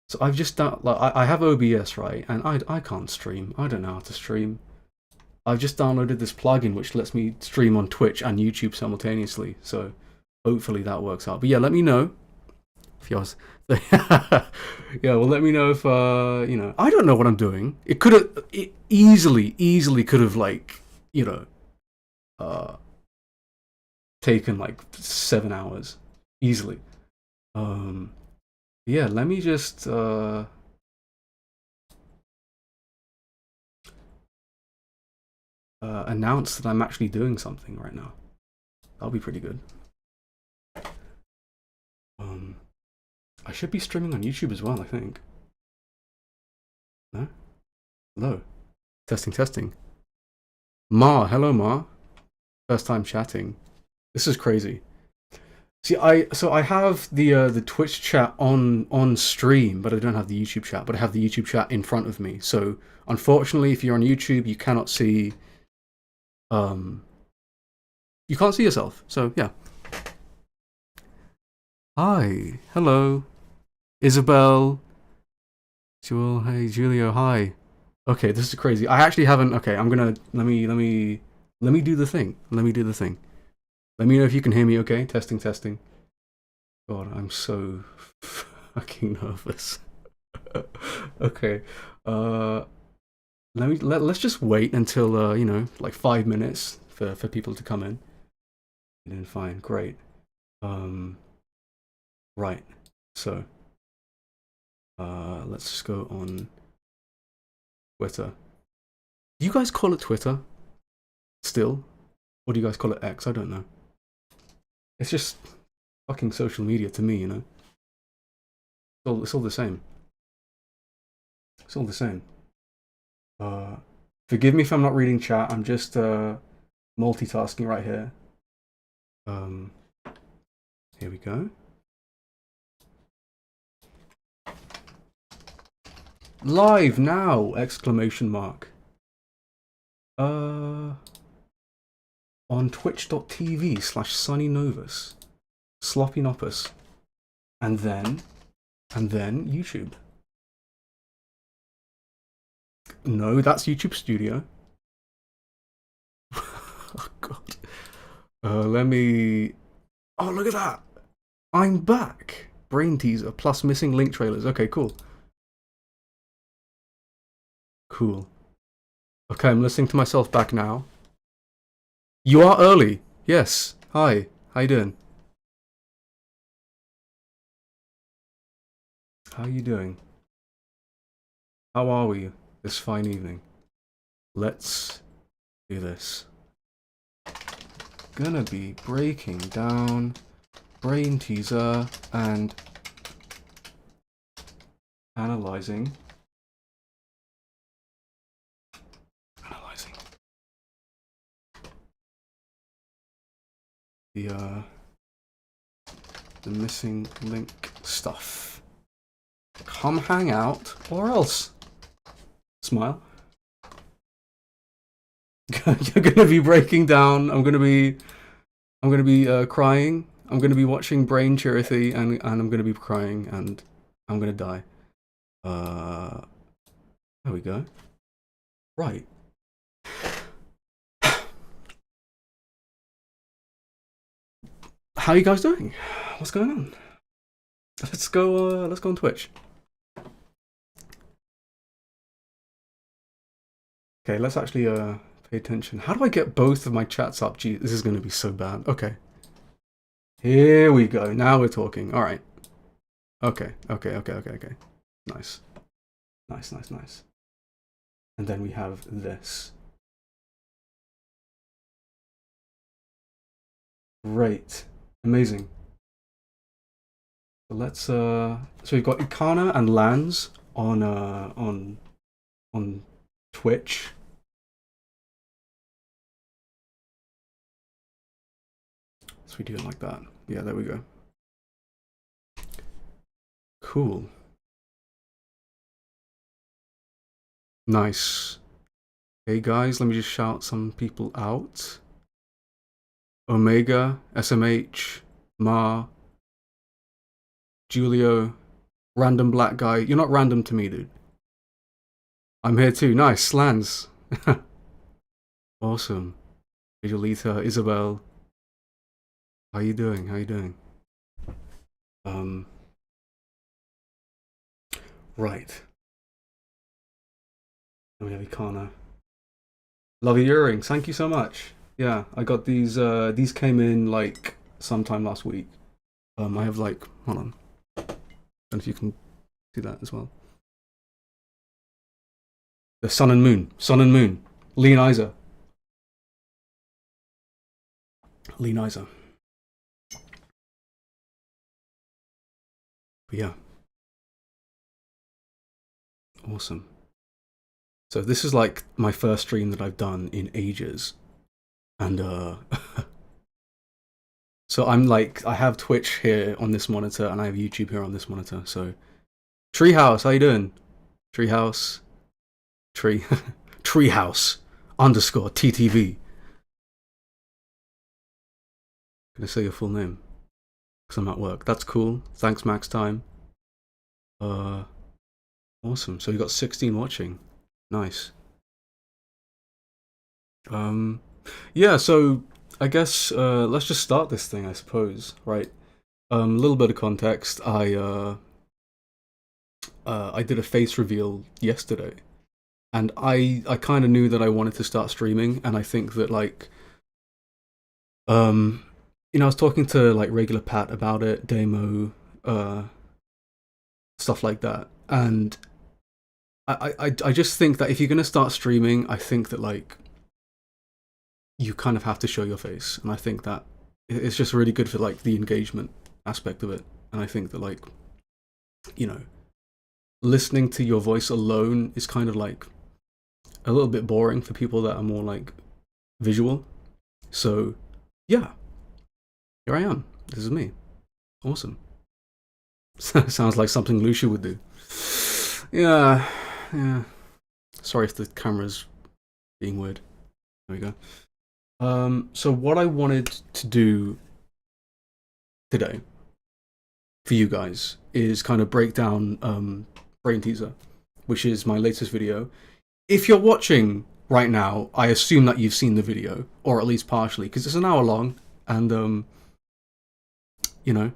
So I've just done like I have OBS, right, and I can't stream. I don't know how to stream. I've just downloaded this plugin which lets me stream on Twitch and YouTube simultaneously. So hopefully that works out. But yeah, let me know if yours. Yeah, well, let me know if I don't know what I'm doing. It could have it easily could have like uh taken like 7 hours easily. Um, yeah, let me just announce that I'm actually doing something right now. That'll be pretty good. Um, I should be streaming on YouTube as well, I think. No? Hello. Testing, testing. Ma, hello Ma. First time chatting. This is crazy. See, I have the Twitch chat on stream, but I don't have the YouTube chat. But I have the YouTube chat in front of me. So unfortunately, if you're on YouTube, you cannot see. You can't see yourself. So yeah. Hi, hello, Isabel, Jewel. Hey, Julio. Hi. Okay, this is crazy. I actually haven't. Okay, I'm gonna let me do the thing. Let me do the thing. Let me know if you can hear me. Okay, testing, testing. God, I'm so fucking nervous. Okay. Uh, let's just wait until like 5 minutes for people to come in. And then fine, great. Right. So, let's just go on Twitter. Do you guys call it Twitter still, or do you guys call it X? I don't know. It's just fucking social media to me, you know. It's all the same. It's all the same. Uh, Forgive me if I'm not reading chat. I'm just multitasking right here. Um, Here we go. Live now! Exclamation mark. On twitch.tv/sunnynovus, sloppynopus, and then YouTube. No, that's YouTube Studio. Oh god. Let me. Oh, look at that! I'm back. Brainteaser plus missing link trailers. Okay, cool. Cool. Okay, I'm listening to myself back now. You are early. Yes. Hi. How you doing? How you doing? How are we this fine evening? Let's do this. Gonna be breaking down Brainteaser and analyzing the missing link stuff. Come hang out or else. Smile. You're gonna be breaking down. I'm gonna be crying. I'm gonna be watching Brain Charity and I'm gonna be crying and I'm gonna die. There we go. Right. How are you guys doing? What's going on? Let's go on Twitch. Okay, let's actually pay attention. How do I get both of my chats up? Gee, this is gonna be so bad. Okay. Here we go. Now we're talking. Alright. Okay. Nice. Nice. And then we have this. Great. Amazing. So let's so we've got Ikana and Lans on Twitch. So we do it like that. Yeah, there we go. Cool. Nice. Hey guys, let me just shout some people out. Omega, SMH, Ma, Julio, Random black guy. You're not random to me, dude. I'm here too. Nice. Slans. Awesome. Visualita, Isabel. How you doing? How you doing? Um. Right. We have Ikana. Love your earrings. Thank you so much. Yeah, I got these. These came in like sometime last week. I have like. Hold on. I don't know if you can see that as well. The sun and moon. Sun and moon. Lean Isa. Lean Isa. But yeah. Awesome. So this is like my first stream that I've done in ages. And so I'm like, I have Twitch here on this monitor and I have YouTube here on this monitor. So Treehouse, how you doing? Treehouse. Treehouse _ TTV. Gonna say your full name because I'm at work. That's cool. Thanks, Max Time. Awesome. So you got 16 watching. Nice. Yeah. So I guess let's just start this thing. I suppose. Right. A little bit of context. I did a face reveal yesterday. And I kind of knew that I wanted to start streaming, and I think that like, you know, I was talking to like regular Pat about it, Demo, stuff like that, and I just think that if you're gonna start streaming, I think that like, you kind of have to show your face, and I think that it's just really good for like the engagement aspect of it, and I think that like, you know, listening to your voice alone is kind of like a little bit boring for people that are more like visual. So yeah, here I am. This is me. Awesome. Sounds like something Lucia would do. Yeah. Sorry if the camera's being weird. There we go. So what I wanted to do today for you guys is kind of break down Brainteaser, which is my latest video. If you're watching right now, I assume that you've seen the video, or at least partially, because it's an hour long, and you know,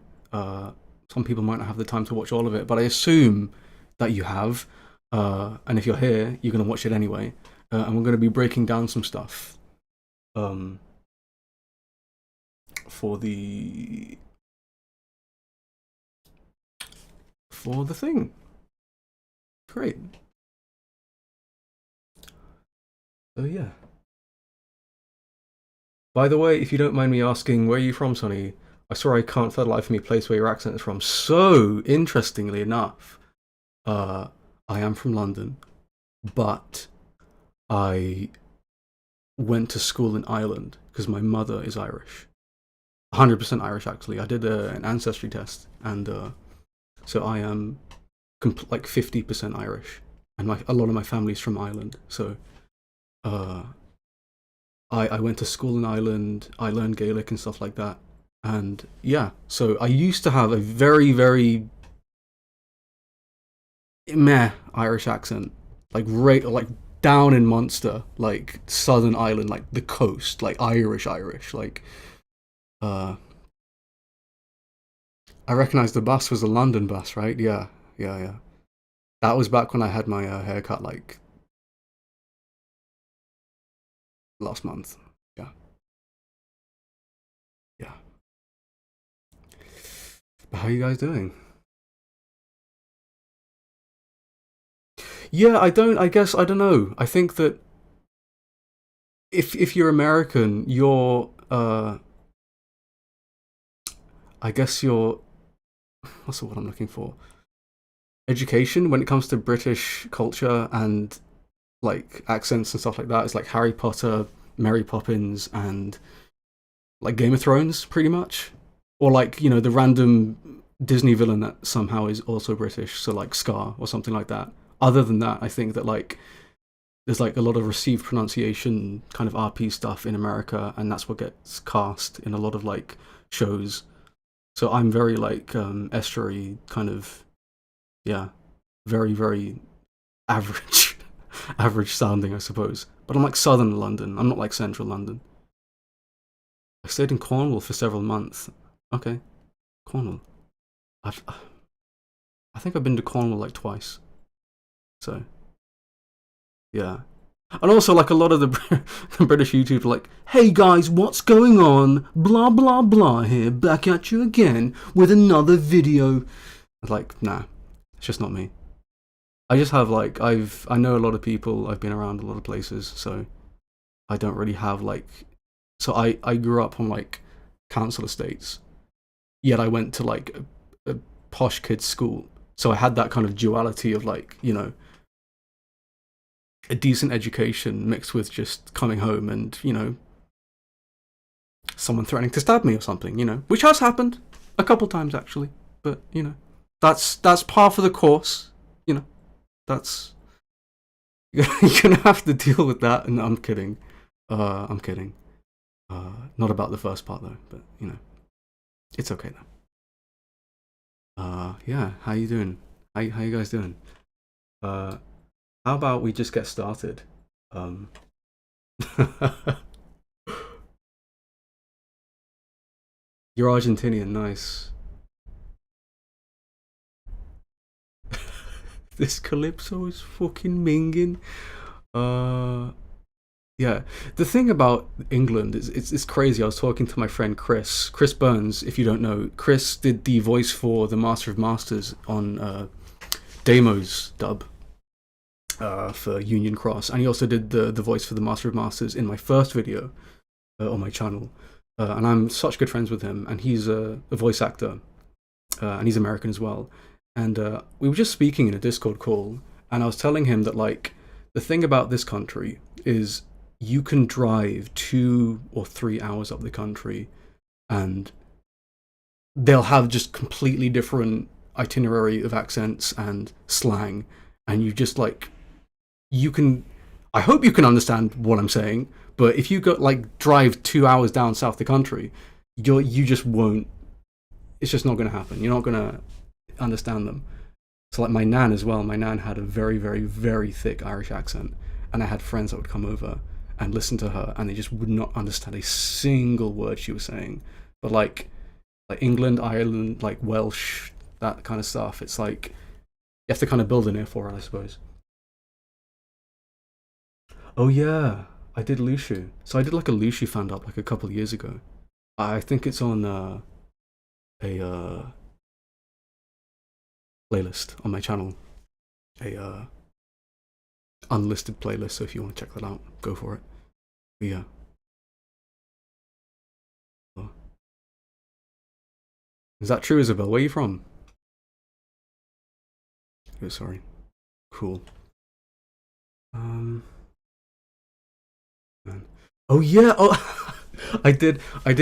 some people might not have the time to watch all of it, but I assume that you have, and if you're here, you're going to watch it anyway, and we're going to be breaking down some stuff for the thing. Great. So yeah. By the way, if you don't mind me asking, where are you from, Sonny? I swear I can't for the life of me place where your accent is from. So, interestingly enough, I am from London, but I went to school in Ireland because my mother is Irish. 100% Irish, actually. I did an ancestry test, and so I am like 50% Irish, and a lot of my family's from Ireland, so I went to school in Ireland, I learned Gaelic and stuff like that, and yeah, so I used to have a very, very meh Irish accent, like like down in Munster, like Southern Ireland, like the coast, like Irish, like I recognised the bus was the London bus, right? Yeah. That was back when I had my haircut like last month. Yeah. But how are you guys doing? Yeah, I don't know. I think that if you're American, you're I guess you're, what's the word I'm looking for? Education when it comes to British culture and like accents and stuff like that is like Harry Potter, Mary Poppins, and like Game of Thrones, pretty much. Or like, you know, the random Disney villain that somehow is also British, so like Scar or something like that. Other than that, I think that like there's like a lot of received pronunciation kind of RP stuff in America, and that's what gets cast in a lot of like shows. So I'm very like estuary kind of Yeah, very, very average, average sounding, I suppose. But I'm like southern London. I'm not like central London. I stayed in Cornwall for several months. Okay, Cornwall. I've, I think I've been to Cornwall like twice. So yeah. And also, like a lot of the, the British YouTubers are like, hey guys, what's going on? Blah blah blah here, back at you again with another video. Like, nah, it's just not me. I just have like, I know a lot of people, I've been around a lot of places, so I don't really have like, so I grew up on like council estates, yet I went to like a posh kids school. So I had that kind of duality of like, you know, a decent education mixed with just coming home and, you know, someone threatening to stab me or something, you know, which has happened a couple times actually. But, you know, that's par for the course, you know, that's, you're gonna have to deal with that. And I'm kidding. I'm kidding. Not about the first part though, but, you know, it's okay though. Yeah, how you doing? How you guys doing? How about we just get started? You're Argentinian, nice. This Calypso is fucking minging. Yeah. The thing about England is it's crazy. I was talking to my friend Chris Burns. If you don't know, Chris did the voice for the Master of Masters on Damo's dub for Union Cross, and he also did the voice for the Master of Masters in my first video on my channel. And I'm such good friends with him, and he's a voice actor, and he's American as well. And we were just speaking in a Discord call, and I was telling him that like the thing about this country is you can drive 2 or 3 hours up the country, and they'll have just completely different itinerary of accents and slang, and you just like you can. I hope you can understand what I'm saying, but if you go like drive 2 hours down south the country, you just won't. It's just not going to happen. You're not going to understand them. So like my nan as well. My nan had a very, very, very thick Irish accent, and I had friends that would come over and listen to her, and they just would not understand a single word she was saying. But like England, Ireland, like Welsh, that kind of stuff. It's like you have to kind of build an ear for it, I suppose. Oh yeah, I did Lushu. So I did like a Lushu fan up like a couple of years ago. I think it's on a playlist on my channel, a unlisted playlist. So if you want to check that out, go for it. But yeah. Oh. Is that true, Isabel? Where are you from? Oh, sorry. Cool. Man. Oh yeah. Oh, I did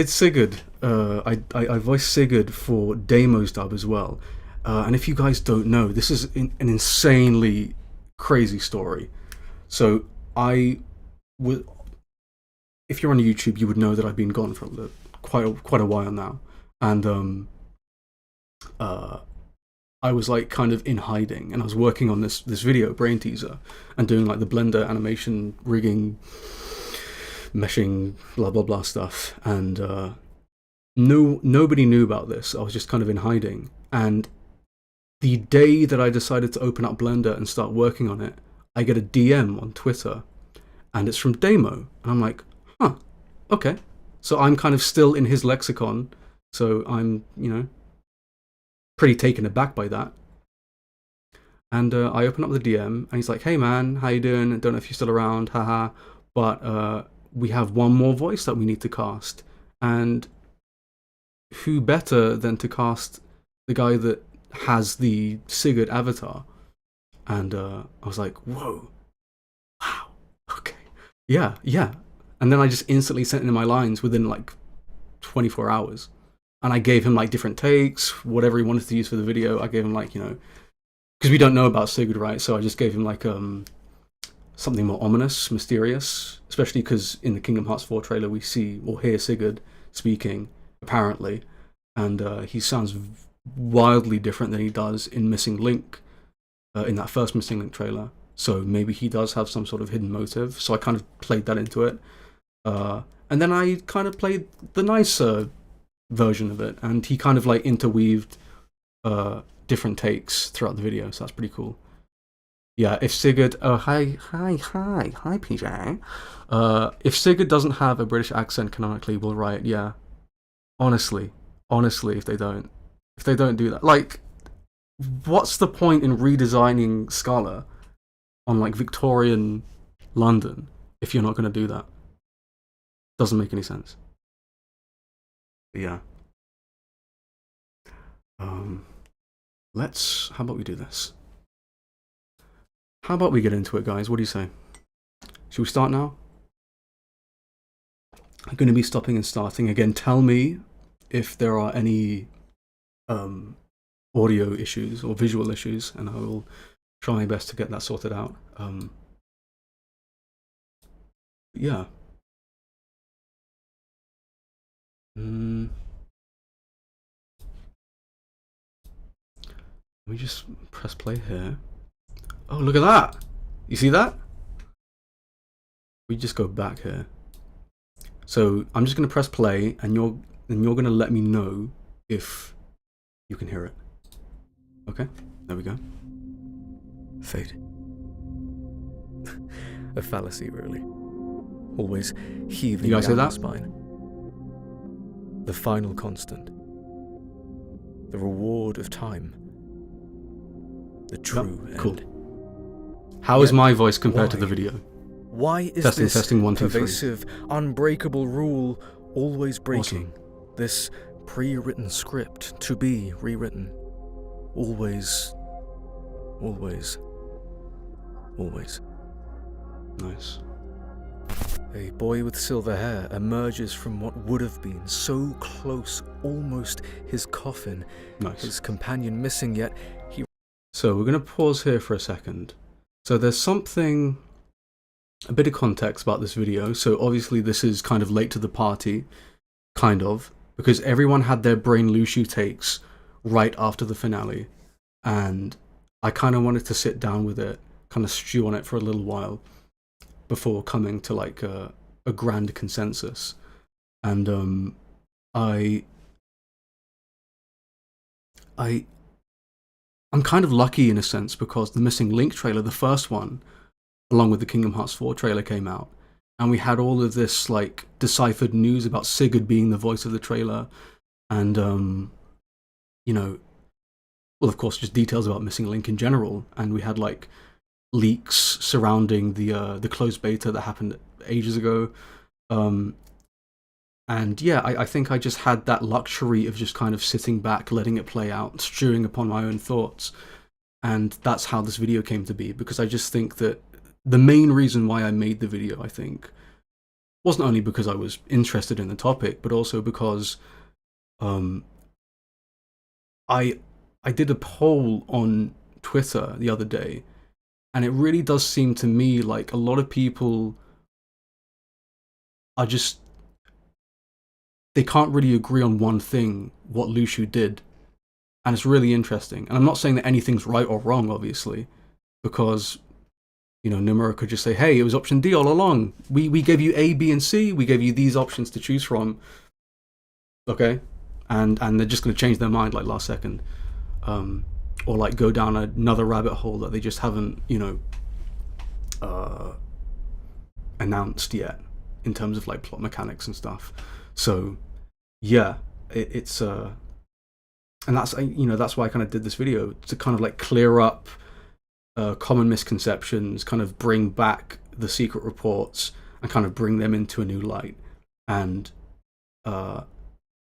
Sigurd. I voiced Sigurd for Damo's dub as well. And if you guys don't know, this is an insanely crazy story. So if you're on YouTube, you would know that I've been gone for quite a while now, and I was like kind of in hiding, and I was working on this video, Brainteaser, and doing like the Blender animation rigging, meshing, blah blah blah stuff, and nobody knew about this. I was just kind of in hiding, and the day that I decided to open up Blender and start working on it, I get a DM on Twitter, and it's from Damo, and I'm like, huh, okay. So I'm kind of still in his lexicon, so I'm, you know, pretty taken aback by that. And I open up the DM, and he's like, hey man, how you doing? I don't know if you're still around, haha, but we have one more voice that we need to cast, and who better than to cast the guy that has the Sigurd avatar? And I was like, whoa, wow, okay, yeah. And then I just instantly sent in my lines within like 24 hours. And I gave him like different takes, whatever he wanted to use for the video. I gave him like, you know, because we don't know about Sigurd, right? So I just gave him like something more ominous, mysterious, especially because in the Kingdom Hearts 4 trailer we see or hear Sigurd speaking, apparently, and he sounds wildly different than he does in Missing Link, in that first Missing Link trailer. So maybe he does have some sort of hidden motive. So I kind of played that into it. And then I kind of played the nicer version of it, and he kind of like interweaved different takes throughout the video, so that's pretty cool. Yeah, if Sigurd, hi PJ. If Sigurd doesn't have a British accent canonically, we'll riot. Yeah, honestly, if they don't do that, like, what's the point in redesigning Scala on like Victorian London if you're not going to do that? Doesn't make any sense. But yeah. How about we do this? How about we get into it, guys? What do you say? Should we start now? I'm going to be stopping and starting. Again, tell me if there are any audio issues or visual issues, and I will try my best to get that sorted out. Yeah. Let me just press play here. Oh, look at that! You see that? We just go back here. So I'm just going to press play, and you're going to let me know if you can hear it. Okay, there we go. Fate. A fallacy, really. Always heaving You guys down hear the that? spine. The final constant. The reward of time. The true end. Cool. How is my voice compared to why? the video? Why is this Testing, 1, 2, 3. pervasive, unbreakable rule always breaking? Awesome. This pre-written script to be rewritten. Always. Nice. A boy with silver hair emerges from what would have been so close, almost his coffin. Nice. His companion missing, yet he... So we're going to pause here for a second. So there's something, a bit of context about this video. So obviously this is kind of late to the party, kind of, because everyone had their Brain Lushu takes right after the finale. And I kind of wanted to sit down with it, kind of stew on it for a little while before coming to like a grand consensus. And I'm kind of lucky in a sense, because the Missing Link trailer, the first one, along with the Kingdom Hearts 4 trailer, came out, and we had all of this like deciphered news about Sigurd being the voice of the trailer, and you know, well, of course, just details about Missing Link in general, and we had like leaks surrounding the closed beta that happened ages ago, and yeah, I think I just had that luxury of just kind of sitting back, letting it play out, stewing upon my own thoughts, and that's how this video came to be. Because I just think that the main reason why I made the video, I think, wasn't only because I was interested in the topic, but also because I did a poll on Twitter the other day, and it really does seem to me like a lot of people are just, they can't really agree on one thing, what Lushu did. And it's really interesting. And I'm not saying that anything's right or wrong, obviously, because, you know, Nomura could just say, hey, it was option D all along. We gave you A, B, and C. We gave you these options to choose from. Okay? And they're just going to change their mind like last second. Or like go down another rabbit hole that they just haven't, you know, announced yet in terms of like plot mechanics and stuff. So yeah, it's and that's, you know, that's why I kind of did this video, to kind of like clear up common misconceptions, kind of bring back the secret reports and kind of bring them into a new light, and kind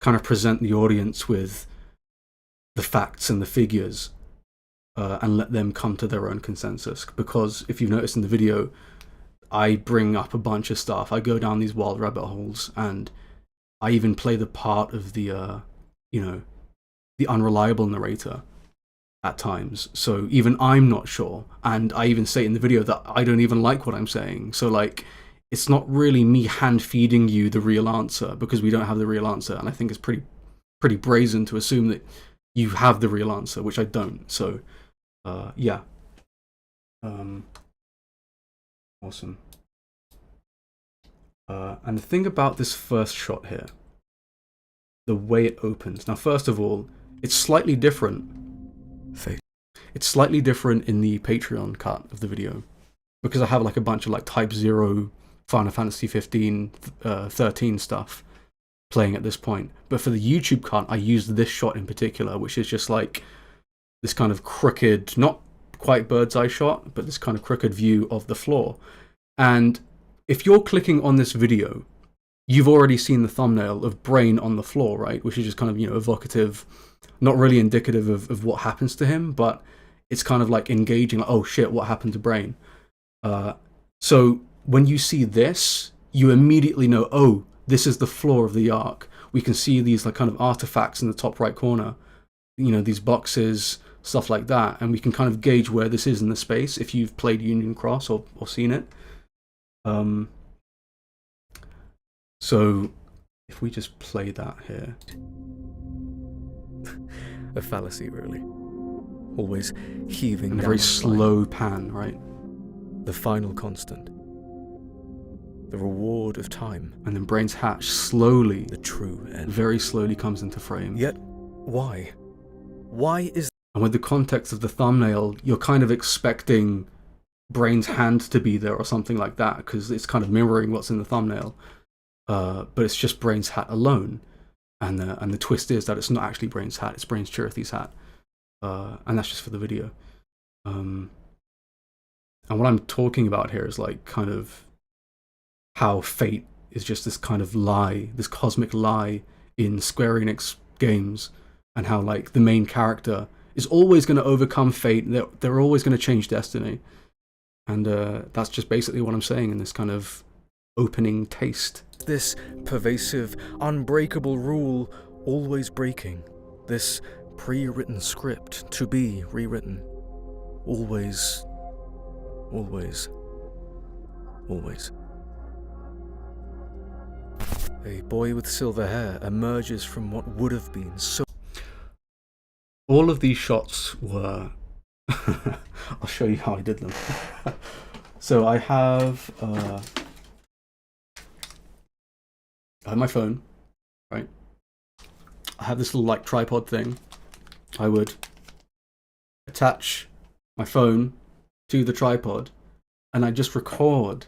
of present the audience with the facts and the figures, and let them come to their own consensus. Because if you've noticed in the video, I bring up a bunch of stuff. I go down these wild rabbit holes, and I even play the part of the, you know, the unreliable narrator at times. So even I'm not sure, and I even say in the video that I don't even like what I'm saying. So like, it's not really me hand-feeding you the real answer, because we don't have the real answer, and I think it's pretty brazen to assume that you have the real answer, which I don't. So yeah, Awesome. And the thing about this first shot here, the way it opens. Now, first of all, it's slightly different. It's slightly different in the Patreon cut of the video, because I have like a bunch of like Type 0 Final Fantasy 15, 13 stuff playing at this point. But for the YouTube cut, I used this shot in particular, which is just like this kind of crooked, not quite bird's eye shot, but this kind of crooked view of the floor. And if you're clicking on this video, you've already seen the thumbnail of Brain on the floor, right? Which is just kind of, evocative, not really indicative of what happens to him, but it's kind of like engaging, like, oh shit, what happened to Brain? So when you see this, you immediately know, oh, this is the floor of the Ark. We can see these like kind of artifacts in the top right corner, these boxes, stuff like that, and we can kind of gauge where this is in the space if you've played Union Cross or seen it. So if we just play that here. A fallacy, really. Always heaving and a down very the slow pan, right? The final constant. The reward of time. And then Brain's hatch slowly, the true end, very slowly comes into frame. Yet, why? Why is... And with the context of the thumbnail, you're kind of expecting Brain's hand to be there or something like that, because it's kind of mirroring what's in the thumbnail. But it's just Brain's hat alone. And the twist is that it's not actually Brain's hat, it's Brain's Chirithy's hat. And that's just for the video. And what I'm talking about here is like kind of how fate is just this kind of lie, this cosmic lie in Square Enix games, and how like the main character is always going to overcome fate. They're always going to change destiny. And that's just basically what I'm saying in this kind of opening taste. This pervasive, unbreakable rule always breaking. This pre-written script to be rewritten. Always, always, always. A boy with silver hair emerges from what would have been so... All of these shots were... I'll show you how I did them. So I have my phone, right? I have this little like tripod thing. I would attach my phone to the tripod and I just record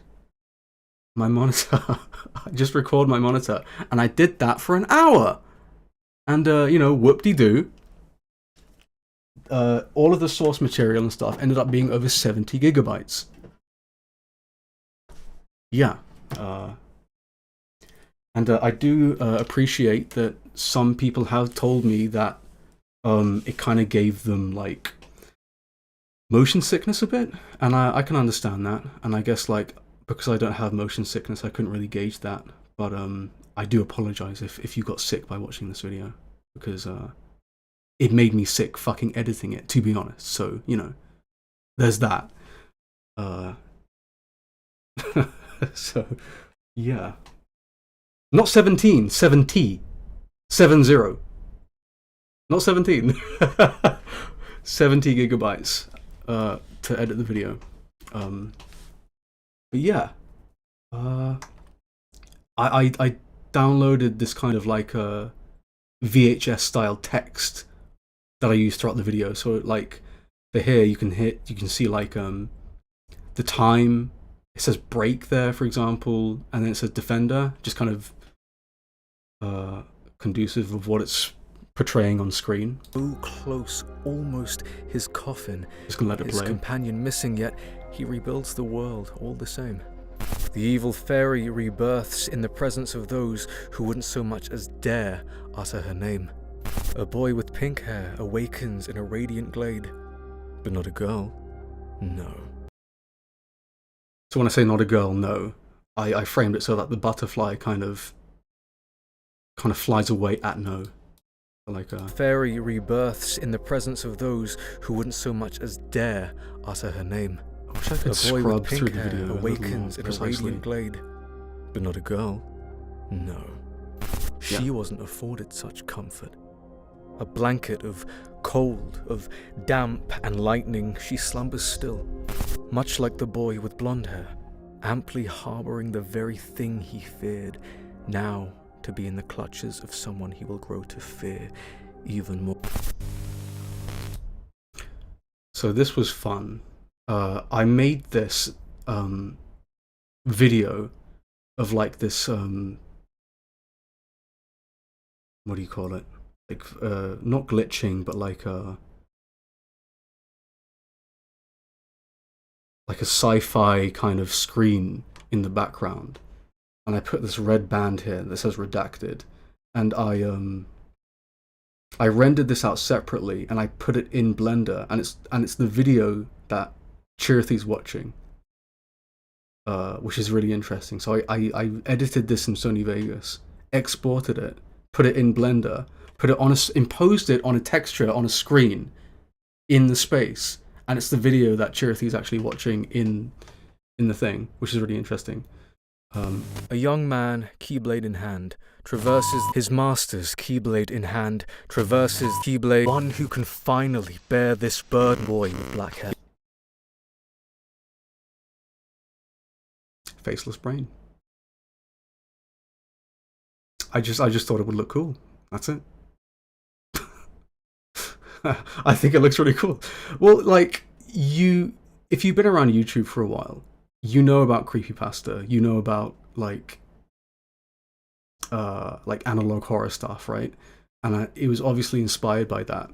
my monitor. I just record my monitor, and I did that for an hour. And whoop-de-doo. All of the source material and stuff ended up being over 70 gigabytes. Yeah. And I do appreciate that some people have told me that it kind of gave them like motion sickness a bit, and I can understand that. And I guess like because I don't have motion sickness, I couldn't really gauge that. But I do apologize if you got sick by watching this video, because it made me sick fucking editing it, to be honest. So, there's that. So, yeah. Not 17, 70. 70. Not 17. 70 gigabytes to edit the video. But yeah. I downloaded this kind of like a VHS style text that I use throughout the video. So like for here you can see like the time. It says break there, for example, and then it says defender, just kind of conducive of what it's portraying on screen. So close, almost his coffin. Just gonna let it play. His companion missing, yet he rebuilds the world all the same. The evil fairy rebirths in the presence of those who wouldn't so much as dare utter her name. A boy with pink hair awakens in a radiant glade, but not a girl. No. So when I say not a girl, no, I framed it so that the butterfly kind of flies away at no. Like a fairy rebirths in the presence of those who wouldn't so much as dare utter her name. I wish I could A boy scrub with through pink the hair video awakens in a precisely. radiant glade, but not a girl. No. She wasn't afforded such comfort. A blanket of cold, of damp and lightning, she slumbers still. much like the boy with blonde hair, amply harboring the very thing he feared, now to be in the clutches of someone he will grow to fear even more. So this was fun. I made this video of like this what do you call it? Like not glitching, but like a sci-fi kind of screen in the background, and I put this red band here that says redacted, and I rendered this out separately and I put it in Blender, and it's the video that Chirithy's watching, which is really interesting. So I edited this in Sony Vegas, exported it, put it in Blender, imposed it on a texture on a screen in the space, and it's the video that Chirithy's actually watching in the thing, which is really interesting. A young man, keyblade in hand, traverses his master's keyblade in hand, traverses keyblade, one who can finally bear this bird boy with black hair. Faceless brain. I just thought it would look cool. That's it. I think it looks really cool. Well, like, if you've been around YouTube for a while, you know about creepypasta, you know about like analog horror stuff, right? And it was obviously inspired by that.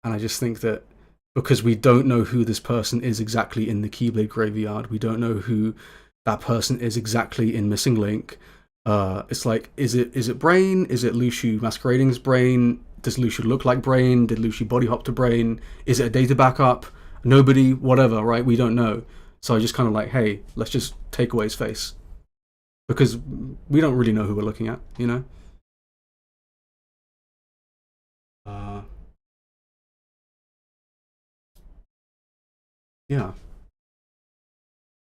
And I just think that because we don't know who this person is exactly in the Keyblade Graveyard, we don't know who that person is exactly in Missing Link. It's like, is it Brain? Is it Luciu masquerading as Brain? Does Luciu look like Brain? Did Luciu body hop to Brain? Is it a data backup? Nobody, whatever, right? We don't know. So I just kind of like, hey, let's just take away his face, because we don't really know who we're looking at, you know? Yeah.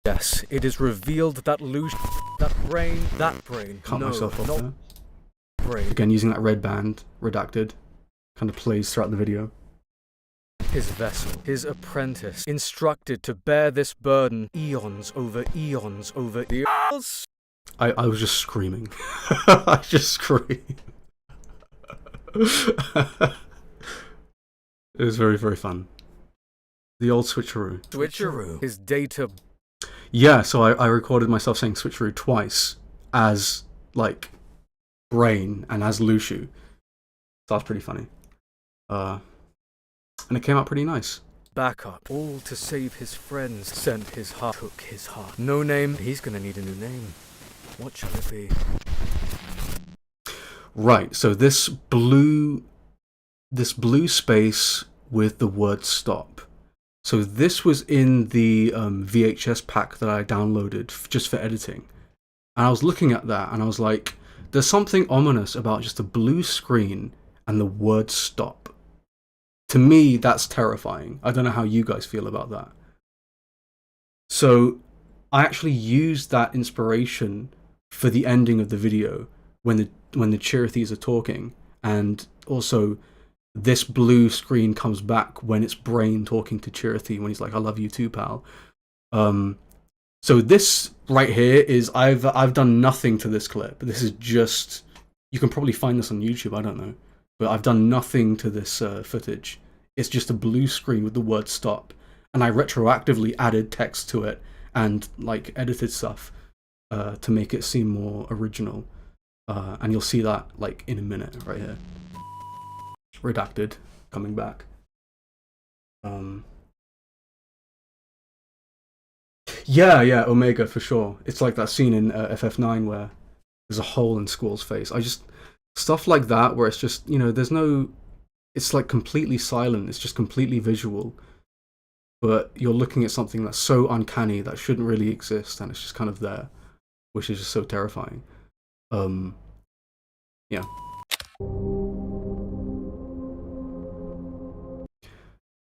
Yes, it is revealed that that brain, Cut myself off there. Brain. Again, using that red band, redacted, kind of plays throughout the video. His vessel, his apprentice, instructed to bear this burden eons over eons. I was just screaming. I just screamed. It was very, very fun. The old switcheroo. His data. Yeah, so I recorded myself saying switcheroo twice as, like, Brain and as Luciu. So that's pretty funny. And it came out pretty nice. Backup, all to save his friends, sent his heart, took his heart. No name, he's gonna need a new name. What shall it be? Right, so this blue space with the word stop. So this was in the VHS pack that I downloaded just for editing. And I was looking at that and I was like, there's something ominous about just a blue screen and the word stop. To me, that's terrifying. I don't know how you guys feel about that. So I actually used that inspiration for the ending of the video when the Chirithys are talking, and also this blue screen comes back when it's Brain talking to Chirithy when he's like, "I love you too, pal." So this right here is I've done nothing to this clip. This is just, you can probably find this on YouTube. I don't know. But I've done nothing to this footage. It's just a blue screen with the word stop, and I retroactively added text to it and like edited stuff to make it seem more original. And you'll see that like in a minute right here. Redacted, coming back. Yeah, Omega for sure. It's like that scene in FF9 where there's a hole in Squall's face. Stuff like that where it's just, you know, it's like completely silent, it's just completely visual, but you're looking at something that's so uncanny that shouldn't really exist, and it's just kind of there, which is just so terrifying. Yeah.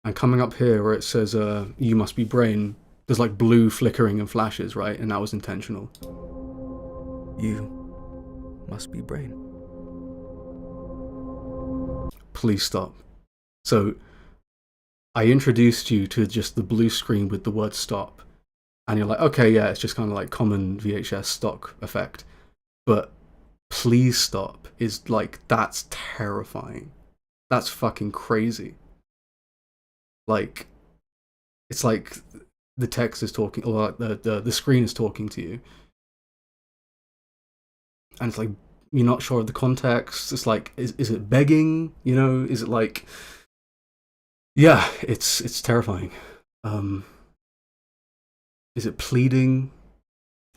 And coming up here where it says, you must be Brain, there's like blue flickering and flashes, right? And that was intentional. You must be Brain. Please stop. So I introduced you to just the blue screen with the word stop, and you're like, okay, yeah, it's just kind of like common VHS stock effect. But please stop is like, that's terrifying. That's fucking crazy. Like, it's like the text is talking, or like the screen is talking to you, and it's like you're not sure of the context. It's like, is it begging? You know, is it like, yeah, it's terrifying. Is it pleading?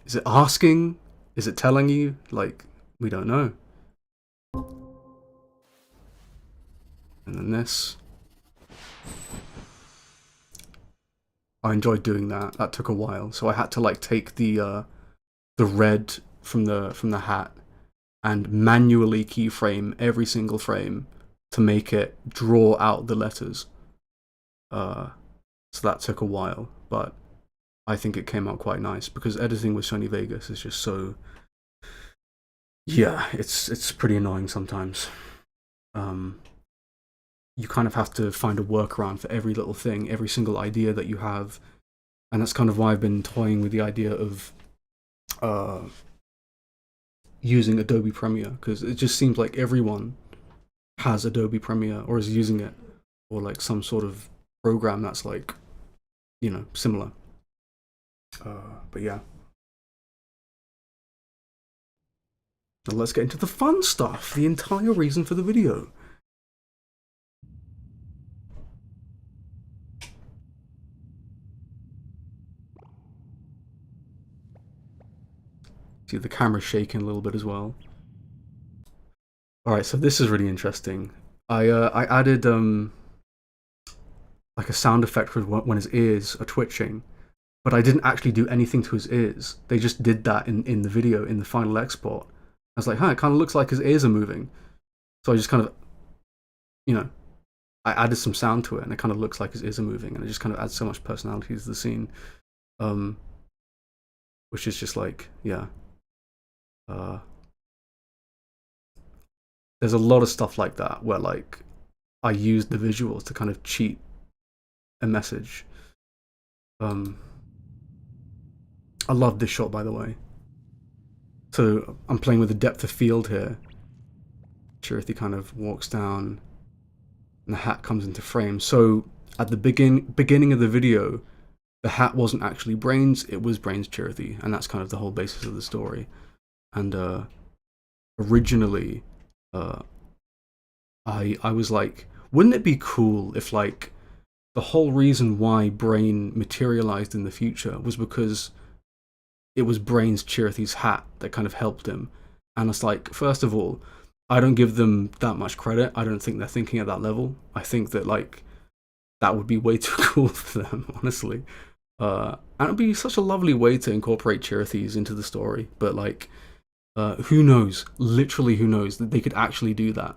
Is it asking? Is it telling you? Like, we don't know. And then this. I enjoyed doing that. That took a while, so I had to like take the red from the hat and manually keyframe every single frame to make it draw out the letters. So that took a while, but I think it came out quite nice because editing with Sony Vegas is just so, yeah, it's pretty annoying sometimes. You kind of have to find a workaround for every little thing, every single idea that you have, and that's kind of why I've been toying with the idea of using Adobe Premiere, because it just seems like everyone has Adobe Premiere or is using it, or like some sort of program that's like, you know, similar. But yeah. Now let's get into the fun stuff, the entire reason for the video. See the camera's shaking a little bit as well. Alright, so this is really interesting. I added like a sound effect for when his ears are twitching, but I didn't actually do anything to his ears. They just did that in the video, in the final export. I was like, huh, it kind of looks like his ears are moving. So I just kind of, you know, I added some sound to it, and it kind of looks like his ears are moving, and it just kind of adds so much personality to the scene. Which is just like, yeah. There's a lot of stuff like that where like I used the visuals to kind of cheat a message. I love this shot, by the way. So I'm playing with the depth of field here. Chirithy kind of walks down and the hat comes into frame. So at the beginning of the video, the hat wasn't actually Brains, it was Brains Chirithy, and that's kind of the whole basis of the story. And originally, I was like, wouldn't it be cool if like the whole reason why Brain materialized in the future was because it was Brain's Chirithy's hat that kind of helped him. And it's like, first of all, I don't give them that much credit. I don't think they're thinking at that level. I think that like that would be way too cool for them, honestly. And it'd be such a lovely way to incorporate Chirithy's into the story. But like, who knows? Literally, who knows that they could actually do that?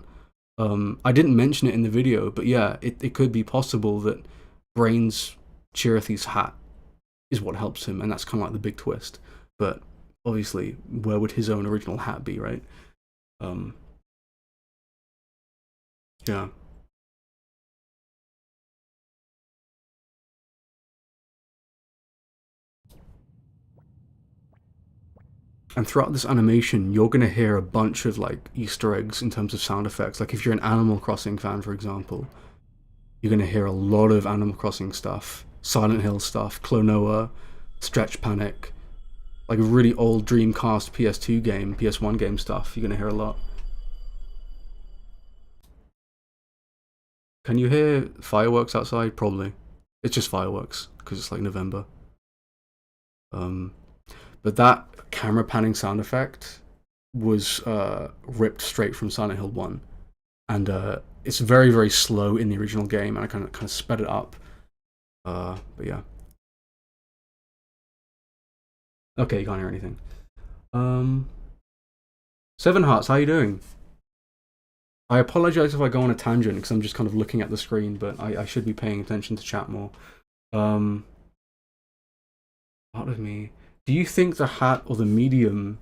I didn't mention it in the video, but yeah, it could be possible that Brain's Chirithy's hat is what helps him, and that's kind of like the big twist. But obviously, where would his own original hat be, right? Yeah. And throughout this animation, you're going to hear a bunch of like Easter eggs in terms of sound effects. Like if you're an Animal Crossing fan, for example, you're going to hear a lot of Animal Crossing stuff, Silent Hill stuff, Klonoa, Stretch Panic, like a really old Dreamcast PS2 game, PS1 game stuff. You're going to hear a lot. Can you hear fireworks outside? Probably. It's just fireworks because it's like November. But that camera panning sound effect was ripped straight from Silent Hill 1. And it's very, very slow in the original game, and I kind of sped it up. But yeah. Okay, you can't hear anything. Seven Hearts, how you doing? I apologize if I go on a tangent, because I'm just kind of looking at the screen, but I should be paying attention to chat more. Part of me... Do you think the hat or the medium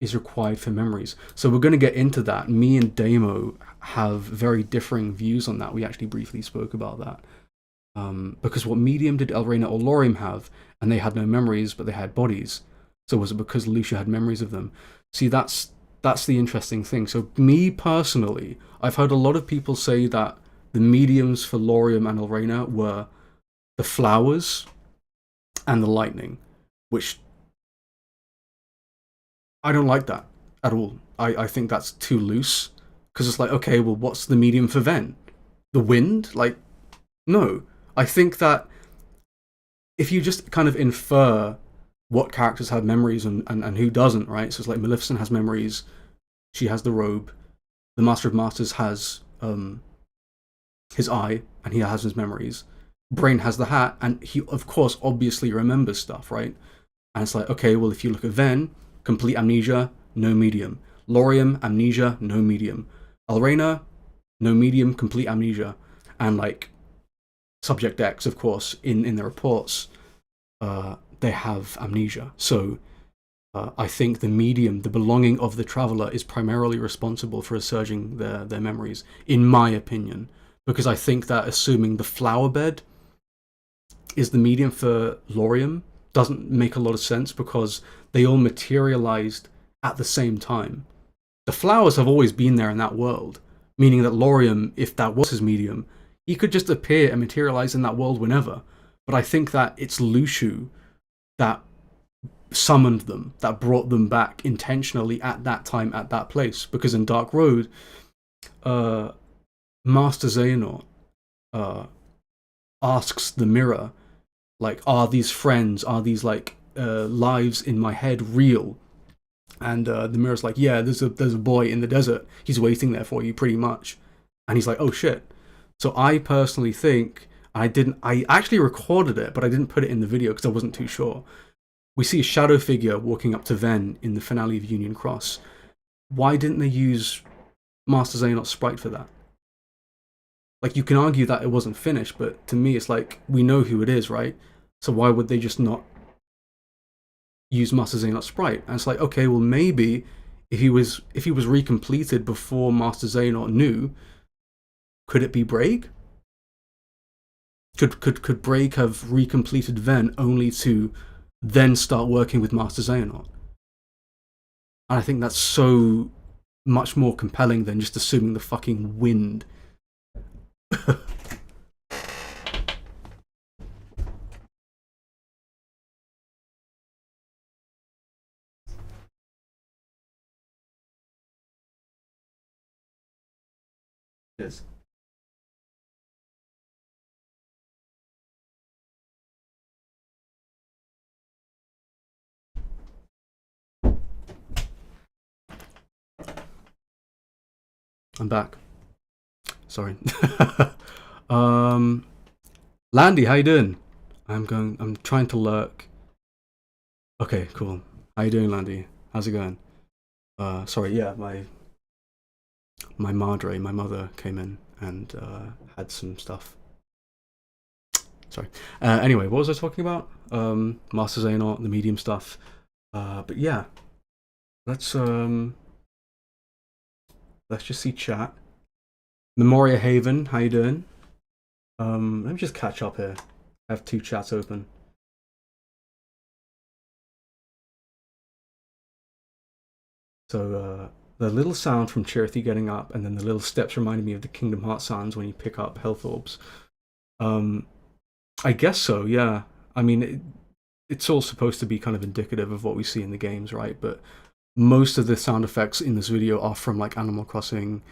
is required for memories? So we're going to get into that. Me and Damo have very differing views on that. We actually briefly spoke about that. Because what medium did Elrena or Lorem have? and they had no memories, but they had bodies. So was it because Lucia had memories of them? See, that's the interesting thing. So me personally, I've heard a lot of people say that the mediums for Laurium and Elrena were the flowers and the lightning, which I don't like that at all. I think that's too loose, because it's like, okay, well, what's the medium for Ven? The wind? Like, no. I think that if you just kind of infer what characters have memories and who doesn't, right? So it's like Maleficent has memories, she has the robe, the Master of Masters has his eye, and he has his memories. Brain has the hat, and he, of course, obviously remembers stuff, right? And it's like, okay, well, if you look at Ven, complete amnesia, no medium. Laurium, amnesia, no medium. Elrena, no medium, complete amnesia. And like Subject X, of course, in the reports, they have amnesia. So I think the medium, the belonging of the traveler, is primarily responsible for assurging their memories, in my opinion. Because I think that assuming the flower bed is the medium for Laurium doesn't make a lot of sense, because they all materialized at the same time. The flowers have always been there in that world, meaning that Laurium, if that was his medium, he could just appear and materialize in that world whenever. But I think that it's Lushu that summoned them, that brought them back intentionally at that time, at that place. Because in Dark Road, Master Xehanort asks the mirror, like, are these friends, are these like lives in my head real? And the mirror's like, yeah, there's a boy in the desert, he's waiting there for you, pretty much. And he's like, oh shit. So I personally think, I actually recorded it, but I didn't put it in the video because I wasn't too sure. We see a shadow figure walking up to Ven in the finale of Union Cross. Why didn't they use Master Xehanort's sprite for that? Like, you can argue that it wasn't finished, but to me it's like, we know who it is, right? So why would they just not use Master Xehanort's sprite? And it's like, okay, well, maybe if he was recompleted before Master Xehanort knew, could it be Braig? Could Braig have recompleted Ven only to then start working with Master Xehanort? And I think that's so much more compelling than just assuming the fucking wind. Yes. I'm back. Sorry. Landy, how you doing? I'm trying to lurk. Okay, cool. How you doing, Landy? How's it going? Sorry, yeah, my madre, my mother, came in and had some stuff. Sorry. Anyway, what was I talking about? Master Xehanort, the medium stuff. But yeah, let's just see chat. Memoria Haven, how you doing? Let me just catch up here. I have two chats open. So the little sound from Chirithy getting up, and then the little steps reminded me of the Kingdom Hearts sounds when you pick up health orbs. I guess so, yeah. I mean, it's all supposed to be kind of indicative of what we see in the games, right? But most of the sound effects in this video are from like Animal Crossing,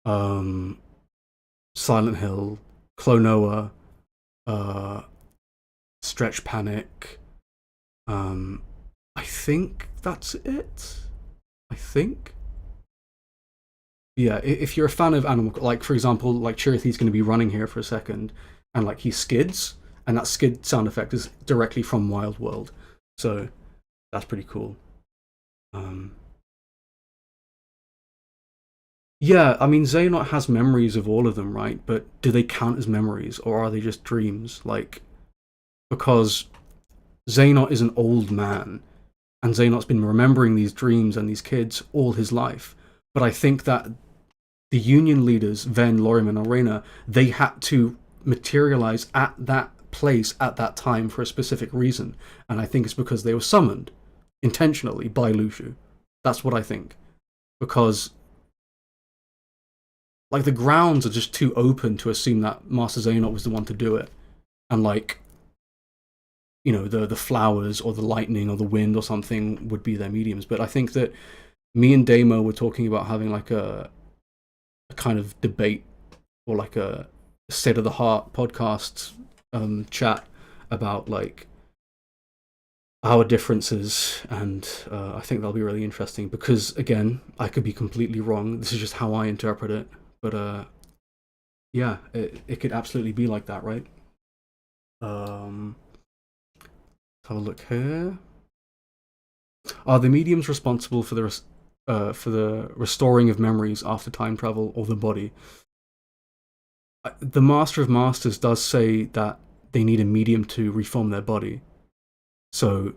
Silent Hill, Klonoa, Stretch Panic. I think that's it. I think. Yeah, if you're a fan of Animal, like for example, like Chirithy's going to be running here for a second, and like he skids, and that skid sound effect is directly from Wild World, so that's pretty cool. Yeah, I mean, Xehanort has memories of all of them, right? But do they count as memories, or are they just dreams? Like, because Xehanort is an old man, and Xehanort's been remembering these dreams and these kids all his life. But I think that the Union leaders, Ven, Laurium, and Elrena, they had to materialize at that place at that time for a specific reason, and I think it's because they were summoned intentionally by Lushu. That's what I think, because like the grounds are just too open to assume that Master Xehanort was the one to do it, and like, you know, the flowers or the lightning or the wind or something would be their mediums. But I think that me and Damo were talking about having like a kind of debate or like a state of the heart podcast chat about like our differences, and I think that'll be really interesting because, again, I could be completely wrong. This is just how I interpret it, but yeah, it could absolutely be like that, right? Have a look here. Are the mediums responsible for the restoring of memories after time travel, or the body? The Master of Masters does say that they need a medium to reform their body. So,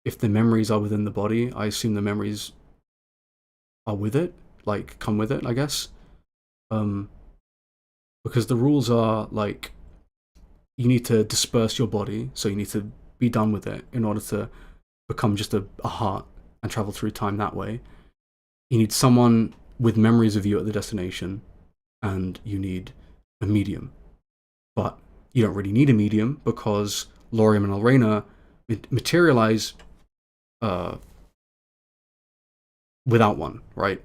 if the memories are within the body, I assume the memories are with it, like come with it, I guess. Because the rules are like, you need to disperse your body, so you need to be done with it in order to become just a heart and travel through time that way. You need someone with memories of you at the destination, and you need a medium. But you don't really need a medium because Lauriam and Elrena materialize without one, right?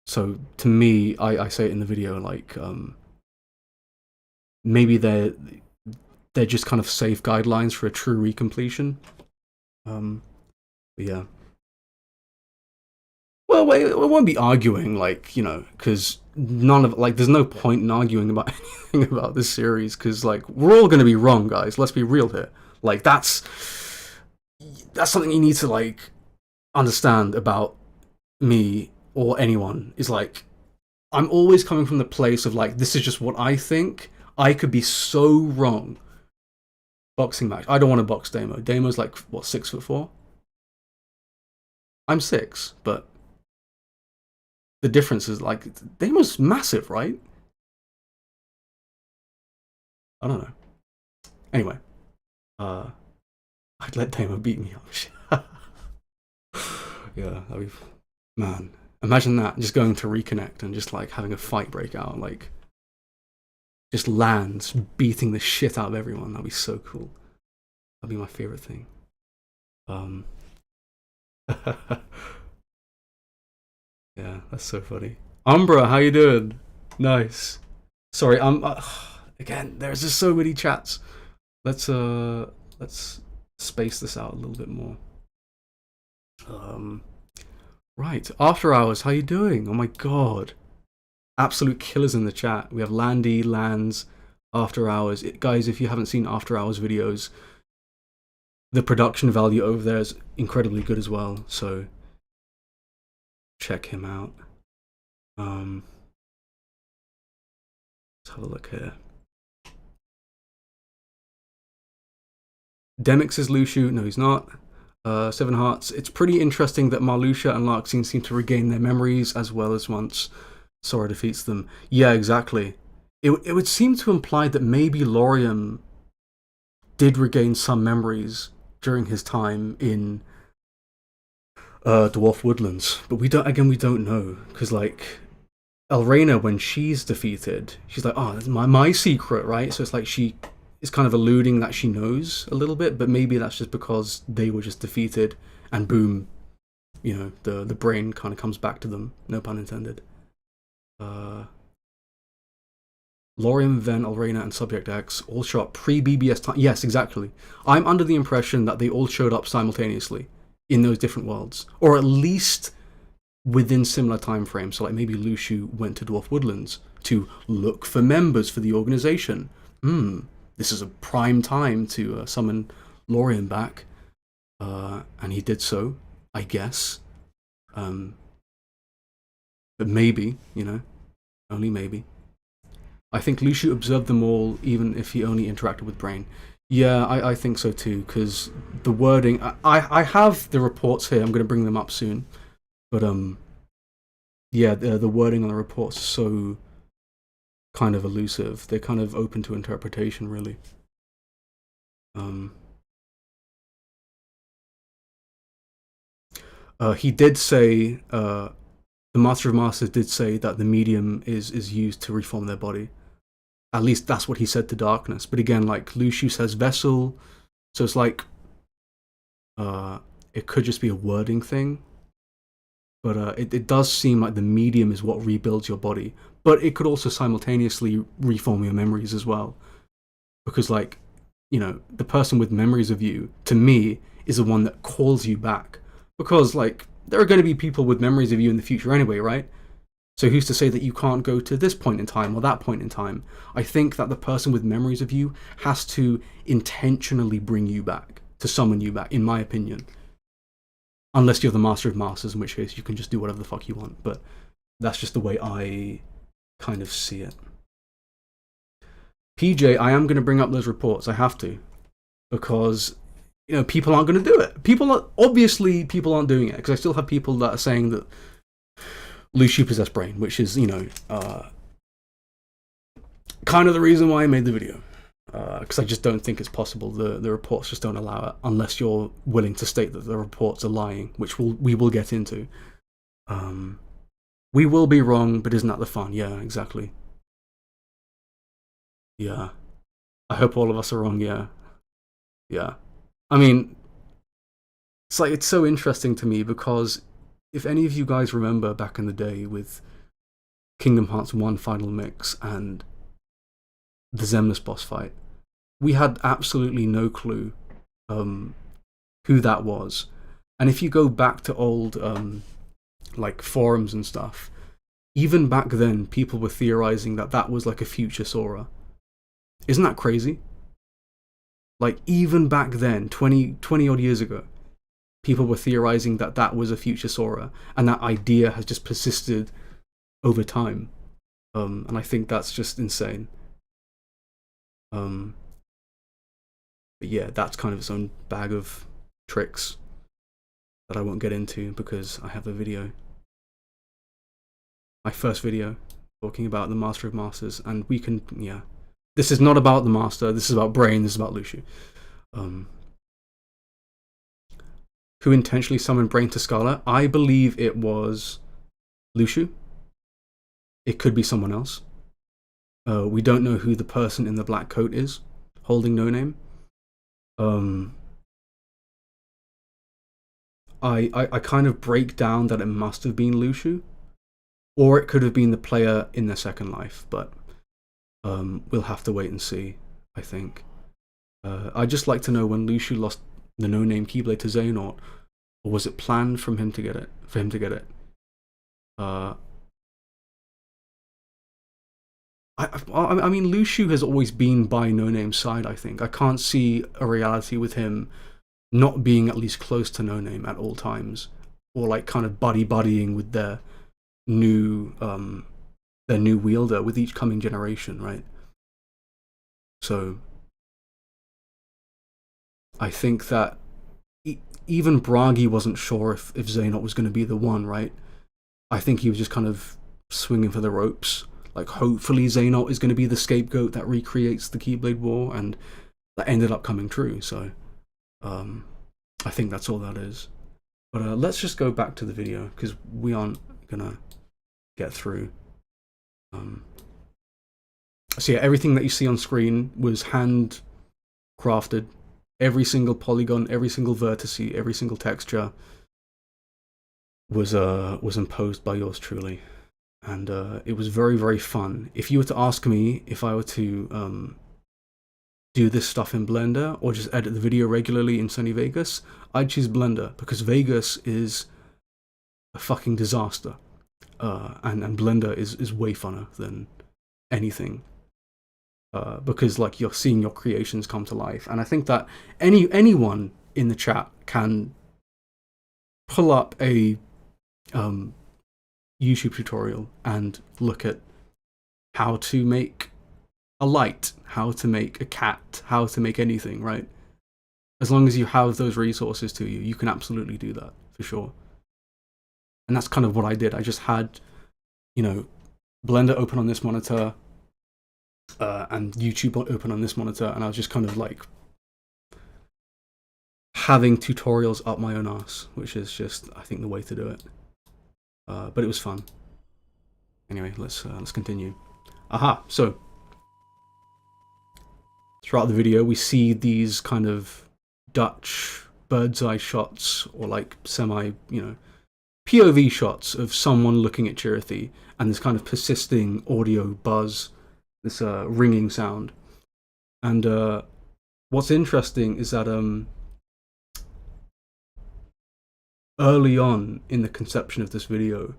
So to me, I say it in the video, like maybe they're just kind of safe guidelines for a true recompletion. But yeah. Well, we won't be arguing, like, you know, because there's no point in arguing about anything about this series, because, like, we're all going to be wrong, guys. Let's be real here. Like, that's something you need to, like, understand about me or anyone, is, like, I'm always coming from the place of, like, this is just what I think. I could be so wrong. Boxing match. I don't want to box Damo. Damo's, like, what, 6'4"? I'm 6, but the difference is, like, Damo's massive, right? I don't know. Anyway, I'd let Damo beat me up. Yeah, that'd be, man. Imagine that, just going to reconnect and just like having a fight break out, like just Lands beating the shit out of everyone. That'd be so cool. That'd be my favorite thing. Yeah, that's so funny. Umbra, how you doing? Nice. Sorry, again, there's just so many chats. Let's space this out a little bit more. Right, After Hours, how you doing? Oh my god. Absolute killers in the chat. We have Landy, Lands, After Hours. Guys, if you haven't seen After Hours videos, the production value over there is incredibly good as well, so check him out. Let's have a look here. Demix is Lushu. No, he's not. Seven Hearts. It's pretty interesting that Marluxia and Larxene seem to regain their memories as well as once Sora defeats them. Yeah, exactly. It would seem to imply that maybe Lauriam did regain some memories during his time in Dwarf Woodlands, but we don't know, because like Elrena, when she's defeated, she's like, oh, that's my secret, right? So it's like she is kind of alluding that she knows a little bit, but maybe that's just because they were just defeated, and boom, you know, the brain kind of comes back to them. No pun intended. Lauriam, Ven, Elrena, and Subject X all show up pre-BBS time. Yes, exactly. I'm under the impression that they all showed up simultaneously in those different worlds, or at least within similar time frames. So like maybe Lushu went to Dwarf Woodlands to look for members for the organization. This is a prime time to summon Lauriam back, and he did so, I guess. But maybe, you know, only maybe. I think Lushu observed them all, even if he only interacted with Brain. Yeah, I think so too, because the wording... I have the reports here, I'm going to bring them up soon. But, yeah, the wording on the reports is so kind of elusive. They're kind of open to interpretation, really. He did say, the Master of Masters did say that the medium is used to reform their body. At least that's what he said to Darkness. But again, like, Luciu says vessel, so it's like, it could just be a wording thing. But it does seem like the medium is what rebuilds your body. But it could also simultaneously reform your memories as well. Because, like, you know, the person with memories of you, to me, is the one that calls you back. Because, like, there are going to be people with memories of you in the future anyway, right? So who's to say that you can't go to this point in time or that point in time? I think that the person with memories of you has to intentionally bring you back, to summon you back, in my opinion. Unless you're the Master of Masters, in which case you can just do whatever the fuck you want. But that's just the way I kind of see it. PJ, I am going to bring up those reports. I have to. Because, you know, people aren't going to do it. Obviously, people aren't doing it. Because I still have people that are saying that Luciu possessed Brain, which is, you know, kind of the reason why I made the video. Because I just don't think it's possible. The reports just don't allow it, unless you're willing to state that the reports are lying, which we will get into. We will be wrong, but isn't that the fun? Yeah, exactly. Yeah. I hope all of us are wrong, yeah. Yeah. I mean, it's like, it's so interesting to me because if any of you guys remember back in the day with Kingdom Hearts 1 Final Mix and the Xemnas boss fight, we had absolutely no clue who that was. And if you go back to old like forums and stuff, even back then people were theorizing that that was like a future Sora. Isn't that crazy? Like, even back then, 20 odd years ago, people were theorizing that that was a future Sora, and that idea has just persisted over time. And I think that's just insane. But yeah, that's kind of its own bag of tricks that I won't get into because I have a video. My first video talking about the Master of Masters, and we can, yeah. This is not about the Master, this is about Brain, this is about Luciu. Who intentionally summoned Brain to Scarlet? I believe it was Luciu. It could be someone else. We don't know who the person in the black coat is, holding No Name. I kind of break down that it must have been Luciu, or it could have been the player in their second life, but we'll have to wait and see, I think. I'd just like to know when Luciu lost the No Name Keyblade to Xehanort, or was it planned for him to get it? I mean, Luciu has always been by No Name's side, I think. I can't see a reality with him not being at least close to No Name at all times, or like kind of buddying with their new wielder with each coming generation, right? So I think that even Bragi wasn't sure if Xehanort was going to be the one, right? I think he was just kind of swinging for the ropes. Like, hopefully Xehanort is going to be the scapegoat that recreates the Keyblade War, and that ended up coming true, so I think that's all that is. But let's just go back to the video, because we aren't going to get through. So yeah, everything that you see on screen was hand crafted. Every single polygon, every single vertice, every single texture was imposed by yours truly, and it was very, very fun. If you were to ask me if I were to do this stuff in Blender or just edit the video regularly in Sony Vegas, I'd choose Blender, because Vegas is a fucking disaster, and Blender is way funner than anything. Because like you're seeing your creations come to life, and I think that anyone in the chat can pull up a YouTube tutorial and look at how to make a light, how to make a cat, how to make anything, right? As long as you have those resources to you, you can absolutely do that for sure. And that's kind of what I did. I just had, you know, Blender open on this monitor. and YouTube open on this monitor, and I was just kind of like having tutorials up my own ass, which is just, I think, the way to do it. But it was fun. Anyway, let's continue. Aha, so throughout the video we see these kind of Dutch bird's eye shots, or like semi, POV shots of someone looking at Chirithy, and this kind of persisting audio buzz, this ringing sound. And what's interesting is that early on in the conception of this video,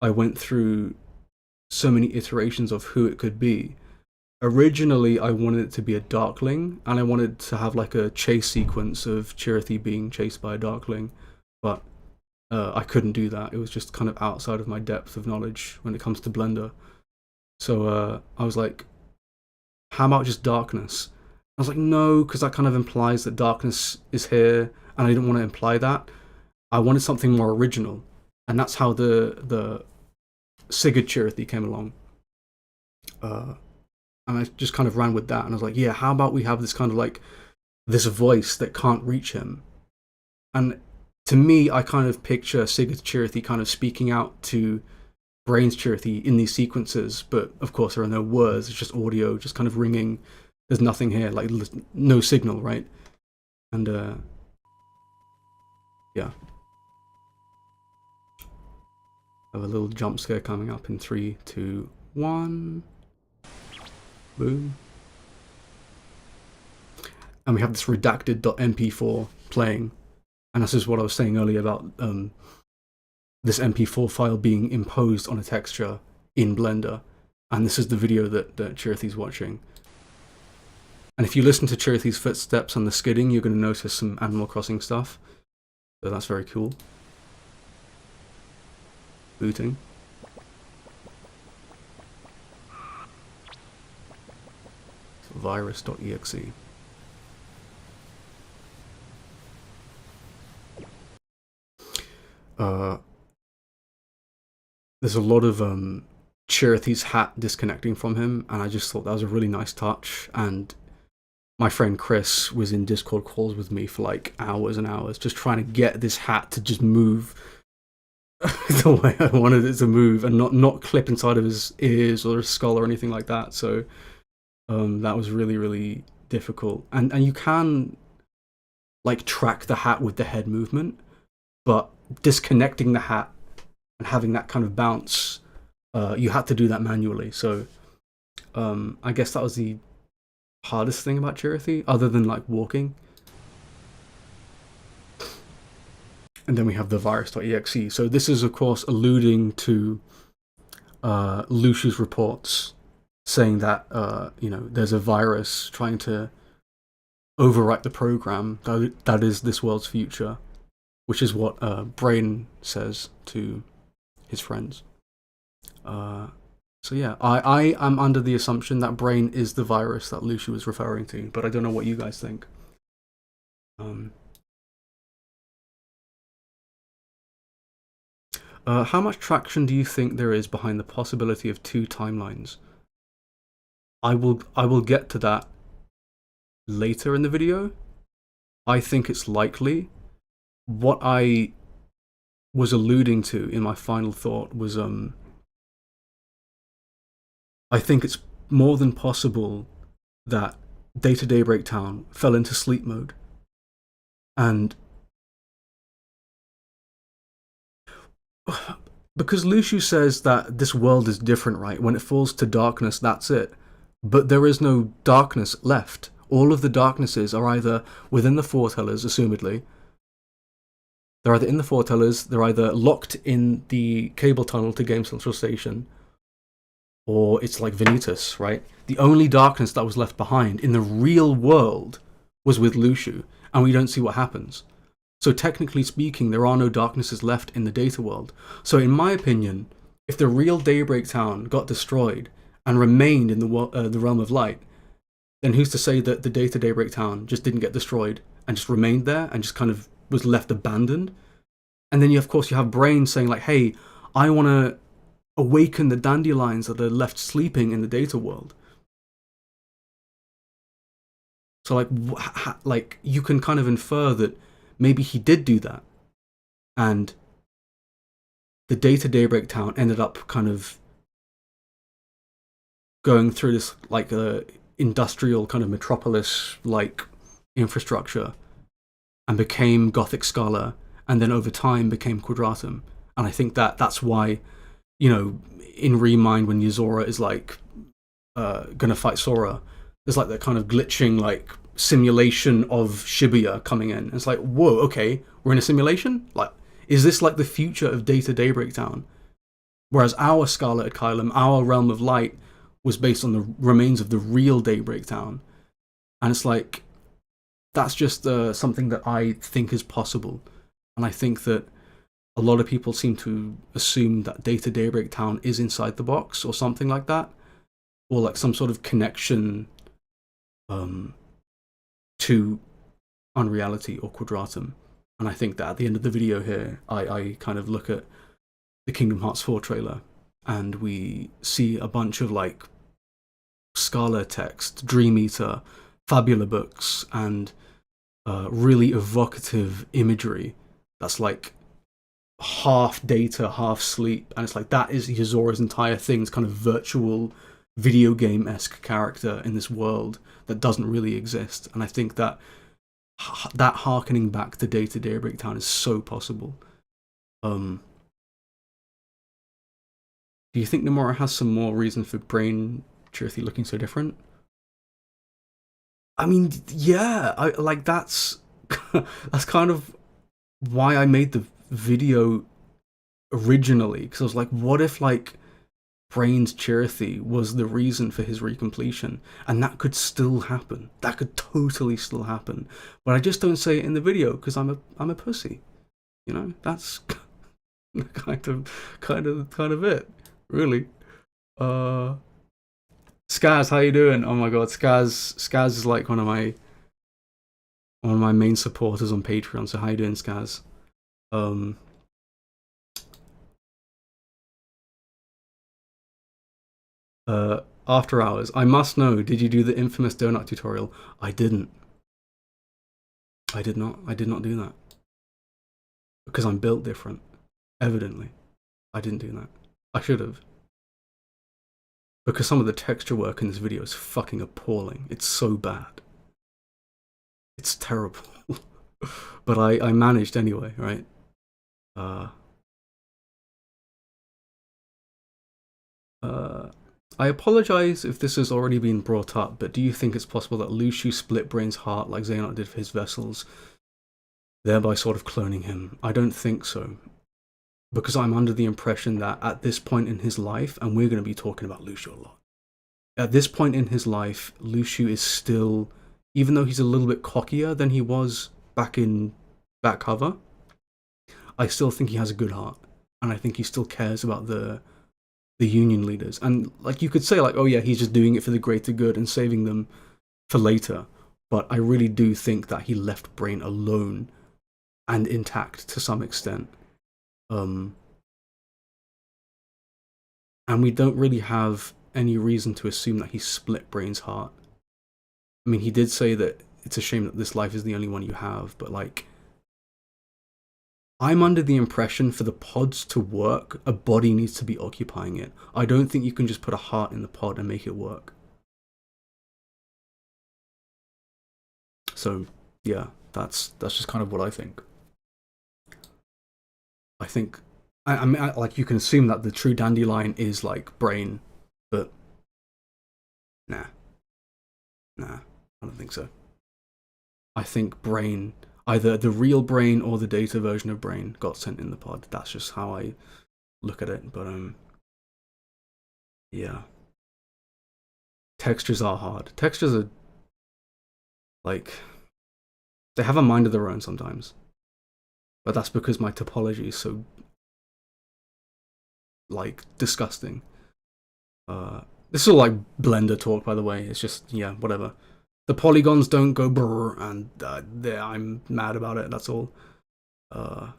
I went through so many iterations of who it could be. Originally, I wanted it to be a Darkling, and I wanted to have like a chase sequence of Chirithy being chased by a Darkling, but I couldn't do that. It was just kind of outside of my depth of knowledge when it comes to Blender. So I was like, how about just darkness? I was like, no, because that kind of implies that darkness is here, and I didn't want to imply that. I wanted something more original, and that's how the Sigurd Chirithy came along. And I just kind of ran with that, and I was like, yeah, how about we have this kind of like, this voice that can't reach him? And to me, I kind of picture Sigurd Chirithy kind of speaking out to Brain's Chirithy in these sequences, but of course there are no words, it's just audio, just kind of ringing. There's nothing here, like no signal, right? And yeah. I have a little jump scare coming up in 3, 2, 1. Boom. And we have this redacted.mp4 playing. And this is what I was saying earlier about this MP4 file being imposed on a texture in Blender. And this is the video that Chirithy's watching. And if you listen to Chirithy's footsteps on the skidding, you're going to notice some Animal Crossing stuff. So that's very cool. Booting. Virus.exe. There's a lot of Chirithy's hat disconnecting from him, and I just thought that was a really nice touch. And my friend Chris was in Discord calls with me for like hours and hours, just trying to get this hat to just move the way I wanted it to move, and not clip inside of his ears or his skull or anything like that. So that was really, really difficult. And you can like track the hat with the head movement, but disconnecting the hat and having that kind of bounce, you had to do that manually. So I guess that was the hardest thing about Chirithy, other than like walking. And then we have the virus.exe. So this is, of course, alluding to Lushu's reports saying that there's a virus trying to overwrite the program that is this world's future, which is what Brain says to his friends. So yeah, I am under the assumption that Brain is the virus that Lushu was referring to, but I don't know what you guys think. How much traction do you think there is behind the possibility of 2 timelines? I will get to that later in the video. I think it's likely. What I was alluding to in my final thought was I think it's more than possible that Data Daybreak Town fell into sleep mode, and because Lushu says that this world is different, right? When it falls to darkness, that's it. But there is no darkness left. All of the darknesses are either within the foretellers, assumedly. They're either in the foretellers, they're either locked in the cable tunnel to Game Central Station, or it's like Vanitas, right? The only darkness that was left behind in the real world was with Lushu, and we don't see what happens. So technically speaking, there are no darknesses left in the data world. So in my opinion, if the real Daybreak Town got destroyed and remained in the realm of light, then who's to say that the Data Daybreak Town just didn't get destroyed and just remained there and just kind of was left abandoned? And then, of course, you have Brain saying like, hey, I want to awaken the dandelions that are left sleeping in the data world. So like you can kind of infer that maybe he did do that, and the data Daybreak Town ended up kind of going through this like industrial kind of metropolis like infrastructure, and became Gothic Scala, and then over time became Quadratum. And I think that's why, in Remind, when Yuzora is like gonna fight Sora, there's like that kind of glitching like simulation of Shibuya coming in. And it's like, whoa, okay, we're in a simulation? Like, is this like the future of Data Daybreak Town? Whereas our Scala at Kylum, our Realm of Light, was based on the remains of the real Daybreak Town. And it's like, that's just something that I think is possible. And I think that a lot of people seem to assume that Data Daybreak Town is inside the box or something like that, or like some sort of connection to Unreality or Quadratum. And I think that at the end of the video here, I kind of look at the Kingdom Hearts 4 trailer, and we see a bunch of like Scala text, Dream Eater, Fabula books, and really evocative imagery that's like half data, half sleep. And it's like, that is Yuzora's entire thing, this kind of virtual video game-esque character in this world that doesn't really exist. And I think that harkening back to Data Daybreak Town is so possible. Do you think Nomura has some more reason for Brainteaser looking so different? I mean, yeah, that's that's kind of why I made the video originally, because I was like, what if like Brain's Chirithy was the reason for his recompletion? And that could still happen. That could totally still happen. But I just don't say it in the video because I'm a pussy. That's kind of it, really. Skaz, how you doing? Oh my god, Skaz is like one of my main supporters on Patreon. So how you doing, Skaz? After Hours. I must know, did you do the infamous donut tutorial? I didn't. I did not do that. Because I'm built different. Evidently. I didn't do that. I should have. Because some of the texture work in this video is fucking appalling. It's so bad. It's terrible. But I managed anyway, right? I apologize if this has already been brought up, but do you think it's possible that Lucio split Brain's heart like Xehanort did for his vessels, thereby sort of cloning him? I don't think so. Because I'm under the impression that at this point in his life, and we're going to be talking about Lucio a lot, at this point in his life, Lucio is still, even though he's a little bit cockier than he was back in that cover, I still think he has a good heart. And I think he still cares about the union leaders. And like, you could say like, oh yeah, he's just doing it for the greater good and saving them for later. But I really do think that he left Brain alone and intact to some extent. And we don't really have any reason to assume that he split Brain's heart. I mean, he did say that it's a shame that this life is the only one you have, but like, I'm under the impression for the pods to work, a body needs to be occupying it. I don't think you can just put a heart in the pod and make it work. So, yeah, that's just kind of what I think. I mean, like, you can assume that the true dandelion is like Brain, but nah, I don't think so. I think Brain, either the real Brain or the data version of Brain, got sent in the pod. That's just how I look at it. But yeah, textures are hard. Textures are like, they have a mind of their own sometimes. But that's because my topology is so like disgusting. This is all like Blender talk, by the way. It's just, yeah, whatever. The polygons don't go brrr, and I'm mad about it, that's all. I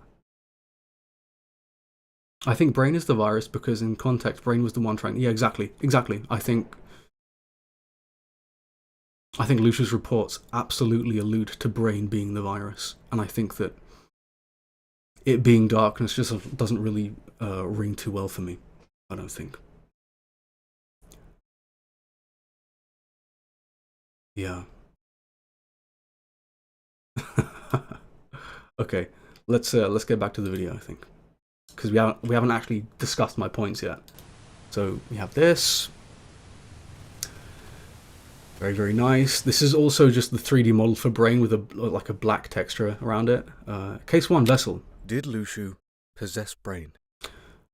think Brain is the virus because in context, Brain was the one trying... Yeah, exactly. I think I think Lucia's reports absolutely allude to Brain being the virus, and I think that it being darkness just doesn't really ring too well for me. I don't think. Yeah. Okay, let's get back to the video, I think, because we haven't actually discussed my points yet. So we have this. Very, very nice. This is also just the 3D model for Brain with a black texture around it. Case 1, Vessel. Did Luciu possess Brain?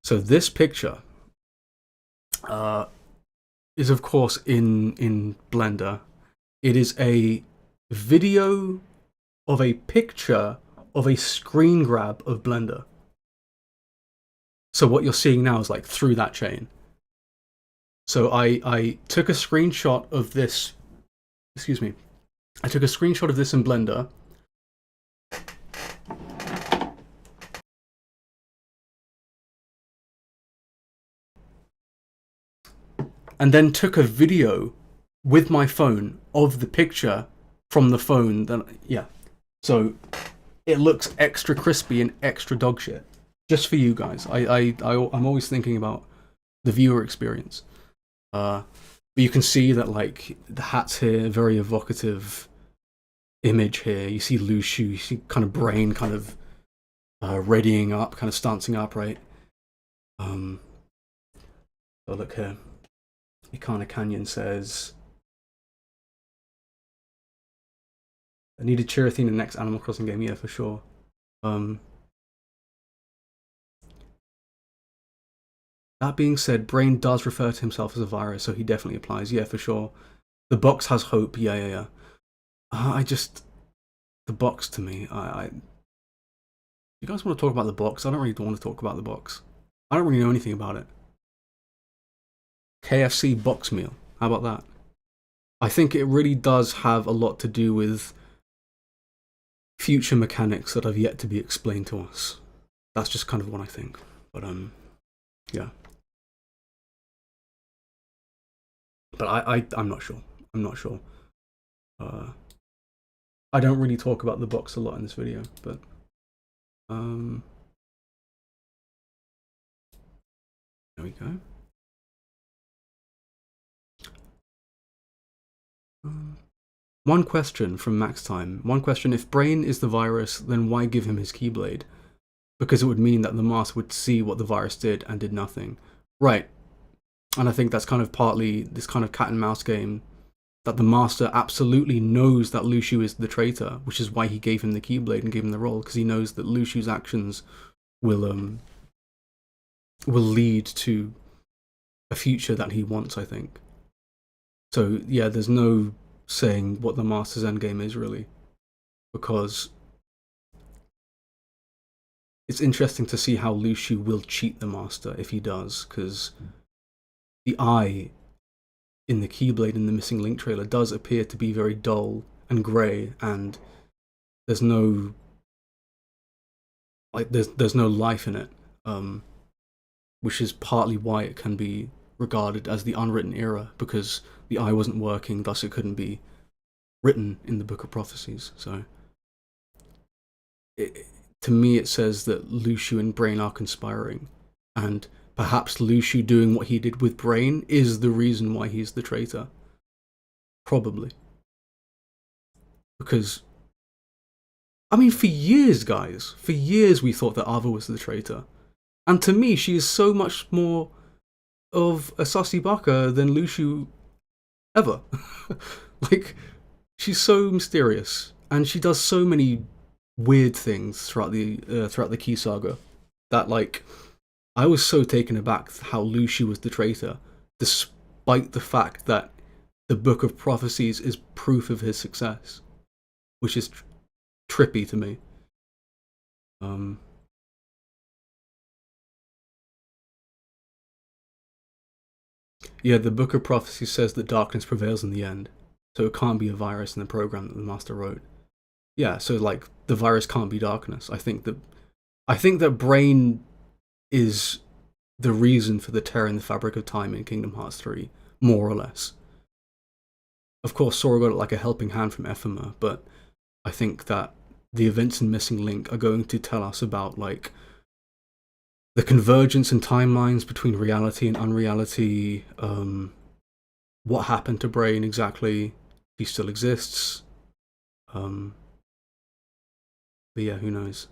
So this picture is, of course, in Blender. It is a video of a picture of a screen grab of Blender. So what you're seeing now is like through that chain. So I took a screenshot of this. Excuse me. I took a screenshot of this in Blender. And then took a video with my phone of the picture from the phone. Then yeah. So it looks extra crispy and extra dog shit. Just for you guys. I'm always thinking about the viewer experience. But you can see that, like, the hat's here, very evocative image here. You see Luciu, you see kind of Brain kind of readying up, kind of stancing up, right? So look here. Ikana Canyon says, I need a Chirithy in the next Animal Crossing game, yeah, for sure. That being said, Brain does refer to himself as a virus, so he definitely applies. Yeah, for sure. The box has hope. Yeah. The box to me, you guys want to talk about the box? I don't really want to talk about the box. I don't really know anything about it. KFC box meal. How about that? I think it really does have a lot to do with future mechanics that have yet to be explained to us. That's just kind of what I think. But yeah. But I'm not sure. I'm not sure. I don't really talk about the box a lot in this video, but there we go. One question from Max Time. One question: if Brain is the virus, then why give him his Keyblade? Because it would mean that the master would see what the virus did and did nothing. Right. And I think that's kind of partly this kind of cat and mouse game, that the master absolutely knows that Luciu is the traitor, which is why he gave him the Keyblade and gave him the role, because he knows that Luciu's actions will lead to a future that he wants, I think. So yeah, there's no saying what the master's endgame is really, because it's interesting to see how Luciu will cheat the master if he does, because the eye in the Keyblade in the Missing Link trailer does appear to be very dull and grey, and there's no there's no life in it, which is partly why it can be regarded as the unwritten era, because the eye wasn't working, thus it couldn't be written in the Book of Prophecies. So to me it says that Luciu and Brain are conspiring, and perhaps Luciu doing what he did with Brain is the reason why he's the traitor. Probably. Because, I mean, for years, guys, for years we thought that Ava was the traitor. And to me, she is so much more of a sussy baka than Luciu ever. Like, she's so mysterious, and she does so many weird things throughout the Key Saga that, like, I was so taken aback how Luciu was the traitor, despite the fact that the Book of Prophecies is proof of his success, which is trippy to me. Yeah, the Book of Prophecies says that darkness prevails in the end, so it can't be a virus in the program that the Master wrote. Yeah, so like the virus can't be darkness. I think that Brain is the reason for the tear in the fabric of time in Kingdom Hearts 3, more or less. Of course, Sora got like a helping hand from Ephema, but I think that the events in Missing Link are going to tell us about like the convergence in timelines between reality and unreality, what happened to Brain exactly, if he still exists. But yeah, who knows?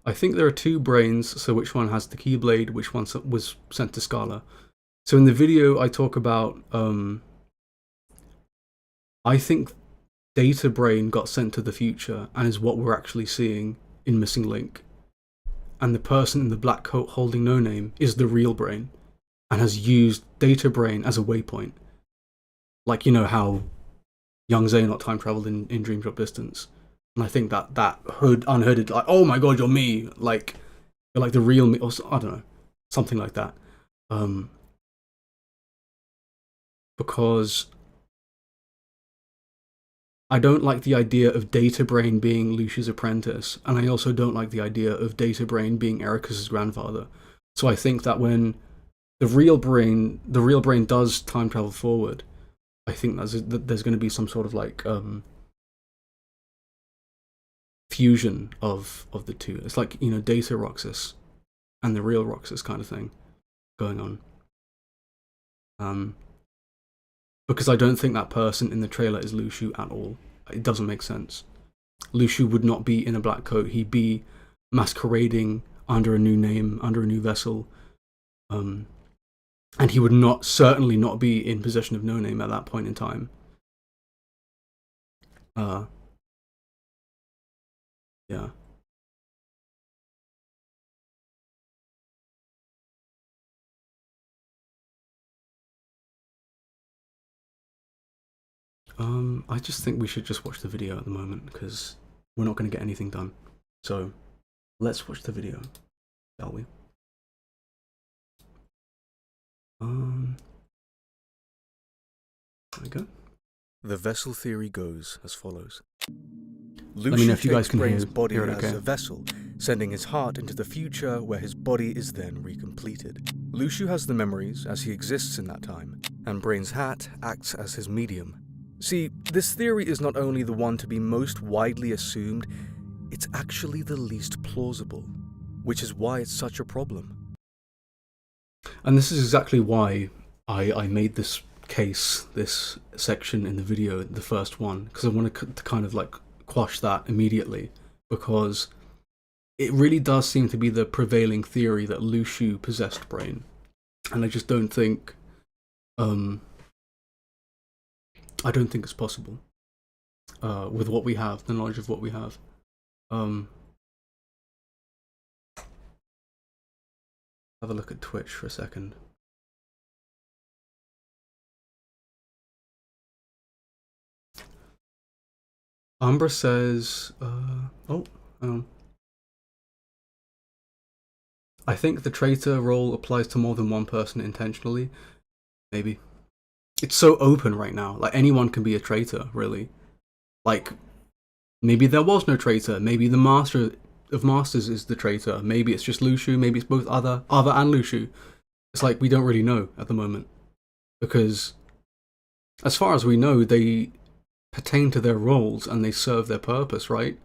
I think there are two brains, so which one has the Keyblade, which one was sent to Scala. So in the video I talk about, I think Data Brain got sent to the future and is what we're actually seeing in Missing Link. And the person in the black coat holding No Name is the real Brain and has used Data Brain as a waypoint. Like, you know how young Xehanort time traveled in Dream Drop Distance. And I think that unhooded, like, oh my god, you're me, like, you're like the real me, or I don't know, something like that. Because I don't like the idea of Data Brain being Lucia's apprentice, and I also don't like the idea of Data Brain being Ericus's grandfather. So I think that when the real brain does time travel forward, I think there's going to be some sort of like fusion of the two. It's like, you know, Data Roxas and the real Roxas kind of thing going on. Because I don't think that person in the trailer is Luciu at all. It doesn't make sense. Luciu would not be in a black coat. He'd be masquerading under a new name, under a new vessel. And he would certainly not be in possession of No Name at that point in time. Yeah. I just think we should just watch the video at the moment because we're not going to get anything done. So let's watch the video, shall we? There we go. The vessel theory goes as follows. Let me know if you guys can Brain's hear body it as okay. a vessel, sending his heart into the future where his body is then recompleted. Luciu has the memories as he exists in that time, and Brain's hat acts as his medium. See, this theory is not only the one to be most widely assumed, it's actually the least plausible, which is why it's such a problem. And this is exactly why I made this case, this section in the video, the first one, because I wanted to kind of like quash that immediately, because it really does seem to be the prevailing theory that Luciu possessed Brain, and I just don't think I don't think it's possible with what we have, the knowledge of what we have. Have a look at Twitch for a second. Umbra says, I think the traitor role applies to more than one person intentionally. Maybe. It's so open right now. Like, anyone can be a traitor, really. Like, maybe there was no traitor. Maybe the Master of Masters is the traitor. Maybe it's just Luciu. Maybe it's both Other and Luciu. It's like, we don't really know at the moment. Because, as far as we know, they pertain to their roles and they serve their purpose, right?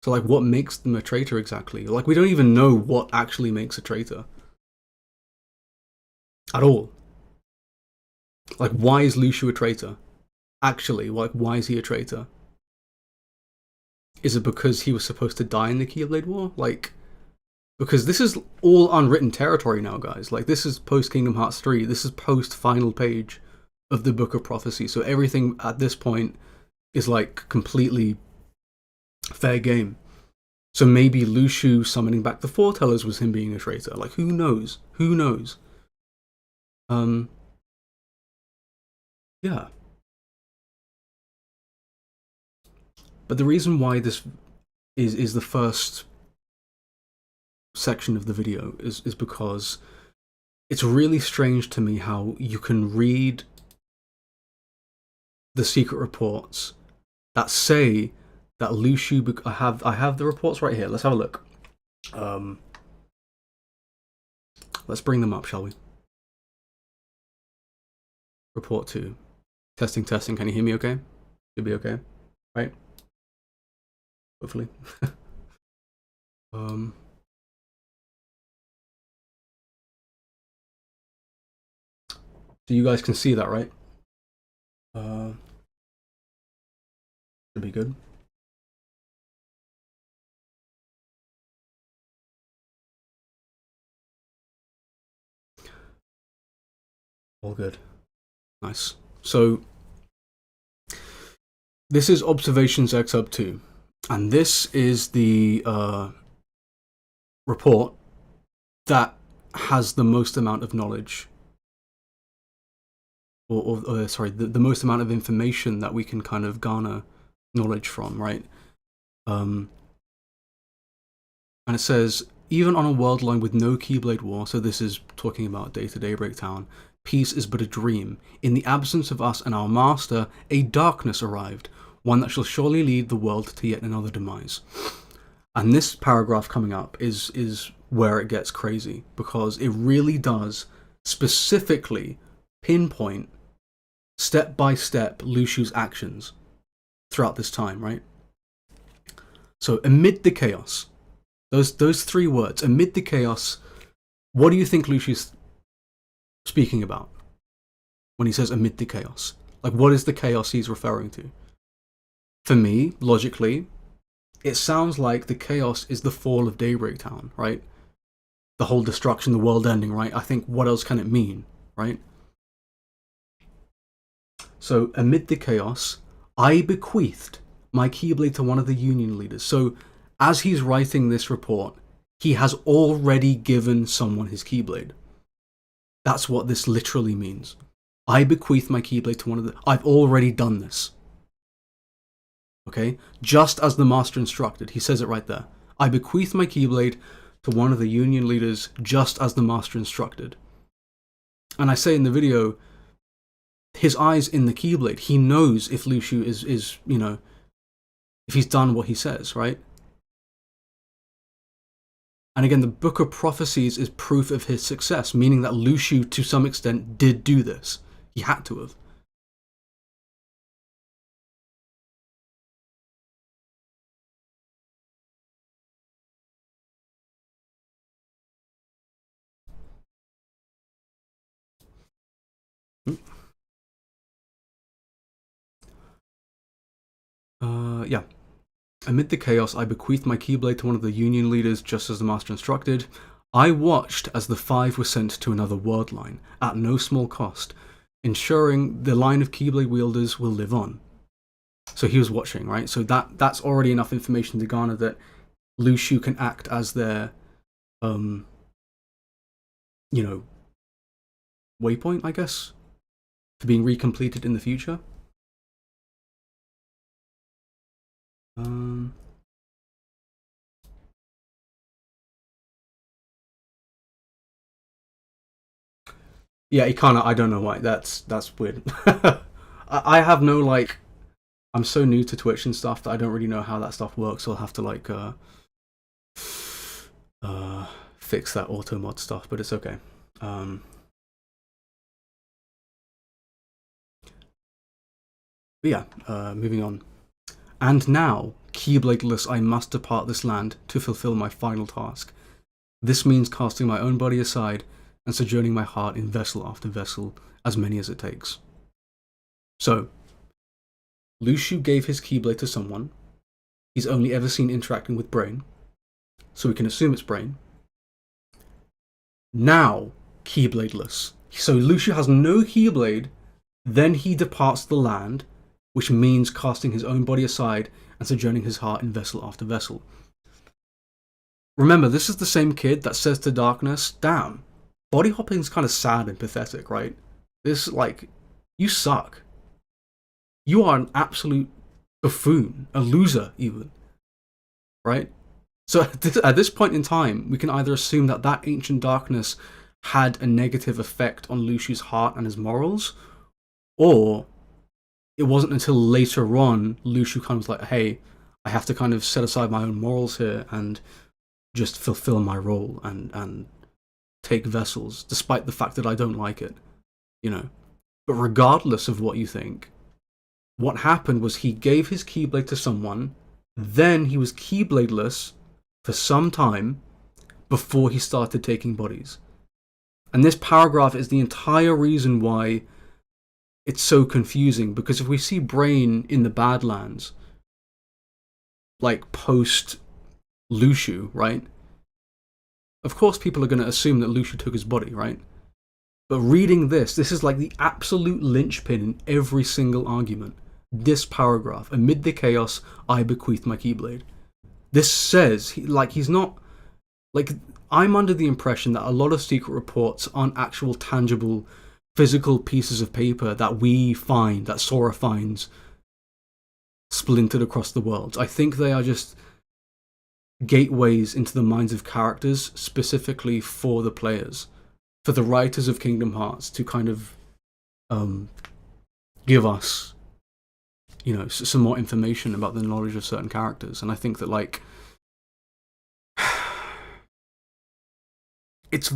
So, like, what makes them a traitor exactly? Like, we don't even know what actually makes a traitor. At all. Like, why is Luciu a traitor? Actually, like, why is he a traitor? Is it because he was supposed to die in the Keyblade War? Like, because this is all unwritten territory now, guys. Like, this is post-Kingdom Hearts 3. This is post-final page of the Book of Prophecy. So everything at this point is, like, completely fair game. So maybe Luciu summoning back the Foretellers was him being a traitor. Like, who knows? Who knows? Yeah. But the reason why this is the first section of the video is because it's really strange to me how you can read the secret reports that say that Lu Shu. I have the reports right here. Let's have a look. Let's bring them up, shall we? Report 2. Testing. Can you hear me okay? Should be okay, right? Hopefully. So you guys can see that, right? Should be good. All good. Nice. So this is Observations X Sub 2, and this is the report that has the most amount of knowledge, or sorry, the most amount of information that we can kind of garner knowledge from, right? And it says, even on a world line with no Keyblade War, so this is talking about day-to-day Breaktown, peace is but a dream. In the absence of us and our master, a darkness arrived, one that shall surely lead the world to yet another demise. And this paragraph coming up is where it gets crazy, because it really does specifically pinpoint step by step Lu Shu's actions throughout this time, right? So amid the chaos, those 3 words, amid the chaos, what do you think Lu Shu's speaking about when he says amid the chaos? Like, what is the chaos he's referring to? For me, logically, it sounds like the chaos is the fall of Daybreak Town, right? The whole destruction, the world ending, right? I think, what else can it mean, right? So, amid the chaos, I bequeathed my Keyblade to one of the Union leaders. So, as he's writing this report, he has already given someone his Keyblade. That's what this literally means. I bequeath my Keyblade to one of the... I've already done this. Okay? Just as the master instructed. He says it right there. I bequeath my Keyblade to one of the Union leaders just as the master instructed. And I say in the video, his eyes in the Keyblade. He knows if Lu Shu is, you know, if he's done what he says, right? And again, the Book of Prophecies is proof of his success, meaning that Lu Shu, to some extent, did do this. He had to have. Yeah. Amid the chaos, I bequeathed my Keyblade to one of the Union leaders, just as the master instructed. I watched as the 5 were sent to another world line, at no small cost, ensuring the line of Keyblade wielders will live on. So he was watching, right? So that's already enough information to garner that Lu Shu can act as their, you know, waypoint, I guess, for being recompleted in the future. Yeah, he kind of. I don't know why. That's weird. I have no, like. I'm so new to Twitch and stuff that I don't really know how that stuff works. So I'll have to like fix that auto mod stuff, but it's okay. But yeah, moving on. And now, Keybladeless, I must depart this land to fulfill my final task. This means casting my own body aside and sojourning my heart in vessel after vessel, as many as it takes. So, Lu Shu gave his Keyblade to someone he's only ever seen interacting with Brain, so we can assume it's Brain. Now, Keybladeless. So Lu Shu has no Keyblade, then he departs the land, which means casting his own body aside and sojourning his heart in vessel after vessel. Remember, this is the same kid that says to Darkness, damn, body hopping's kind of sad and pathetic, right? This, like, you suck. You are an absolute buffoon, a loser even, right? So at this point in time, we can either assume that that ancient darkness had a negative effect on Lu Shu's heart and his morals, or it wasn't until later on Lu Shu kind of was like, hey, I have to kind of set aside my own morals here and just fulfill my role and take vessels, despite the fact that I don't like it, you know. But regardless of what you think, what happened was he gave his Keyblade to someone, then he was Keybladeless for some time before he started taking bodies. And this paragraph is the entire reason why it's so confusing, because if we see Brain in the Badlands, like post Lushu, right? Of course people are going to assume that Lushu took his body, right? But reading this is like the absolute linchpin in every single argument. This paragraph, amid the chaos, I bequeathed my Keyblade. This says, he's not, like, I'm under the impression that a lot of secret reports aren't actual tangible, physical pieces of paper that we find, that Sora finds, splintered across the world. I think they are just gateways into the minds of characters, specifically for the players, for the writers of Kingdom Hearts to kind of give us, you know, some more information about the knowledge of certain characters. And I think that, like, it's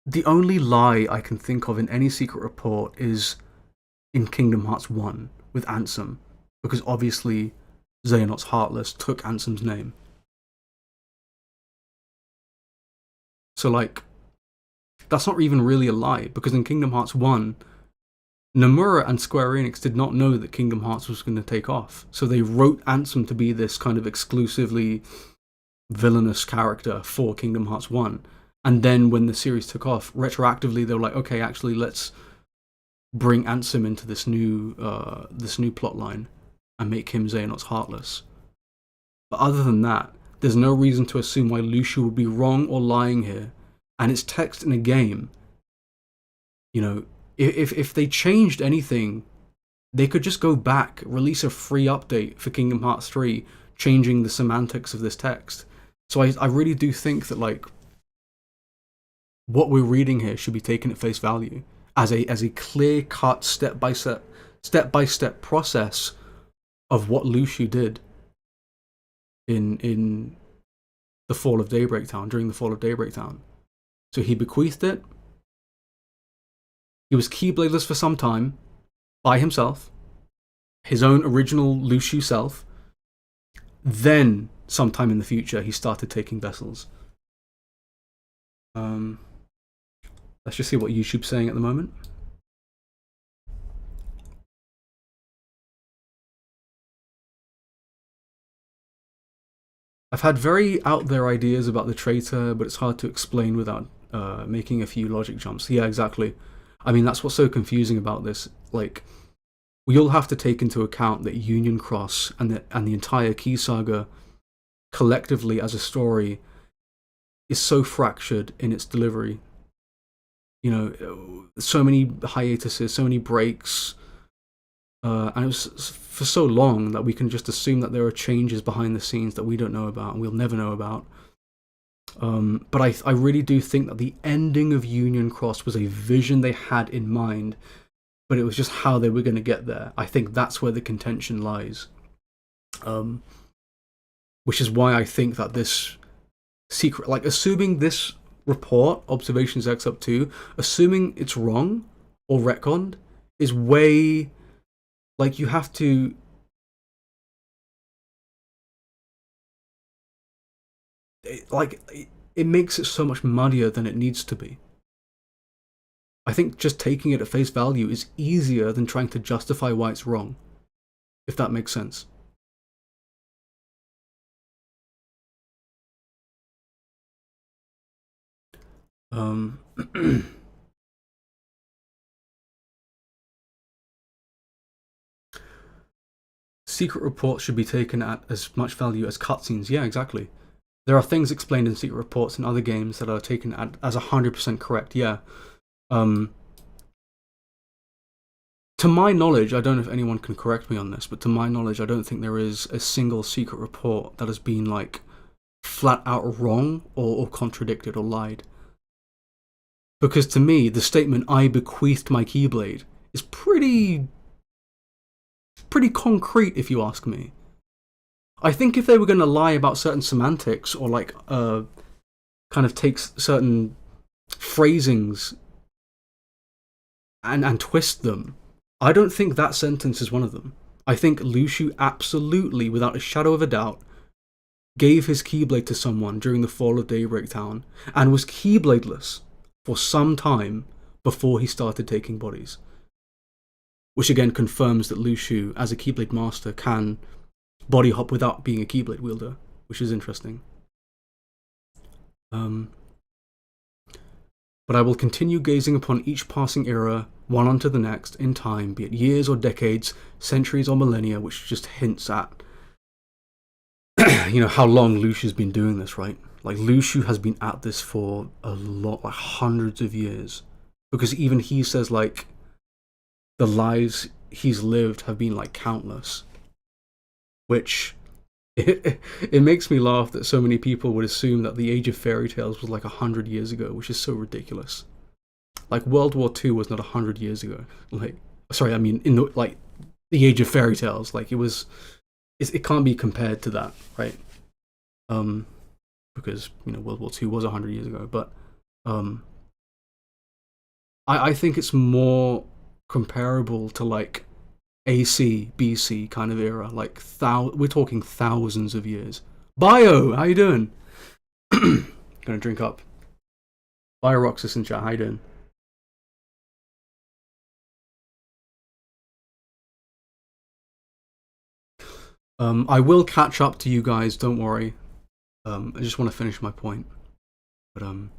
the only lie I can think of in any secret report is in Kingdom Hearts 1 with Ansem, because obviously Xehanort Heartless took Ansem's name. So, like, that's not even really a lie, because in Kingdom Hearts 1, Nomura and Square Enix did not know that Kingdom Hearts was going to take off. So they wrote Ansem to be this kind of exclusively villainous character for Kingdom Hearts 1. And then when the series took off, retroactively they were like, okay, actually let's bring Ansem into this new plot line and make him Xehanort's Heartless. But other than that, there's no reason to assume why Lushu would be wrong or lying here. And it's text in a game. You know, if they changed anything, they could just go back, release a free update for Kingdom Hearts 3, changing the semantics of this text. So I really do think that, like, what we're reading here should be taken at face value as a clear-cut, step-by-step process of what Lushu did in the fall of Daybreak Town, during the fall of Daybreak Town. So he bequeathed it. He was Keybladeless for some time, by himself, his own original Lushu self. Then, sometime in the future, he started taking vessels. Let's just see what YouTube's saying at the moment. I've had very out there ideas about the traitor, but it's hard to explain without making a few logic jumps. Yeah, exactly. I mean, that's what's so confusing about this. Like, we all have to take into account that Union Cross and the entire Key Saga, collectively as a story, is so fractured in its delivery. You know, so many hiatuses, so many breaks, and it was for so long that we can just assume that there are changes behind the scenes that we don't know about and we'll never know about. But I really do think that the ending of Union Cross was a vision they had in mind, but it was just how they were going to get there. I think that's where the contention lies. Which is why I think that this secret, like, assuming this report, Observations X up 2, assuming it's wrong or retconned, is way, like, you have to, it makes it so much muddier than it needs to be. I think just taking it at face value is easier than trying to justify why it's wrong, if that makes sense. Secret reports should be taken at as much value as cutscenes. Yeah, exactly. There are things explained in secret reports in other games that are taken as 100% correct. Yeah. To my knowledge, I don't know if anyone can correct me on this, but to my knowledge, I don't think there is a single secret report that has been, like, flat out wrong or contradicted or lied. Because to me, the statement, I bequeathed my Keyblade, is pretty concrete, if you ask me. I think if they were going to lie about certain semantics or like kind of take certain phrasings and twist them, I don't think that sentence is one of them. I think Lu Shu absolutely, without a shadow of a doubt, gave his Keyblade to someone during the fall of Daybreak Town and was Keybladeless for some time before he started taking bodies. Which again confirms that Lu Shu, as a Keyblade master, can body hop without being a Keyblade wielder, which is interesting. But I will continue gazing upon each passing era, one onto the next, in time, be it years or decades, centuries or millennia, which just hints at, you know, how long Lu Shu's been doing this, right? Like, Lu Shu has been at this for a lot, like hundreds of years. Because even he says, like, the lives he's lived have been, like, countless. Which, it makes me laugh that so many people would assume that the age of fairy tales was like 100 years ago, which is so ridiculous. Like, World War II was not 100 years ago. Like, sorry, I mean, in the, like, the age of fairy tales, like, it can't be compared to that, right? Because, you know, World War II was 100 years ago, but I think it's more comparable to, like, AC, BC kind of era, like we're talking thousands of years. Bio, how you doing? Gonna drink up. Bio Roxas in chat, how you doing? I will catch up to you guys, don't worry. I just want to finish my point. But how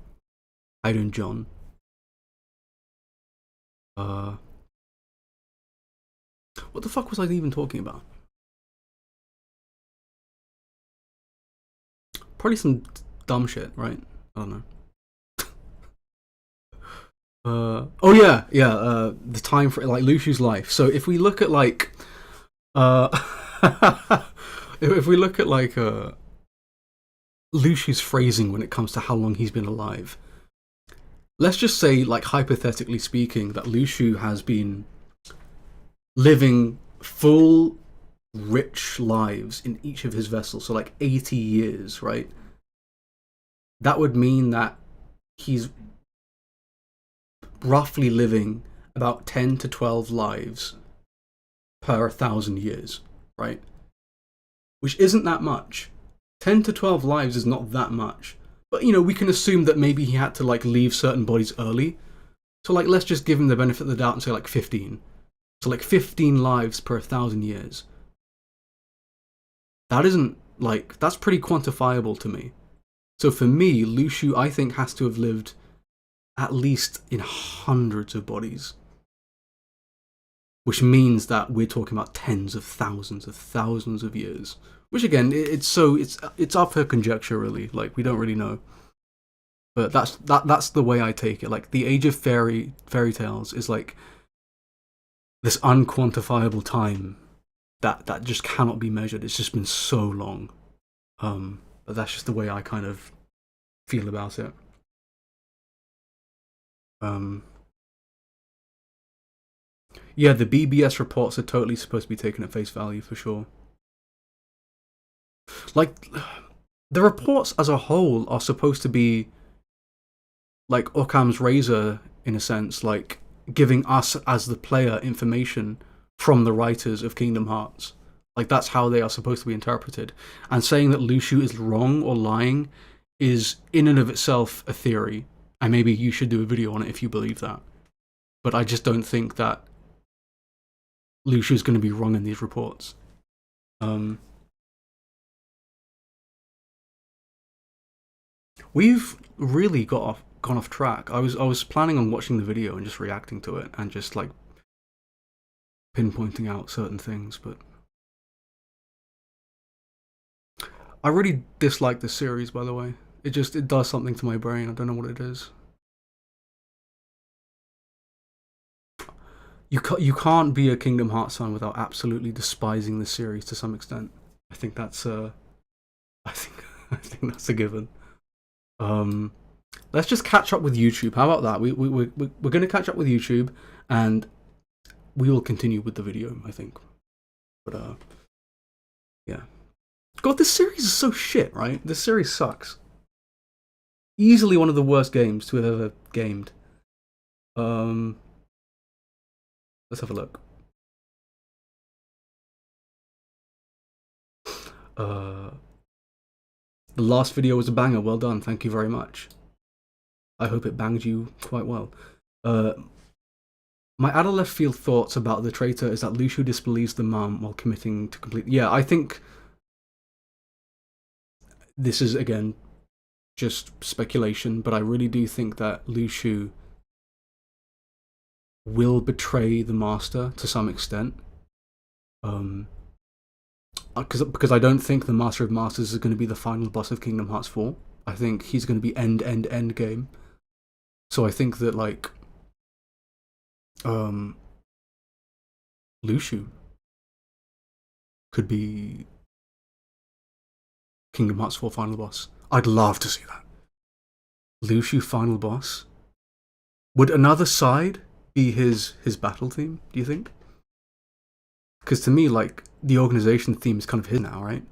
you doing, John? What the fuck was I even talking about? Probably some dumb shit, right? I don't know. Oh yeah, the time for like Lu Shu's life. So if we look at like, if we look at like Lu Shu's phrasing when it comes to how long he's been alive, let's just say, like hypothetically speaking, that Lu Shu has been living full, rich lives in each of his vessels, so like 80 years, right? That would mean that he's roughly living about 10 to 12 lives per 1,000 years, right? Which isn't that much. 10 to 12 lives is not that much. But, you know, we can assume that maybe he had to, like, leave certain bodies early. So, like, let's just give him the benefit of the doubt and say, like, 15. So, like, 15 lives per 1,000 years. That isn't, like, that's pretty quantifiable to me. So for me, Lu Shu, I think, has to have lived at least in hundreds of bodies. Which means that we're talking about tens of thousands of years. Which again, it's up for conjecture, really. Like, we don't really know. But that's the way I take it. Like, the age of fairy tales is like this unquantifiable time that just cannot be measured. It's just been so long. But that's just the way I kind of feel about it. Yeah, the BBS reports are totally supposed to be taken at face value for sure. Like, the reports as a whole are supposed to be like Occam's razor, in a sense, like giving us as the player information from the writers of Kingdom Hearts. Like, that's how they are supposed to be interpreted. And saying that Lu Shu is wrong or lying is in and of itself a theory. And maybe you should do a video on it if you believe that. But I just don't think that Lu Shu is going to be wrong in these reports. We've really gone off track. I was planning on watching the video and just reacting to it and just like pinpointing out certain things, but I really dislike this series, by the way. It does something to my brain. I don't know what it is. You can't be a Kingdom Hearts fan without absolutely despising this series to some extent. I think that's I think that's a given. Let's just catch up with YouTube. How about that? We're going to catch up with YouTube, and we will continue with the video, I think. But yeah. God, this series is so shit, right? This series sucks. Easily one of the worst games to have ever gamed. Let's have a look. The last video was a banger. Well done. Thank you very much. I hope it banged you quite well. My out of left field thoughts about the traitor is that Lucio disbelieves the mom while committing to complete. Yeah, I think this is again just speculation, but I really do think that Lucio will betray the master to some extent. Because I don't think the Master of Masters is going to be the final boss of Kingdom Hearts 4. I think he's going to be end game. So I think that like Lucio could be Kingdom Hearts 4 final boss. I'd love to see that. Lucio final boss. Would another side be his battle theme, do you think? Because to me, like, the organization theme is kind of his now, right?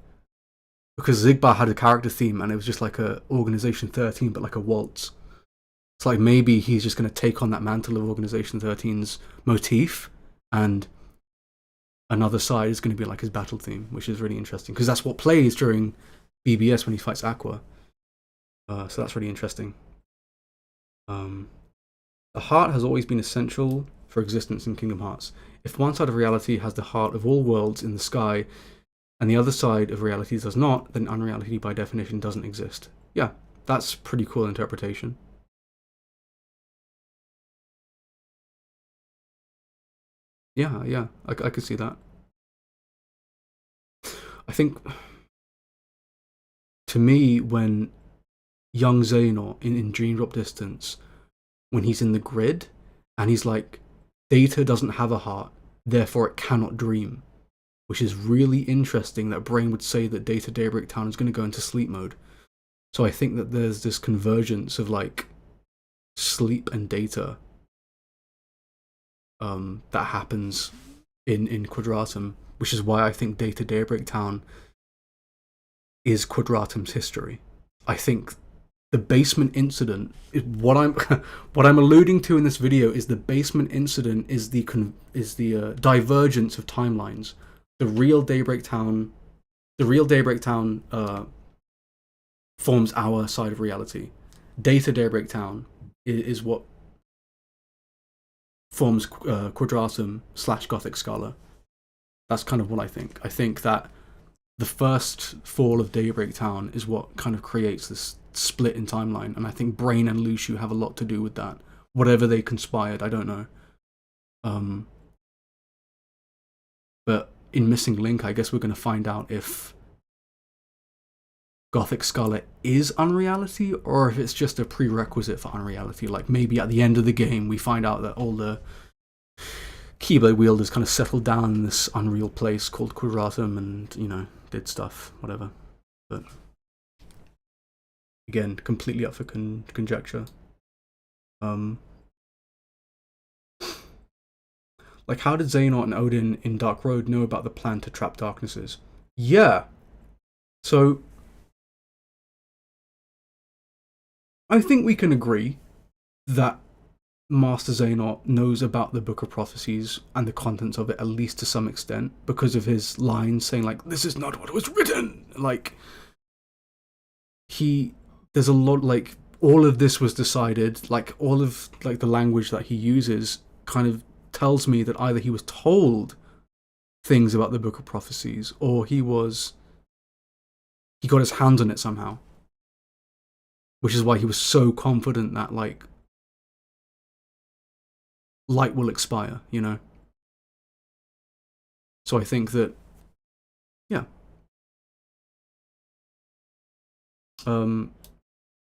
Because Zigbar had a character theme and it was just like a Organization 13, but like a waltz. It's like maybe he's just going to take on that mantle of Organization 13's motif, and another side is going to be like his battle theme, which is really interesting because that's what plays during BBS when he fights Aqua. So that's really interesting. The heart has always been essential for existence in Kingdom Hearts. If one side of reality has the heart of all worlds in the sky, and the other side of reality does not, then unreality by definition doesn't exist. Yeah, that's pretty cool interpretation. Yeah, I could see that. I think, to me, when young Xehanort in Dream Drop Distance, when he's in the grid, and he's like, Data doesn't have a heart, therefore it cannot dream. Which is really interesting that Brain would say that Data Daybreak Town is going to go into sleep mode. So I think that there's this convergence of like sleep and data that happens in Quadratum, which is why I think Data Daybreak Town is Quadratum's history. I think the basement incident is what I'm what I'm alluding to in this video is the basement incident is the divergence of timelines. The real Daybreak Town forms our side of reality. Data Daybreak Town is what forms Quadratum / Gothic Scala. That's kind of what I think. I think that the first fall of Daybreak Town is what kind of creates this split in timeline, and I think Brain and Lucio have a lot to do with that. Whatever they conspired, I don't know. But in Missing Link, I guess we're going to find out if Gothic Scala is unreality or if it's just a prerequisite for unreality. Like maybe at the end of the game we find out that all the Keyblade wielders kind of settled down in this unreal place called Quadratum and, you know, did stuff, whatever. But again, completely up for conjecture. Like, how did Xehanort and Odin in Dark Road know about the plan to trap darknesses? Yeah. So, I think we can agree that Master Xehanort knows about the Book of Prophecies and the contents of it, at least to some extent, because of his lines saying, like, this is not what was written! Like, there's a lot, like, all of this was decided, like, all of, like, the language that he uses kind of tells me that either he was told things about the Book of Prophecies or he got his hands on it somehow, which is why he was so confident that like light will expire, you know. So I think that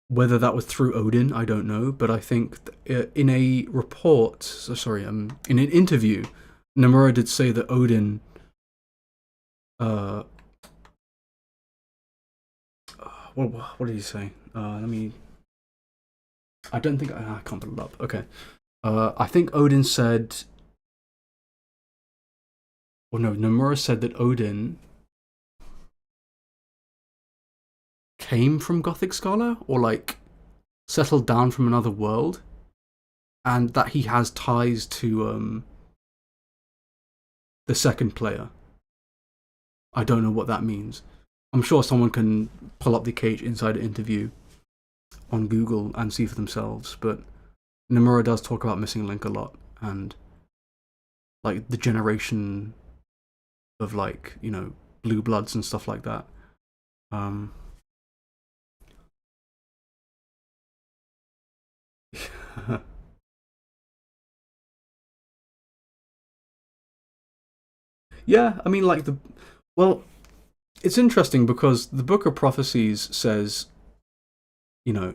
whether that was through Odin, I don't know, but I think in a report, in an interview, Nomura did say that Odin what did he say? I don't think I can't put it up. Okay. I think Odin said, Nomura said that Odin came from Gothic Scholar, or like settled down from another world, and that he has ties to the second player. I don't know what that means. I'm sure someone can pull up the Cage Insider interview on Google and see for themselves, but Nomura does talk about Missing Link a lot, and like the generation of, like, you know, blue bloods and stuff like that. Yeah, I mean, like, well, it's interesting because the Book of Prophecies says, you know,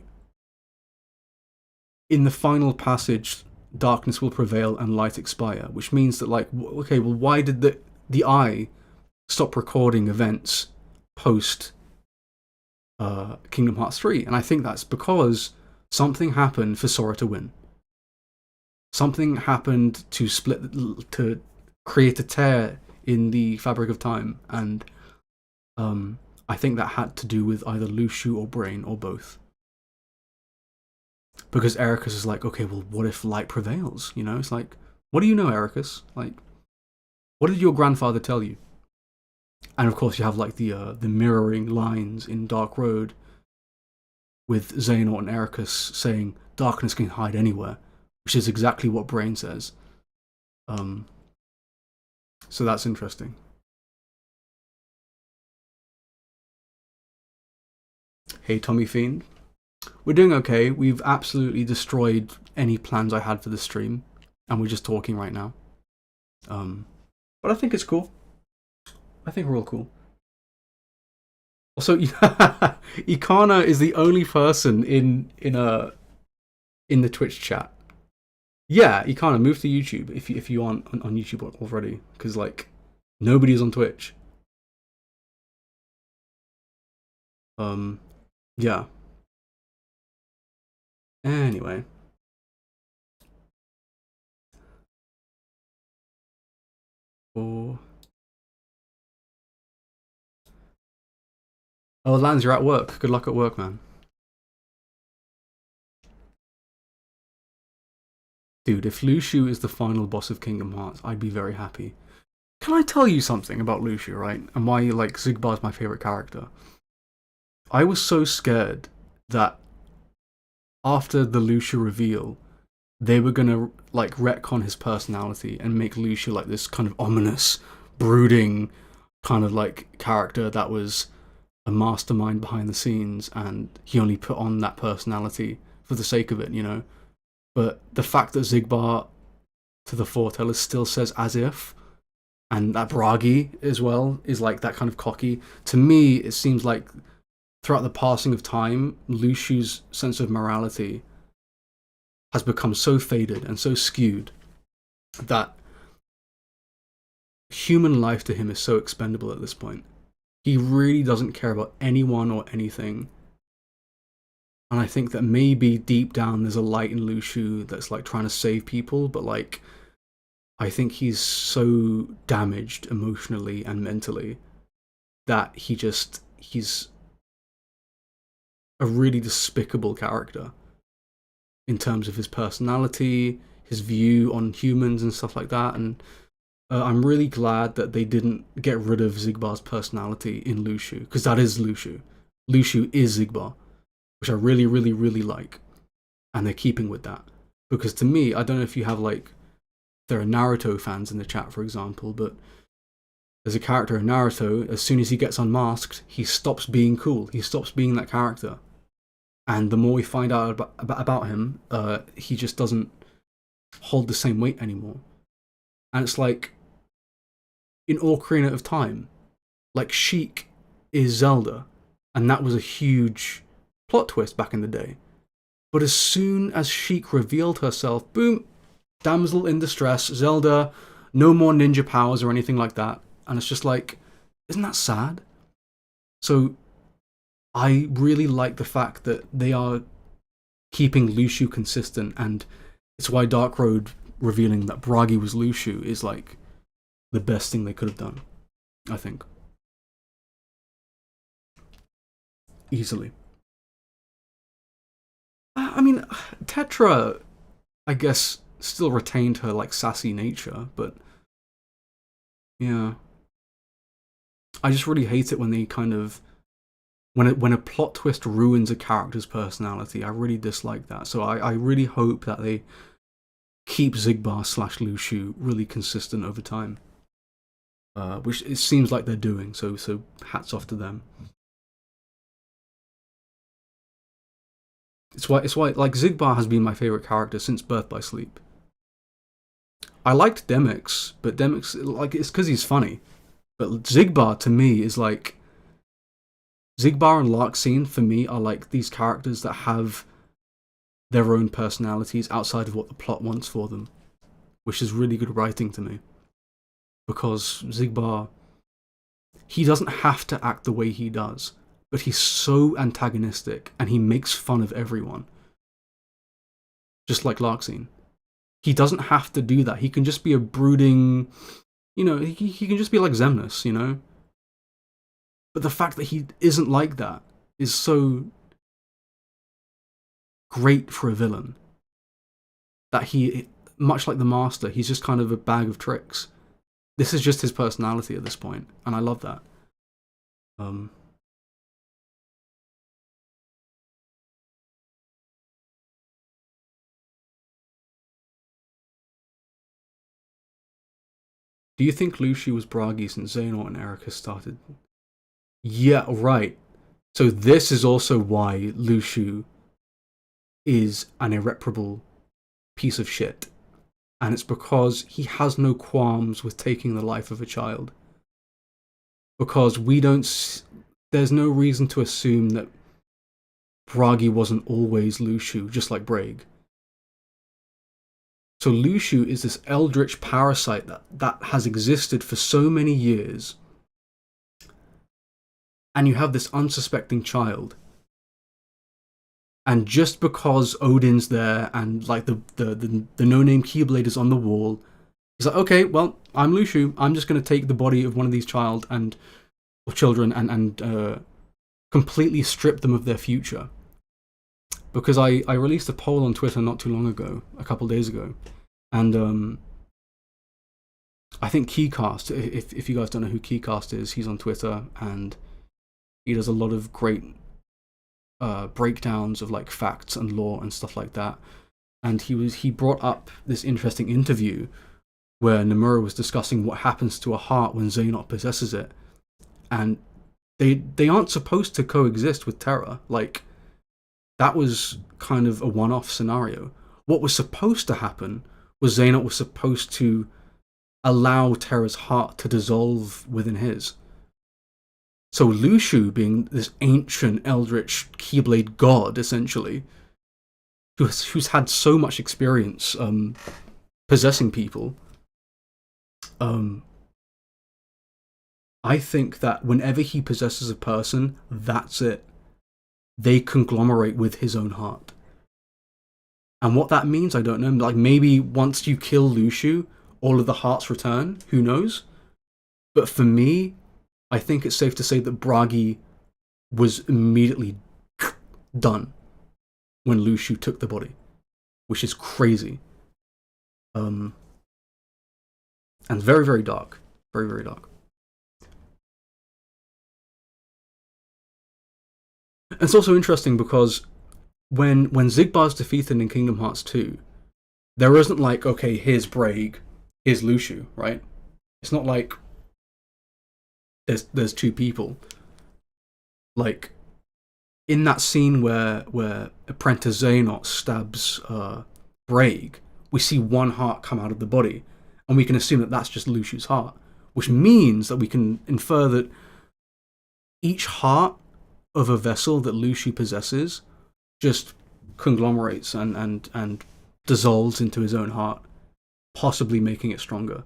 in the final passage, darkness will prevail and light expire, which means that, like, okay, well, why did the Eye stop recording events post Kingdom Hearts 3? And I think that's because something happened for Sora to win. Something happened to to create a tear in the fabric of time, and I think that had to do with either Lushu or Brain or both. Because Ericus is like, okay, well, what if light prevails? You know, it's like, what do you know, Ericus? Like, what did your grandfather tell you? And of course, you have like the mirroring lines in Dark Road with Xehanort and Ericus saying darkness can hide anywhere, which is exactly what Brain says. So that's interesting. Hey, Tommy Fiend. We're doing okay. We've absolutely destroyed any plans I had for the stream, and we're just talking right now. But I think it's cool. I think we're all cool. Also, Ikana is the only person in the Twitch chat. Yeah, Ikana, move to YouTube if you aren't on YouTube already, because like nobody's on Twitch. Yeah. Anyway. Oh, Lance, you're at work. Good luck at work, man. Dude, if Lushu is the final boss of Kingdom Hearts, I'd be very happy. Can I tell you something about Lushu, right? And why, like, Xigbar's my favorite character? I was so scared that after the Lushu reveal, they were gonna, like, retcon his personality and make Lushu, like, this kind of ominous, brooding kind of, like, character that was a mastermind behind the scenes, and he only put on that personality for the sake of it, you know? But the fact that Xigbar to the foretellers still says as if, and that Bragi as well is like that kind of cocky, to me it seems like throughout the passing of time, Lushu's sense of morality has become so faded and so skewed that human life to him is so expendable at this point. He really doesn't care about anyone or anything. And I think that maybe deep down there's a light in Lushu that's like trying to save people, but like I think he's so damaged emotionally and mentally that he's a really despicable character in terms of his personality, his view on humans and stuff like that. And I'm really glad that they didn't get rid of Xigbar's personality in Lushu, because that is Lushu. Lushu is Xigbar, which I really, really, really like. And they're keeping with that. Because to me, I don't know if you have like, there are Naruto fans in the chat, for example, but there's a character in Naruto, as soon as he gets unmasked, he stops being cool. He stops being that character. And the more we find out about him, he just doesn't hold the same weight anymore. And it's like, in Ocarina of Time, like Sheik is Zelda, and that was a huge plot twist back in the day. But as soon as Sheik revealed herself, boom, damsel in distress, Zelda, no more ninja powers or anything like that. And it's just like, isn't that sad? So I really like the fact that they are keeping Lushu consistent, and it's why Dark Road revealing that Bragi was Lushu is like the best thing they could have done, I think. easily. I mean, Tetra, I guess, still retained her like sassy nature, but yeah, I just really hate it when they kind of when a plot twist ruins a character's personality. I really dislike that. So I really hope that they keep Xigbar / Luxu really consistent over time, which it seems like they're doing. So hats off to them. It's why like Xigbar has been my favorite character since Birth by Sleep. I liked Demix, but Demix like it's because he's funny. But Xigbar to me is like Xigbar and Larxene for me are like these characters that have their own personalities outside of what the plot wants for them, which is really good writing to me. Because Xigbar, he doesn't have to act the way he does, but he's so antagonistic and he makes fun of everyone. Just like Larxene. He doesn't have to do that. He can just be a brooding, you know, he can just be like Xemnas, you know? But the fact that he isn't like that is so great for a villain. That he, much like the Master, he's just kind of a bag of tricks. This is just his personality at this point, and I love that. Do you think Luxu was Bragi since Xehanort and Erica started? Yeah, right. So this is also why Luxu is an irreparable piece of shit. And it's because he has no qualms with taking the life of a child. Because there's no reason to assume that Bragi wasn't always Luxu, just like Braig. So Luxu is this eldritch parasite that has existed for so many years. And you have this unsuspecting child. And just because Odin's there and like the no-name Keyblade is on the wall, he's like, okay, well, I'm Luxu. I'm just going to take the body of one of these children and completely strip them of their future. Because I released a poll on Twitter not too long ago, a couple days ago, and I think Keycast, if you guys don't know who Keycast is, he's on Twitter and he does a lot of great breakdowns of like facts and lore and stuff like that. And he brought up this interesting interview where Nomura was discussing what happens to a heart when Xehanort possesses it, and they aren't supposed to coexist with Terra. Like, that was kind of a one-off scenario. What was supposed to happen was Xehanort was supposed to allow Terra's heart to dissolve within his. So Luxu, being this ancient eldritch Keyblade god, essentially, who's had so much experience possessing people, I think that whenever he possesses a person, that's it. They conglomerate with his own heart. And what that means, I don't know. Like, maybe once you kill Luxu, all of the hearts return. Who knows? But for me, I think it's safe to say that Bragi was immediately done when Luxu took the body, which is crazy. And very, very dark. Very, very dark. It's also interesting because when Xigbar's defeated in Kingdom Hearts 2, there isn't like, okay, here's Braig, here's Luxu, right? It's not like there's two people. Like, in that scene where Apprentice Xehanort stabs Braig, we see one heart come out of the body, and we can assume that that's just Luxu's heart, which means that we can infer that each heart of a vessel that Luxu possesses just conglomerates and dissolves into his own heart, possibly making it stronger.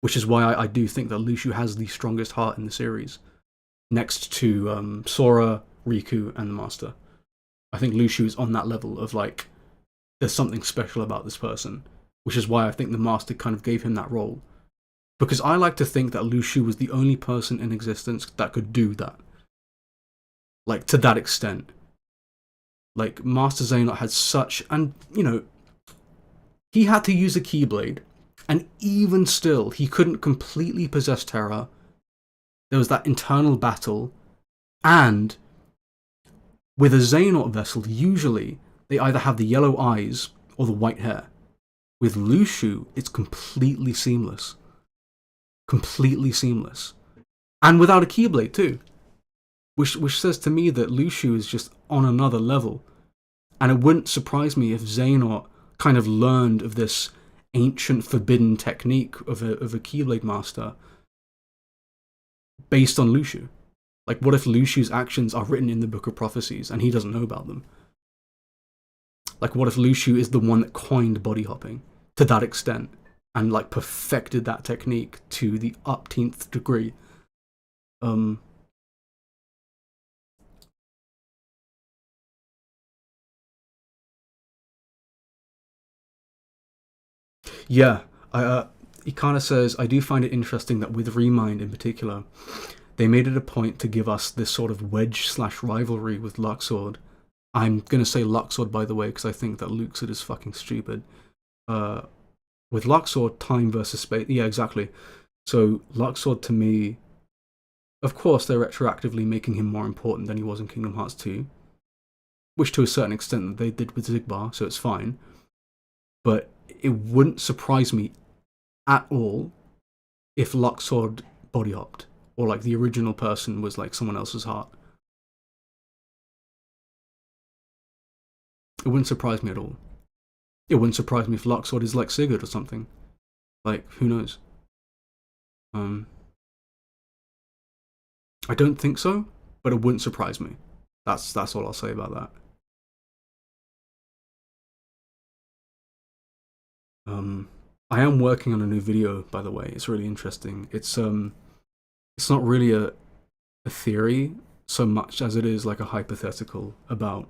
Which is why I do think that Luxu has the strongest heart in the series, next to Sora, Riku, and the Master. I think Luxu is on that level of like, there's something special about this person, which is why I think the Master kind of gave him that role. Because I like to think that Luxu was the only person in existence that could do that. like to that extent. Like Master Xehanort had such, and you know, he had to use a Keyblade, and even still, he couldn't completely possess Terra. There was that internal battle, and with a Xehanort vessel, usually they either have the yellow eyes or the white hair. With Lushu, it's completely seamless. Completely seamless. And without a Keyblade too. Which says to me that Lushu is just on another level. And it wouldn't surprise me if Xehanort kind of learned of this ancient forbidden technique of a Keyblade master based on Lushu. Like, what if Lushu's actions are written in the Book of Prophecies and he doesn't know about them? Like, what if Lushu is the one that coined body hopping to that extent and, like, perfected that technique to the upteenth degree? Yeah, he kind of says, I do find it interesting that with Remind in particular, they made it a point to give us this sort of wedge/rivalry with Luxord. I'm going to say Luxord, by the way, because I think that Luxord is fucking stupid. With Luxord, time versus space. Yeah, exactly. So Luxord, to me, of course, they're retroactively making him more important than he was in Kingdom Hearts 2, which to a certain extent they did with Xigbar, so it's fine. But it wouldn't surprise me at all if Luxord body hopped, or like the original person was like someone else's heart. It wouldn't surprise me at all. It wouldn't surprise me if Luxord is like Sigurd or something. Like, who knows? I don't think so, but it wouldn't surprise me. That's all I'll say about that. I am working on a new video, by the way. It's really interesting. It's not really a theory so much as it is like a hypothetical about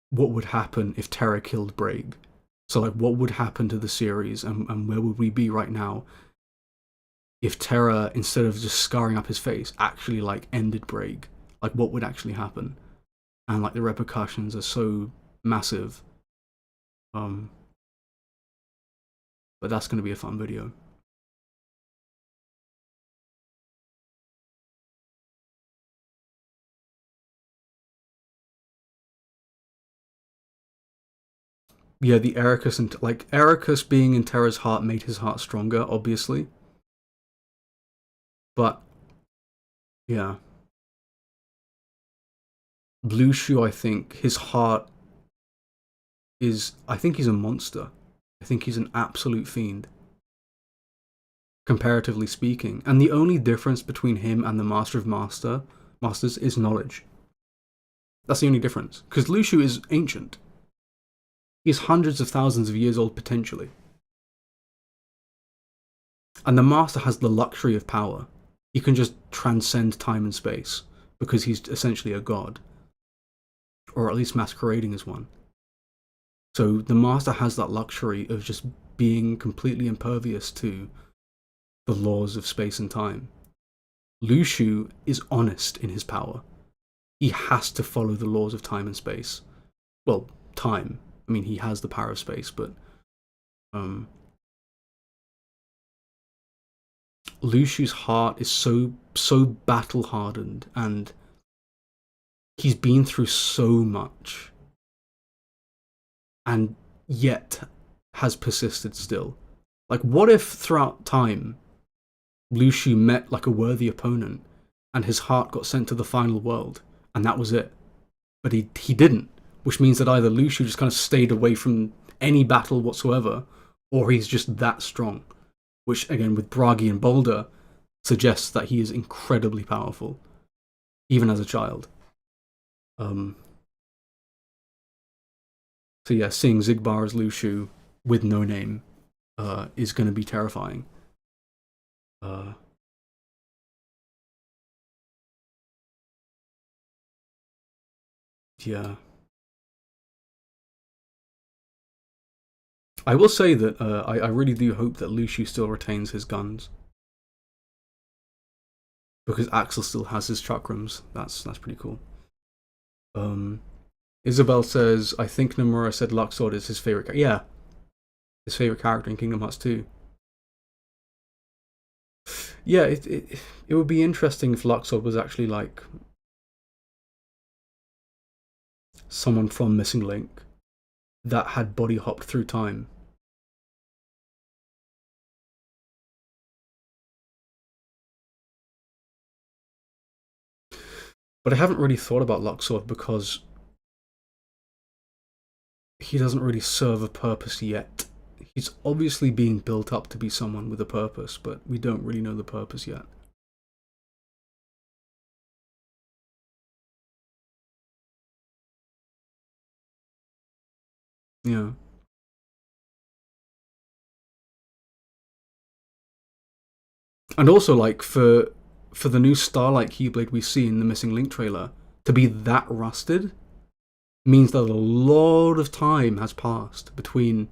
what would happen if Terra killed Braig. So like, what would happen to the series, and where would we be right now if Terra, instead of just scarring up his face, actually like ended Braig? Like, what would actually happen? And like, the repercussions are so massive. But that's going to be a fun video. Yeah, the Ericus, and like Ericus being in Terra's heart made his heart stronger, obviously. But yeah, Blue Shoe, I think his heart is. I think he's a monster. I think he's an absolute fiend, comparatively speaking. And the only difference between him and the Master of Masters is knowledge. That's the only difference. Because Lushu is ancient. He's hundreds of thousands of years old, potentially. And the Master has the luxury of power. He can just transcend time and space, because he's essentially a god. Or at least masquerading as one. So the Master has that luxury of just being completely impervious to the laws of space and time. Lushu is honest in his power. He has to follow the laws of time and space. Well, time. I mean, he has the power of space, but Lushu's heart is so battle hardened, and he's been through so much, and yet has persisted still. Like, what if throughout time Lushu met like a worthy opponent and his heart got sent to the final world and that was it? But he didn't, which means that either Lushu just kind of stayed away from any battle whatsoever, or he's just that strong, which again with Bragi and Boulder suggests that he is incredibly powerful, even as a child. So yeah, seeing Xigbar as Lushu with no name is going to be terrifying. Yeah. I will say that I really do hope that Lushu still retains his guns. because Axel still has his chakrams. That's pretty cool. Isabel says, I think Nomura said Luxord is his favorite character. Yeah, his favorite character in Kingdom Hearts 2. Yeah, it would be interesting if Luxord was actually like someone from Missing Link that had body hopped through time. But I haven't really thought about Luxord because he doesn't really serve a purpose yet. He's obviously being built up to be someone with a purpose, but we don't really know the purpose yet. Yeah. And also, like, for the new Starlight Keyblade we see in the Missing Link trailer, to be that rusted means that a lot of time has passed between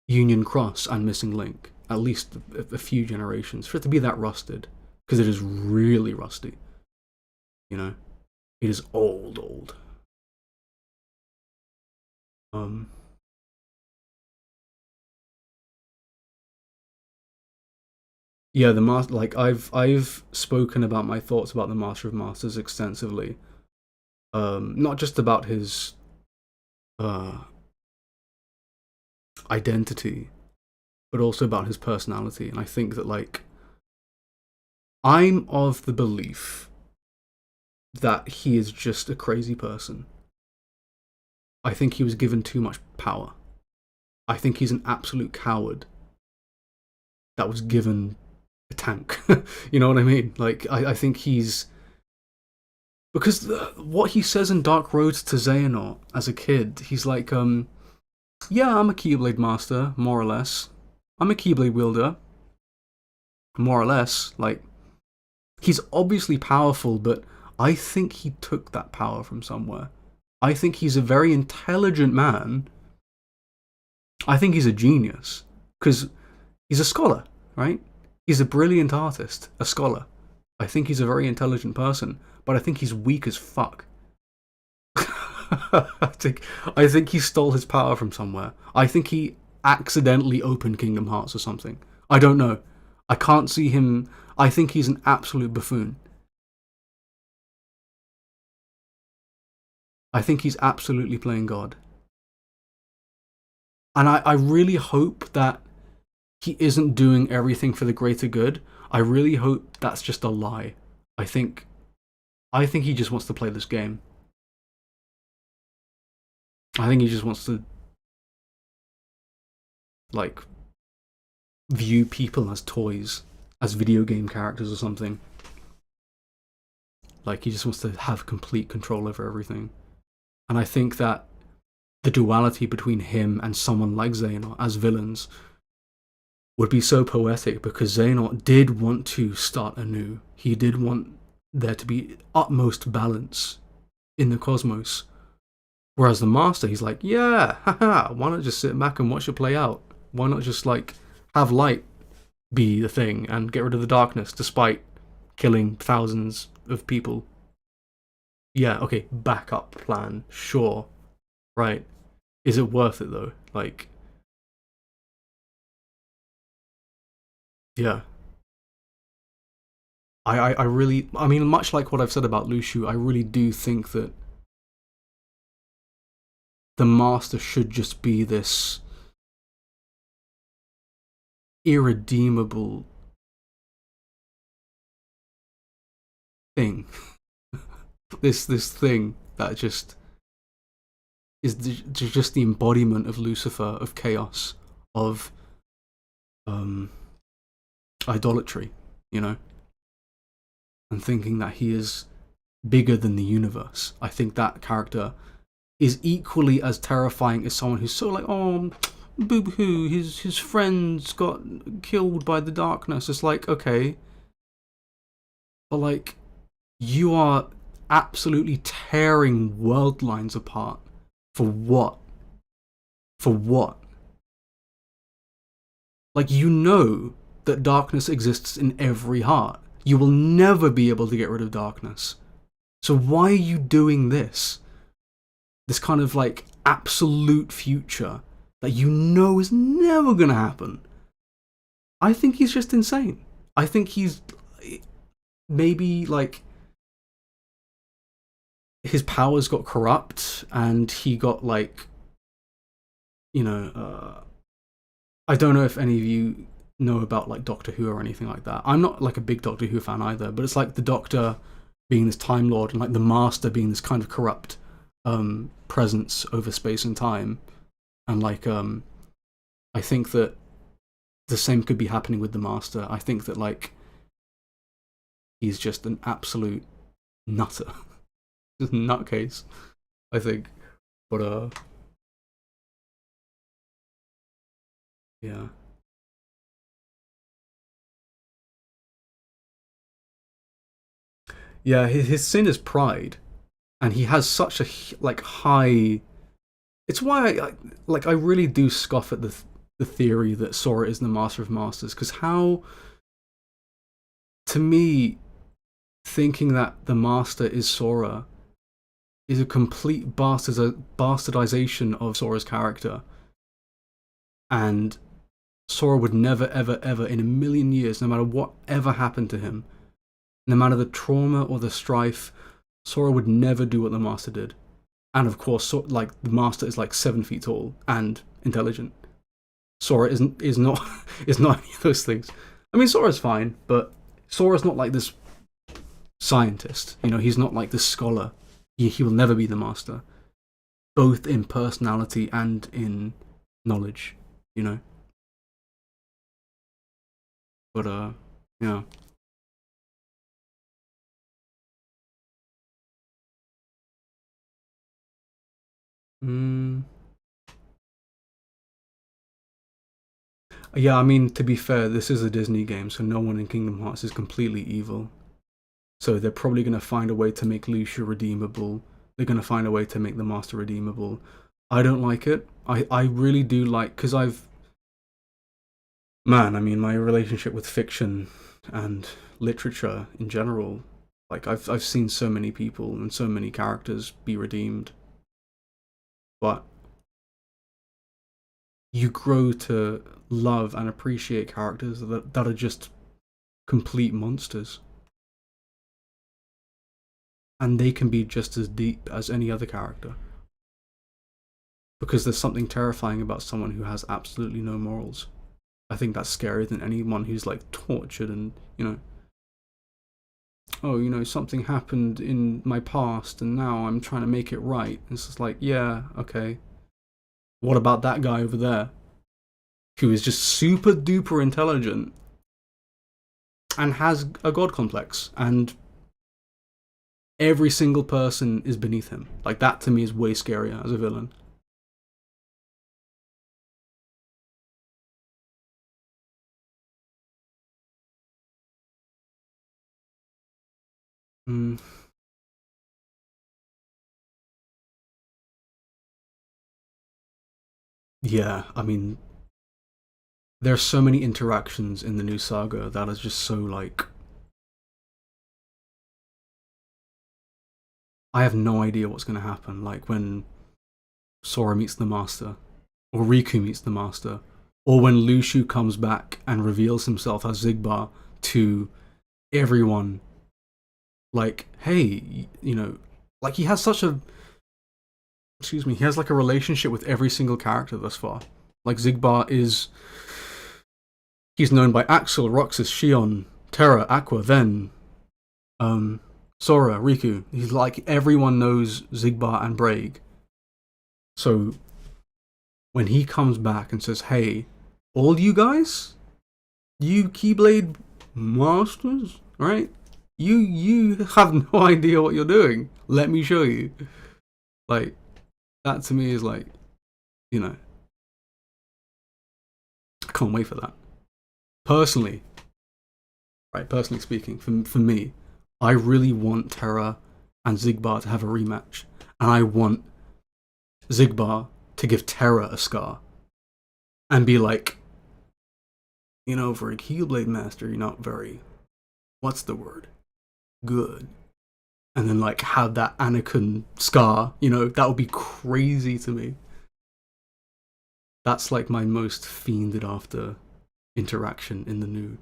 Union Cross and Missing Link. At least a few generations. For it to be that rusted. Because it is really rusty. You know? It is old. Yeah, the master. Like I've spoken about my thoughts about the Master of Masters extensively. Not just about his identity, but also about his personality. And I think that, like, I'm of the belief that he is just a crazy person. I think he was given too much power. I think he's an absolute coward that was given a tank. You know what I mean? Like, I think he's... Because what he says in Dark Road to Xehanort as a kid, he's like, yeah, I'm a Keyblade Master, more or less. I'm a Keyblade wielder, more or less. Like, he's obviously powerful, but I think he took that power from somewhere. I think he's a very intelligent man. I think he's a genius, because he's a scholar, right? He's a brilliant artist, a scholar. I think he's a very intelligent person, but I think he's weak as fuck. I think he stole his power from somewhere. I think he accidentally opened Kingdom Hearts or something. I don't know. I can't see him. I think he's an absolute buffoon. I think he's absolutely playing God. And I really hope that he isn't doing everything for the greater good. I really hope that's just a lie. I think he just wants to play this game. I think he just wants to, like, view people as toys, as video game characters or something. Like, he just wants to have complete control over everything. And I think that the duality between him and someone like Xehanort as villains would be so poetic, because Xehanort did want to start anew. He did want there to be utmost balance in the cosmos. Whereas the Master, he's like, yeah, haha, why not just sit back and watch it play out? Why not just, like, have light be the thing and get rid of the darkness despite killing thousands of people? Yeah, okay, backup plan, sure. Right. Is it worth it, though? Like, yeah. I really, I mean, much like what I've said about Lushu, I really do think that the Master should just be this irredeemable thing. this thing that just is just the embodiment of Lucifer, of chaos, of idolatry, you know? And thinking that he is bigger than the universe. I think that character is equally as terrifying as someone who's so like, oh, boo-hoo, his friends got killed by the darkness. It's like, okay, but, like, you are absolutely tearing world lines apart. For what? For what? Like, you know that darkness exists in every heart. You will never be able to get rid of darkness. So why are you doing this? This kind of like absolute future that you know is never gonna happen. I think he's just insane. I think he's maybe like his powers got corrupt and he got like, you know, I don't know if any of you know about like Doctor Who or anything like that. I'm not like a big Doctor Who fan either, but it's like the Doctor being this Time Lord and like the Master being this kind of corrupt presence over space and time. And like I think that the same could be happening with the Master. I think that like he's just an absolute nutter. Just a nutcase, I think. But yeah. Yeah, his sin is pride, and he has such a like high. It's why I really do scoff at the theory that Sora is the Master of Masters, because how, to me, thinking that the Master is Sora is a complete bastardization of Sora's character, and Sora would never ever ever in a million years, no matter what ever happened to him, no matter the trauma or the strife, Sora would never do what the Master did. And of course, like the Master is like 7 feet tall and intelligent. Sora is not is not any of those things. I mean, Sora's fine, but Sora's not like this scientist. You know, he's not like this scholar. He will never be the Master, both in personality and in knowledge. You know. But yeah. Mm. Yeah, I mean, to be fair, this is a Disney game, so no one in Kingdom Hearts is completely evil. So they're probably going to find a way to make Lucia redeemable. They're going to find a way to make the Master redeemable. I don't like it. I really do like, because man, I mean, my relationship with fiction and literature in general, like I've seen so many people and so many characters be redeemed. But you grow to love and appreciate characters that are just complete monsters. And they can be just as deep as any other character. Because there's something terrifying about someone who has absolutely no morals. I think that's scarier than anyone who's like tortured and, you know, oh, you know, something happened in my past and now I'm trying to make it right. It's just like, yeah, okay. What about that guy over there? Who is just super duper intelligent and has a god complex, and every single person is beneath him. Like, that to me is way scarier as a villain. Mm. Yeah, I mean, there's so many interactions in the new saga that is just so like, I have no idea what's going to happen. Like when Sora meets the Master, or Riku meets the Master, or when Lushu comes back and reveals himself as Zigbar to everyone. Like, hey, you know, like he has such a, excuse me, he has like a relationship with every single character thus far. Like Zigbar is, he's known by Axel, Roxas, Shion, Terra, Aqua, Ven, Sora, Riku. He's like, everyone knows Zigbar and Braig. So when he comes back and says, hey, all you guys, you Keyblade masters, right? You have no idea what you're doing. Let me show you. Like, that to me is like, you know, I can't wait for that. Personally, right, personally speaking, for me, I really want Terra and Zigbar to have a rematch. And I want Zigbar to give Terra a scar. And be like, you know, for a Keyblade Master, you're not very what's the word? Good. And then like have that Anakin scar, you know, that would be crazy to me. That's like my most fiended after interaction in the new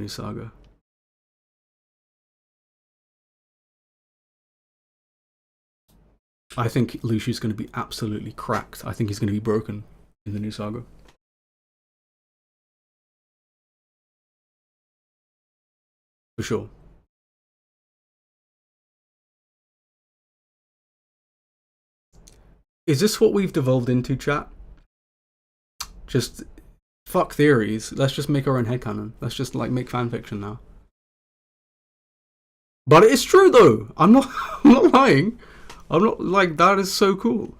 saga. I think Luciu's going to be absolutely cracked. I think he's going to be broken in the new saga. For sure. Is this what we've devolved into, chat? Just fuck theories. Let's just make our own headcanon. Let's just like make fanfiction now. But it's true though. I'm not I'm not lying. I'm not like that is so cool.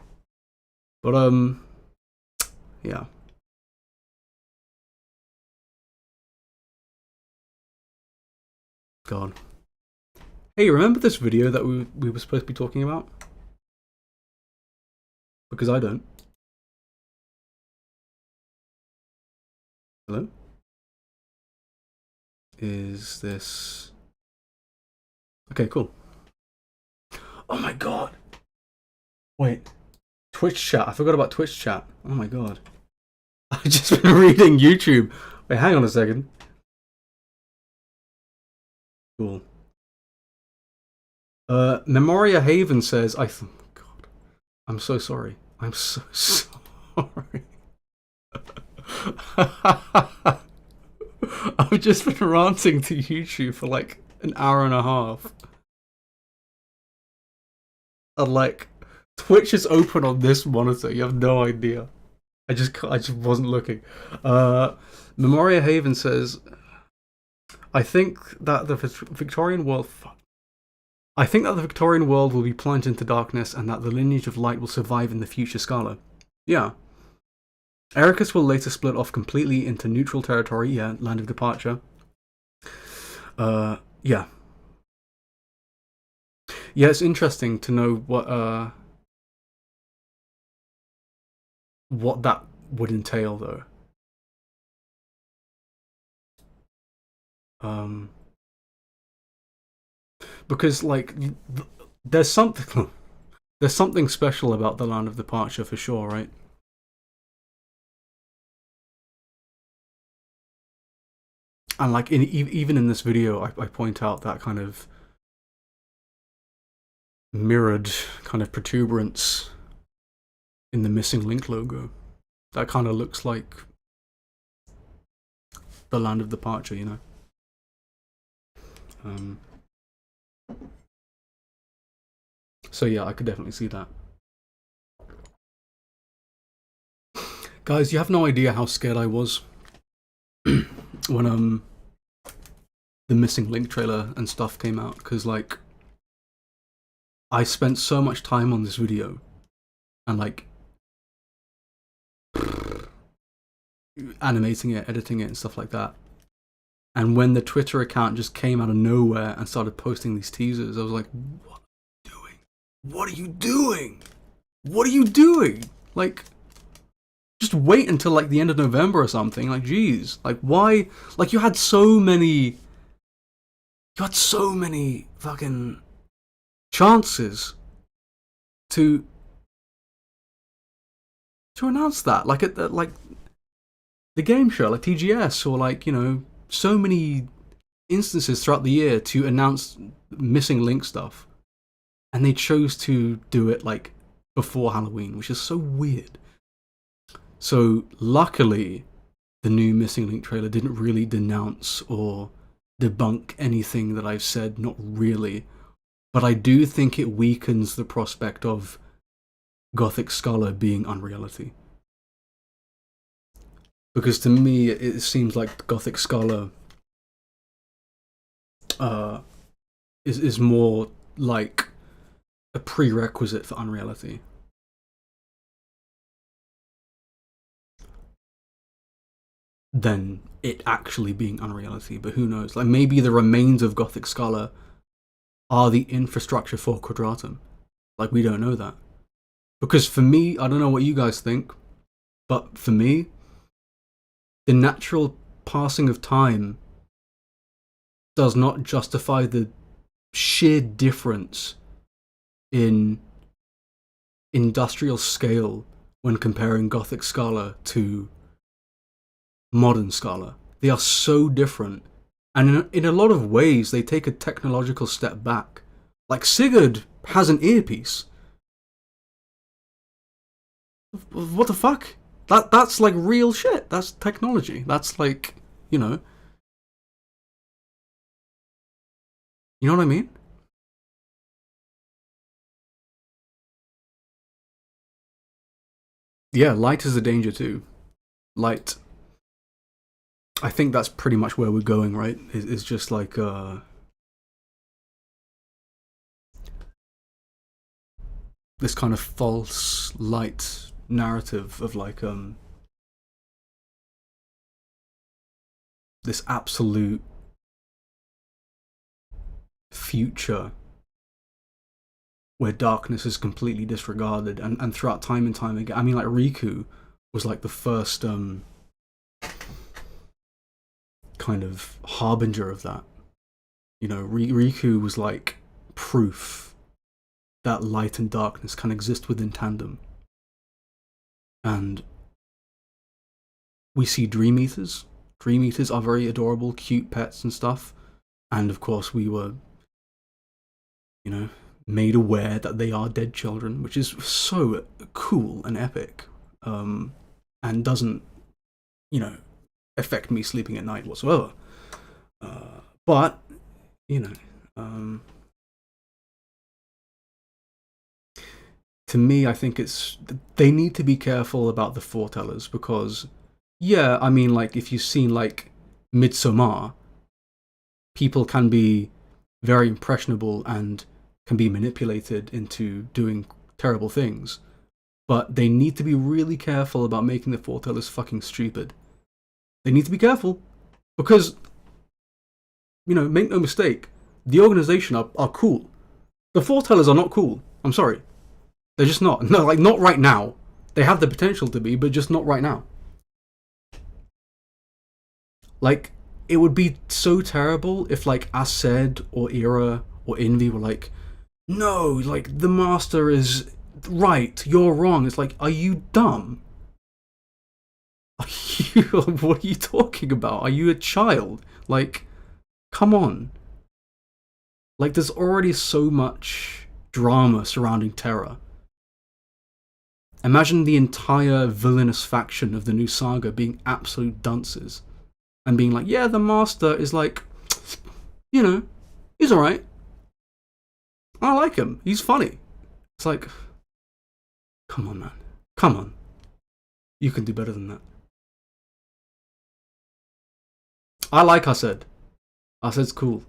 But yeah. God. Hey, remember this video that we were supposed to be talking about? Because I don't. Hello? Is this... Okay, cool. Oh my god. Wait. Twitch chat. I forgot about Twitch chat. Oh my god. I've just been reading YouTube. Wait, hang on a second. Cool. Memoria Haven says, God, I'm so sorry. I'm so sorry. I've just been ranting to YouTube for like an hour and a half. And like, Twitch is open on this monitor. You have no idea. I just wasn't looking. Memoria Haven says, I think that the Victorian world... I think that the Victorian world will be plunged into darkness and that the lineage of light will survive in the future Scala. Yeah. Ericus will later split off completely into neutral territory, yeah, land of departure. Yeah. Yeah, it's interesting to know what that would entail, though. Because like there's something special about the land of departure for sure, right? And like even in this video, I point out that kind of mirrored kind of protuberance in the missing link logo. That kind of looks like the land of departure, you know. So yeah, I could definitely see that. Guys, you have no idea how scared I was when the missing link trailer and stuff came out, because like I spent so much time on this video and like animating it, editing it and stuff like that. And when the Twitter account just came out of nowhere and started posting these teasers, I was like, what are you doing? What are you doing? What are you doing? Like, just wait until like the end of November or something. Like, geez, like why? Like you had so many fucking chances to announce that, like at like the game show, like TGS, or like, you know, so many instances throughout the year to announce missing link stuff, and they chose to do it like before Halloween, which is so weird. So luckily the new missing link trailer didn't really denounce or debunk anything that I've said, not really, but I do think it weakens the prospect of Gothic Scholar being unreality. Because to me, it seems like Gothic Scholar is more like a prerequisite for unreality. Than it actually being unreality, but who knows? Like maybe the remains of Gothic Scholar are the infrastructure for Quadratum. Like we don't know that. Because for me, I don't know what you guys think, but for me, the natural passing of time does not justify the sheer difference in industrial scale when comparing Gothic Scala to modern Scala. They are so different, and in a lot of ways they take a technological step back. Like, Sigurd has an earpiece. What the fuck? That's like real shit. That's technology. That's like, you know what I mean? Yeah, light is a danger too. Light. I think that's pretty much where we're going, right? It's just like this kind of false light narrative of like this absolute future where darkness is completely disregarded, and throughout time and time again. I mean, like, Riku was like the first kind of harbinger of that. You know, Riku was like proof that light and darkness can exist within tandem. And we see Dream Eaters. Dream Eaters are very adorable, cute pets and stuff. And of course, we were, made aware that they are dead children, which is so cool and epic, and doesn't, affect me sleeping at night whatsoever. But, to me, I think they need to be careful about the foretellers, because, yeah, I mean, like, if you've seen, like, Midsommar, people can be very impressionable and can be manipulated into doing terrible things. But they need to be really careful about making the foretellers fucking stupid. They need to be careful. Because, make no mistake, the organization are cool. The foretellers are not cool. I'm sorry. They're just not. No, like, not right now. They have the potential to be, but just not right now. Like, it would be so terrible if, like, Aced or Ira or Envy were like, no, like, the master is right, you're wrong. It's like, are you dumb? What are you talking about? Are you a child? Like, come on. Like, there's already so much drama surrounding Terra. Imagine the entire villainous faction of the new saga being absolute dunces. And being like, yeah, the master is like, he's alright. I like him. He's funny. It's like, come on, man. Come on. You can do better than that. I like Aced. Aced's cool.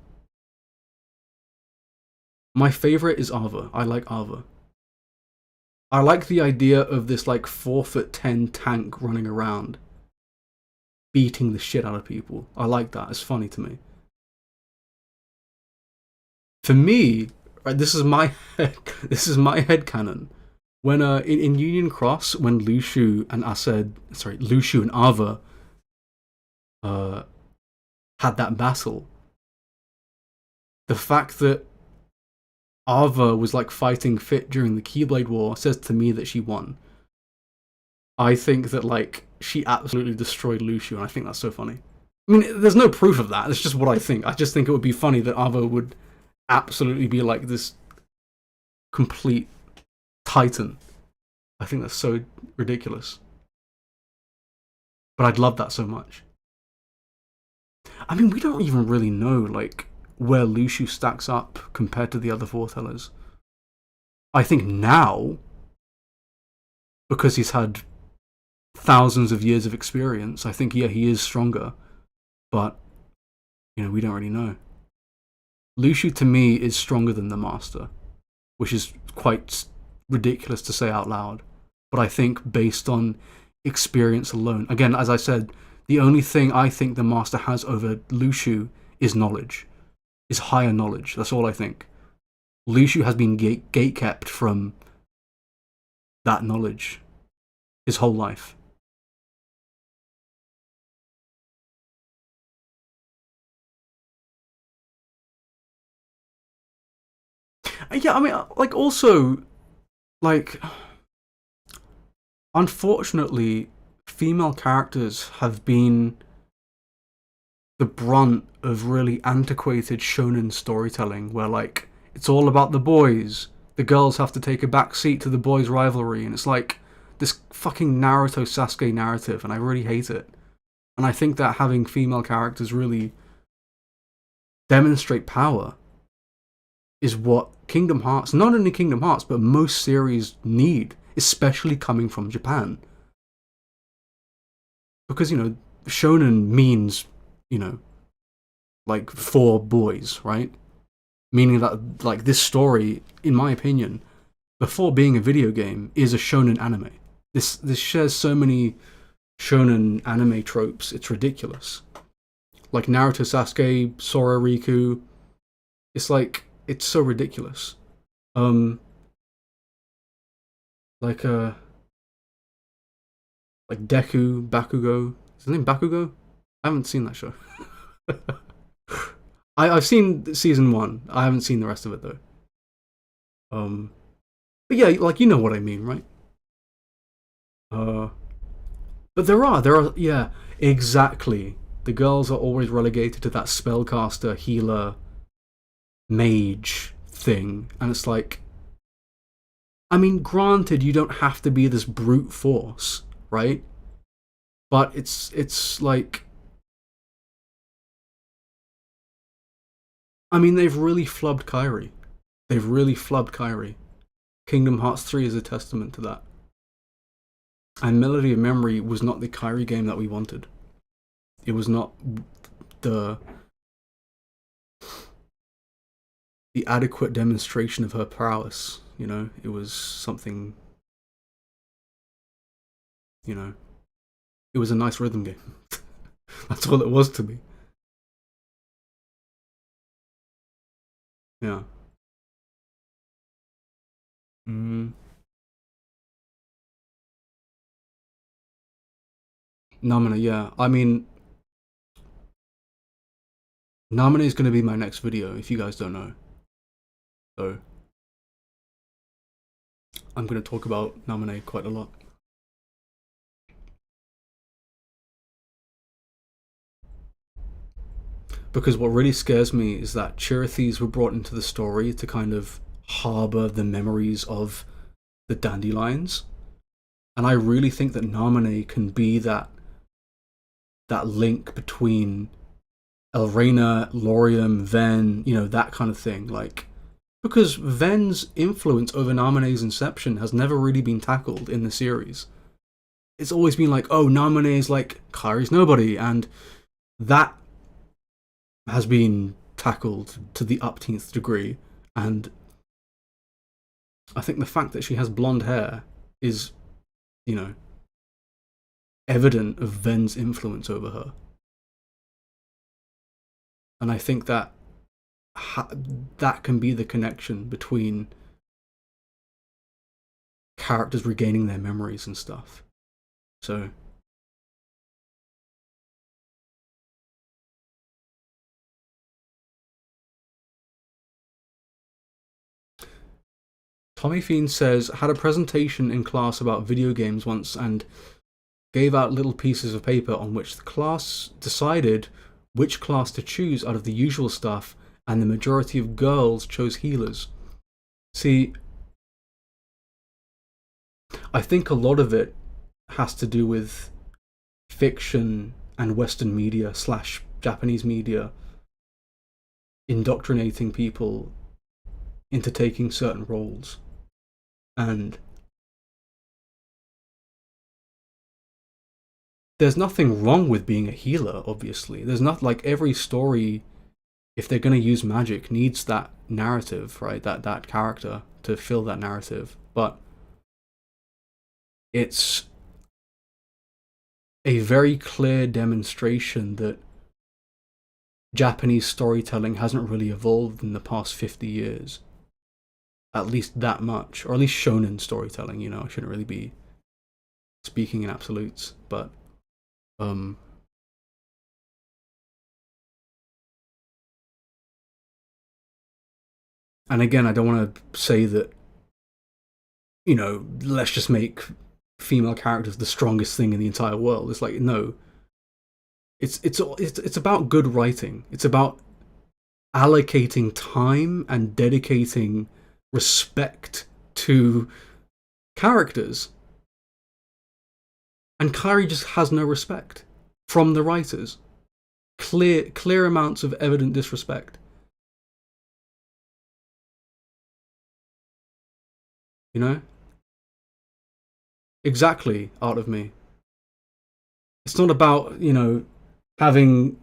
My favorite is Ava. I like Ava. I like the idea of this, like, 4'10" tank running around, beating the shit out of people. I like that. It's funny to me. For me, right, this is my headcanon. When in Union Cross, when Luciu and Ava had that battle, the fact that Ava was like fighting fit during the Keyblade War says to me that she won. I think that, like, she absolutely destroyed Luciu, and I think that's so funny. I mean, there's no proof of that. It's just what I think. I just think it would be funny that Ava would absolutely be like this complete titan. I think that's so ridiculous. But I'd love that so much. I mean, we don't even really know, like, where Luciu stacks up compared to the other foretellers. I think now, because he's had thousands of years of experience, I think, yeah, he is stronger. But, we don't really know. Luciu, to me, is stronger than the Master, which is quite ridiculous to say out loud. But I think based on experience alone, again, as I said, the only thing I think the Master has over Luciu is knowledge. Is higher knowledge. That's all I think. Luciu has been gatekept from that knowledge his whole life. Yeah, I mean, like, also, like, unfortunately, female characters have been the brunt of really antiquated shonen storytelling, where, like, it's all about the boys. The girls have to take a back seat to the boys' rivalry, and it's like this fucking Naruto Sasuke narrative, and I really hate it. And I think that having female characters really demonstrate power is what Kingdom Hearts, not only Kingdom Hearts, but most series need, especially coming from Japan. Because, shonen means, you know, like, for boys, right? Meaning that, like, this story, in my opinion, before being a video game, is a shonen anime. This shares so many shonen anime tropes, it's ridiculous. Like Naruto Sasuke, Sora Riku, it's like, it's so ridiculous. Like like Deku, Bakugo. Is his name Bakugo? I haven't seen that show. I've seen season 1. I haven't seen the rest of it though. But yeah, like, you know what I mean, right? But there are, yeah, exactly. The girls are always relegated to that spellcaster, healer, mage thing, and it's like, I mean, granted, you don't have to be this brute force, right? But it's like, I mean, they've really flubbed Kairi. They've really flubbed Kairi. Kingdom Hearts 3 is a testament to that. And Melody of Memory was not the Kairi game that we wanted. It was not the adequate demonstration of her prowess, It was something, it was a nice rhythm game. That's all it was to me. Yeah. Mm. Namina, yeah. I mean, Namina is going to be my next video, if you guys don't know. So, I'm going to talk about Namine quite a lot. Because what really scares me is that Chirithes were brought into the story to kind of harbour the memories of the dandelions. And I really think that Namine can be that link between Elrena, Laurium, Ven, that kind of thing. Like, because Ven's influence over Namine's inception has never really been tackled in the series. It's always been like, oh, Namine is like Kairi's nobody, and that has been tackled to the upteenth degree. And I think the fact that she has blonde hair is, evident of Ven's influence over her. And I think that that can be the connection between characters regaining their memories and stuff. So, Tommy Fiend says, had a presentation in class about video games once and gave out little pieces of paper on which the class decided which class to choose out of the usual stuff, and the majority of girls chose healers. See, I think a lot of it has to do with fiction and Western media / Japanese media indoctrinating people into taking certain roles. And there's nothing wrong with being a healer, obviously. There's not, like, every story, if they're going to use magic, needs that narrative, right? That character to fill that narrative. But it's a very clear demonstration that Japanese storytelling hasn't really evolved in the past 50 years. At least that much. Or at least shonen storytelling, I shouldn't really be speaking in absolutes. But, And again, I don't want to say that, you know, let's just make female characters the strongest thing in the entire world. It's like, no. It's about good writing. It's about allocating time and dedicating respect to characters. And Kairi just has no respect from the writers. Clear amounts of evident disrespect. You know? Exactly, Art of Me. It's not about, you know, having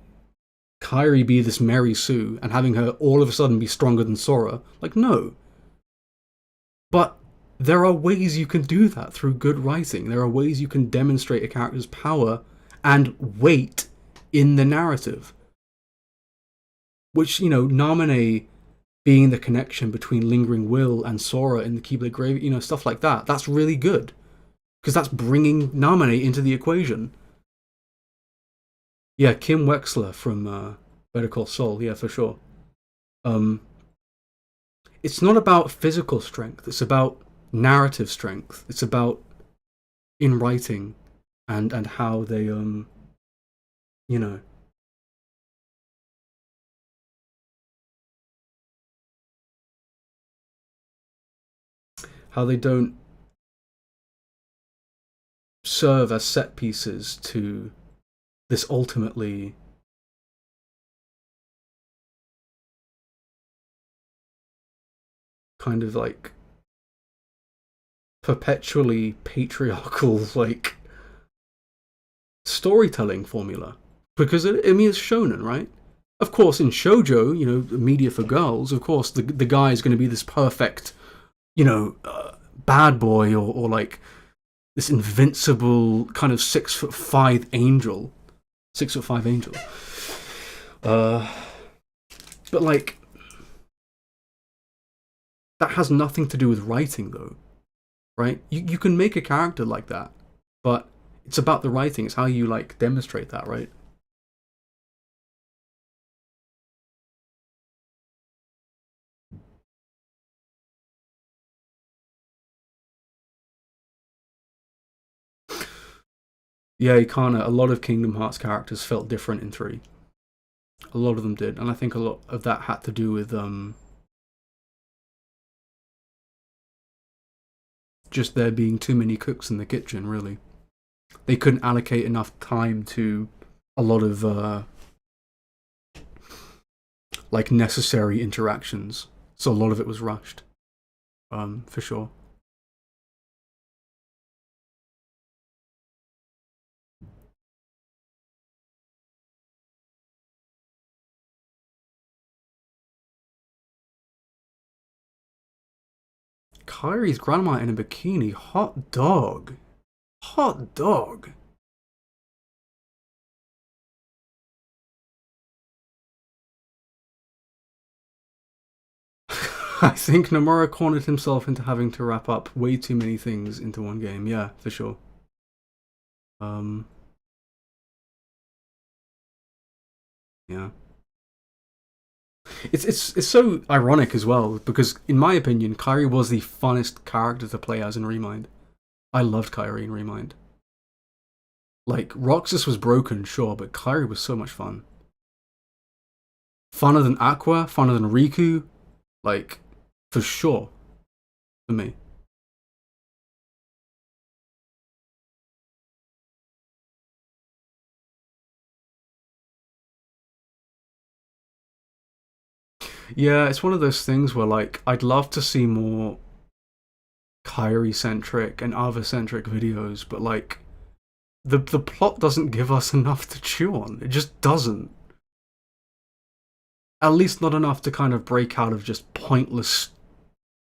Kairi be this Mary Sue and having her all of a sudden be stronger than Sora. Like, no. But there are ways you can do that through good writing. There are ways you can demonstrate a character's power and weight in the narrative. Which, you know, Namine being the connection between Lingering Will and Sora in the Keyblade Grave, you know, stuff like that. That's really good. Because that's bringing Namine into the equation. Yeah, Kim Wexler from Better Call Saul, yeah, for sure. It's not about physical strength, it's about narrative strength. It's about in writing and how they, you know, how they don't serve as set pieces to this ultimately kind of like perpetually patriarchal like storytelling formula. Because I mean, it's shonen, right? Of course, in shoujo, you know, media for girls, of course, the guy is going to be this perfect, you know, bad boy or like this invincible kind of 6'5" angel, 6'5" angel. But like, that has nothing to do with writing, though, right? You can make a character like that, but it's about the writing. It's how you like demonstrate that, right? Yeah, you can't. A lot of Kingdom Hearts characters felt different in 3. A lot of them did, and I think a lot of that had to do with just there being too many cooks in the kitchen. Really, they couldn't allocate enough time to a lot of like necessary interactions, so a lot of it was rushed. For sure. Kyrie's grandma in a bikini. Hot dog. Hot dog. I think Nomura cornered himself into having to wrap up way too many things into one game. Yeah, for sure. Yeah. It's so ironic as well because in my opinion, Kyrie was the funnest character to play as in Remind. I loved Kyrie in Remind. Like Roxas was broken, sure, but Kyrie was so much fun. Funner than Aqua, funner than Riku, like for sure, for me. Yeah, it's one of those things where like I'd love to see more Kyrie centric and other centric videos, but like the plot doesn't give us enough to chew on. It just doesn't. At least not enough to kind of break out of just pointless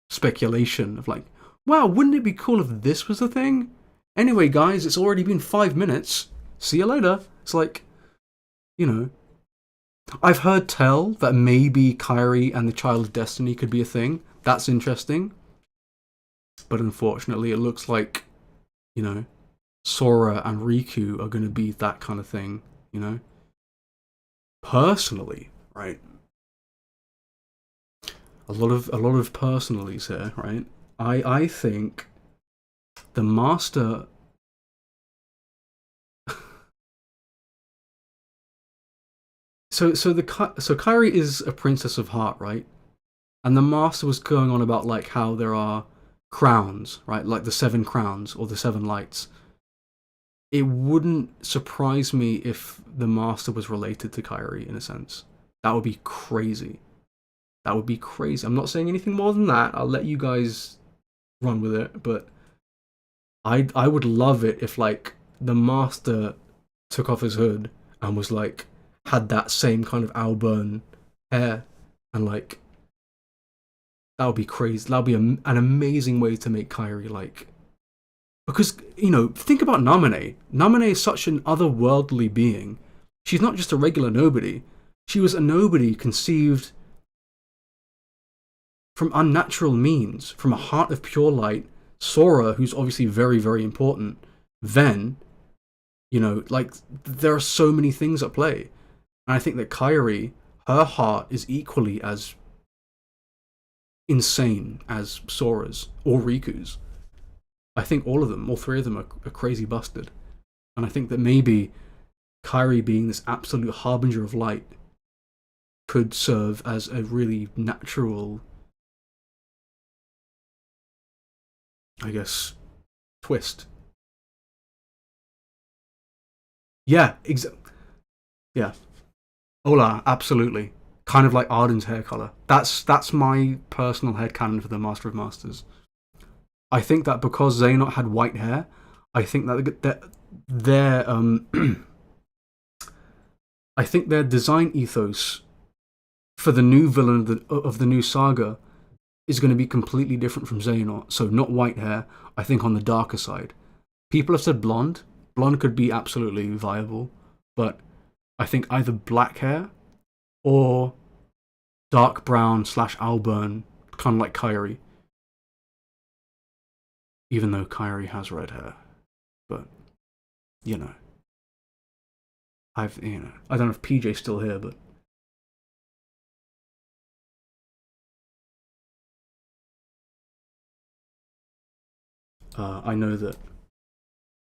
speculation of like, wow, wouldn't it be cool if this was the thing? Anyway, guys, it's already been 5 minutes. See you later. It's like, you know, I've heard tell that maybe Kyrie and the Child of Destiny could be a thing. That's interesting. But unfortunately, it looks like, you know, Sora and Riku are going to be that kind of thing, you know? Personally, right? a lot of personalies here, right? I think the master. So Kyrie is a princess of heart, right? And the master was going on about like how there are crowns, right? Like the 7 crowns or the 7 lights. It wouldn't surprise me if the master was related to Kyrie in a sense. That would be crazy. That would be crazy. I'm not saying anything more than that. I'll let you guys run with it, but I would love it if like the master took off his hood and was like had that same kind of Alburn hair, and like that would be crazy. That would be an amazing way to make Kyrie like, because think about Naminé. Naminé is such an otherworldly being. She's not just a regular nobody. She was a nobody conceived from unnatural means, from a heart of pure light. Sora, who's obviously very, very important. Ven, like there are so many things at play. And I think that Kyrie, her heart is equally as insane as Sora's or Riku's. I think all three of them are crazy busted. And I think that maybe Kyrie being this absolute harbinger of light could serve as a really natural, I guess, twist. Yeah, yeah. Ola, absolutely. Kind of like Arden's hair color. That's my personal headcanon for the Master of Masters. I think that because Xehanort had white hair, I think that their I think their design ethos for the new villain of the new saga is going to be completely different from Xehanort. So not white hair, I think on the darker side. People have said blonde. Blonde could be absolutely viable, but I think either black hair or dark brown / Alburn, kind of like Kyrie. Even though Kyrie has red hair, but I don't know if PJ's still here, but I know that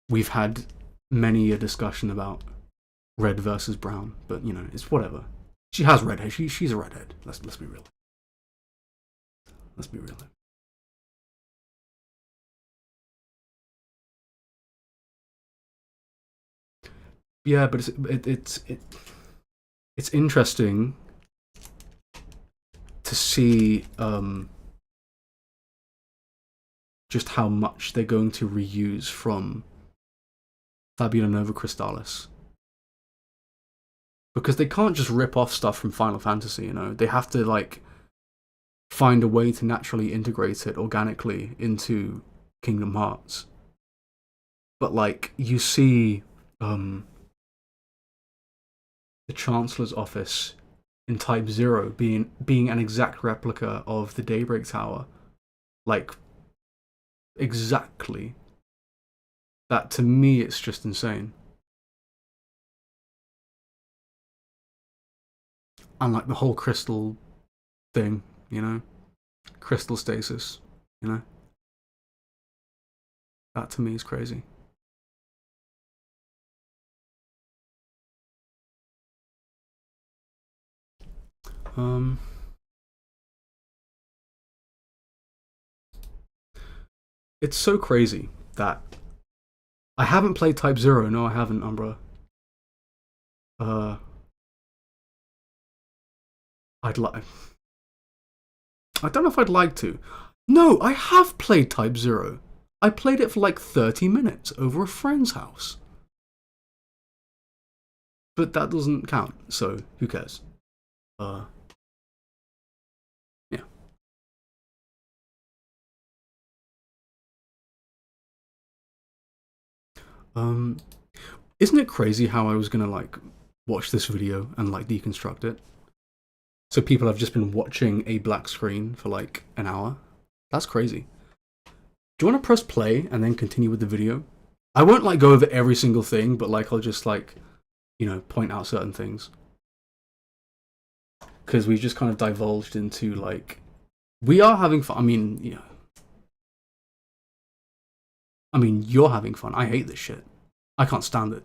we've had many a discussion about red versus brown, but it's whatever. She has red hair. She's a redhead. Let's be real. Let's be real. Yeah, but it's interesting to see just how much they're going to reuse from Fabula Nova Crystallis. Because they can't just rip off stuff from Final Fantasy, They have to like find a way to naturally integrate it organically into Kingdom Hearts. But like you see the Chancellor's office in Type 0 being an exact replica of the Daybreak Tower. Like exactly. That to me it's just insane. And like the whole crystal thing, crystal stasis, that to me is crazy. It's so crazy that I haven't played Type 0. No, I haven't, Umbra. I'd like. I don't know if I'd like to. No, I have played Type 0. I played it for like 30 minutes over a friend's house. But that doesn't count, so who cares? Yeah. Isn't it crazy how I was gonna like watch this video and like deconstruct it? So people have just been watching a black screen for like an hour? That's crazy. Do you want to press play and then continue with the video? I won't like go over every single thing, but like I'll just like, point out certain things. Because we've just kind of divulged into like We are having fun. I mean, you're having fun. I hate this shit. I can't stand it.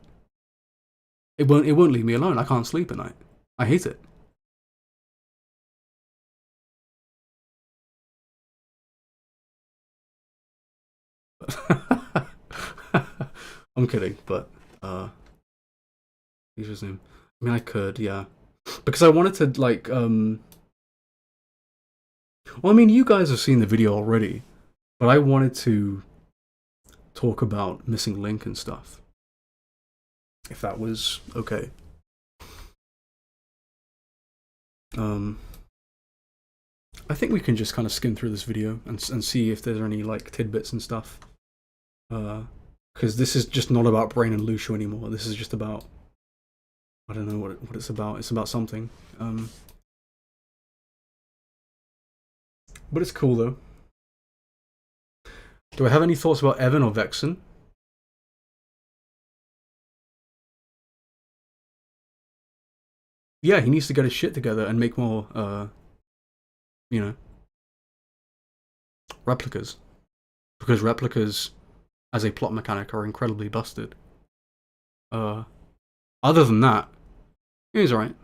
It won't leave me alone. I can't sleep at night. I hate it. I'm kidding, but interesting. I mean, I could, yeah, because I wanted to like well, I mean, you guys have seen the video already, but I wanted to talk about missing link and stuff, if that was okay. I think we can just kind of skim through this video and see if there's any like tidbits and stuff. Because this is just not about Brain and Lucio anymore. This is just about, I don't know what it's about. It's about something. But it's cool though. Do I have any thoughts about Evan or Vexen? Yeah, he needs to get his shit together and make more, replicas. Because replicas, as a plot mechanic, are incredibly busted. Other than that, he's alright.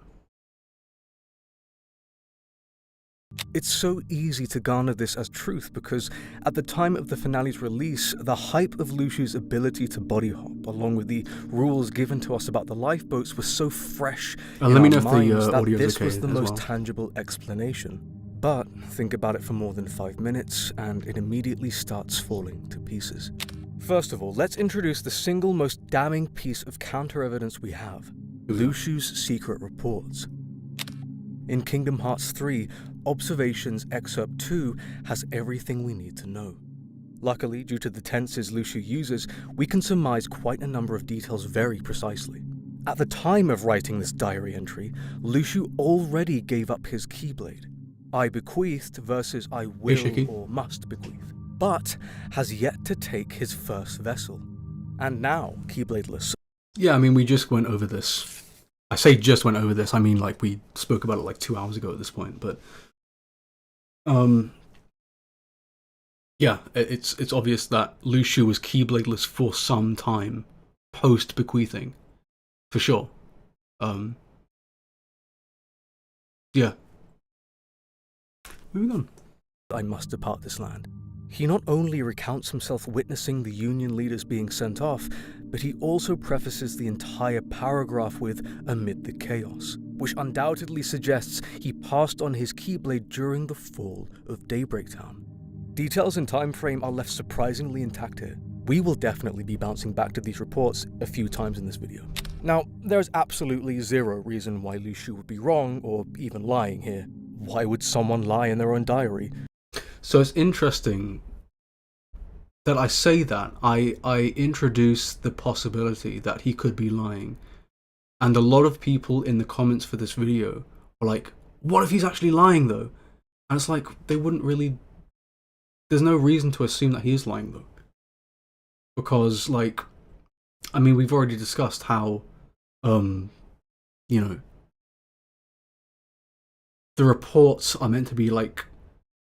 It's so easy to garner this as truth because at the time of the finale's release, the hype of Lucio's ability to body hop, along with the rules given to us about the lifeboats, was so fresh in Let me know our if the minds that audio's this okay was the as most well. tangible explanation. But think about it for more than 5 minutes, and it immediately starts falling to pieces. First of all, let's introduce the single most damning piece of counter-evidence we have: Lucio's secret reports. In Kingdom Hearts 3, Observations Excerpt 2 has everything we need to know. Luckily, due to the tenses Lucio uses, we can surmise quite a number of details very precisely. At the time of writing this diary entry, Lucio already gave up his Keyblade. I bequeathed versus I will or must bequeath, but has yet to take his first vessel. And now, Keybladeless. Yeah, I mean, we just went over this. I say just went over this, I mean like we spoke about it like 2 hours ago at this point, but yeah, it's obvious that Lucio was Keybladeless for some time post bequeathing, for sure. Yeah. Moving on. I must depart this land. He not only recounts himself witnessing the Union leaders being sent off, but he also prefaces the entire paragraph with "amid the chaos," which undoubtedly suggests he passed on his Keyblade during the fall of Daybreak Town. Details and time frame are left surprisingly intact here. We will definitely be bouncing back to these reports a few times in this video. Now, there's absolutely zero reason why Lucio would be wrong or even lying here. Why would someone lie in their own diary? So it's interesting that I say that. I introduce the possibility that he could be lying. And a lot of people in the comments for this video are like, what if he's actually lying though? And it's like, they wouldn't really... There's no reason to assume that he is lying though. Because, like, I mean, we've already discussed how, the reports are meant to be like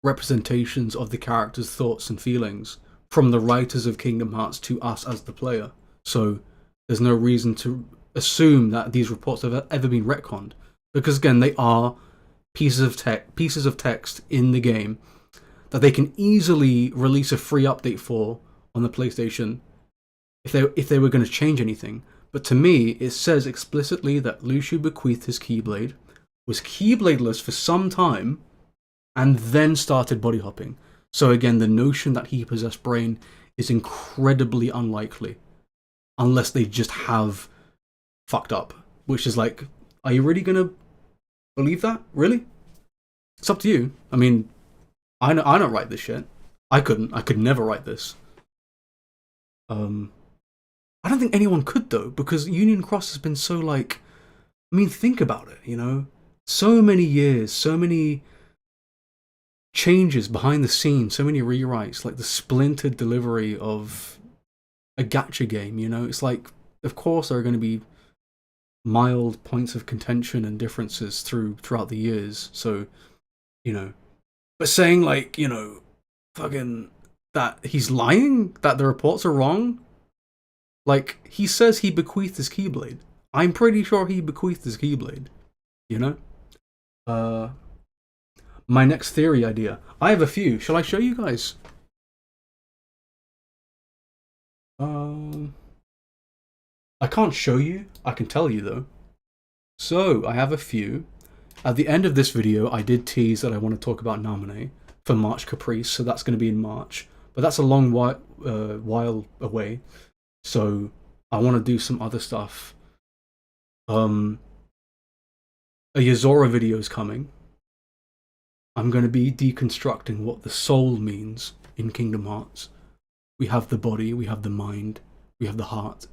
representations of the character's thoughts and feelings from the writers of Kingdom Hearts to us as the player. So there's no reason to assume that these reports have ever been retconned, because again, they are pieces of text in the game that they can easily release a free update for on the PlayStation if they were going to change anything. But to me, it says explicitly that Lucio bequeathed his Keyblade, was Keybladeless for some time, and then started body hopping. So again, the notion that he possessed Brain is incredibly unlikely, unless they just have fucked up. Which is like, are you really gonna believe that? Really? It's up to you. I mean, I don't write this shit. I could never write this. I don't think anyone could though, because Union Cross has been so like, I mean, think about it, so many years, so many changes behind the scenes, so many rewrites, like the splintered delivery of a gacha game, it's like, of course there are going to be mild points of contention and differences throughout the years, so, But saying, like, you know, fucking, that he's lying, that the reports are wrong. Like, he says he bequeathed his Keyblade. I'm pretty sure he bequeathed his Keyblade. You know? My next theory idea. I have a few. Shall I show you guys? I can't show you. I can tell you, though. So, I have a few. At the end of this video, I did tease that I want to talk about Namine for March Caprice, so that's going to be in March. But that's a long while away, so I want to do some other stuff. A Yozora video is coming. I'm going to be deconstructing what the soul means in Kingdom Hearts. We have the body, we have the mind, we have the heart.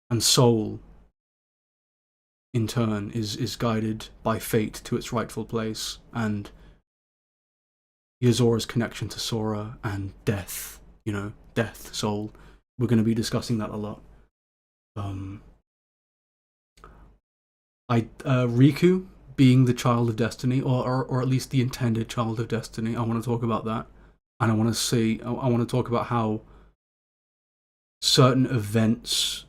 And soul, in turn, is guided by fate to its rightful place, and Yozora's connection to Sora and death, you know, death, soul. We're going to be discussing that a lot. Riku being the child of destiny, or at least the intended child of destiny. I want to talk about that, and I want to talk about how certain events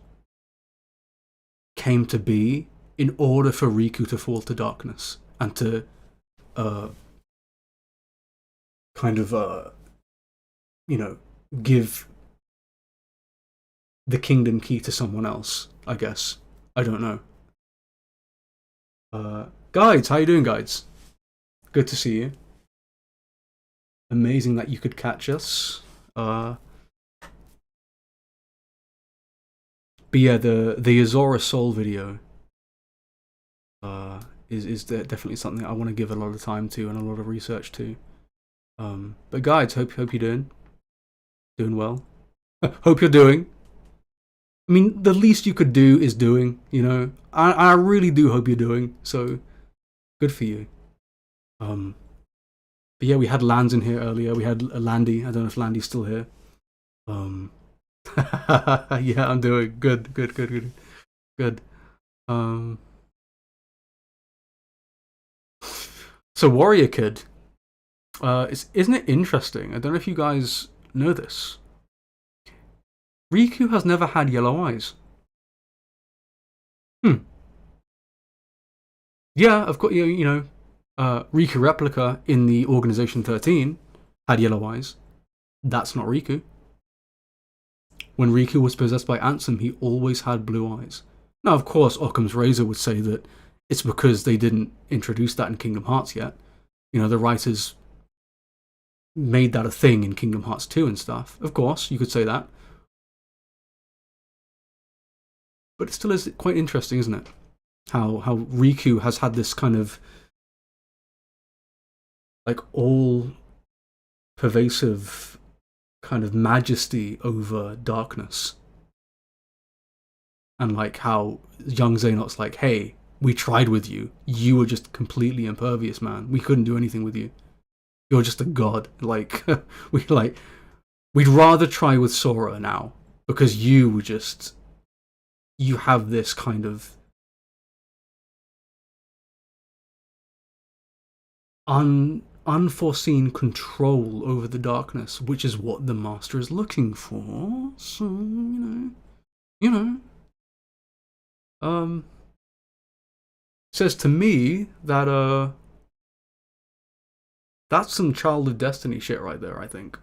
came to be in order for Riku to fall to darkness and to you know, give the kingdom key to someone else, I guess. I don't know. Guides, how you doing, guides? Good to see you. Amazing that you could catch us. But yeah, the Yozora Soul video is definitely something I want to give a lot of time to and a lot of research to. But guides, hope you're doing well. Hope you're doing. I mean, the least you could do is doing, you know. I really do hope you're doing, so good for you. But yeah, we had Lands in here earlier. We had Landy. I don't know if Landy's still here. Yeah, I'm doing good. So Warrior Kid, isn't it interesting? I don't know if you guys know this. Riku has never had yellow eyes. Yeah, of course, you know, Riku Replica in the Organization 13 had yellow eyes. That's not Riku. When Riku was possessed by Ansem, he always had blue eyes. Now, of course, Occam's Razor would say that it's because they didn't introduce that in Kingdom Hearts yet. You know, the writers made that a thing in Kingdom Hearts 2 and stuff. Of course, you could say that. But it still is quite interesting, isn't it? How Riku has had this kind of like all-pervasive kind of majesty over darkness. And like how young Xehanot's like, hey, we tried with you. You were just completely impervious, man. We couldn't do anything with you. You're just a god. Like, we'd rather try with Sora now because you were just, you have this kind of unforeseen control over the darkness, which is what the master is looking for. So, says to me that that's some Child of Destiny shit right there, I think.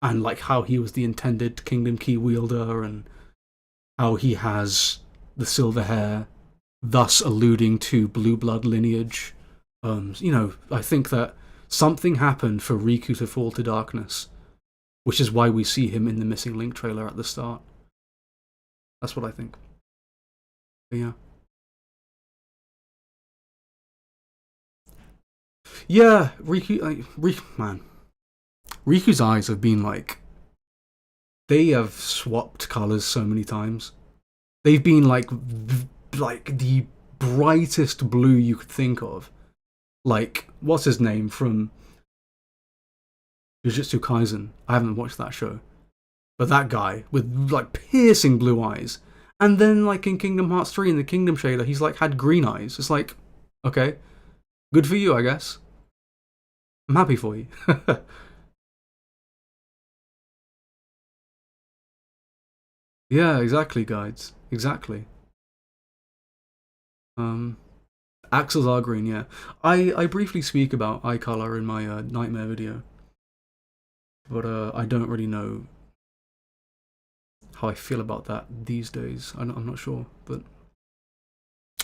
And like how he was the intended Kingdom Key wielder, and how he has the silver hair, thus alluding to blue blood lineage. You know, I think that something happened for Riku to fall to darkness, which is why we see him in the Missing Link trailer at the start. That's what I think. But yeah. Yeah, man. Riku's eyes have been like, they have swapped colors so many times. They've been like the brightest blue you could think of. Like, what's his name from Jujutsu Kaisen? I haven't watched that show. But that guy with like piercing blue eyes. And then like in Kingdom Hearts 3 in the Kingdom shader, he's like had green eyes. It's like, okay. Good for you, I guess. I'm happy for you. Yeah, exactly, guys. Exactly. Um, Axel's are green, yeah. I briefly speak about eye color in my nightmare video, but I don't really know how I feel about that these days. I'm not sure, but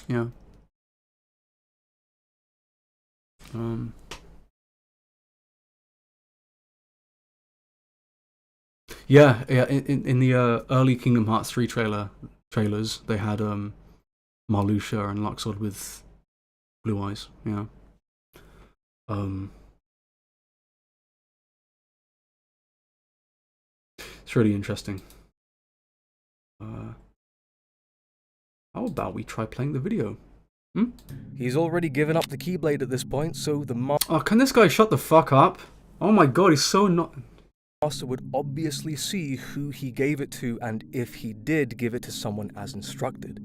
yeah. Um, yeah. In the early Kingdom Hearts 3 trailers, they had Marluxia and Luxord with blue eyes. Yeah. Um, it's really interesting. How about we try playing the video? Hmm? He's already given up the Keyblade at this point, so the Oh, can this guy shut the fuck up? Oh my god, he's so not. master would obviously see who he gave it to and if he did give it to someone as instructed.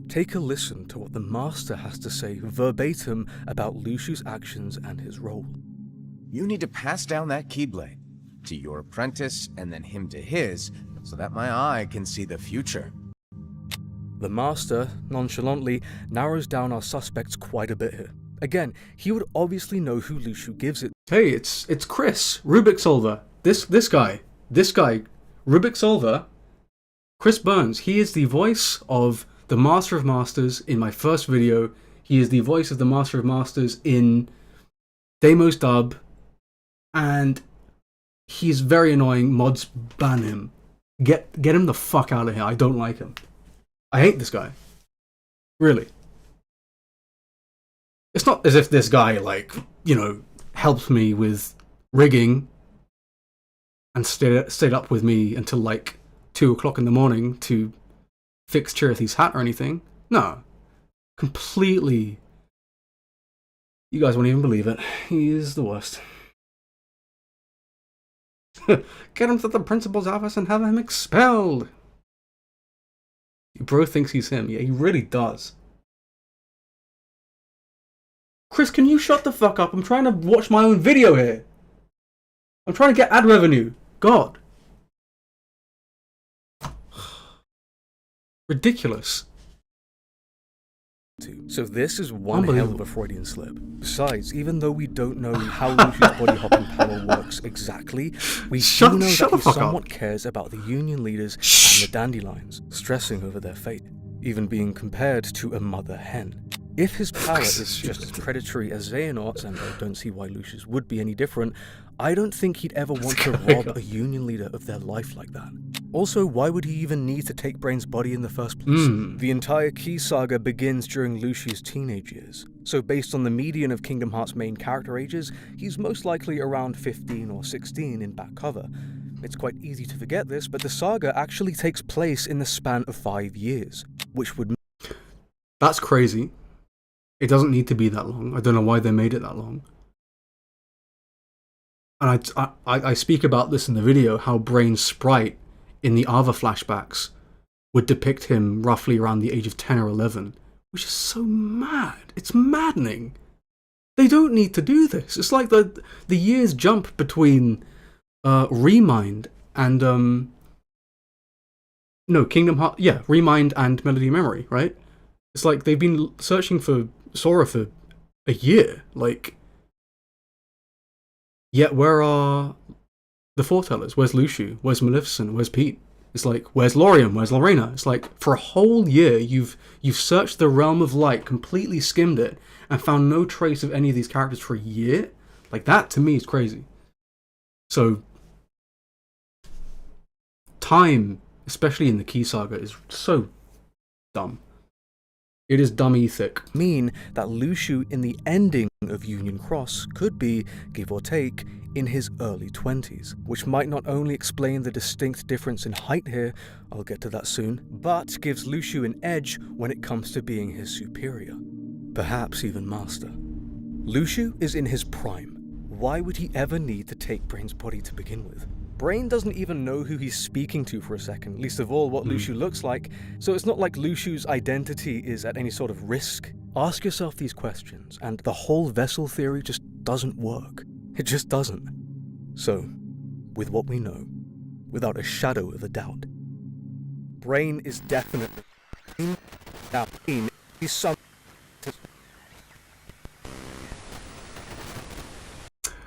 Take a listen to what the master has to say verbatim about Luxu's actions and his role. You need to pass down that Keyblade to your apprentice and then him to his, so that my eye can see the future. The master, nonchalantly, narrows down our suspects quite a bit here. Again, he would obviously know who Luxu gives it. Hey, it's Chris, Rubik Solver. This guy, Rubik Solver, Chris Burns. He is the voice of the Master of Masters in my first video. He is the voice of the Master of Masters in Deimo's dub, and he's very annoying. Mods ban him. Get him the fuck out of here. I don't like him. I hate this guy. Really. It's not as if this guy, like, you know, helped me with rigging and stayed up with me until like 2 o'clock in the morning to fix Chirithy's hat or anything. No. Completely. You guys won't even believe it. He is the worst. Get him to the principal's office and have him expelled. Your bro thinks he's him. Yeah, he really does. Chris, can you shut the fuck up? I'm trying to watch my own video here. I'm trying to get ad revenue. God. Ridiculous. So this is one hell of a Freudian slip. Besides, even though we don't know how Luxu's body hopping power works exactly, we do know that he somewhat cares about the Union leaders and the Dandelions, stressing over their fate, even being compared to a mother hen. If his power is just as predatory as Xehanort's, and I don't see why Luxu's would be any different, I don't think he'd ever want to rob a Union leader of their life like that. Also, why would he even need to take Brain's body in the first place? The entire Key saga begins during Luxu's teenage years, so based on the median of Kingdom Hearts' main character ages, he's most likely around 15 or 16 in back cover. It's quite easy to forget this, but the saga actually takes place in the span of 5 years, which would... That's crazy. It doesn't need to be that long. I don't know why they made it that long. And I speak about this in the video, how Brain's sprite in the Ava flashbacks would depict him roughly around the age of 10 or 11, which is so mad. It's maddening. They don't need to do this. It's like the years jump between Remind and no, Kingdom Hearts, yeah, Remind and Melody Memory, right? It's like they've been searching for Sora for a year, like. Yet where are the foretellers? Where's Luxu? Where's Maleficent? Where's Pete? It's like, where's Lorian? Where's Lorena? It's like, for a whole year, you've searched the realm of light, completely skimmed it, and found no trace of any of these characters for a year? Like, that, to me, is crazy. So, time, especially in the Key Saga, is so dumb. It is dummy thick. Mean that Luxu in the ending of Union Cross could be, give or take, in his early 20s, which might not only explain the distinct difference in height here, I'll get to that soon, but gives Luxu an edge when it comes to being his superior, perhaps even master. Luxu is in his prime. Why would he ever need to take Brain's body to begin with? Brain doesn't even know who he's speaking to for a second, least of all what Luxu looks like, so it's not like Luxu's identity is at any sort of risk. Ask yourself these questions, and the whole vessel theory just doesn't work. It just doesn't. So, with what we know, without a shadow of a doubt, Brain is definitely... Now, Brain is some...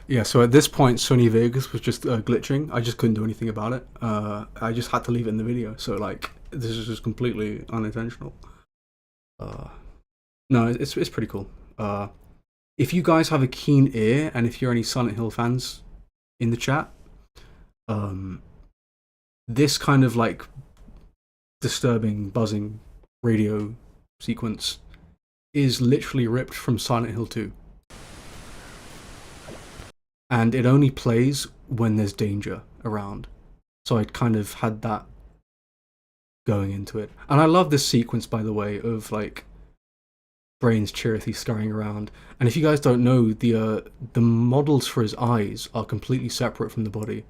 Yeah, so at this point, Sony Vegas was just glitching. I just couldn't do anything about it. I just had to leave it in the video. So, like, this is just completely unintentional. No, it's pretty cool. If you guys have a keen ear, and if you're any Silent Hill fans in the chat, this kind of, like, disturbing, buzzing radio sequence is literally ripped from Silent Hill 2. And it only plays when there's danger around. So I kind of had that going into it. And I love this sequence, by the way, of like Brain's Chirithy scurrying around. And if you guys don't know, the models for his eyes are completely separate from the body.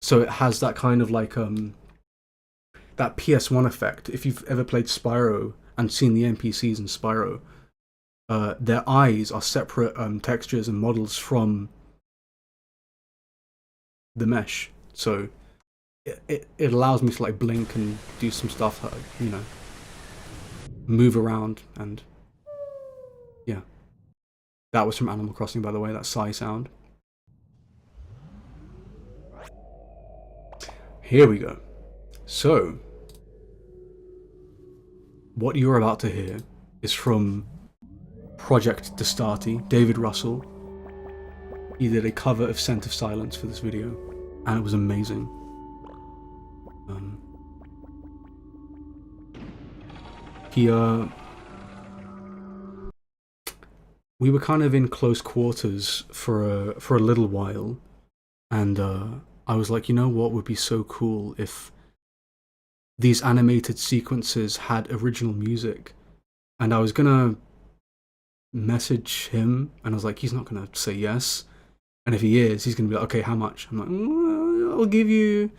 So it has that kind of like that PS1 effect. If you've ever played Spyro and seen the NPCs in Spyro, their eyes are separate textures and models from the mesh, so it allows me to like blink and do some stuff, you know, move around. And yeah, that was from Animal Crossing, by the way, that sigh sound. Here we go. So what you're about to hear is from Project Destati, David Russell. He did a cover of Scent of Silence for this video, and it was amazing. We were kind of in close quarters for a little while, and I was like, you know what would be so cool if these animated sequences had original music. And I was gonna message him, and I was like, he's not gonna say yes. And if he is, he's going to be like, okay, how much? I'm like, I'll give you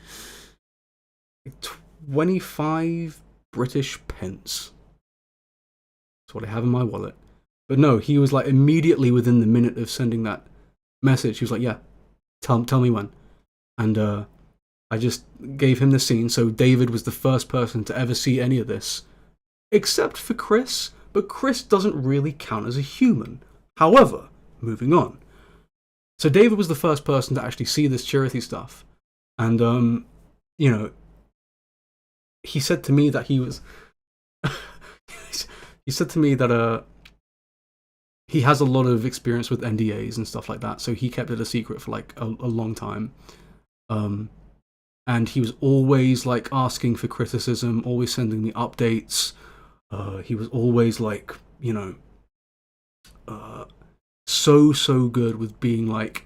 25 British pence. That's what I have in my wallet. But no, he was like immediately within the minute of sending that message, he was like, yeah, tell me when. And I just gave him the scene. So David was the first person to ever see any of this, except for Chris. But Chris doesn't really count as a human. However, moving on. So David was the first person to actually see this Chirithy stuff. And, you know, he said to me that he was... he said to me that he has a lot of experience with NDAs and stuff like that, so he kept it a secret for, like, a long time. And he was always, like, asking for criticism, always sending me updates. He was always, like, you know... so good with being like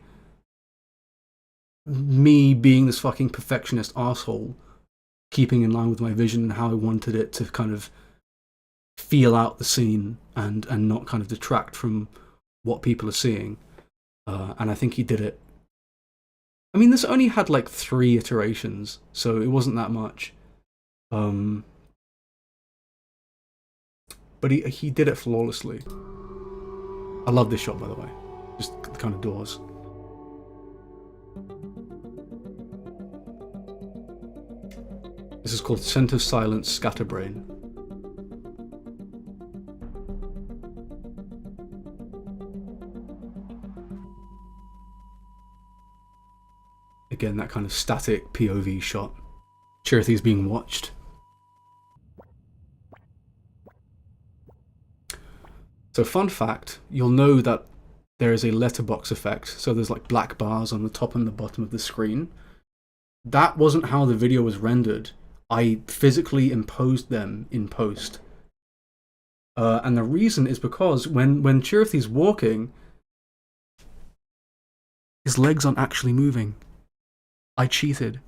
me being this fucking perfectionist asshole, keeping in line with my vision and how I wanted it to kind of feel out the scene and not kind of detract from what people are seeing. And I think he did it. I mean, this only had like 3 iterations, so it wasn't that much. But he did it flawlessly. I love this shot, by the way. Just the kind of doors. This is called Scent of Silence Scatterbrain. Again, that kind of static POV shot. Chirithy's being watched. So fun fact, you'll know that there is a letterbox effect, so there's like black bars on the top and the bottom of the screen. That wasn't how the video was rendered. I physically imposed them in post. And the reason is because when Chirithy's walking, his legs aren't actually moving. I cheated.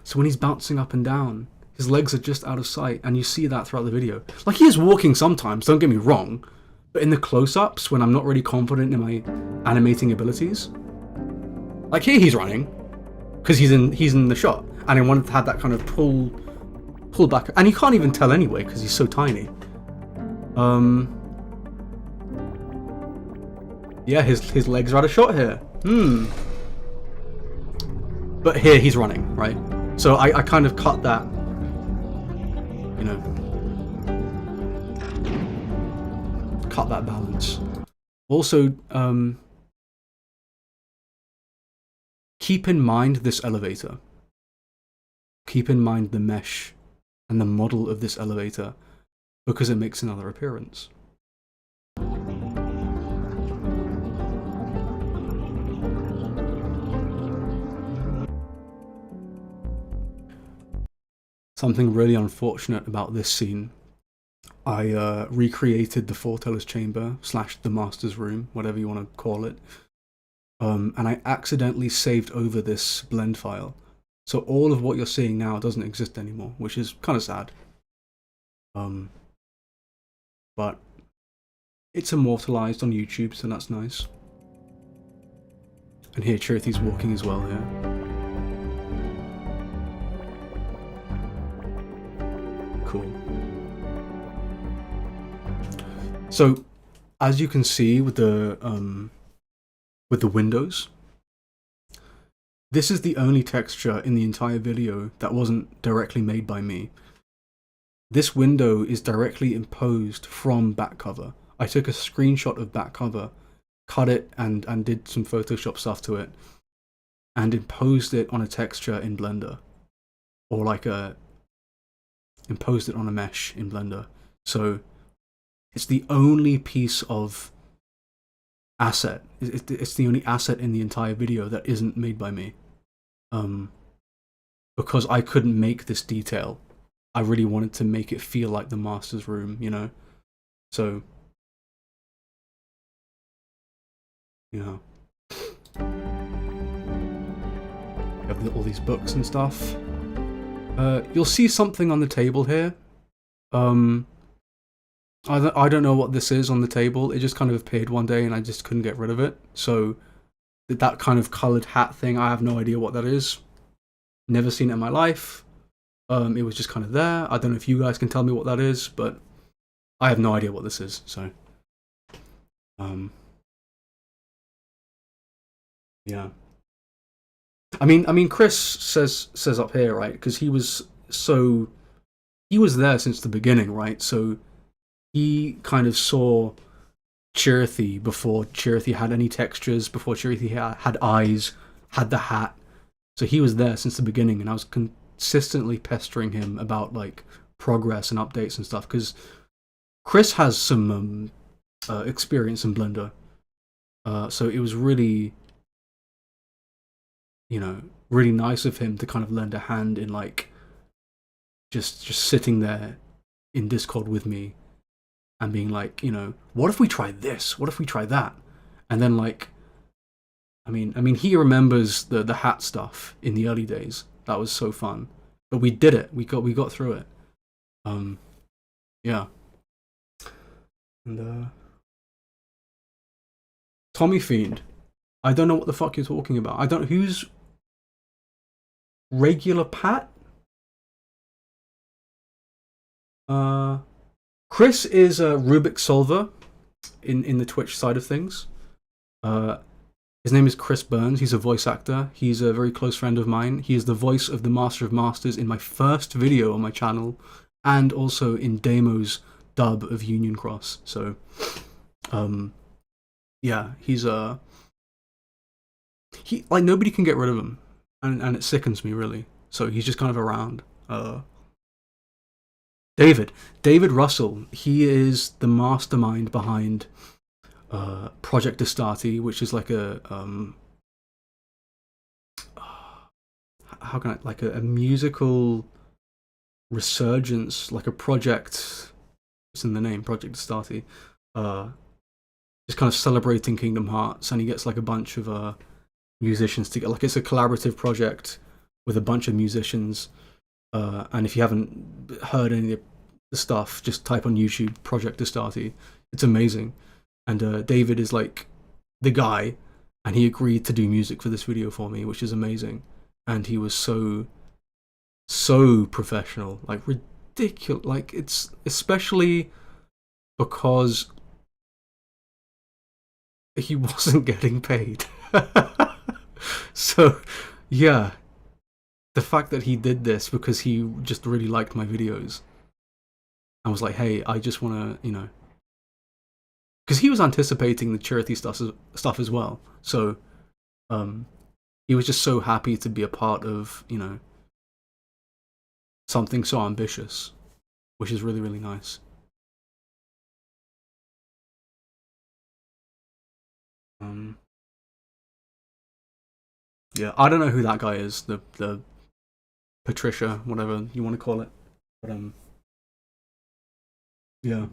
So when he's bouncing up and down, his legs are just out of sight, and you see that throughout the video. Like, he is walking sometimes, don't get me wrong, but in the close-ups, when I'm not really confident in my animating abilities, like here he's running, because he's in the shot, and I wanted to have that kind of pull pull back, and you can't even tell anyway because he's so tiny. Yeah, his legs are out of shot here. But here he's running, right? So I kind of cut that, you know, cut that balance. Also, keep in mind this elevator. Keep in mind the mesh and the model of this elevator, because it makes another appearance. Something really unfortunate about this scene, I recreated the Foreteller's Chamber / the Master's Room, whatever you want to call it, and I accidentally saved over this blend file. So all of what you're seeing now doesn't exist anymore, which is kind of sad. But it's immortalized on YouTube, so that's nice. And here Chirithi's walking as well here. Cool. So, as you can see with the windows, this is the only texture in the entire video that wasn't directly made by me. This window is directly imposed from back cover. I took a screenshot of back cover, cut it and did some Photoshop stuff to it, and imposed it on a texture in Blender, or like imposed it on a mesh in Blender. So it's the only piece of asset. It's the only asset in the entire video that isn't made by me. Because I couldn't make this detail. I really wanted to make it feel like the Master's Room, you know? So, you know. You have all these books and stuff. You'll see something on the table here. I don't know what this is on the table. It just kind of appeared one day and I just couldn't get rid of it. So that kind of coloured hat thing, I have no idea what that is. Never seen it in my life. It was just kind of there. I don't know if you guys can tell me what that is, but I have no idea what this is. So, yeah. I mean, Chris says up here, right? Because he was there since the beginning, right? So he kind of saw Chirithi before Chirithi had any textures, before Chirithi had eyes, had the hat. So he was there since the beginning, and I was consistently pestering him about like progress and updates and stuff, because Chris has some experience in Blender, so it was really, you know, really nice of him to kind of lend a hand in like just sitting there in Discord with me and being like, you know, what if we try this? What if we try that? And then like, I mean, he remembers the hat stuff in the early days. That was so fun. But we did it. We got through it. Yeah. And Tommy Fiend. I don't know what the fuck you're talking about. I don't. Who's Regular Pat? Chris is a Rubik solver in the Twitch side of things. His name is Chris Burns. He's a voice actor. He's a very close friend of mine. He is the voice of the Master of Masters in my first video on my channel, and also in Damo's dub of Union Cross. So, yeah, he's like, nobody can get rid of him, and it sickens me really. So he's just kind of around. David Russell. He is the mastermind behind Project Astarte, which is like a how can I, like a musical resurgence, like a project. It's in the name, Project Astarte. Just kind of celebrating Kingdom Hearts, and he gets like a bunch of musicians together. Like it's a collaborative project with a bunch of musicians. And if you haven't heard any of the stuff, just type on YouTube Project Astarte. It's amazing. And David is like the guy, and he agreed to do music for this video for me, which is amazing. And he was so so professional, like ridiculous. Like, it's especially because he wasn't getting paid. So, yeah, the fact that he did this because he just really liked my videos and was like, hey, I just want to, you know, because he was anticipating the charity stuff as well. So, he was just so happy to be a part of, you know, something so ambitious, which is really, really nice. Yeah, I don't know who that guy is, the Patricia, whatever you want to call it, but yeah.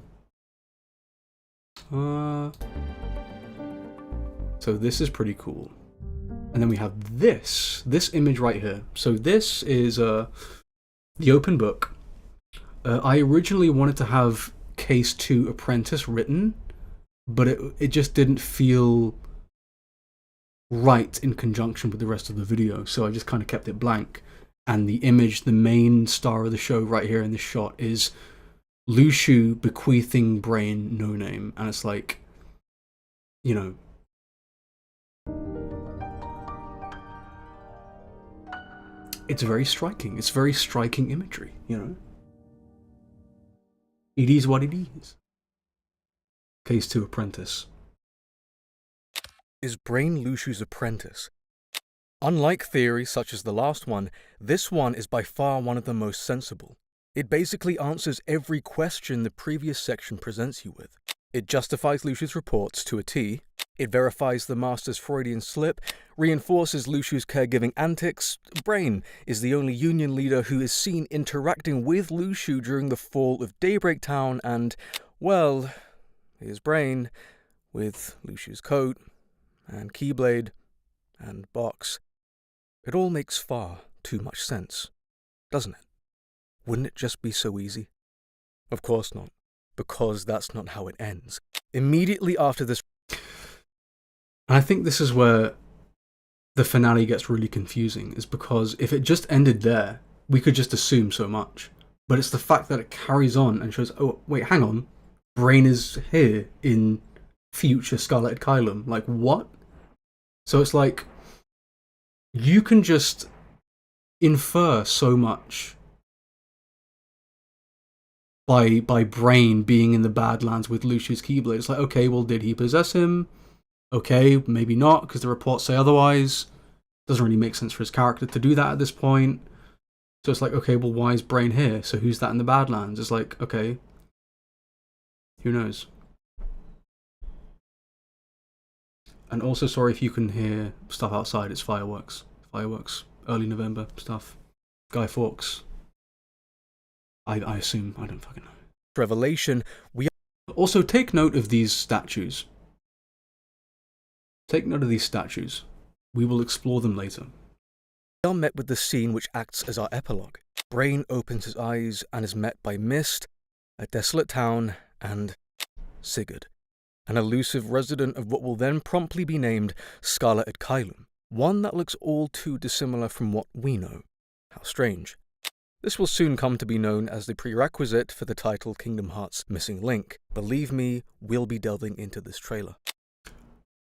So this is pretty cool, and then we have this image right here. So this is the open book. I originally wanted to have Case 2 Apprentice written, but it just didn't feel right in conjunction with the rest of the video, so I just kind of kept it blank. And the image, the main star of the show right here in this shot, is Luciu bequeathing Brain No Name, and it's like, you know, it's very striking. It's very striking imagery, you know. It is what it is. Case 2 Apprentice. Is Brain Luciu's apprentice? Unlike theories such as the last one, this one is by far one of the most sensible. It basically answers every question the previous section presents you with. It justifies Luciu's reports to a T, it verifies the Master's Freudian slip, reinforces Luciu's caregiving antics. Brain is the only Union leader who is seen interacting with Luciu during the fall of Daybreak Town, and, well, here's Brain, with Luciu's coat, and Keyblade, and box. It all makes far too much sense, doesn't it? Wouldn't it just be so easy? Of course not, because that's not how it ends. Immediately after this... And I think this is where the finale gets really confusing, is because if it just ended there, we could just assume so much. But it's the fact that it carries on and shows, oh, wait, hang on, Brain is here in future Scarlet Kylum. Like, what? So it's like, you can just infer so much by Brain being in the Badlands with Luciu's Keyblade. It's like, okay, well, did he possess him? Okay, maybe not, because the reports say otherwise. Doesn't really make sense for his character to do that at this point. So it's like, okay, well, why is Brain here? So who's that in the Badlands? It's like, okay, who knows? And also, sorry if you can hear stuff outside, it's fireworks. Fireworks, early November stuff. Guy Fawkes. I assume, I don't fucking know. revelation, we Also, take note of these statues. Take note of these statues. We will explore them later. are met with the scene which acts as our epilogue. Brain opens his eyes and is met by mist, a desolate town, and Sigurd, an elusive resident of what will then promptly be named Scarlet at Kylum, one that looks all too dissimilar from what we know. How strange. This will soon come to be known as the prerequisite for the title Kingdom Hearts Missing Link. Believe me, we'll be delving into this trailer.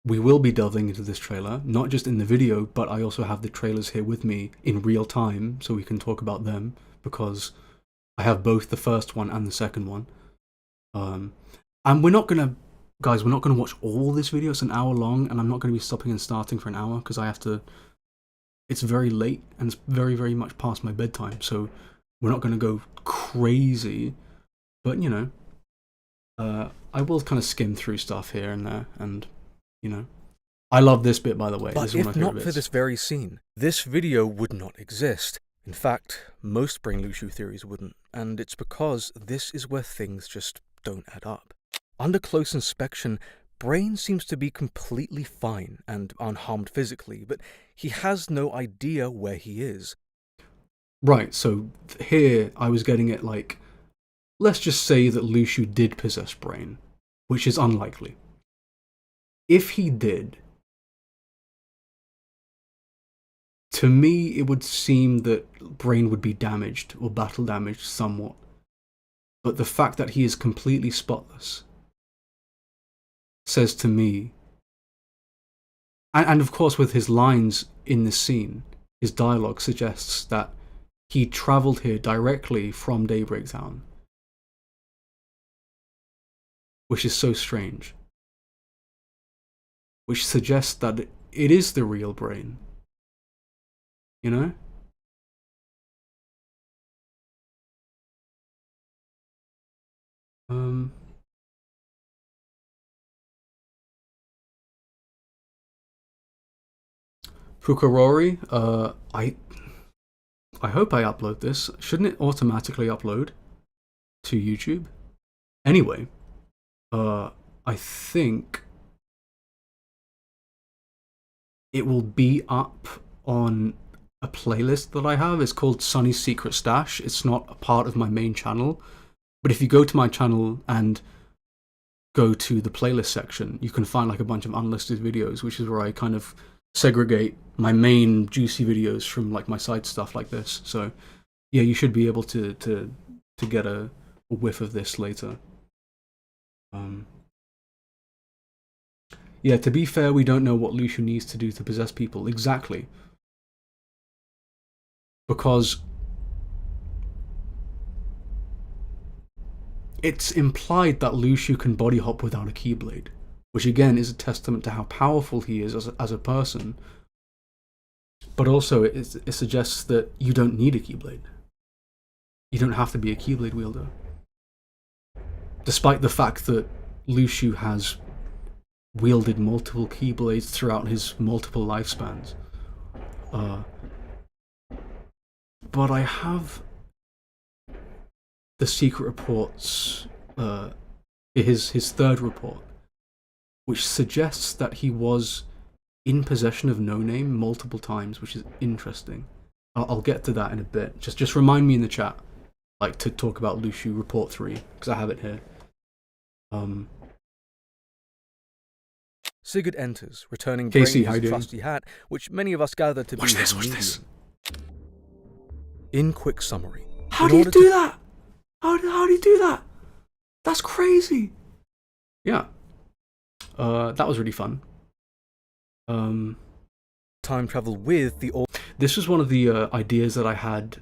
We will be delving into this trailer, not just in the video, but I also have the trailers here with me in real time, so we can talk about them, because I have both the first one and the second one. And we're not gonna, guys, we're not gonna watch all this video. It's an hour long, and I'm not gonna be stopping and starting for an hour, because I have to, it's very late, and it's very, very much past my bedtime, so we're not gonna go crazy, but, you know, I will kind of skim through stuff here and there, and, you know, I love this bit, by the way. But This is one if of my favorite not for bits. this very scene, this video would not exist. In fact, most Brain Luciu theories wouldn't, and it's because this is where things just don't add up. Under close inspection, Brain seems to be completely fine and unharmed physically, but he has no idea where he is. Right, so here I was getting it like, let's just say that Luciu did possess Brain, which is unlikely. If he did, to me, it would seem that Brain would be damaged or battle damaged somewhat. But the fact that he is completely spotless says to me, and of course with his lines in this scene, his dialogue suggests that he travelled here directly from Daybreak Town. Which is so strange. Which suggests that it is the real Brain. You know? Fukurori, I hope I upload this. Shouldn't it automatically upload to YouTube? Anyway, I think it will be up on a playlist that I have. It's called Sunny's Secret Stash. It's not a part of my main channel, but if you go to my channel and go to the playlist section, you can find like a bunch of unlisted videos, which is where I kind of segregate my main juicy videos from like my side stuff like this. So yeah, you should be able to get a whiff of this later. Yeah, to be fair, we don't know what Luciu needs to do to possess people exactly, because it's implied that Luciu can body hop without a Keyblade, which again is a testament to how powerful he is as a person. But also it suggests that you don't need a Keyblade. You don't have to be a Keyblade wielder. Despite the fact that Luciu has wielded multiple Keyblades throughout his multiple lifespans. But I have the secret reports, his third report, which suggests that he was in possession of No Name multiple times, which is interesting. I'll get to that in a bit. Just remind me in the chat, like, to talk about Luciu Report 3, because I have it here. Sigurd enters, returning Casey, how you Brain's doing? trusty hat, which many of us gather to be Watch his this, watch medium. this. In quick summary, How in do you order do to- that? How do you do that? That's crazy. Yeah. That was really fun. time travel with the This was one of the ideas that I had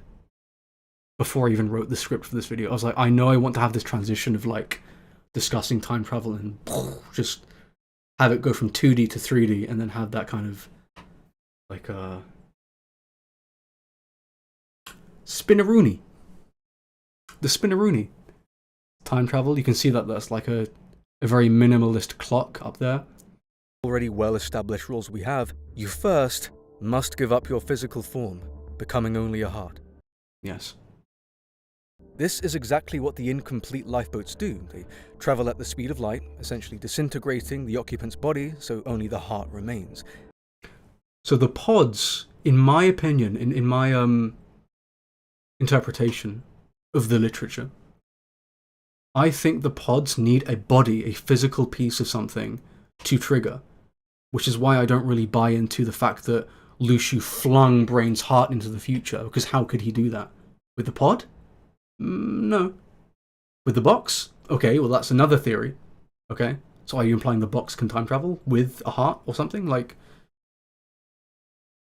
before I even wrote the script for this video. I was like, I know I want to have this transition of like discussing time travel and just have it go from 2D to 3D and then have that kind of like spinneroonie. The spinneroonie. Time travel, you can see that that's like a very minimalist clock up there. already well-established rules we have, you first must give up your physical form, becoming only a heart. Yes. This is exactly what the incomplete lifeboats do. They travel at the speed of light, essentially disintegrating the occupant's body so only the heart remains. So the pods, in my opinion, in my interpretation of the literature, I think the pods need a body, a physical piece of something to trigger, which is why I don't really buy into the fact that Luciu flung Brain's heart into the future, because how could he do that? With the pod? No. With the box? Okay, well that's another theory. Okay, so are you implying the box can time travel with a heart or something? Like,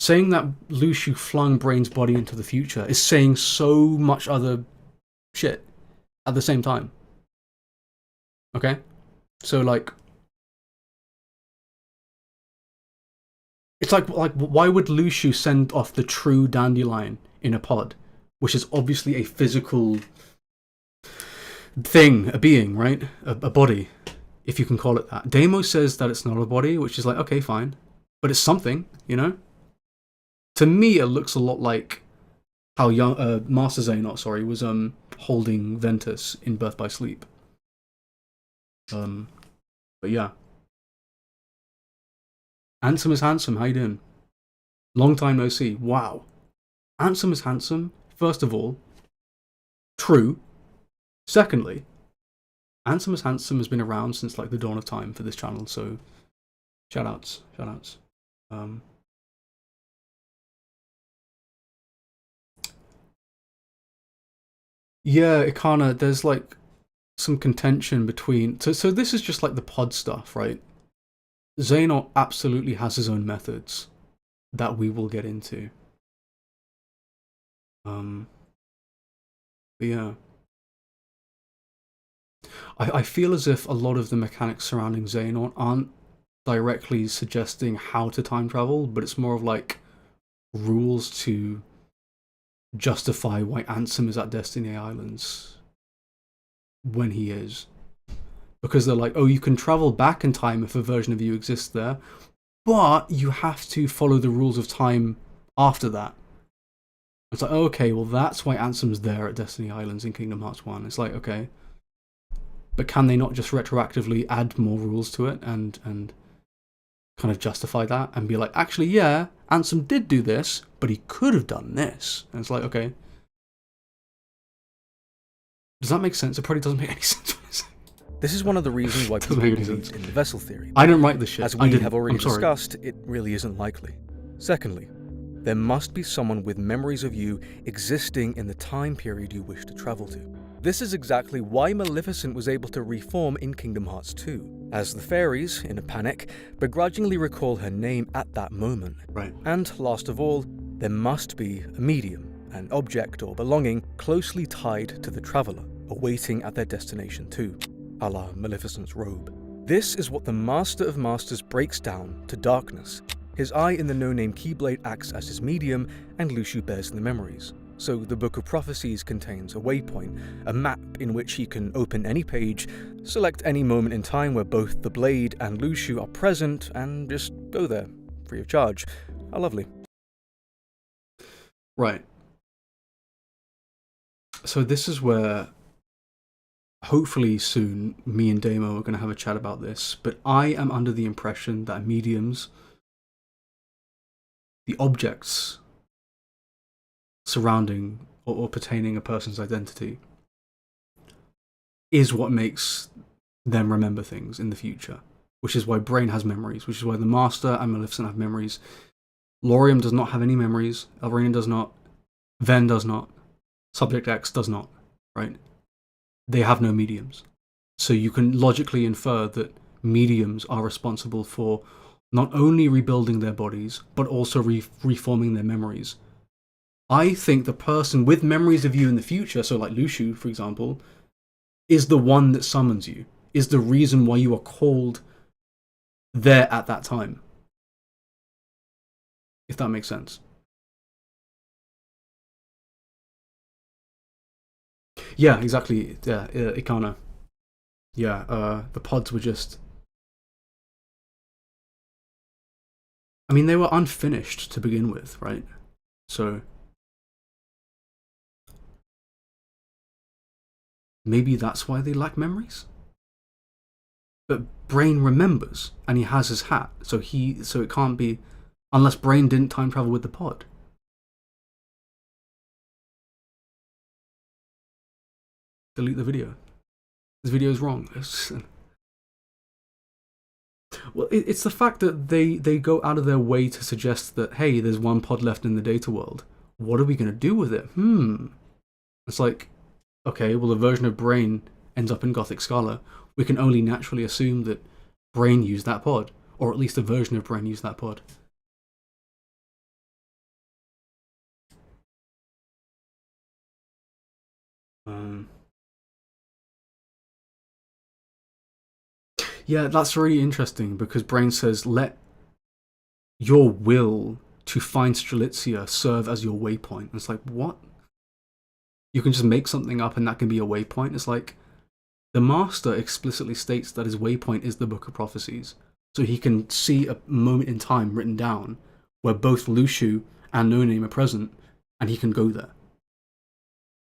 saying that Luciu flung Brain's body into the future is saying so much other shit at the same time. Okay? So like, it's like why would Luciu send off the true dandelion in a pod, which is obviously a physical thing, a being, right? A body, if you can call it that. Deimos says that it's not a body, which is like, okay, fine. But it's something, you know? To me, it looks a lot like how young Master Xehanort, was holding Ventus in Birth by Sleep. But yeah. Handsome is handsome, how you doing? Long time no see. Wow. Handsome is handsome, first of all. True. Secondly, Handsome is handsome has been around since like the dawn of time for this channel, so shout outs. Yeah, it kind of, there's like some contention between, so this is just like the pod stuff, right? Xehanort absolutely has his own methods that we will get into. But yeah. I feel as if a lot of the mechanics surrounding Xehanort aren't directly suggesting how to time travel, but it's more of like rules to justify why Ansem is at Destiny Islands when he is. Because they're like, oh, you can travel back in time if a version of you exists there, but you have to follow the rules of time after that. It's like, oh, okay, well, that's why Ansem's there at Destiny Islands in Kingdom Hearts 1. It's like, okay. But can they not just retroactively add more rules to it and kind of justify that and be like, actually, yeah, Ansem did do this, but he could have done this. And it's like, okay. Does that make sense? It probably doesn't make any sense. This is one of the reasons why Doesn't people make any believe sense. in the vessel theory. I didn't write this shit. As I we didn't. have already I'm sorry. discussed, it really isn't likely. Secondly, there must be someone with memories of you existing in the time period you wish to travel to. This is exactly why Maleficent was able to reform in Kingdom Hearts 2, as the fairies, in a panic, begrudgingly recall her name at that moment. Right. And last of all, there must be a medium, an object or belonging closely tied to the traveller, awaiting at their destination too, a la Maleficent's robe. This is what the Master of Masters breaks down to darkness. His eye in the no-name Keyblade acts as his medium, and Luxu bears the memories. So the Book of Prophecies contains a waypoint, a map in which he can open any page, select any moment in time where both the Blade and Luxu are present, and just go there, free of charge. How lovely. Right. So this is where, hopefully soon, me and Damo are going to have a chat about this, but I am under the impression that mediums, the objects surrounding or pertaining a person's identity, is what makes them remember things in the future. Which is why Brain has memories, which is why the Master and Maleficent have memories. Lauriam does not have any memories, Elrena does not, Ven does not, Subject X does not, right? They have no mediums. So you can logically infer that mediums are responsible for not only rebuilding their bodies, but also reforming their memories. I think the person with memories of you in the future, so like Luxu, for example, is the one that summons you, is the reason why you are called there at that time. If that makes sense. Yeah, exactly. Yeah, it kinda. Yeah, the pods were just. I mean, they were unfinished to begin with, right? So. Maybe that's why they lack memories? But Brain remembers, and he has his hat, so it can't be. Unless Brain didn't time travel with the pod. Delete the video. This video is wrong. Well, it's the fact that they go out of their way to suggest that, hey, there's one pod left in the data world. What are we going to do with it? It's like, okay, well, a version of Brain ends up in Gothic Scala. We can only naturally assume that Brain used that pod, or at least a version of Brain used that pod. Yeah, that's really interesting because Brain says, let your will to find Strelitzia serve as your waypoint. And it's like, what? You can just make something up and that can be a waypoint? It's like, the Master explicitly states that his waypoint is the Book of Prophecies. So he can see a moment in time written down where both Luxu and No Name are present, and he can go there.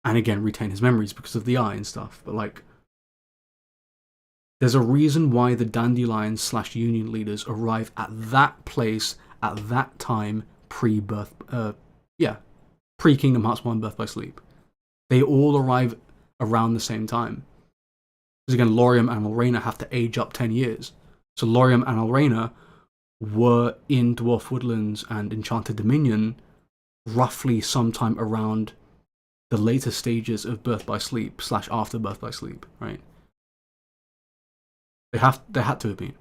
And again, retain his memories because of the eye and stuff. But like, there's a reason why the Dandelion/Union leaders arrive at that place at that time pre-birth, pre-Kingdom Hearts 1 Birth by Sleep. They all arrive around the same time. Because again, Lauriam and Elrena have to age up 10 years. So Lauriam and Elrena were in Dwarf Woodlands and Enchanted Dominion roughly sometime around the later stages of birth by sleep / after birth by sleep, right? They had to have been.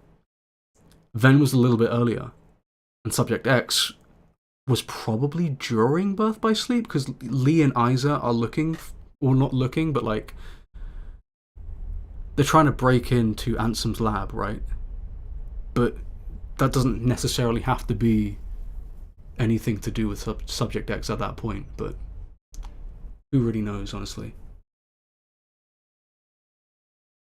Ven was a little bit earlier, and Subject X was probably during birth by sleep, because Lee and Isa are looking, or not looking, but like they're trying to break into Ansem's lab, right? But that doesn't necessarily have to be anything to do with Subject X at that point, but who really knows, honestly?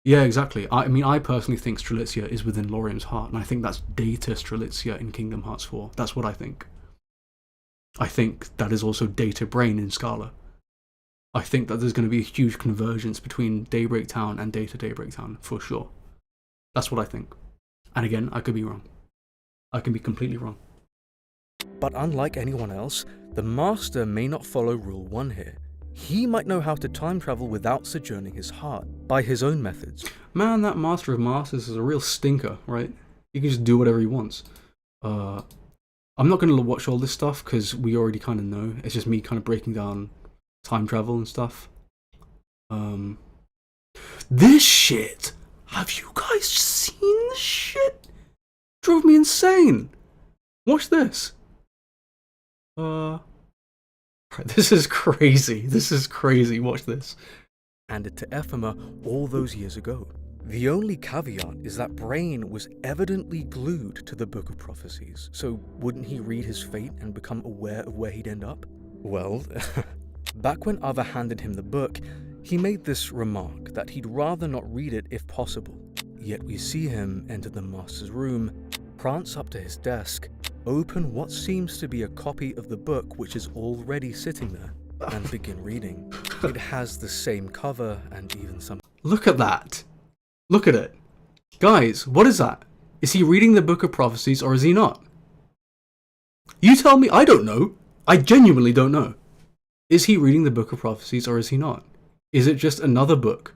Yeah, exactly. I mean, I personally think Strelitzia is within Lauriam's heart, and I think that's Data Strelitzia in Kingdom Hearts 4. That's what I think. I think that is also Data Brain in Scala. I think that there's going to be a huge convergence between Daybreak Town and Data Daybreak Town, for sure. That's what I think. And again, I could be wrong. I can be completely wrong. But unlike anyone else, the Master may not follow Rule 1 here. He might know how to time travel without sojourning his heart, by his own methods. Man, that Master of Masters is a real stinker, right? He can just do whatever he wants. I'm not going to watch all this stuff, because we already kind of know. It's just me kind of breaking down time travel and stuff. This shit! Have you guys seen this shit? Drove me insane! Watch this. This is crazy. This is crazy. Watch this. Handed to Ephema all those years ago. The only caveat is that Brain was evidently glued to the Book of Prophecies, so wouldn't he read his fate and become aware of where he'd end up? Well, back when Ava handed him the book, he made this remark that he'd rather not read it if possible. Yet we see him enter the Master's room, prance up to his desk, open what seems to be a copy of the book which is already sitting there, and begin reading. It has the same cover and even some... Look at that. Look at it. Guys, what is that? Is he reading the Book of Prophecies or is he not? You tell me. I don't know. I genuinely don't know. Is he reading the Book of Prophecies or is he not? Is it just another book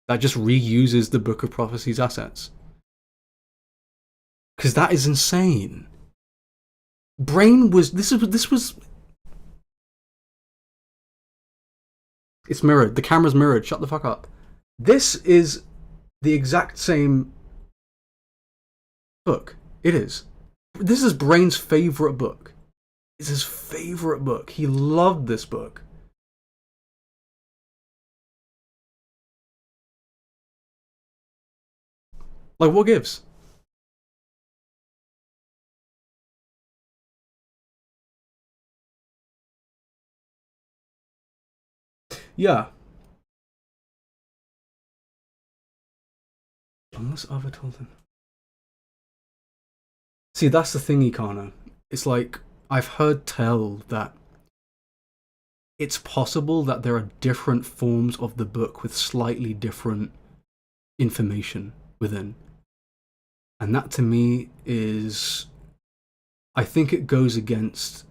that just reuses the Book of Prophecies assets? Because that is insane. Brain was... This was... It's mirrored. The camera's mirrored. Shut the fuck up. This is the exact same book. It is. This is Brain's favourite book. It's his favourite book. He loved this book. Like, what gives? Yeah. Unless Ava told him. See, that's the thing, Ikana. It's like, I've heard tell that it's possible that there are different forms of the book with slightly different information within. And that to me is... I think it goes against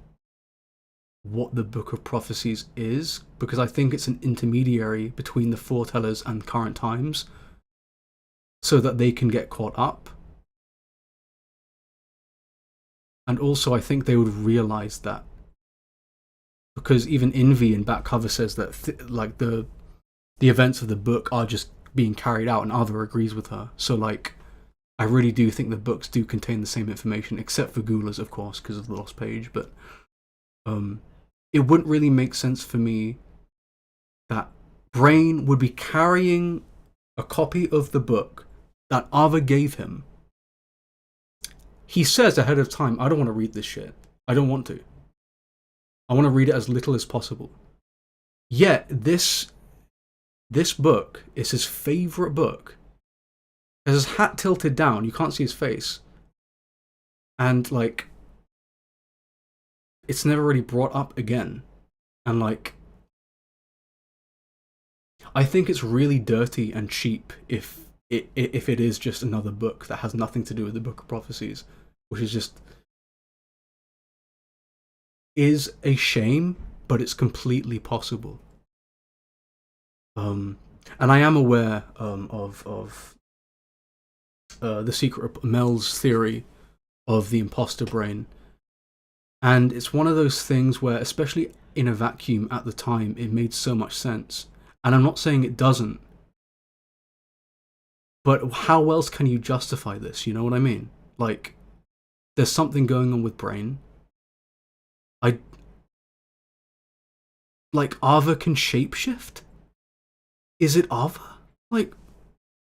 what the Book of Prophecies is, because I think it's an intermediary between the foretellers and current times, so that they can get caught up. And also I think they would realize that, because even Envy in back cover says that like the events of the book are just being carried out, and Ava agrees with her. So like, I really do think the books do contain the same information, except for Gula's, of course, because of the lost page. But it wouldn't really make sense for me that Brain would be carrying a copy of the book that Ava gave him. He says ahead of time, I don't want to read this shit. I don't want to. I want to read it as little as possible. Yet, this book is his favourite book. He has his hat tilted down, you can't see his face. And, like, it's never really brought up again. And, like, I think it's really dirty and cheap if it is just another book that has nothing to do with the Book of Prophecies, which is just... is a shame, but it's completely possible. And I am aware of the secret Mel's theory of the imposter brain, and it's one of those things where, especially in a vacuum at the time, it made so much sense. And I'm not saying it doesn't, but how else can you justify this? You know what I mean? Like, there's something going on with Brain. Like, Ava can shapeshift? Is it Ava? Like,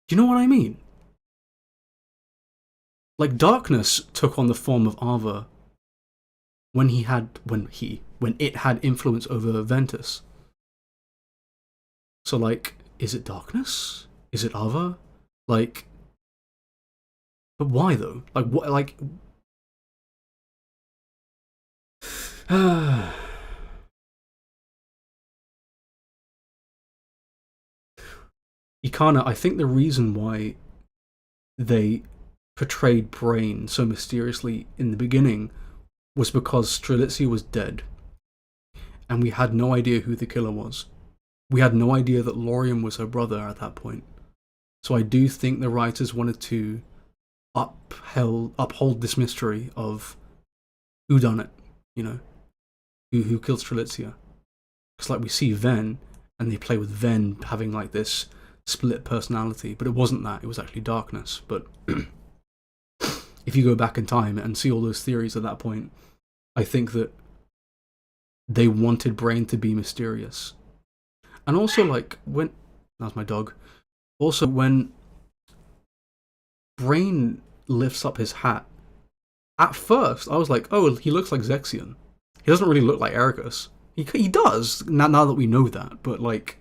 do you know what I mean? Like, Darkness took on the form of Ava when it had influence over Ventus. So, like, is it Darkness? Is it Ava? Like, but why though? Like, what? Like, Ikana, I think the reason why they portrayed Brain so mysteriously in the beginning was because Strelitzia was dead, and we had no idea who the killer was. We had no idea that Lorium was her brother at that point. So I do think the writers wanted to uphold this mystery of who done it, you know, who killed Strelitzia. Because like we see Ven, and they play with Ven having like this split personality, but it wasn't that. It was actually Darkness. But if you go back in time and see all those theories at that point, I think that they wanted Brain to be mysterious. And also, like, when... That's my dog. Also, when Brain lifts up his hat, at first, I was like, oh, he looks like Zexion. He doesn't really look like Ericus. He does, now that we know that, but, like,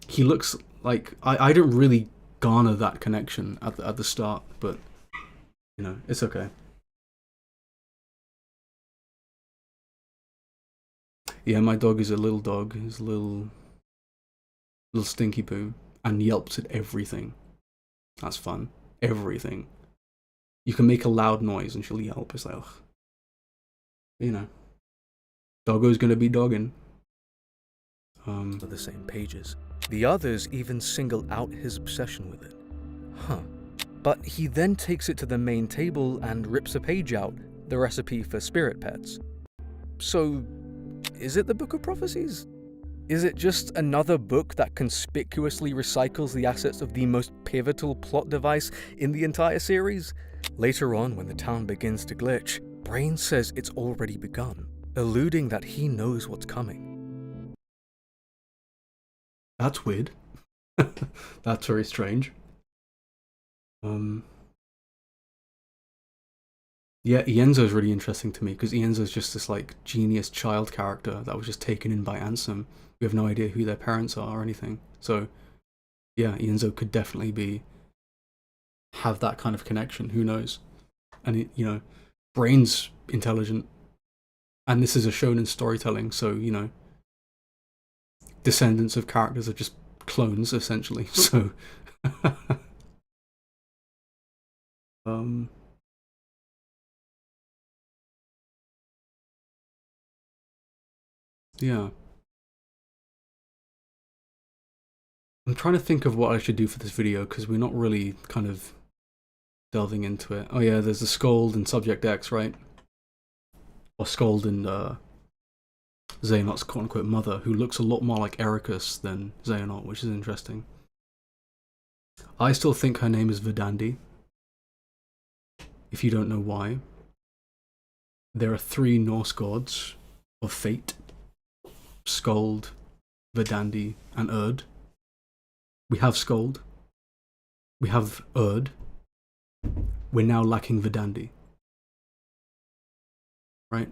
he looks like... I didn't really garner that connection at the start, but, you know, it's okay. Yeah, my dog is a little dog. He's a little stinky poo, and yelps at everything. That's fun. Everything. You can make a loud noise and she'll yelp. It's like, ugh. You know, doggo's gonna be dogging. The same pages. The others even single out his obsession with it. Huh. But he then takes it to the main table and rips a page out, the recipe for spirit pets. So, is it the Book of Prophecies? Is it just another book that conspicuously recycles the assets of the most pivotal plot device in the entire series? Later on, when the town begins to glitch, Brain says it's already begun, alluding that he knows what's coming. That's weird. That's very strange. Yeah, Ienzo's really interesting to me, because Ienzo's just this, like, genius child character that was just taken in by Ansem. We have no idea who their parents are or anything. So, yeah, Ienzo could definitely have that kind of connection. Who knows? And, you know, Brain's intelligent. And this is a shonen storytelling, so, you know, descendants of characters are just clones, essentially. So, yeah. I'm trying to think of what I should do for this video, because we're not really kind of delving into it. Oh yeah, there's the Scold and Subject X, right? Or Scold and Xehanot's quote-unquote mother, who looks a lot more like Ericus than Xehanot, which is interesting. I still think her name is Verdandi. If you don't know why. There are 3 Norse gods of fate. Scold, Verdandi, and Urd. We have Scold. We have Urd. We're now lacking Verdandi. Right?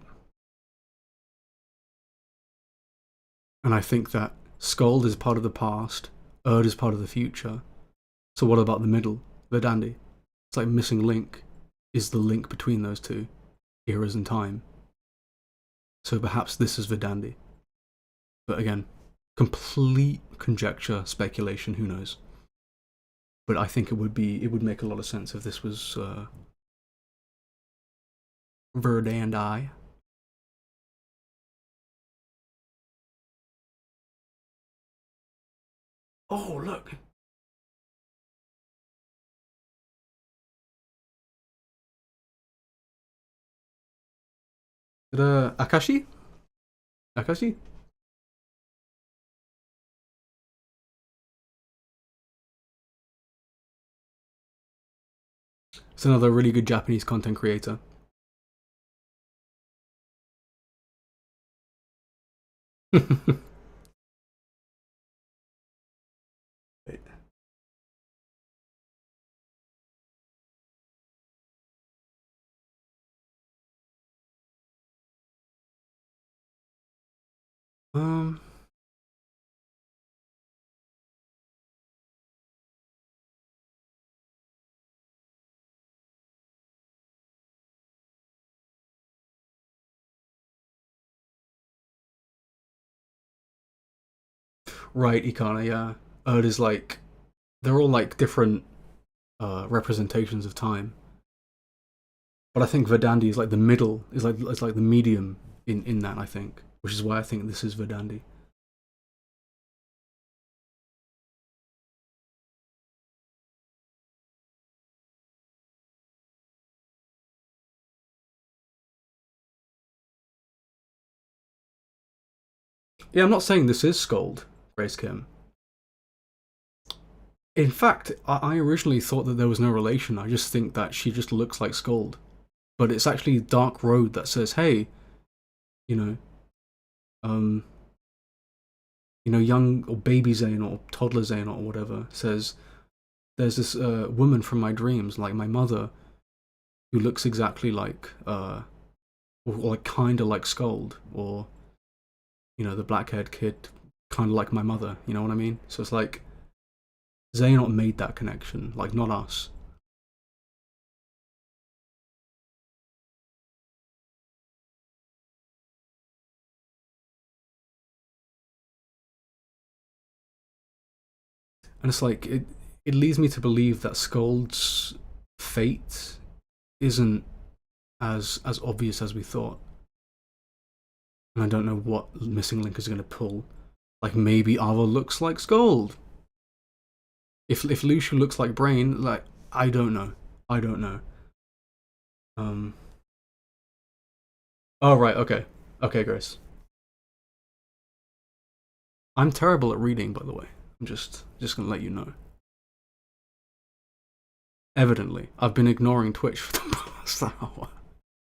And I think that Scold is part of the past, Urd is part of the future. So what about the middle, Verdandi? It's like missing link is the link between those 2 eras in time. So perhaps this is Verdandi. But again, complete conjecture, speculation, who knows. But I think it would make a lot of sense if this was Verdandi. Oh, look. Akashi? Akashi? It's another really good Japanese content creator. Wait. Um. Right, Ikana, yeah. Erd is like, they're all like different representations of time. But I think Verdandi is like the middle, is like it's like the medium in that, I think. Which is why I think this is Verdandi. Yeah, I'm not saying this is Scold, Grace Kim. In fact, I originally thought that there was no relation. I just think that she just looks like Scold. But it's actually Dark Road that says, hey, you know, um, young or baby Zane or toddler Zane or whatever says, there's this woman from my dreams, like my mother, who looks exactly like, or like kind of like Scold, or, the black-haired kid, kind of like my mother, you know what I mean? So it's like, Xehanort made that connection, like, not us. And it's like, it leads me to believe that Scold's fate isn't as obvious as we thought. And I don't know what Missing Link is going to pull. Like, maybe Ava looks like Scold. If Luciu looks like Brain, like, I don't know. I don't know. Oh, right, okay. Okay, Grace. I'm terrible at reading, by the way. I'm just gonna let you know. Evidently, I've been ignoring Twitch for the past hour.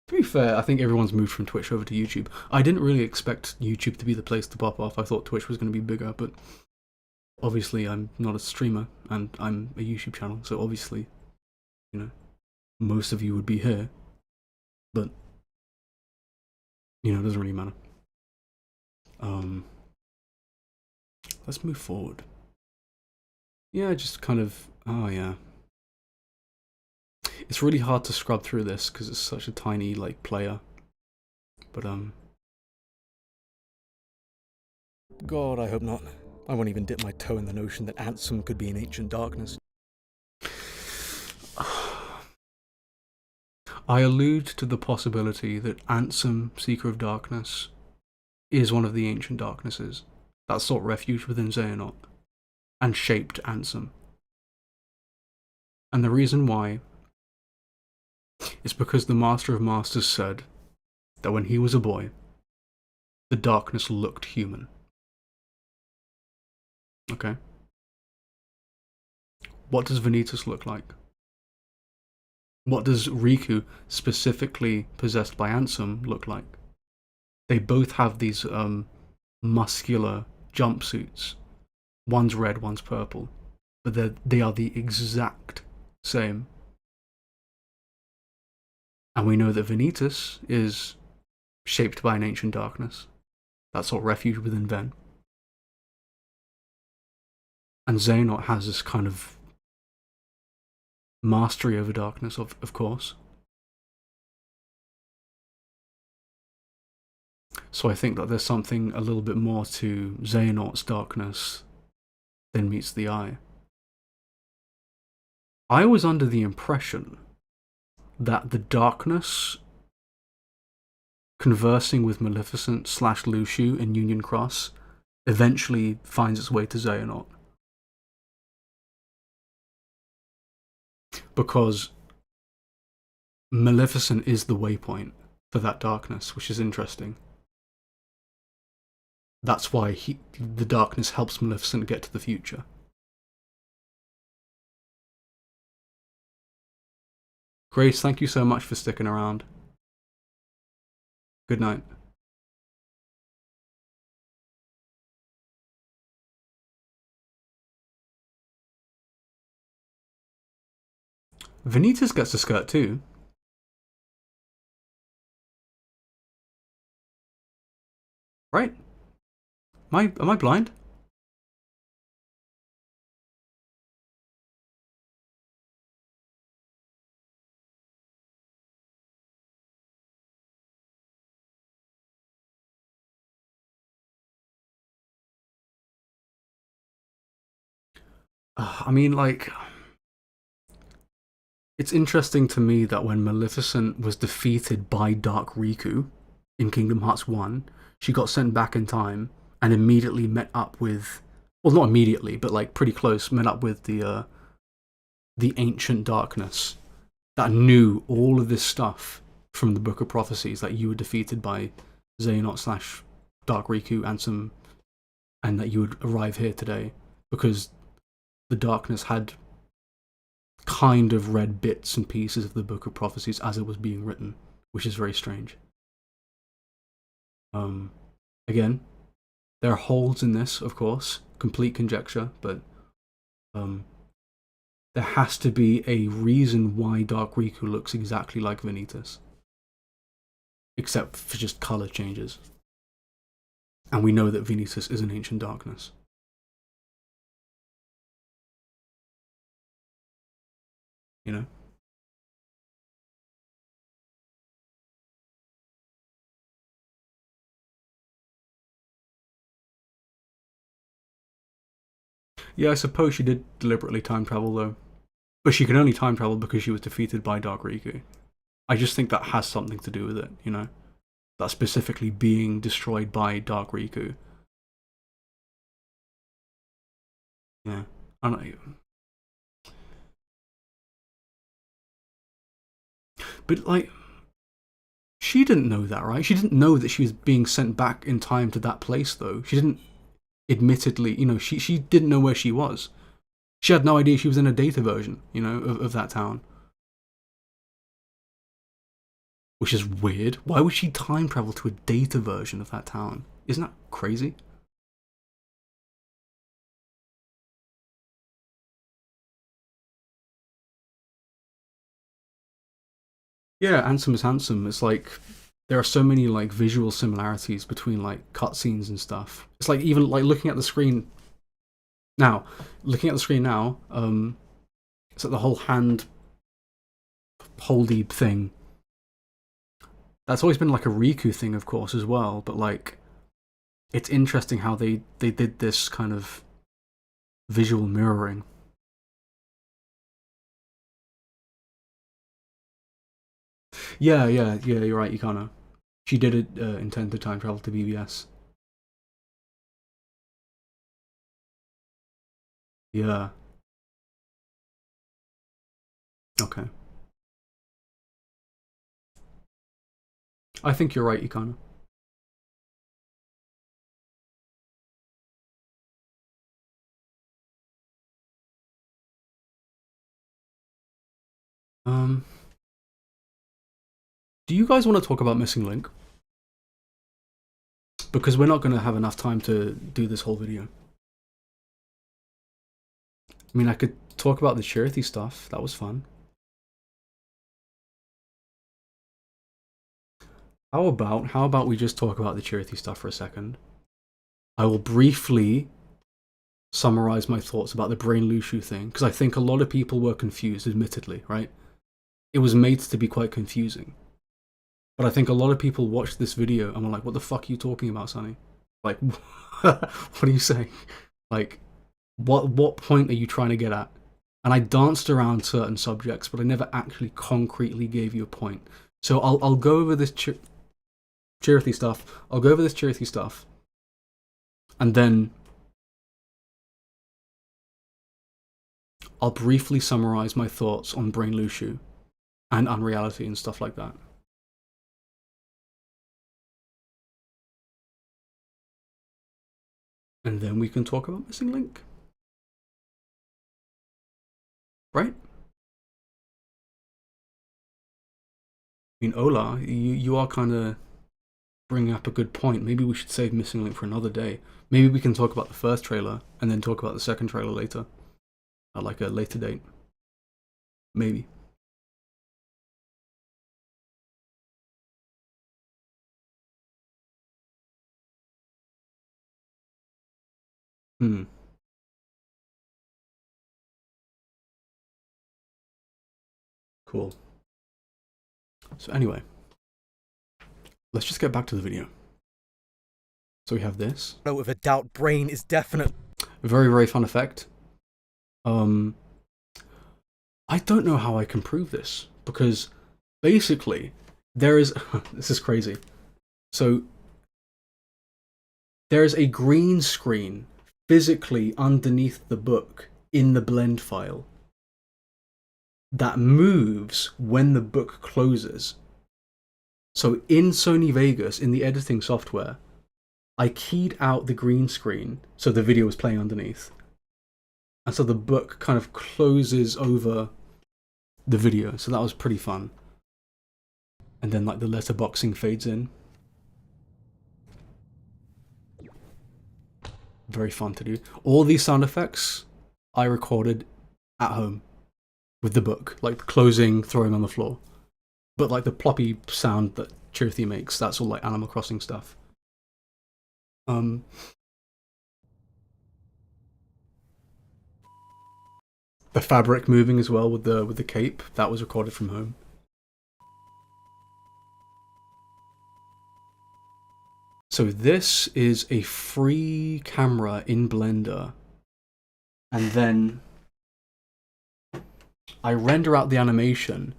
To be fair, I think everyone's moved from Twitch over to YouTube. I didn't really expect YouTube to be the place to pop off. I thought Twitch was going to be bigger, but obviously I'm not a streamer, and I'm a YouTube channel, so obviously, most of you would be here. But, it doesn't really matter. Let's move forward. Yeah, just kind of, oh yeah. It's really hard to scrub through this because it's such a tiny, like, player. But, God, I hope not. I won't even dip my toe in the notion that Ansem could be in ancient darkness. I allude to the possibility that Ansem, Seeker of Darkness, is one of the ancient darknesses that sought refuge within Xehanort and shaped Ansem. And the reason why is because the Master of Masters said that when he was a boy, the darkness looked human. Okay? What does Vanitas look like? What does Riku, specifically possessed by Ansem, look like? They both have these muscular jumpsuits. One's red, one's purple. But they are the exact same. And we know that Vanitas is shaped by an ancient darkness that sought refuge within Ven. And Xehanort has this kind of mastery over darkness, of course. So I think that there's something a little bit more to Xehanort's darkness than meets the eye. I was under the impression that the darkness conversing with Maleficent / Luciu in Union Cross eventually finds its way to Xehanort. Because Maleficent is the waypoint for that darkness, which is interesting. that's why the darkness helps Maleficent get to the future. Grace, thank you so much for sticking around. Good night. Vanitas gets a skirt too. Right? Am I blind? I mean, like, it's interesting to me that when Maleficent was defeated by Dark Riku in Kingdom Hearts 1, she got sent back in time and immediately met up with, well, not immediately, but like pretty close, met up with the ancient darkness that knew all of this stuff from the Book of Prophecies, that you were defeated by Xehanort slash Dark Riku and that you would arrive here today because the darkness had kind of read bits and pieces of the Book of Prophecies as it was being written, which is very strange. Again, there are holes in this, of course, complete conjecture, but there has to be a reason why Dark Riku looks exactly like Vanitas, except for just color changes. And we know that Vanitas is an ancient darkness. You know? Yeah, I suppose she did deliberately time travel though. But she can only time travel because she was defeated by Dark Riku. I just think that has something to do with it, you know? That specifically being destroyed by Dark Riku. Yeah. I don't know. But like, she didn't know that, right? She didn't know that she was being sent back in time to that place though. She didn't, admittedly, you know, she didn't know where she was. She had no idea she was in a data version, you know, of that town. Which is weird. Why would she time travel to a data version of that town? Isn't that crazy? Yeah, Handsome is Handsome. It's like there are so many like visual similarities between like cutscenes and stuff. It's like even like looking at the screen now, it's like the whole hand holdy thing. That's always been like a Riku thing, of course, as well. But like, it's interesting how they did this kind of visual mirroring. Yeah, yeah, yeah. You're right, Ikana. She did intend to time travel to BBS. Yeah. Okay. I think you're right, Ikana. Um, do you guys want to talk about Missing Link? Because we're not going to have enough time to do this whole video. I mean, I could talk about the charity stuff. That was fun. How about we just talk about the charity stuff for a second? I will briefly summarize my thoughts about the Brain Lushu thing, because I think a lot of people were confused, admittedly, right? It was made to be quite confusing. But I think a lot of people watched this video and were like, what the fuck are you talking about, Sonny? Like, what are you saying? Like, what point are you trying to get at? And I danced around certain subjects, but I never actually concretely gave you a point. So I'll go over this charity stuff. I'll go over this charity stuff, and then I'll briefly summarize my thoughts on Brain Lushu and Unreality and stuff like that. and then we can talk about Missing Link. Right? I mean, Ola, you are kind of bringing up a good point. Maybe we should save Missing Link for another day. Maybe we can talk about the first trailer and then talk about the second trailer later. At like a later date. Maybe. Hmm. Cool. So anyway, let's just get back to the video. So we have this. No, with a doubt, Brain is definite. A very, very fun effect. I don't know how I can prove this, because basically there is this is crazy. So there is a green screen physically underneath the book in the blend file that moves when the book closes. So in Sony Vegas, in the editing software, I keyed out the green screen so the video was playing underneath. And so the book kind of closes over the video. So that was pretty fun. And then like the letterboxing fades in. Very fun to do. All these sound effects I recorded at home with the book, like closing, throwing on the floor. But like the ploppy sound that Chirthy makes, that's all like Animal Crossing stuff. The fabric moving as well with the cape, that was recorded from home. So this is a free camera in Blender, and then I render out the animation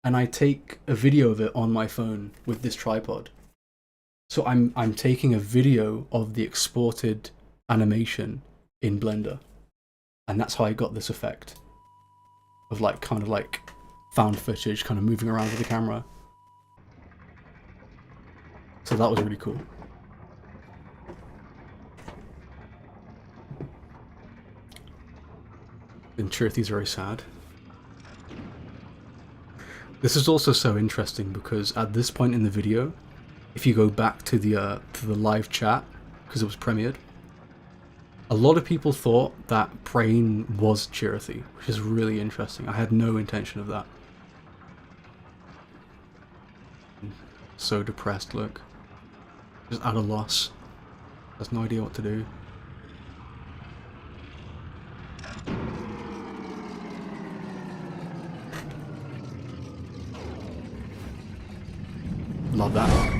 and I take a video of it on my phone with this tripod. So I'm taking a video of the exported animation in Blender. And that's how I got this effect of like kind of like found footage kind of moving around with the camera. So that was really cool. And Chirthy's very sad. This is also so interesting because at this point in the video, if you go back to the live chat, because it was premiered, a lot of people thought that Brain was Chirthy, which is really interesting. I had no intention of that. So depressed, look. Just at a loss. Has no idea what to do. Love that.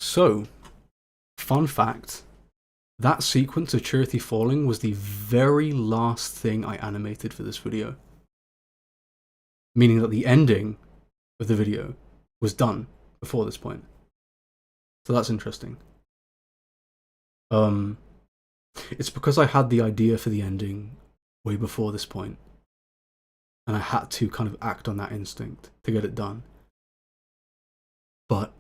So, fun fact, that sequence of Chirthy falling was the very last thing I animated for this video. Meaning that the ending of the video was done before this point. So that's interesting. It's because I had the idea for the ending way before this point, and I had to kind of act on that instinct to get it done. But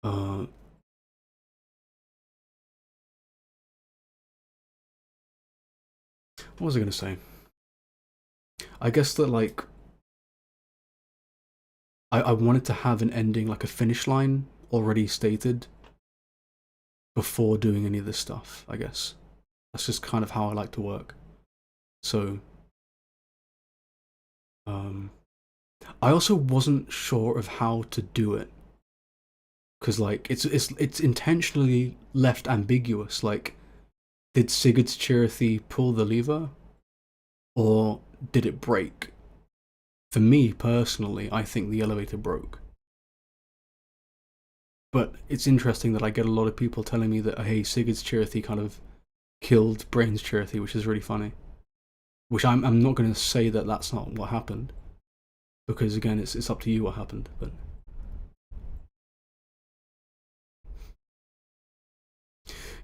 what was I going to say? I guess that like I wanted to have an ending, like a finish line already stated before doing any of this stuff, I guess. That's just kind of how I like to work. So I also wasn't sure of how to do it, because like it's intentionally left ambiguous. Like, did Sigurd's Chirthy pull the lever, or did it break? For me personally, I think the elevator broke. But it's interesting that I get a lot of people telling me that, hey, Sigurd's Chirthy kind of killed Brain's Chirthy, which is really funny. Which I'm not going to say that that's not what happened, because again, it's up to you what happened. But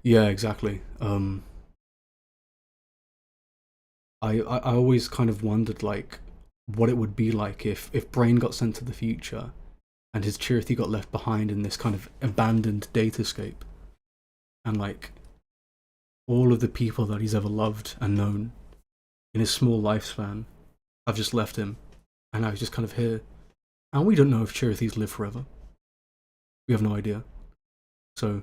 yeah, exactly. I always kind of wondered like what it would be like if Brain got sent to the future and his Chirithy got left behind in this kind of abandoned datascape, and like all of the people that he's ever loved and known in his small lifespan have just left him, and now he's just kind of here. And we don't know if Chirithys live forever. We have no idea. So,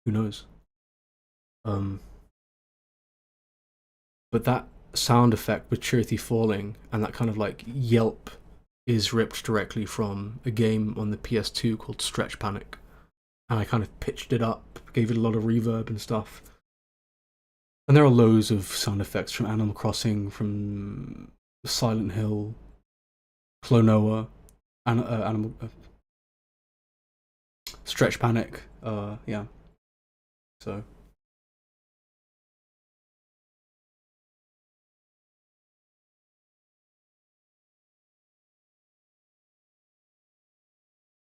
who knows? But that sound effect with Chirithy falling and that kind of like yelp is ripped directly from a game on the PS2 called Stretch Panic. And I kind of pitched it up, gave it a lot of reverb and stuff. And there are loads of sound effects from Animal Crossing, from Silent Hill, Klonoa, Stretch Panic, yeah. So.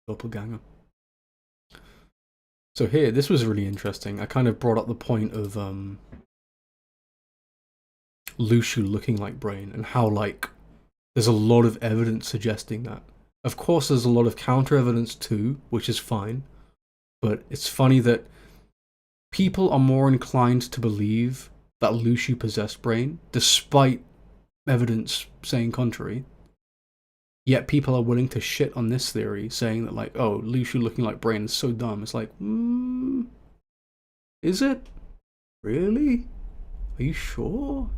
Doppelganger. So here, this was really interesting. I kind of brought up the point of Lushu looking like Brain, and how like there's a lot of evidence suggesting that. Of course, there's a lot of counter evidence too, which is fine. But it's funny that people are more inclined to believe that Lushu possessed Brain, despite evidence saying contrary. Yet people are willing to shit on this theory, saying that like, oh, Lushu looking like Brain is so dumb. It's like, is it? Really? Are you sure?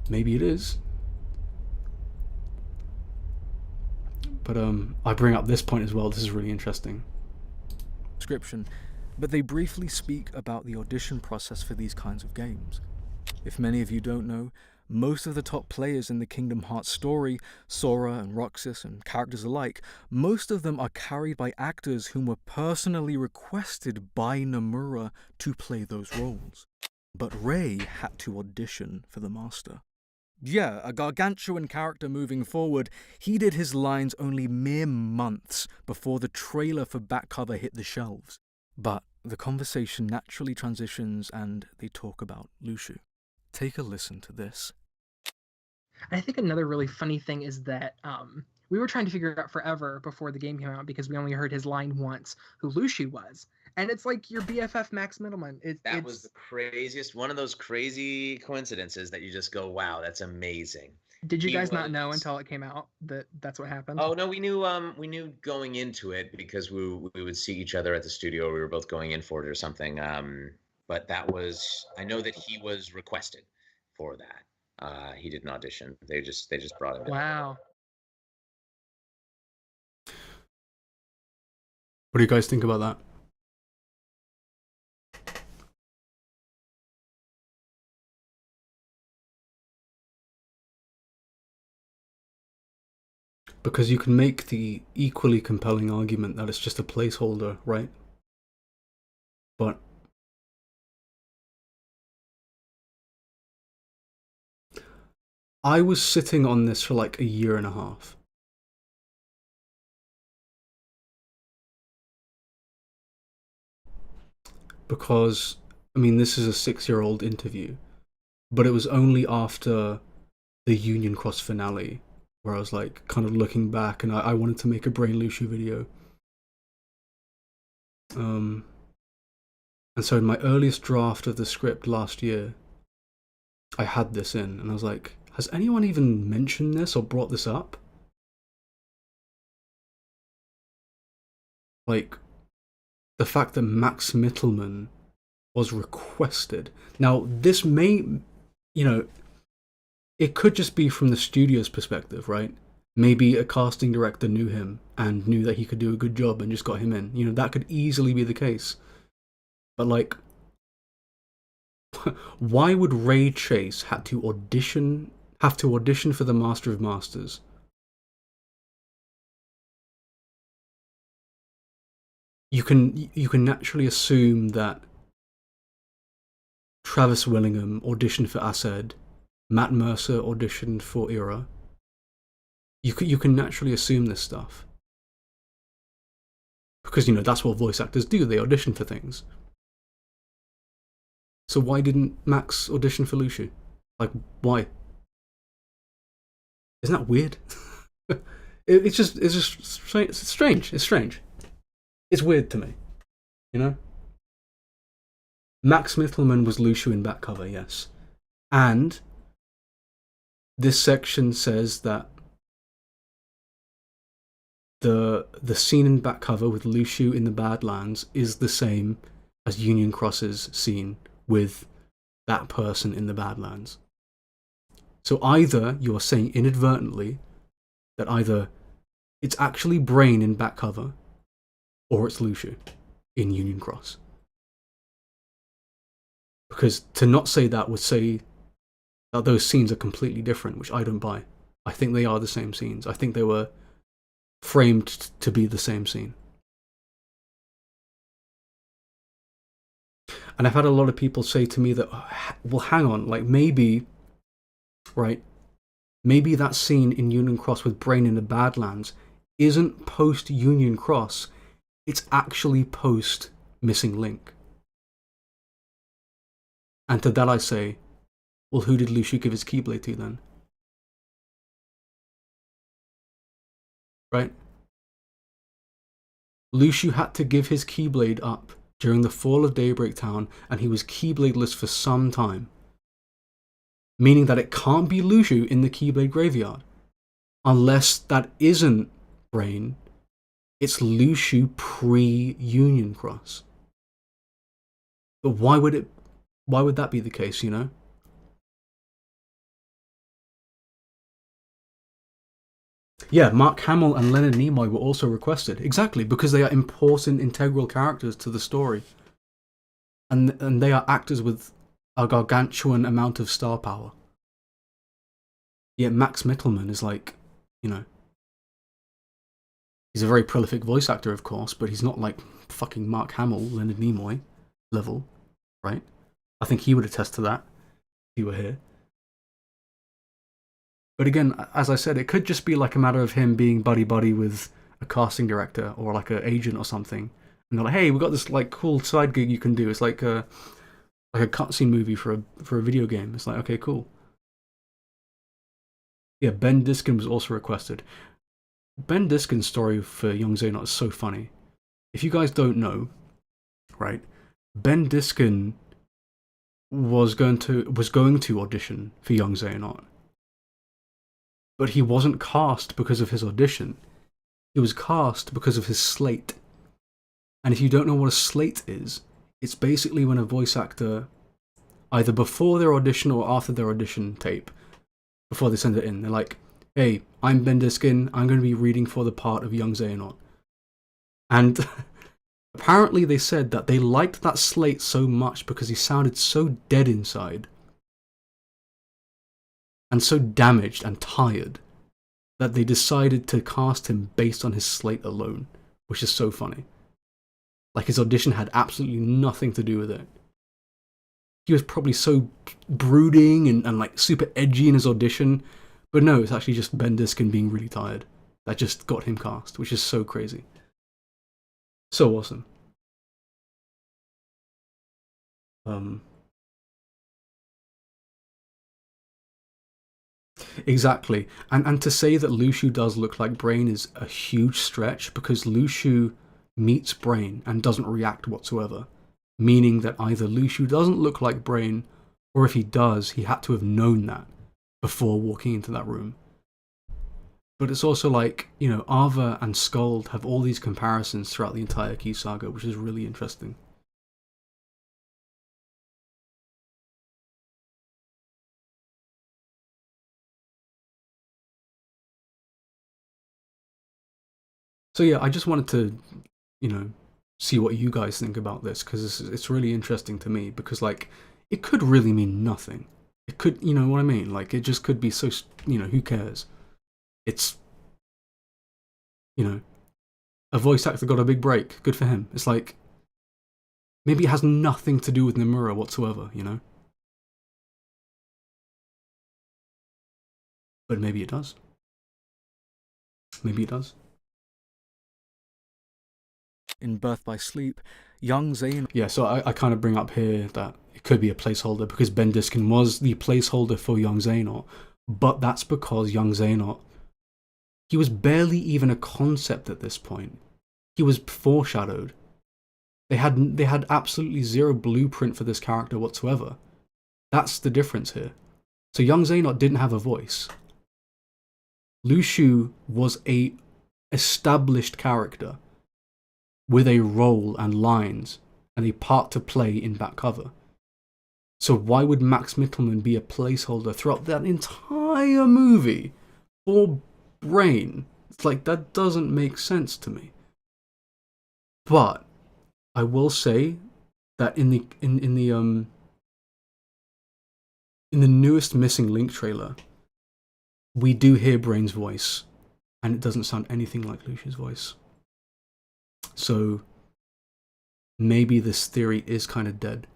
Maybe it is. But I bring up this point as well. This is really interesting. Description, but they briefly speak about the audition process for these kinds of games. If many of you don't know, most of the top players in the Kingdom Hearts story, Sora and Roxas and characters alike, most of them are carried by actors whom were personally requested by Nomura to play those roles. But Rei had to audition for the master. Yeah, a gargantuan character moving forward, he did his lines only mere months before the trailer for back cover hit the shelves. But the conversation naturally transitions and they talk about Lushu. Take a listen to this. I think another really funny thing is that we were trying to figure out forever before the game came out, because we only heard his line once, who Lushu was. And it's like your BFF Max Middleman. That was the craziest, one of those crazy coincidences that you just go, wow, that's amazing. Did you guys not know until it came out that that's what happened? Oh no, we knew going into it, because we would see each other at the studio. We were both going in for it or something. But that was, I know that he was requested for that. He didn't audition. They just brought him in. Wow. What do you guys think about that? Because you can make the equally compelling argument that it's just a placeholder, right? But I was sitting on this for like a year and a half. Because, I mean, this is a 6-year-old interview, but it was only after the Union Cross finale where I was like kind of looking back, and I wanted to make a Brain Lushu video. And so in my earliest draft of the script last year, I had this in, and I was like, has anyone even mentioned this or brought this up? Like, the fact that Max Mittelman was requested. Now, this may, you know, it could just be from the studio's perspective, right? Maybe a casting director knew him and knew that he could do a good job and just got him in. You know, that could easily be the case. But like, why would Ray Chase have to audition for the Master of Masters? You can naturally assume that Travis Willingham auditioned for Aced, Matt Mercer auditioned for Era. You can naturally assume this stuff. Because, you know, that's what voice actors do, they audition for things. So why didn't Max audition for Lucio? Like, why? Isn't that weird? It's just strange. It's strange. It's strange. It's weird to me, you know. Max Mittelman was Lucio in back cover, yes, and this section says that the scene in back cover with Lucio in the Badlands is the same as Union Cross's scene with that person in the Badlands. So either you're saying inadvertently that either it's actually Brain in back cover, or it's Lucio in Union Cross. Because to not say that would say that those scenes are completely different, which I don't buy. I think they are the same scenes. I think they were framed to be the same scene. And I've had a lot of people say to me that, well, hang on, like maybe, right, maybe that scene in Union Cross with Brain in the Badlands isn't post Union Cross, it's actually post Missing Link. And to that I say, well, who did Lucio give his Keyblade to then? Right? Lucio had to give his Keyblade up during the fall of Daybreak Town, and he was Keybladeless for some time. Meaning that it can't be Lucio in the Keyblade Graveyard. Unless that isn't Brain, it's Lucio pre-Union Cross. But why would that be the case, you know? Yeah, Mark Hamill and Leonard Nimoy were also requested. Exactly, because they are important, integral characters to the story. And they are actors with a gargantuan amount of star power. Yet Max Mittelman is like, you know, he's a very prolific voice actor, of course, but he's not like fucking Mark Hamill, Leonard Nimoy level, right? I think he would attest to that if he were here. But again, as I said, it could just be like a matter of him being buddy-buddy with a casting director or like an agent or something. And they're like, hey, we've got this like cool side gig you can do. It's like a cutscene movie for a video game. It's like, okay, cool. Yeah, Ben Diskin was also requested. Ben Diskin's story for Young Xehanort is so funny. If you guys don't know, right, Ben Diskin was going to audition for Young Xehanort. But he wasn't cast because of his audition. He was cast because of his slate. And if you don't know what a slate is, it's basically when a voice actor, either before their audition or after their audition tape, before they send it in, they're like, hey, I'm Ben Diskin, I'm going to be reading for the part of Young Xehanort. And apparently they said that they liked that slate so much because he sounded so dead inside and so damaged and tired that they decided to cast him based on his slate alone, which is so funny. Like his audition had absolutely nothing to do with it. He was probably so brooding and like super edgy in his audition, but no, it's actually just Ben Diskin being really tired that just got him cast, which is so crazy. So awesome. Exactly. And to say that Lucio does look like Brain is a huge stretch because Lucio meets Brain and doesn't react whatsoever. Meaning that either Lucio doesn't look like Brain, or if he does, he had to have known that before walking into that room. But it's also like, you know, Ava and Skuld have all these comparisons throughout the entire Key Saga, which is really interesting. So yeah, I just wanted to, you know, see what you guys think about this, because it's really interesting to me, because like, it could really mean nothing. It could, you know what I mean? Like, it just could be so, you know, who cares? It's, you know, a voice actor got a big break. Good for him. It's like, maybe it has nothing to do with Nomura whatsoever, you know? But maybe it does. Maybe it does. In Birth by Sleep, Young Xehanort. Yeah, so I kind of bring up here that it could be a placeholder because Ben Diskin was the placeholder for Young Xehanort, but that's because Young Xehanort, he was barely even a concept at this point. He was foreshadowed. They had absolutely zero blueprint for this character whatsoever. That's the difference here. So Young Xehanort didn't have a voice. Lu Shu was a established character with a role and lines and a part to play in back cover. So why would Max Mittelman be a placeholder throughout that entire movie for Brain? It's like, that doesn't make sense to me. But I will say that in the newest Missing Link trailer, we do hear Brain's voice, and it doesn't sound anything like Lucia's voice. So maybe this theory is kind of dead.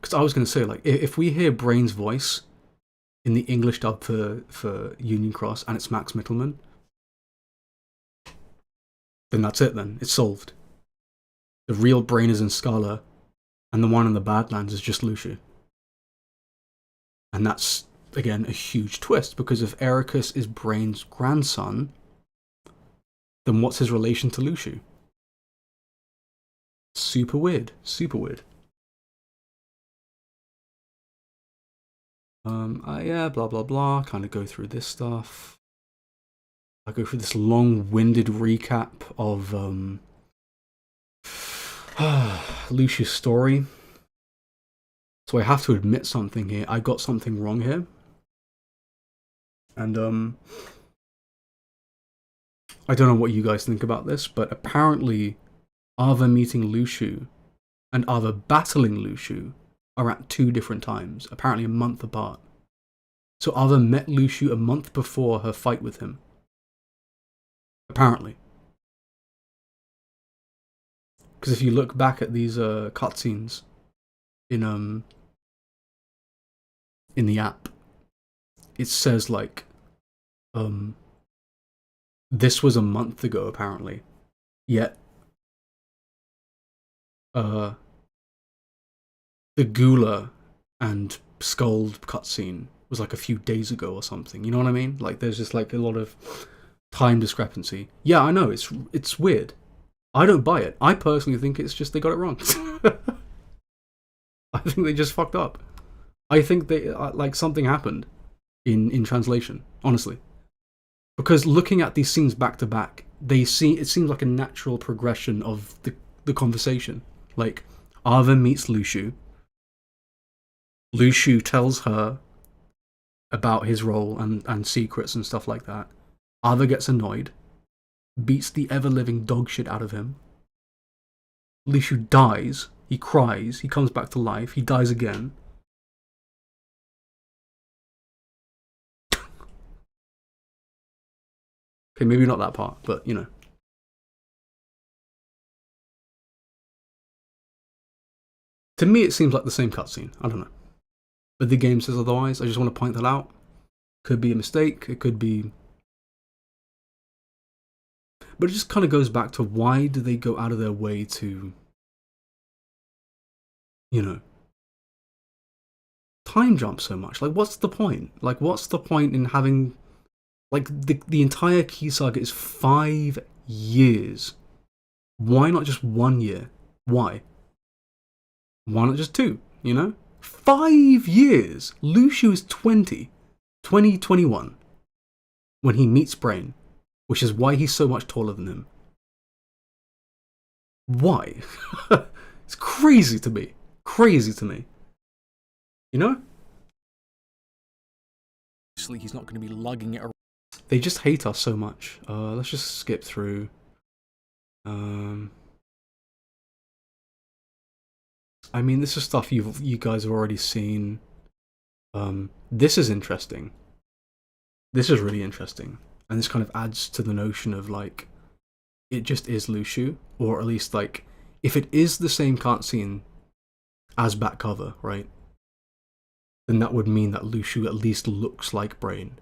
Because I was going to say, like, if we hear Brain's voice in the English dub for Union Cross and it's Max Mittelman, then that's it then. It's solved. The real Brain is in Scala, and the one in the Badlands is just Lucia. And that's, again, a huge twist, because if Ericus is Brain's grandson, then what's his relation to Lucia? Super weird. Super weird. Yeah, blah, blah, blah. Kind of go through this stuff. I go through this long-winded recap of Lucia's story. So I have to admit something here. I got something wrong here. And I don't know what you guys think about this, but apparently Ava meeting Lu Shu and Ava battling Lu Shu are at 2 different times, apparently a month apart. So Ava met Lu Shu a month before her fight with him. Apparently. Because if you look back at these cutscenes in the app, it says like this was a month ago apparently. Yet the Gula and Skuld cutscene was like a few days ago or something. You know what I mean? Like there's just like a lot of time discrepancy. Yeah, I know, it's weird. I don't buy it. I personally think it's just they got it wrong. I think they just fucked up. I think they like something happened in translation, honestly. Because looking at these scenes back to back, it seems like a natural progression of the conversation. Like Ava meets Lu Shu. Lu Shu tells her about his role and secrets and stuff like that. Ava gets annoyed, beats the ever-living dog shit out of him. Lu Shu dies, he cries, he comes back to life, he dies again. Okay, maybe not that part, but you know. To me, it seems like the same cutscene. I don't know. But the game says otherwise. I just want to point that out. Could be a mistake. It could be... But it just kind of goes back to why do they go out of their way to... You know... time jump so much? Like, what's the point? Like, what's the point in having... Like, the entire Key Saga is 5 years. Why not just 1 year? Why? Why not just 2, you know? 5 years! Lu Shu is 2021, when he meets Brain, which is why he's so much taller than him. Why? It's crazy to me. Crazy to me. You know? Obviously, he's not going to be lugging it around. They just hate us so much. Let's just skip through. I mean, this is stuff you guys have already seen. This is interesting. This is really interesting. And this kind of adds to the notion of, like, it just is Lu Shu. Or at least, like, if it is the same cutscene as back cover, right? Then that would mean that Lu Shu at least looks like Brain.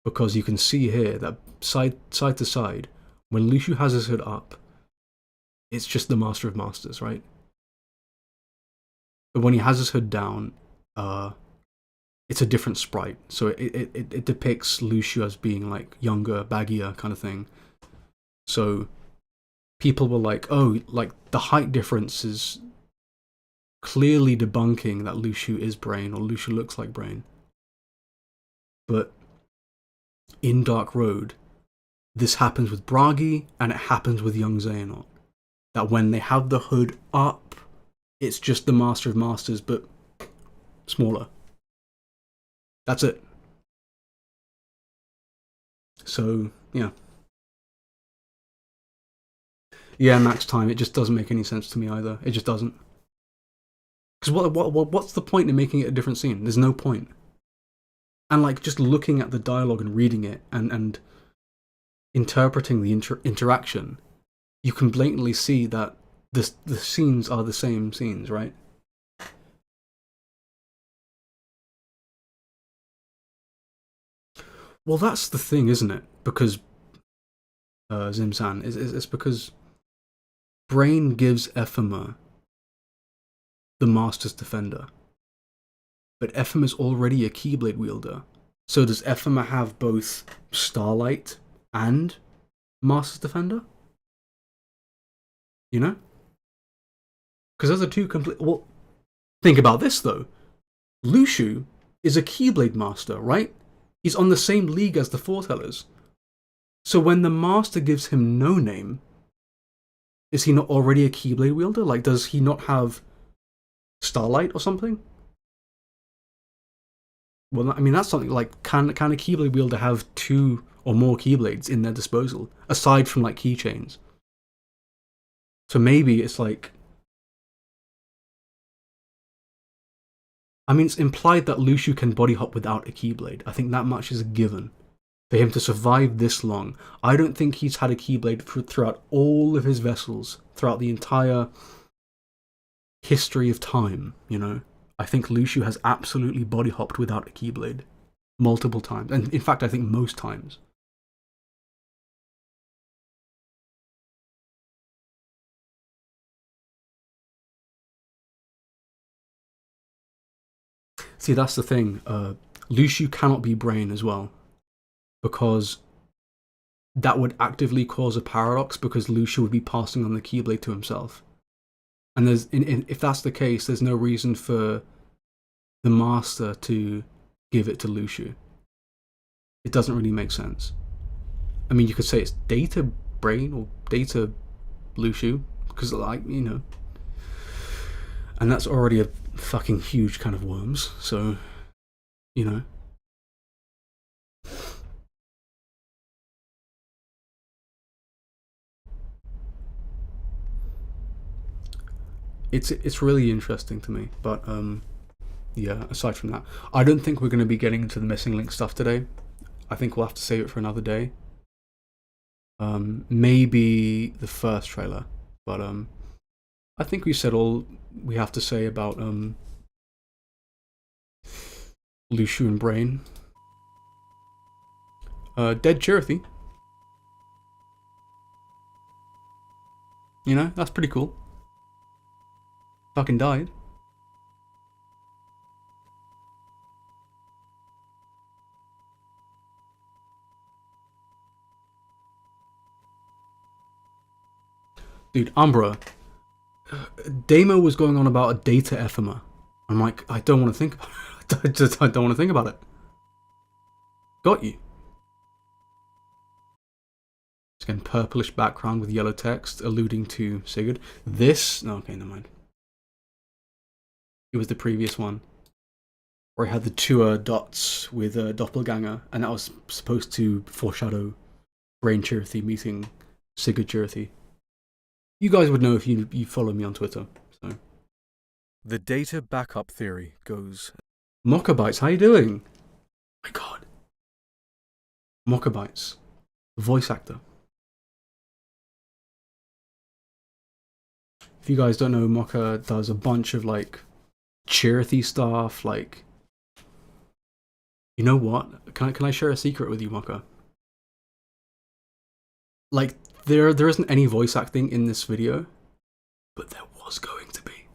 because you can see here that side to side, when Lucio has his hood up, it's just the Master of Masters, right? But when he has his hood down, it's a different sprite. So it depicts Lucio as being like younger, baggier kind of thing. So people were like, oh, like the height difference is clearly debunking that Lucio is Brain, or Lucio looks like Brain. But in Dark Road, this happens with Bragi, and it happens with young Xehanort. That when they have the hood up, it's just the Master of Masters, but smaller. That's it. So, yeah. Yeah, Max Time, it just doesn't make any sense to me either. It just doesn't. Because what's the point in making it a different scene? There's no point. And like, just looking at the dialogue and reading it and interpreting the interaction, you can blatantly see that the scenes are the same scenes, right? Well, that's the thing, isn't it? Because Zimsan, it's because Brain gives Ephema the Master's Defender, but Ephema's already a Keyblade wielder. So does Ephema have both Starlight and Master's Defender? You know? Because those are two complete... Well, think about this, though. Lucio is a Keyblade Master, right? He's on the same league as the Foretellers. So when the Master gives him no name, is he not already a Keyblade wielder? Like, does he not have Starlight or something? Well, I mean, that's something like, can a Keyblade wielder have 2 or more Keyblades in their disposal, aside from, like, keychains? So maybe it's like... I mean, it's implied that Lucio can body hop without a Keyblade. I think that much is a given. For him to survive this long, I don't think he's had a Keyblade throughout all of his vessels, throughout the entire history of time, you know? I think Lucio has absolutely body hopped without a Keyblade. Multiple times. And in fact, I think most times. See, that's the thing. Lucio cannot be Brain as well, because that would actively cause a paradox, because Lucio would be passing on the Keyblade to himself. And if that's the case, there's no reason for the Master to give it to Lucio. It doesn't really make sense. I mean, you could say it's Data Brain or Data Lucio, because, like, you know. And that's already a fucking huge kind of worms, so, you know. It's really interesting to me, but yeah, aside from that, I don't think we're going to be getting into the missing link stuff today. I think we'll have to save it for another day. Maybe the first trailer, but I think we said all we have to say about Lucio and Brain. Dead Cherothy. You know, that's pretty cool. Fucking died. Dude, Umbra. Damo was going on about a data ephema. I'm like, I don't want to think about it. I don't want to think about it. Got you. It's again purplish background with yellow text alluding to Sigurd. This... No, okay, never mind. It was the previous one, where it had the 2 dots with a doppelganger, and that was supposed to foreshadow Brain Cherothy meeting Sigurd Cherothy. You guys would know if you follow me on Twitter. So. The data backup theory goes... Mockabytes, how you doing? My god. Mockabytes. Voice actor. If you guys don't know, Mocka does a bunch of, like, Cherothy stuff, like, You know what? Can I share a secret with you, Maka? Like, there isn't any voice acting in this video, but there was going to be.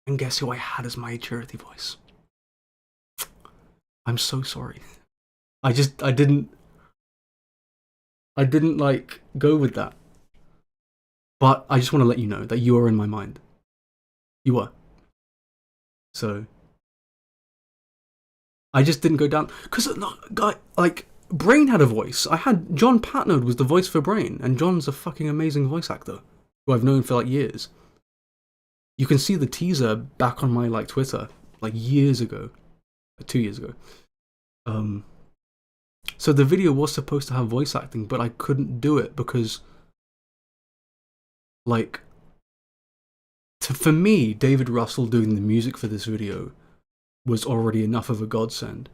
And guess who I had as my charity voice? I'm so sorry. I didn't like go with that. But I just want to let you know that you are in my mind. You are. So I just didn't go down because guy like Brain had a voice. I had John Patnode was the voice for Brain, and John's a fucking amazing voice actor who I've known for like years. You can see the teaser back on my like Twitter like years ago, 2 years ago. So the video was supposed to have voice acting, but I couldn't do it because, like, for me, David Russell doing the music for this video was already enough of a godsend.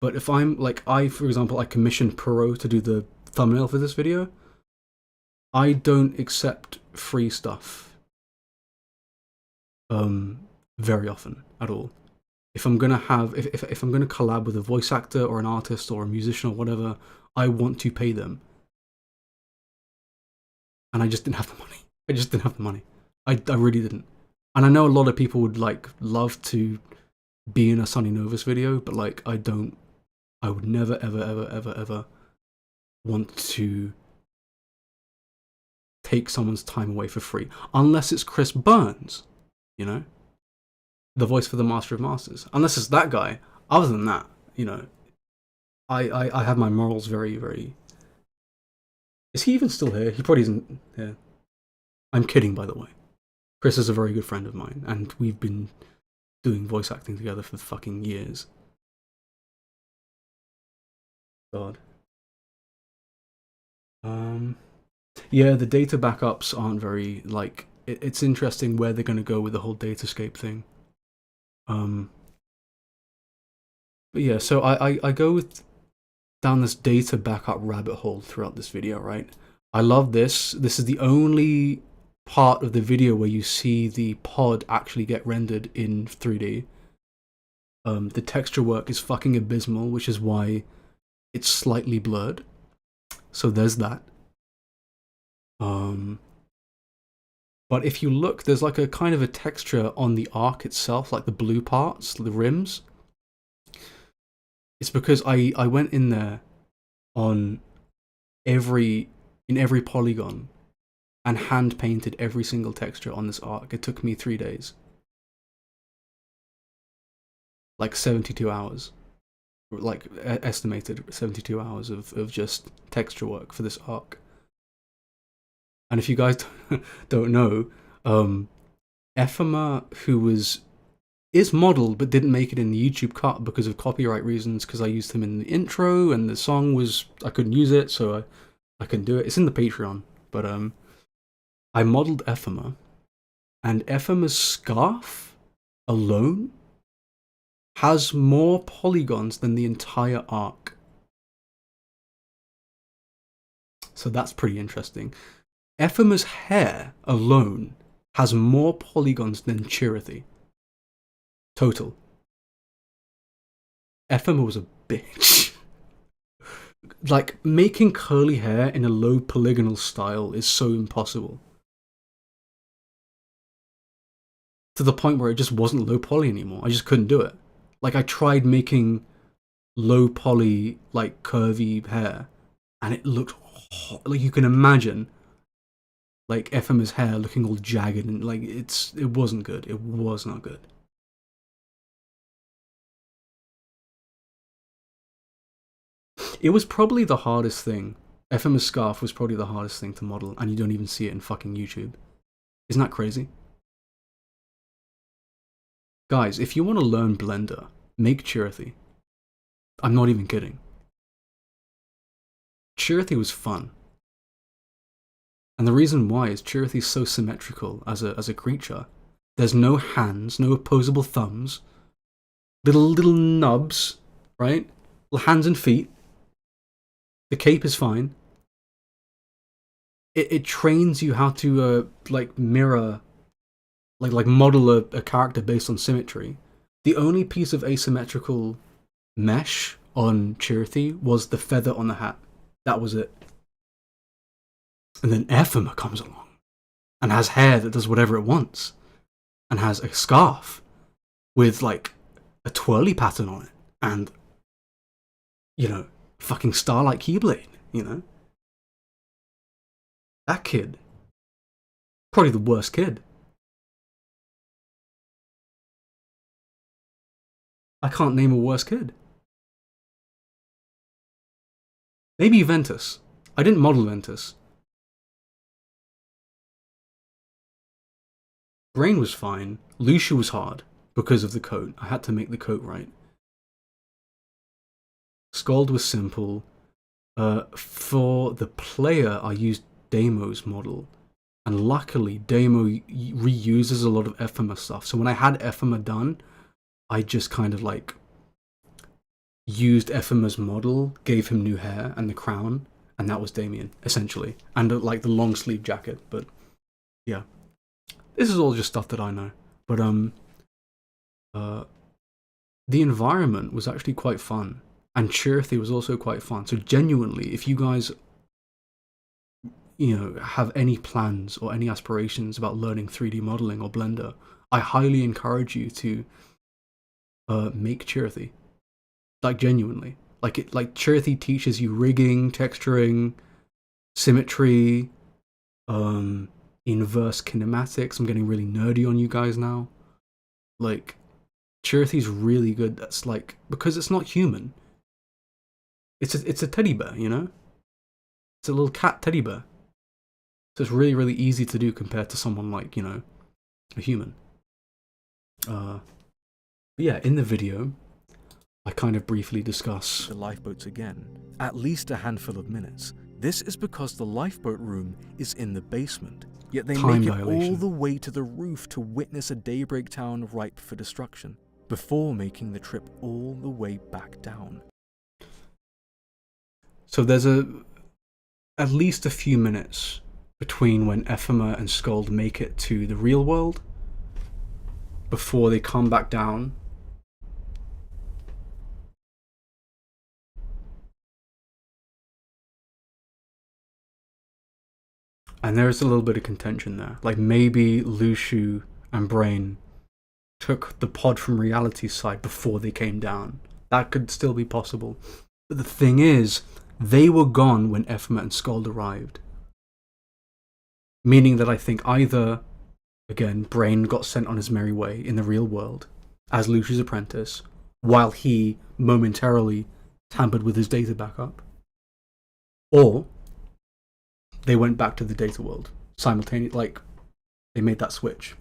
But if I'm, like, for example, I commissioned Perot to do the thumbnail for this video, I don't accept free stuff very often at all. If I'm gonna have, if I'm gonna collab with a voice actor or an artist or a musician or whatever, I want to pay them. And I just didn't have the money. I just didn't have the money. I really didn't. And I know a lot of people would like love to be in a Sunny Novus video, but like I would never ever want to take someone's time away for free. Unless it's Chris Burns, you know? The voice for the Master of Masters. Unless it's that guy. Other than that, you know, I have my morals very, very... Is he even still here? He probably isn't here. I'm kidding, by the way. Chris is a very good friend of mine, and we've been doing voice acting together for fucking years. God. Yeah, the data backups aren't very, like... It's interesting where they're going to go with the whole datascape thing. But yeah, so I go down this data backup rabbit hole throughout this video, right? I love this. This is the only part of the video where you see the pod actually get rendered in 3D. The texture work is fucking abysmal, which is why it's slightly blurred. So there's that. But if you look, there's like a kind of a texture on the arc itself, like the blue parts, the rims. It's because I went in there on in every polygon and hand painted every single texture on this arc. It took me 3 days. Like 72 hours. Like estimated 72 hours of just texture work for this arc. And if you guys don't know, Ephema, who is modeled but didn't make it in the YouTube cut because of copyright reasons, because I used him in the intro and the song I couldn't use it, so I couldn't do it. It's in the Patreon, but I modeled Ephema, and Ephema's scarf alone has more polygons than the entire arc. So that's pretty interesting. Ephema's hair alone has more polygons than Chirithy. Total. Ephema was a bitch. Like, making curly hair in a low polygonal style is so impossible. To the point where it just wasn't low poly anymore. I just couldn't do it. Like, I tried making low poly, like, curvy hair, and it looked hot. Like, you can imagine, like, Ephema's hair looking all jagged, and, like, it wasn't good. It was not good. It was probably the hardest thing. Ephema's scarf was probably the hardest thing to model, and you don't even see it in fucking YouTube. Isn't that crazy? Guys, if you want to learn Blender, make Chirithy. I'm not even kidding. Chirithy was fun. And the reason why is Chirithy's so symmetrical as a creature. There's no hands, no opposable thumbs. Little nubs, right? Little hands and feet. The cape is fine. It trains you how to like mirror, like model a character based on symmetry. The only piece of asymmetrical mesh on Chirithy was the feather on the hat. That was it. And then Ephema comes along and has hair that does whatever it wants, and has a scarf with like a twirly pattern on it, and fucking Starlight Keyblade. That kid, probably the worst kid. I can't name a worse kid. Maybe Ventus. I didn't model Ventus. Brain was fine. Lucia was hard because of the coat. I had to make the coat right. Scald was simple. For the player, I used Damo's model. And luckily, Damo reuses a lot of Ephema stuff. So when I had Ephema done, I just kind of like used Ephema's model, gave him new hair and the crown, and that was Damien, essentially. And like the long sleeve jacket, but yeah. This is all just stuff that I know. But the environment was actually quite fun. And Chirithy was also quite fun. So genuinely, if you guys have any plans or any aspirations about learning 3D modeling or Blender, I highly encourage you to make Chirithy. Like genuinely. Like Chirithy teaches you rigging, texturing, symmetry, inverse kinematics. I'm getting really nerdy on you guys now. Like, Chirithy's really good. That's like, because it's not human. It's a teddy bear, It's a little cat teddy bear. So it's really, really easy to do compared to someone like, a human. But yeah, in the video, I kind of briefly discuss the lifeboats again, at least a handful of minutes. This is because the lifeboat room is in the basement, yet they Time make it dilation. all the way to the roof to witness a daybreak town ripe for destruction, before making the trip all the way back down. So there's at least a few minutes between when Ephema and Scald make it to the real world before they come back down. And there's a little bit of contention there. Like maybe Lushu and Brain took the pod from reality's side before they came down. That could still be possible. But the thing is, they were gone when Ephema and Scald arrived. Meaning that I think either, again, Brain got sent on his merry way in the real world as Lushu's apprentice, while he momentarily tampered with his data backup. Or they went back to the data world simultaneously, like they made that switch.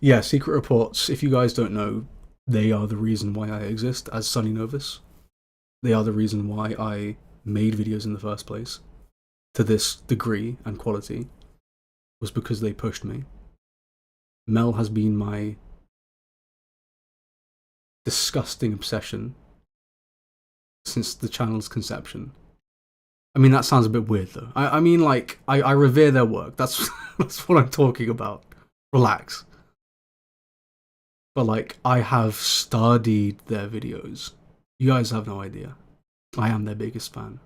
Yeah, Secret Reports, if you guys don't know, they are the reason why I exist as Sunny Novus. They are the reason why I made videos in the first place to this degree and quality, was because they pushed me. Mel has been my disgusting obsession since the channel's conception. I mean, that sounds a bit weird though. I mean, like, I revere their work. That's that's what I'm talking about. Relax. But like, I have studied their videos. You guys have no idea. I am their biggest fan.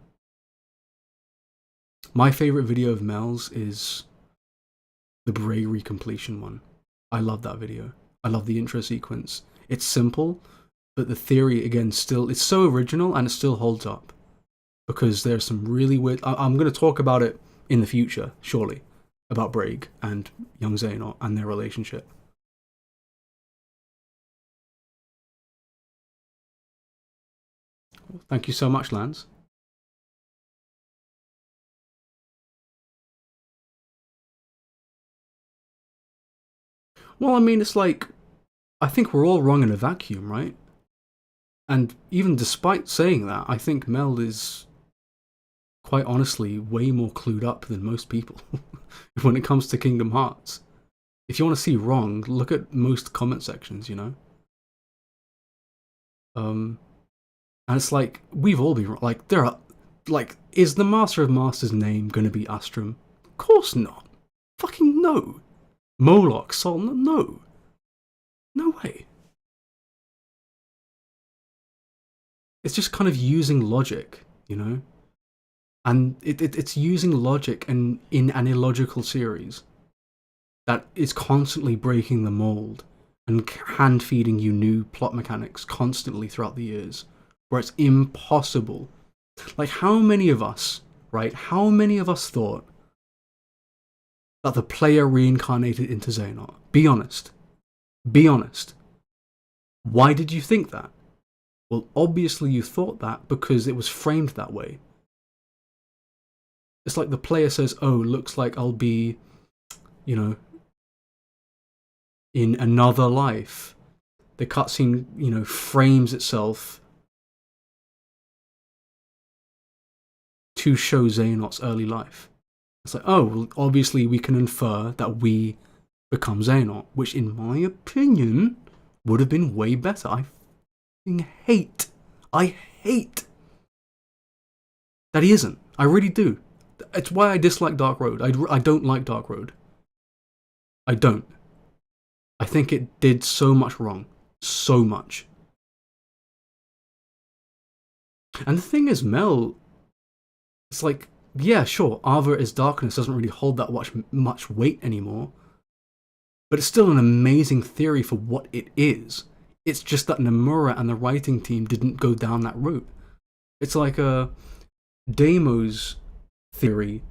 My favorite video of Mel's is the Bray recompletion one. I love that video. I love the intro sequence. It's simple, but the theory, again, still, it's so original and it still holds up. Because there's some really weird... I'm going to talk about it in the future, surely, about Braig and young Xehanort and their relationship. Thank you so much, Lance. Well, I mean, it's like, I think we're all wrong in a vacuum, right? And even despite saying that, I think Mel is, quite honestly, way more clued up than most people when it comes to Kingdom Hearts. If you want to see wrong, look at most comment sections, And it's like, we've all been wrong. Like, there are, like, is the Master of Masters' name going to be Astrum? Of course not. Fucking no. Moloch, Sol, no. No way. It's just kind of using logic, you know? And it's using logic and in an illogical series that is constantly breaking the mold and hand feeding you new plot mechanics constantly throughout the years, where it's impossible. Like, how many of us, right? How many of us thought that the player reincarnated into Xehanort? Be honest. Be honest. Why did you think that? Well, obviously you thought that because it was framed that way. It's like the player says, oh, looks like I'll be, you know, in another life. The cutscene, you know, frames itself to show Xehanort's early life. It's like, oh, well, obviously we can infer that we become Xehanort, which in my opinion would have been way better. I hate that he isn't. I really do. It's why I dislike Dark Road. I don't like Dark Road. I don't. I think it did so much wrong. So much. And the thing is, Mel, it's like, yeah, sure, Ava is darkness doesn't really hold that much weight anymore. But it's still an amazing theory for what it is. It's just that Nomura and the writing team didn't go down that route. It's like Damo's theory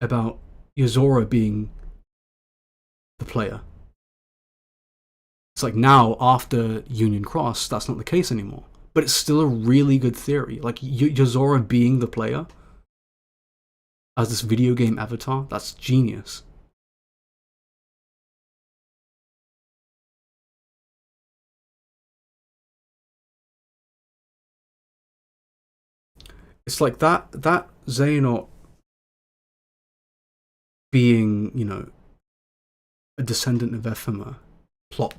about Yozora being the player. It's like now, after Union Cross, that's not the case anymore. But it's still a really good theory. Like, Yozora being the player as this video game avatar, that's genius. It's like that Xehanort being, you know, a descendant of Ephema plot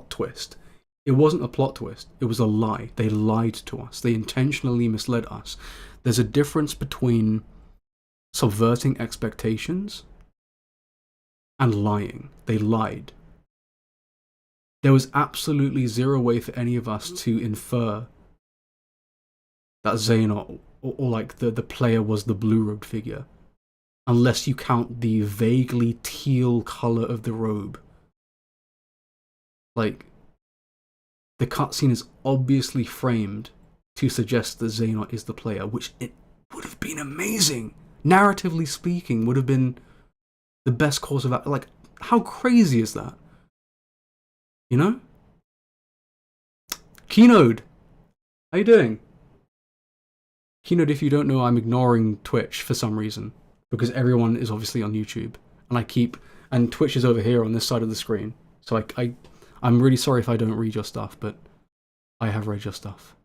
twist. It wasn't a plot twist. It was a lie. They lied to us. They intentionally misled us. There's a difference between subverting expectations and lying. They lied. There was absolutely zero way for any of us to infer that Xehanort or like the player was the blue-robed figure, unless you count the vaguely teal color of the robe. Like, the cutscene is obviously framed to suggest that Xehanort is the player, which it would have been amazing. Narratively speaking, would have been the best course of action. Like, how crazy is that? You know? Keynote! How you doing? Keynote, if you don't know, I'm ignoring Twitch for some reason, because everyone is obviously on YouTube, and Twitch is over here on this side of the screen. So I'm really sorry if I don't read your stuff, but I have read your stuff.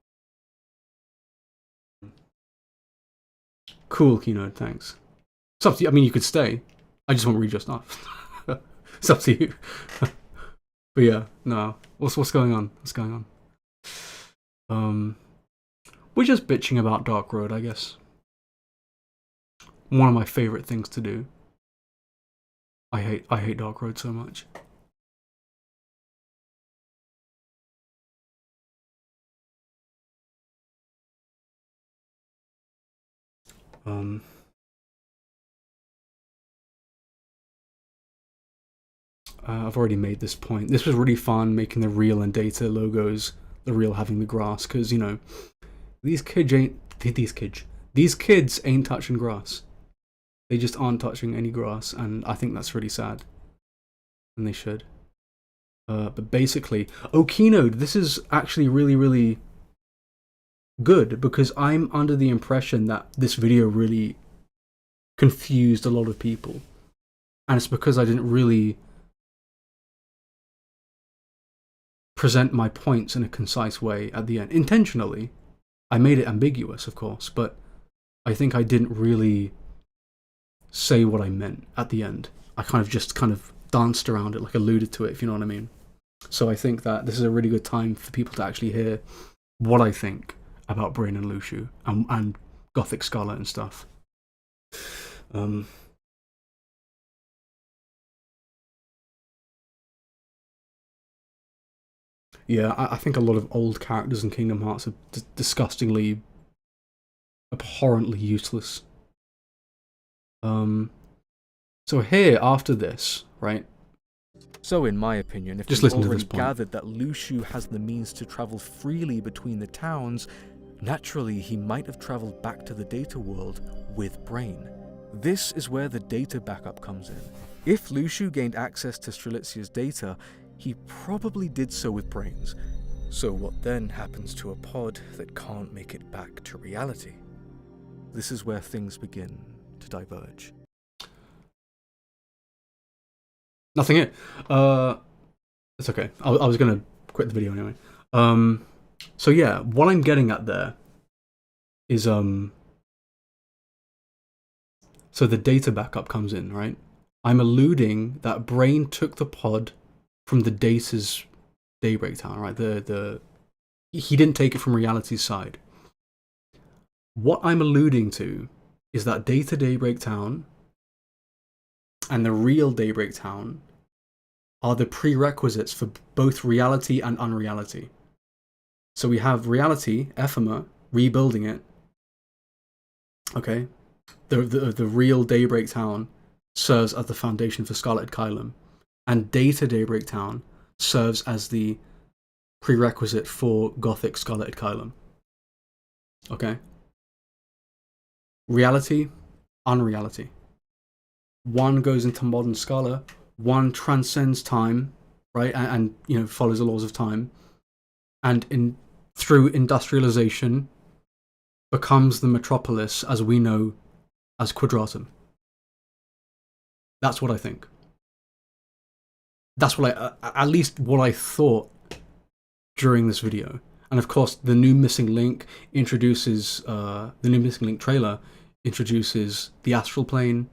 Cool, Keynote, thanks. It's up to you. I mean, you could stay. I just won't read your stuff. It's up to you. But yeah, no. What's going on? What's going on? We're just bitching about Dark Road, I guess. One of my favorite things to do. I hate Dark Road so much. I've already made this point. This was really fun, making the real and data logos, the real having the grass, because, you know, these kids ain't touching grass. They just aren't touching any grass, and I think that's really sad. And they should. But basically, Keynote, this is actually really, really good, because I'm under the impression that this video really confused a lot of people. And it's because I didn't really present my points in a concise way at the end. Intentionally. I made it ambiguous, of course, but I think I didn't really say what I meant at the end. I kind of danced around it, like alluded to it, if you know what I mean. So I think that this is a really good time for people to actually hear what I think about Brain and Luciu and Gothic Scarlet and stuff. Yeah, I think a lot of old characters in Kingdom Hearts are disgustingly, abhorrently useless. So here, after this, right? So, in my opinion, if Just we've listen to this already point. gathered that Lushu has the means to travel freely between the towns, naturally he might have travelled back to the data world with Brain. This is where the data backup comes in. If Lushu gained access to Strelitzia's data, he probably did so with Brains. So what then happens to a pod that can't make it back to reality? This is where things begin to diverge. Nothing here. It's okay. I was gonna quit the video anyway. So yeah, what I'm getting at there is so the data backup comes in, right? I'm alluding that Brain took the pod from the data's Daybreak Town, right? He didn't take it from reality's side. What I'm alluding to is that Data Daybreak Town and the real Daybreak Town are the prerequisites for both reality and unreality. So we have reality, Ephema, rebuilding it. Okay, the real Daybreak Town serves as the foundation for Scarlet Kylum, and Data Daybreak Town serves as the prerequisite for Gothic Scarlet Kylum. Okay, reality, unreality. One goes into modern Scala, one transcends time, right, and you know, follows the laws of time, and through industrialization becomes the metropolis as we know as Quadratum. That's what I think. That's what at least what I thought during this video. And of course, the new Missing Link introduces, the new Missing Link trailer introduces the astral plane,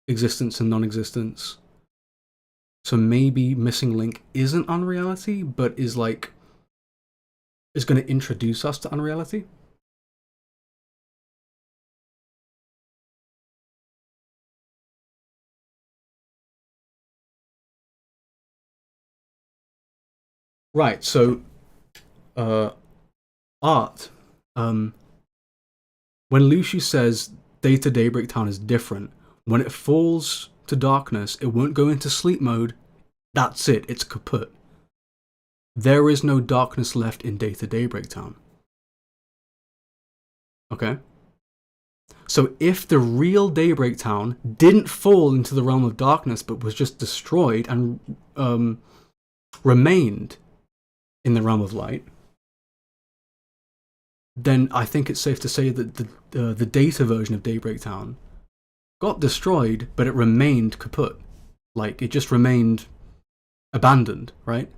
existence and non-existence. So maybe Missing Link isn't unreality, but is going to introduce us to unreality. Right, so art. When Lucius says Data Daybreak Town is different, when it falls to darkness, it won't go into sleep mode. That's it, it's kaput. There is no darkness left in Data Daybreak Town. Okay? So if the real Daybreak Town didn't fall into the realm of darkness but was just destroyed and remained in the realm of light, then I think it's safe to say that the data version of Daybreak Town got destroyed, but it remained kaput. Like, it just remained abandoned, right?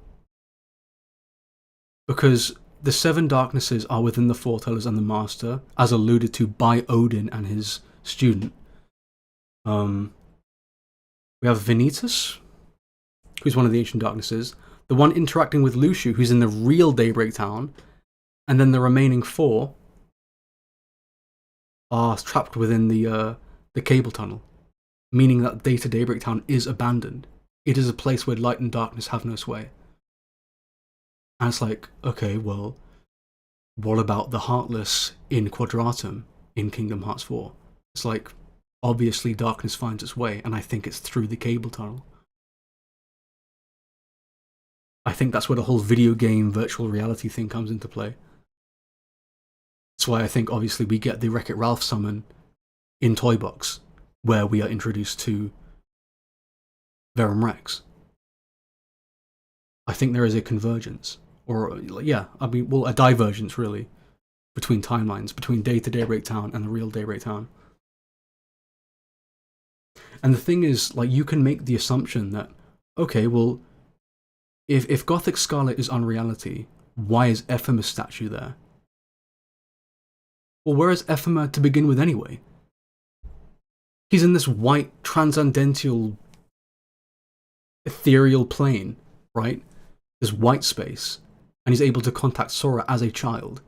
Because the seven darknesses are within the Foretellers and the Master, as alluded to by Odin and his student. We have Vanitas, who's one of the ancient darknesses, the one interacting with Lushu, who's in the real Daybreak Town, and then the remaining four are trapped within the cable tunnel, meaning that Data Daybreak Town is abandoned. It is a place where light and darkness have no sway. And it's like, okay, well, what about the Heartless in Quadratum in Kingdom Hearts 4? It's like, obviously darkness finds its way, and I think it's through the cable tunnel. I think that's where the whole video game virtual reality thing comes into play. That's why I think, obviously, we get the Wreck-It Ralph summon in Toy Box, where we are introduced to Verum Rex. I think there is a convergence. Or, yeah, I mean, well, a divergence, really, between timelines, between Data Daybreak Town and the real Daybreak Town. And the thing is, like, you can make the assumption that, okay, well, if Gothic Scarlet is unreality, why is Ephema's statue there? Well, where is Ephema to begin with anyway? He's in this white, transcendental, ethereal plane, right? This white space. And he's able to contact Sora as a child.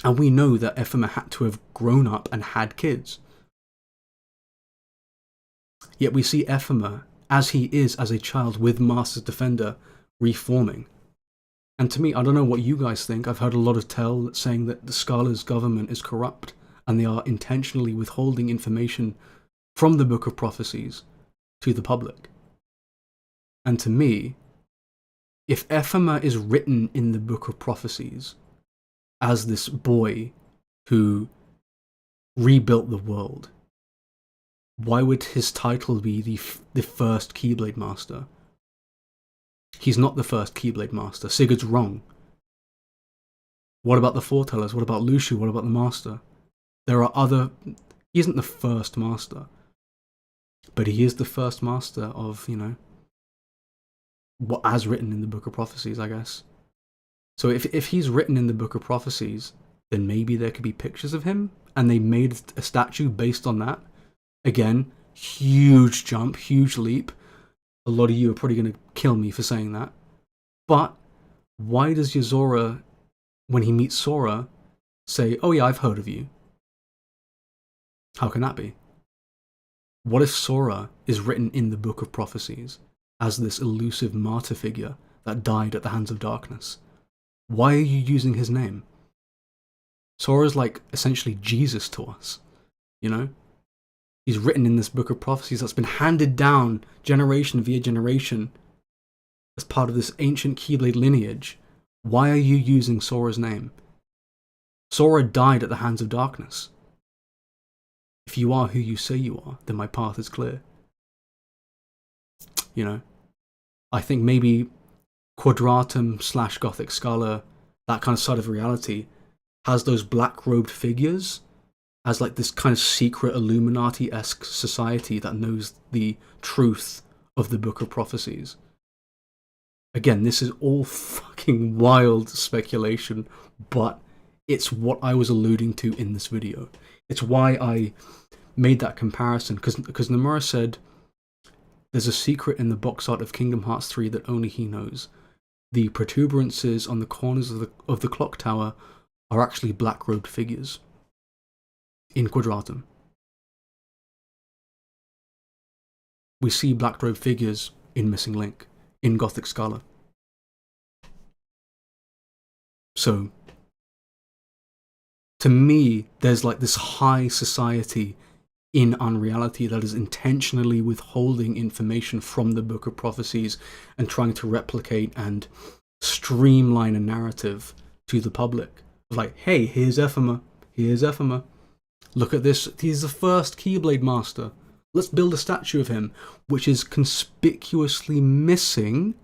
And we know that Ephema had to have grown up and had kids. Yet we see Ephema as he is as a child with Master's Defender reforming. And to me, I don't know what you guys think. I've heard a lot of tell saying that the Scala's government is corrupt and they are intentionally withholding information from the Book of Prophecies to the public. And to me, if Ephema is written in the Book of Prophecies as this boy who rebuilt the world, why would his title be the first Keyblade Master? He's not the first Keyblade Master. Sigurd's wrong. What about the Foretellers? What about Luciu? What about the Master? There are other... He isn't the first Master. But he is the first Master of, you know, what as written in the Book of Prophecies, I guess. So if he's written in the Book of Prophecies, then maybe there could be pictures of him, and they made a statue based on that. Again, huge jump, huge leap. A lot of you are probably going to kill me for saying that. But why does Yozora, when he meets Sora, say, "Oh yeah, I've heard of you"? How can that be? What if Sora is written in the Book of Prophecies as this elusive martyr figure that died at the hands of darkness? Why are you using his name? Sora's like essentially Jesus to us, you know? He's written in this Book of Prophecies that's been handed down generation via generation as part of this ancient Keyblade lineage. Why are you using Sora's name? Sora died at the hands of darkness. If you are who you say you are, then my path is clear. You know? I think maybe Quadratum / Gothic Scala, that kind of side of reality, has those black-robed figures as like this kind of secret Illuminati-esque society that knows the truth of the Book of Prophecies. Again, this is all fucking wild speculation, but it's what I was alluding to in this video. It's why I made that comparison, because Nomura said there's a secret in the box art of Kingdom Hearts 3 that only he knows. The protuberances on the corners of the clock tower are actually black-robed figures in Quadratum. We see black-robed figures in Missing Link, in Gothic Scala. So, to me, there's like this high society in unreality that is intentionally withholding information from the Book of Prophecies and trying to replicate and streamline a narrative to the public. Like, hey, here's Ephema, here's Ephema. Look at this, he's the first Keyblade Master. Let's build a statue of him, which is conspicuously missing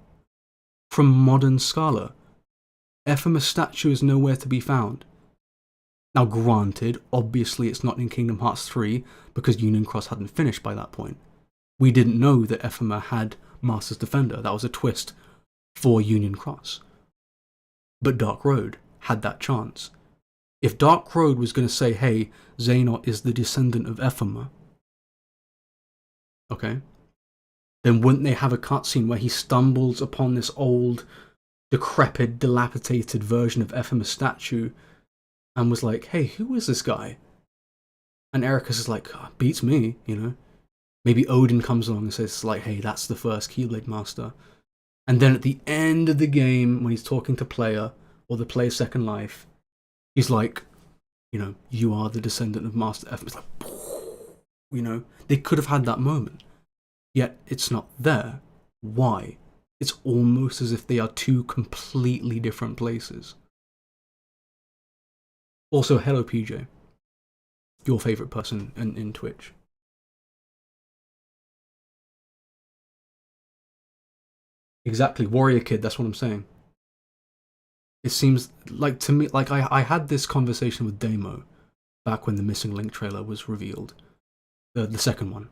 from modern Scala. Ephema's statue is nowhere to be found. Now granted, obviously it's not in Kingdom Hearts 3 because Union Cross hadn't finished by that point. We didn't know that Ephema had Master's Defender. That was a twist for Union Cross. But Dark Road had that chance. If Dark Road was going to say, hey, Xehanort is the descendant of Ephema, okay, then wouldn't they have a cutscene where he stumbles upon this old, decrepit, dilapidated version of Ephema's statue and was like, hey, who is this guy? And Ericus is like, oh, beats me, you know. Maybe Odin comes along and says, like, hey, that's the first Keyblade Master. And then at the end of the game, when he's talking to player, or the player's second life, he's like, you know, you are the descendant of Master Ephema. It's like, you know, they could have had that moment. Yet it's not there. Why? It's almost as if they are two completely different places. Also, hello PJ. Your favourite person in Twitch. Exactly, Warrior Kid, that's what I'm saying. It seems like to me, like I had this conversation with Damo back when the Missing Link trailer was revealed. The second one.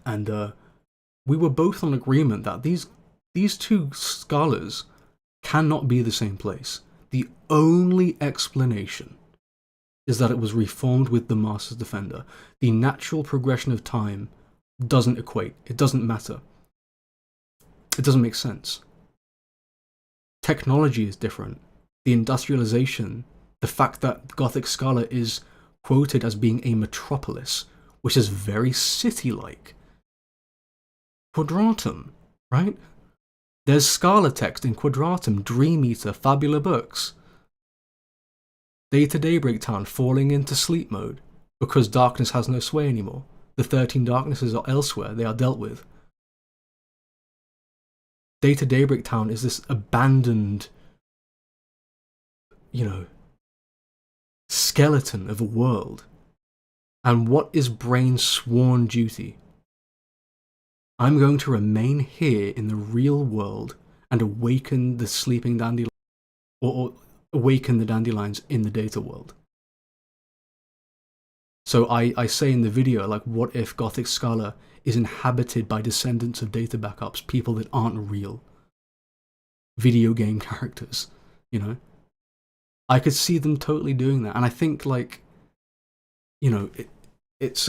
And we were both on agreement that these two Scalas cannot be the same place. The only explanation is that it was reformed with the Master's Defender. The natural progression of time doesn't equate. It doesn't matter. It doesn't make sense. Technology is different. The industrialization, the fact that Gothic Scala is quoted as being a metropolis, which is very city-like. Quadratum, right? There's Scala text in Quadratum, Dream Eater, Fabula Books. Data Daybreak Town falling into sleep mode because darkness has no sway anymore. The 13 darknesses are elsewhere, they are dealt with. Data Daybreak Town is this abandoned, skeleton of a world. And what is Brain's sworn duty? I'm going to remain here in the real world and awaken the sleeping dandelion, or awaken the dandelions in the data world. So I say in the video, like, what if Gothic Scala is inhabited by descendants of data backups, people that aren't real? Video game characters, I could see them totally doing that. And I think, like, it's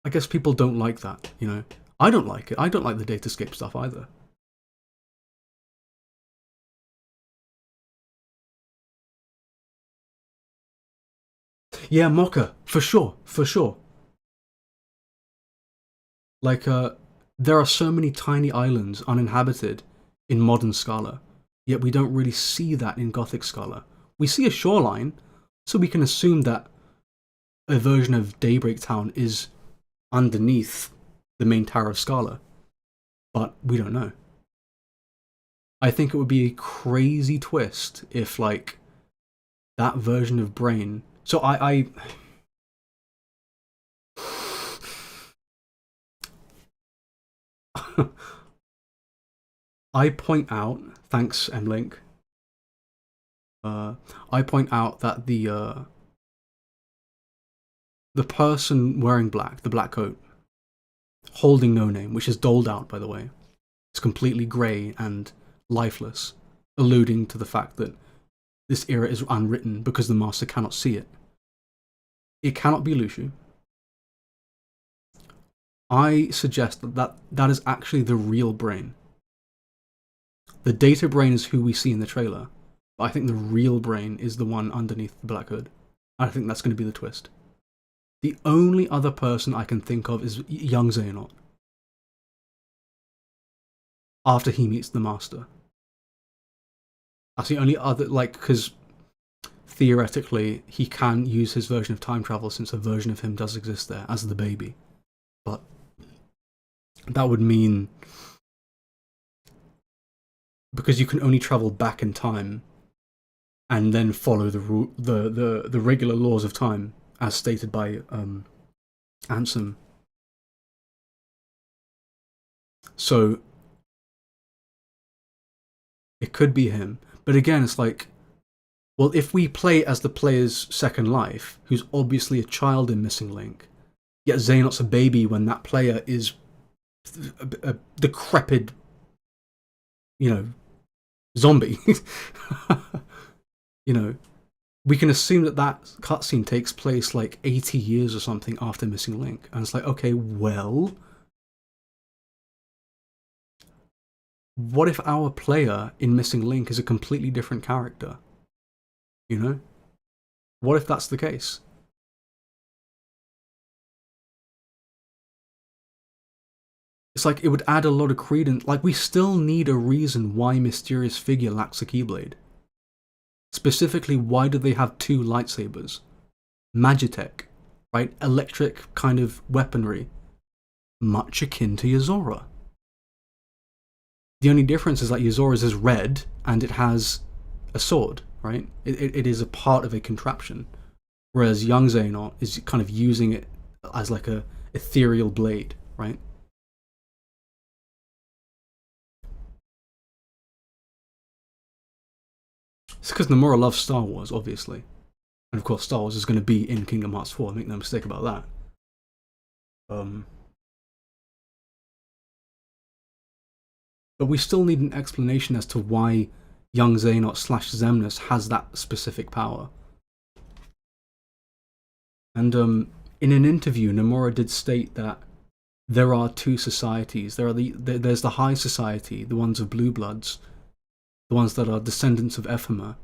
I guess people don't like that, I don't like it. I don't like the Datascape stuff either. Yeah, Mocha, for sure. Like, there are so many tiny islands uninhabited in modern Scala, yet we don't really see that in Gothic Scala. We see a shoreline, so we can assume that a version of Daybreak Town is underneath the main tower of Scala, but we don't know. I think it would be a crazy twist if, like, that version of Brain... So I point out, thanks Mlink, I point out that the person wearing black, the black coat, holding No Name, which is doled out, by the way, it's completely grey and lifeless, alluding to the fact that this era is unwritten because the Master cannot see it. It cannot be Luciu. I suggest that is actually the real Brain. The data Brain is who we see in the trailer, but I think the real Brain is the one underneath the black hood. I think that's going to be the twist. The only other person I can think of is young Xehanort. After he meets the Master. That's the only other, like, because theoretically he can use his version of time travel since a version of him does exist there as the baby. But that would mean, because you can only travel back in time and then follow the regular laws of time as stated by Ansem. So it could be him. But again, it's like, well, if we play as the player's second life, who's obviously a child in Missing Link, yet Xehanort's a baby when that player is a decrepit, zombie, we can assume that cutscene takes place like 80 years or something after Missing Link. And it's like, okay, well, what if our player in Missing Link is a completely different character? What if that's the case? It's like, it would add a lot of credence. Like, we still need a reason why Mysterious Figure lacks a Keyblade. Specifically, why do they have two lightsabers? Magitech, right? Electric kind of weaponry. Much akin to Yozora. The only difference is that Yozora's is red and it has a sword, right? It is a part of a contraption. Whereas young Xehanort is kind of using it as like a ethereal blade, right? It's because Nomura loves Star Wars, obviously. And of course Star Wars is going to be in Kingdom Hearts 4, make no mistake about that. But we still need an explanation as to why young Xehanort / Xemnas has that specific power. And in an interview, Nomura did state that there are two societies. There's the High Society, the ones of Blue Bloods, the ones that are descendants of Ephema,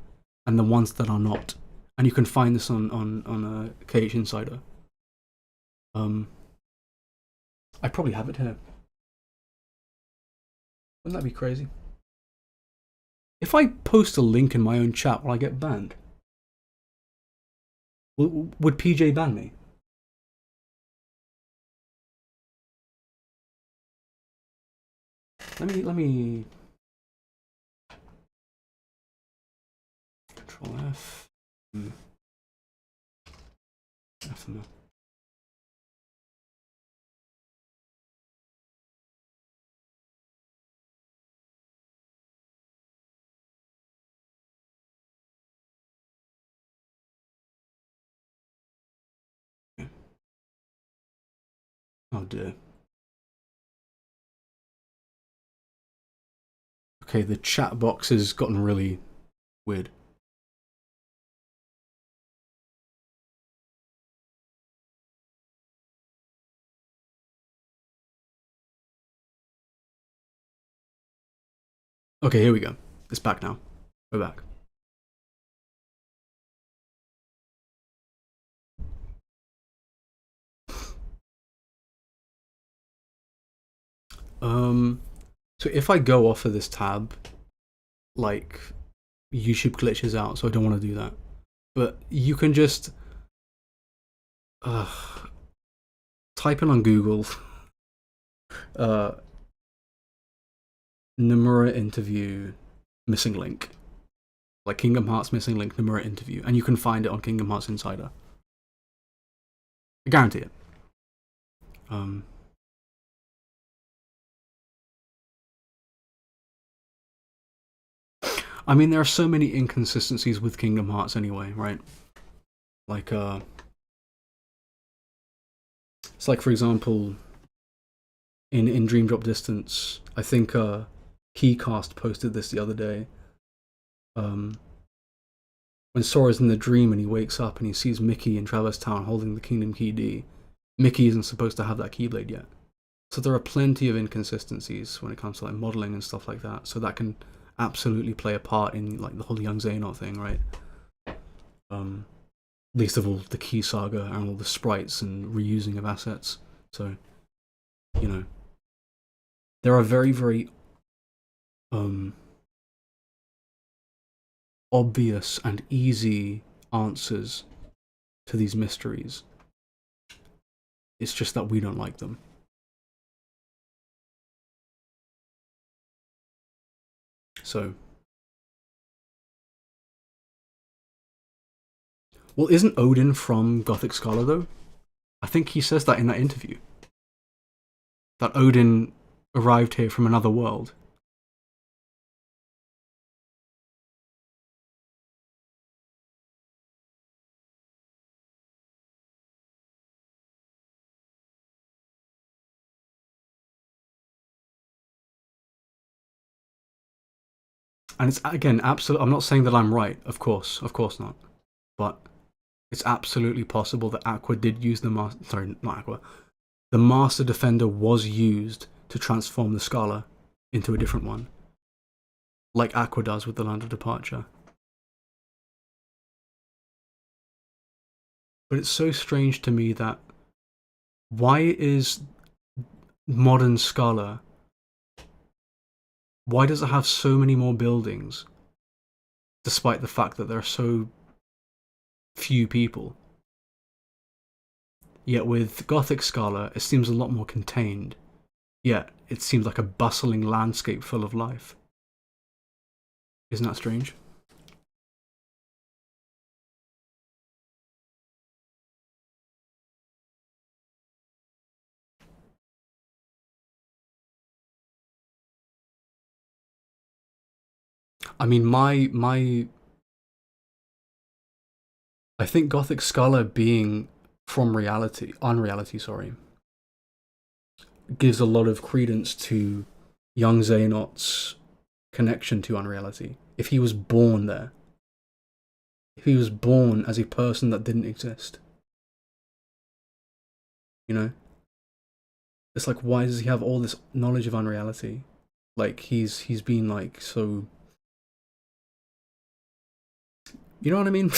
and the ones that are not. And you can find this on KH Insider. I probably have it here. Wouldn't that be crazy? If I post a link in my own chat, will I get banned? Would PJ ban me? Let me Control F. FML. Oh dear. Okay, the chat box has gotten really weird. Okay, here we go. It's back now. We're back. So if I go off of this tab, like, YouTube glitches out, so I don't want to do that. But you can just type in on Google Nomura interview missing link. Like Kingdom Hearts missing link Nomura interview, and you can find it on Kingdom Hearts Insider. I guarantee it. I mean, there are so many inconsistencies with Kingdom Hearts anyway, right? Like, it's like, for example, in Dream Drop Distance, I think Keycast posted this the other day. When Sora's in the dream and he wakes up and he sees Mickey in Traverse Town holding the Kingdom Key D, Mickey isn't supposed to have that Keyblade yet. So there are plenty of inconsistencies when it comes to like modeling and stuff like that. So that can absolutely play a part in like the whole Young Xehanort thing, right? Least of all the Key Saga and all the sprites and reusing of assets. So, you know, there are very, very obvious and easy answers to these mysteries. It's just that we don't like them. So, well, isn't Odin from Gothic Scholar though? I think he says that in that interview. That Odin arrived here from another world. And it's, again, absolute. I'm not saying that I'm right, of course not. But it's absolutely possible that Aqua did use the master. Sorry, not Aqua. The Master Defender was used to transform the Scala into a different one, like Aqua does with the Land of Departure. But it's so strange to me that why is modern Scala? Why does it have so many more buildings, despite the fact that there are so few people? Yet with Gothic Scala, it seems a lot more contained. Yet it seems like a bustling landscape full of life. Isn't that strange? I mean, I think Gothic Scala being from reality, unreality, sorry, gives a lot of credence to young Xehanort's connection to unreality. If he was born there, if he was born as a person that didn't exist, you know, it's like, why does he have all this knowledge of unreality? Like he's been like so, you know what I mean?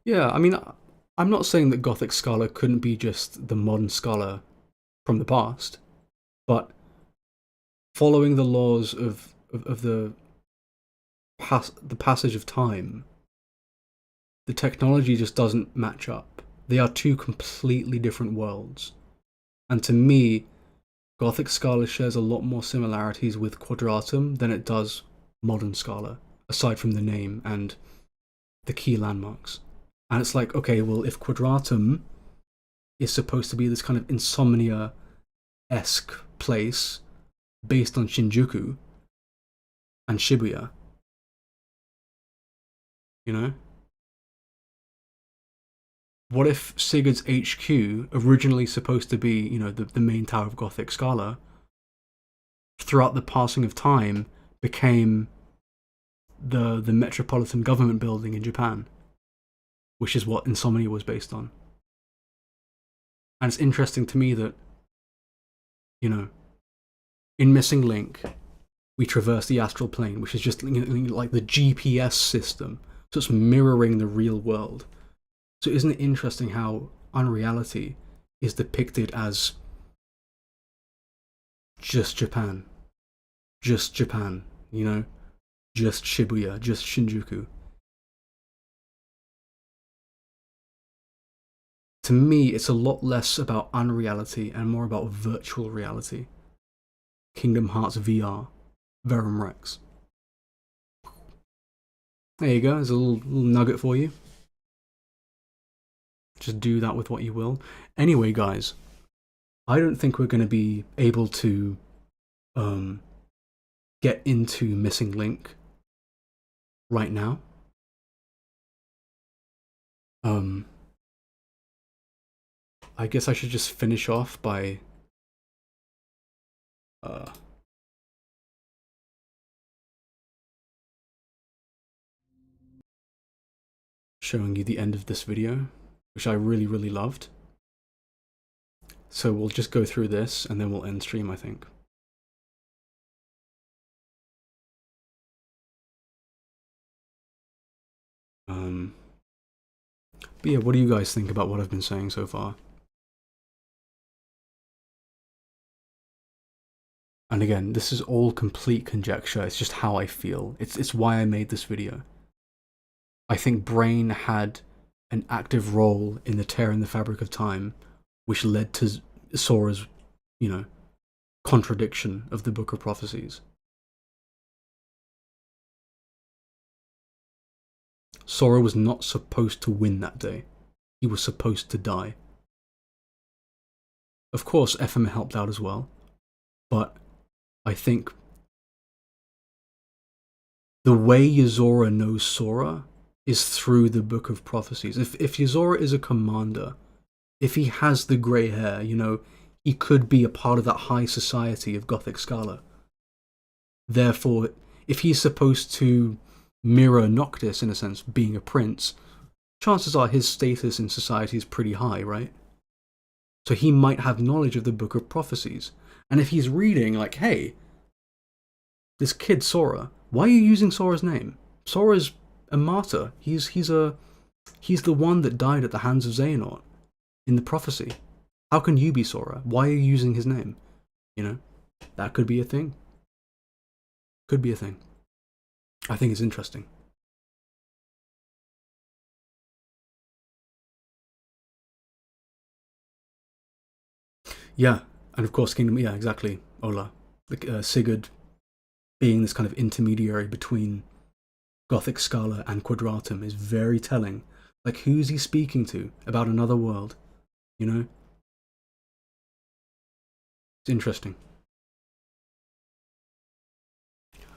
Yeah, I mean, I'm not saying that Gothic Scala couldn't be just the modern Scala from the past, but following the laws of the passage of time, the technology just doesn't match up. They are two completely different worlds. And to me, Gothic Scala shares a lot more similarities with Quadratum than it does modern Scala, aside from the name and the key landmarks. And it's like, okay, well, if Quadratum is supposed to be this kind of insomnia-esque place based on Shinjuku and Shibuya, you know? What if Sigurd's HQ, originally supposed to be, you know, the main tower of Gothic Scala, throughout the passing of time became the Metropolitan Government Building in Japan, which is what Insomnia was based on. And it's interesting to me that, you know, in Missing Link, we traverse the astral plane, which is just, you know, like the GPS system, so it's mirroring the real world. So isn't it interesting how unreality is depicted as just Japan, you know, just Shibuya, just Shinjuku. To me, it's a lot less about unreality and more about virtual reality. Kingdom Hearts VR, Verum Rex. There you go, there's a little nugget for you. Just do that with what you will. Anyway, guys, I don't think we're going to be able to get into Missing Link right now. I guess I should just finish off by showing you the end of this video, which I really, really loved. So we'll just go through this and then we'll end stream, I think. But yeah, what do you guys think about what I've been saying so far? And again, this is all complete conjecture. It's just how I feel. It's why I made this video. I think Brain had an active role in the tear in the fabric of time, which led to Sora's, you know, contradiction of the Book of Prophecies. Sora was not supposed to win that day. He was supposed to die. Of course, FM helped out as well, but I think the way Yozora knows Sora is through the Book of Prophecies. If Yozora is a commander, if he has the grey hair, you know, he could be a part of that high society of Gothic Scala. Therefore, if he's supposed to mirror Noctis, in a sense, being a prince, chances are his status in society is pretty high, right? So he might have knowledge of the Book of Prophecies. And if he's reading, like, hey, this kid Sora, why are you using Sora's name? Sora's a martyr. He's the one that died at the hands of Xehanort in the prophecy. How can you be Sora? Why are you using his name? You know, that could be a thing. Could be a thing. I think it's interesting. Yeah, and of course Kingdom, yeah, exactly, Ola. Sigurd being this kind of intermediary between Gothic Scala and Quadratum is very telling. Like, who's he speaking to about another world? You know? It's interesting.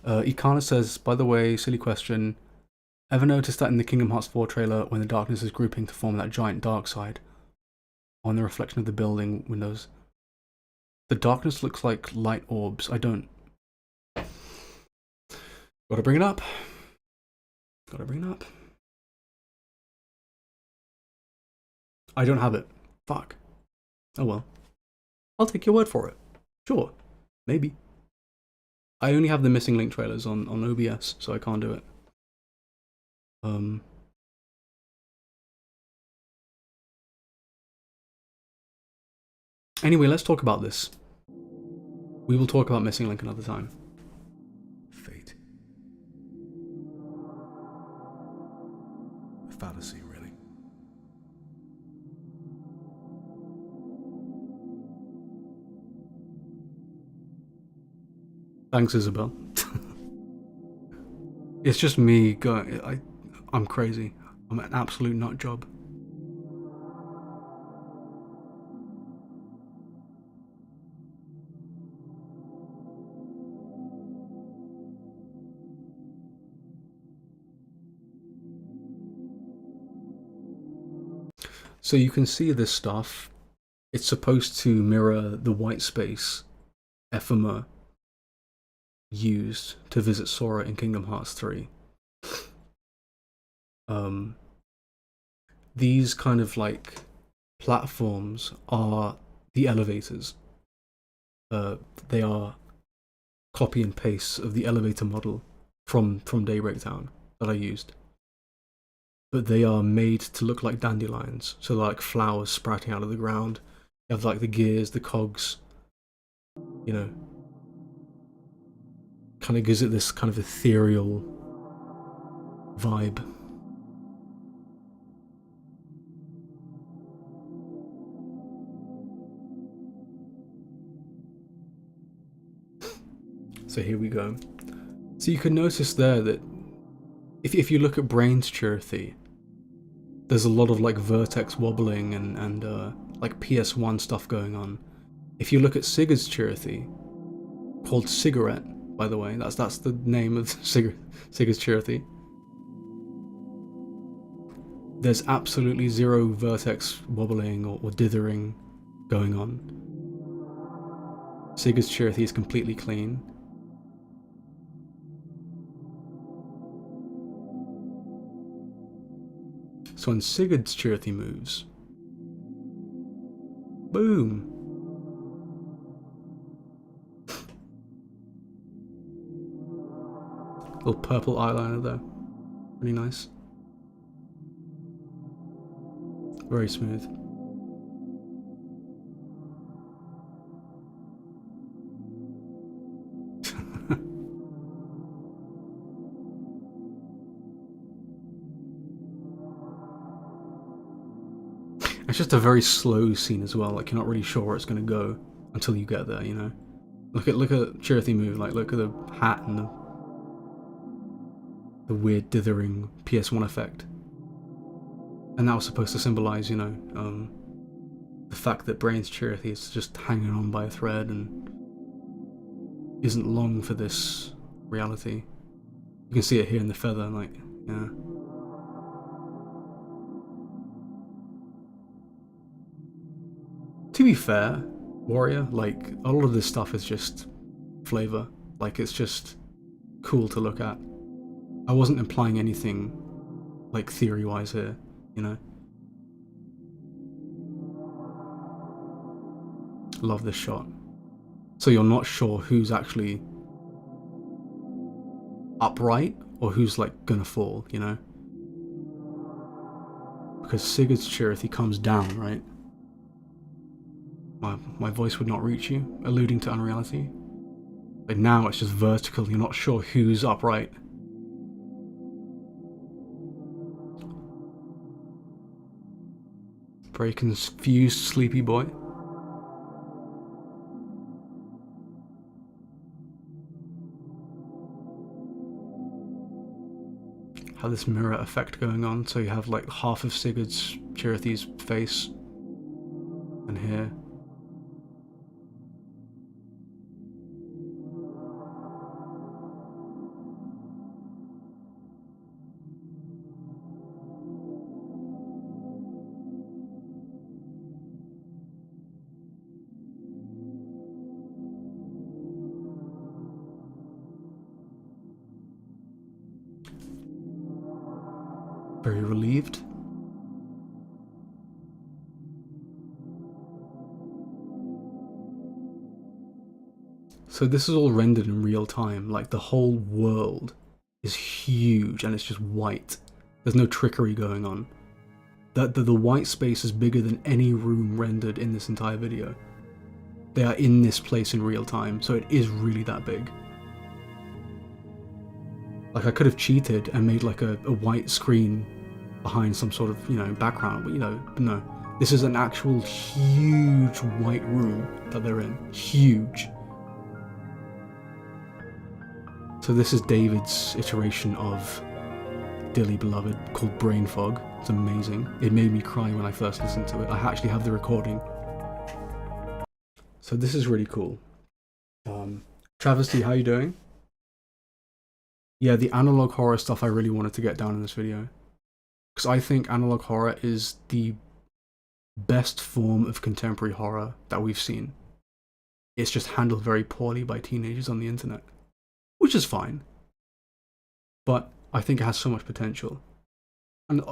Ikana says, by the way, silly question, ever noticed that in the Kingdom Hearts 4 trailer, when the darkness is grouping to form that giant dark side, on the reflection of the building windows, the darkness looks like light orbs? I don't. Gotta bring it up. Gotta bring it up. I don't have it. Fuck. Oh well. I'll take your word for it. Sure. Maybe. I only have the Missing Link trailers on OBS, so I can't do it. Anyway, let's talk about this. We will talk about Missing Link another time. Fate. A fallacy, really. Thanks, Isabel. It's just me going. I'm crazy. I'm an absolute nut job. So you can see this stuff. It's supposed to mirror the white space ephemera used to visit Sora in Kingdom Hearts 3. These kind of like platforms are the elevators. They are copy and paste of the elevator model from Daybreak Town that I used. But they are made to look like dandelions, so they're like flowers sprouting out of the ground. You have like the gears, the cogs, you know. Kind of gives it this kind of ethereal vibe. So here we go. So you can notice there that if you look at Brainteaser, there's a lot of like vertex wobbling and like PS1 stuff going on. If you look at Sigurd's Charity, called Cigarette, by the way, that's the name of Sigurd's Charity. There's absolutely zero vertex wobbling or dithering going on. Sigurd's Charity is completely clean. So when Sigurd's Charity moves, boom! Little purple eyeliner there. Really nice. Very smooth. It's just a very slow scene as well, like you're not really sure where it's going to go until you get there, you know? Look at Charity move, like look at the hat and the weird dithering PS1 effect. And that was supposed to symbolize, you know, the fact that Brain's Charity is just hanging on by a thread and isn't long for this reality. You can see it here in the feather, like, yeah. To be fair, Warrior, like, a lot of this stuff is just flavor. Like, it's just cool to look at. I wasn't implying anything, like, theory-wise here, you know? Love this shot. So you're not sure who's actually upright or who's, like, gonna fall, you know? Because Sigurd's Charity comes down, right? My voice would not reach you, alluding to unreality. But now it's just vertical, you're not sure who's upright. Very confused, sleepy boy. Have this mirror effect going on, so you have like half of Sigurd's Charity's face, and here. Very relieved. So this is all rendered in real time, like the whole world is huge and it's just white. There's no trickery going on. The white space is bigger than any room rendered in this entire video. they are in this place in real time, so it is really that big. Like, I could have cheated and made like a white screen behind some sort of, you know, background, but no. This is an actual huge white room that they're in. Huge. So this is David's iteration of Dearly Beloved, called Brain Fog. It's amazing. It made me cry when I first listened to it. I actually have the recording. So this is really cool. Travesty, how you doing? Yeah, the analog horror stuff I really wanted to get down in this video, because I think analog horror is the best form of contemporary horror that we've seen. It's just handled very poorly by teenagers on the internet, which is fine, but I think it has so much potential. And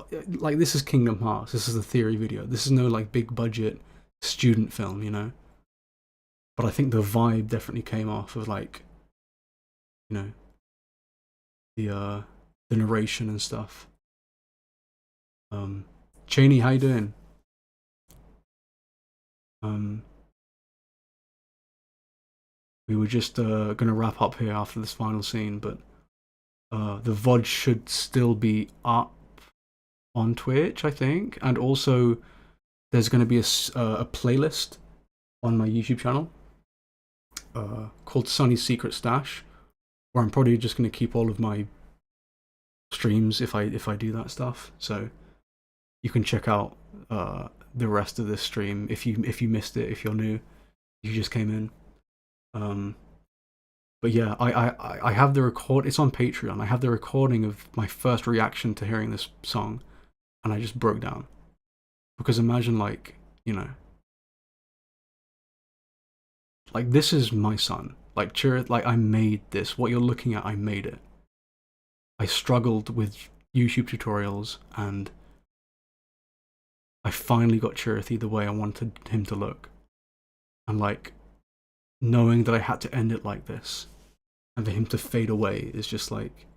like, this is Kingdom Hearts, this is the theory video, this is no like big budget student film, you know, but I think the vibe definitely came off of, like, you know, the narration and stuff. Cheney, how you doing? We were just gonna wrap up here after this final scene, but the VOD should still be up on Twitch, I think, and also there's gonna be a playlist on my YouTube channel called Sunny's Secret Stash, where I'm probably just gonna keep all of my streams if I do that stuff. So you can check out the rest of this stream if you missed it, if you're new, you just came in. But yeah, I have the record. It's on Patreon. I have the recording of my first reaction to hearing this song, and I just broke down, because imagine, like, you know, like, this is my son. Like, like, I made this. What you're looking at, I made it. I struggled with YouTube tutorials, and I finally got Chirithy the way I wanted him to look. And, like, knowing that I had to end it like this, and for him to fade away, is just like...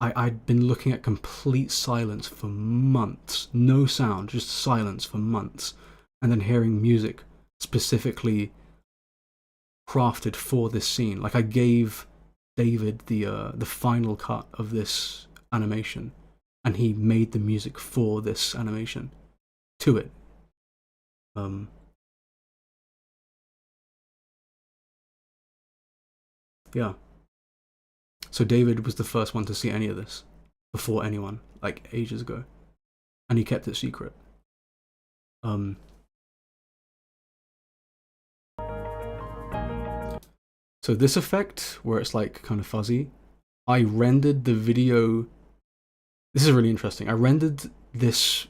I'd been looking at complete silence for months. No sound, just silence for months. And then hearing music specifically crafted for this scene. Like, I gave David the final cut of this animation, and he made the music for this animation to it. Yeah. So David was the first one to see any of this before anyone, like ages ago, and he kept it secret. So this effect, where it's like kind of fuzzy, I rendered the video. This is really interesting. I rendered this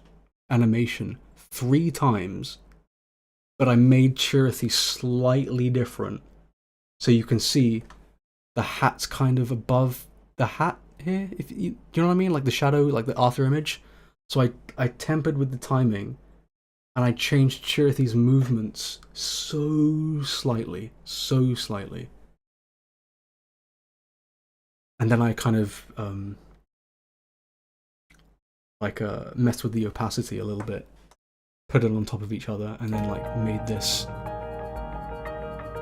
animation 3 times, but I made Chirithy slightly different. So you can see the hat's kind of above the hat here. If you, do you know what I mean? Like the shadow, like the Arthur image. So I tempered with the timing, and I changed Chirithy's movements so slightly. And then I kind of messed with the opacity a little bit, put it on top of each other, and then like made this.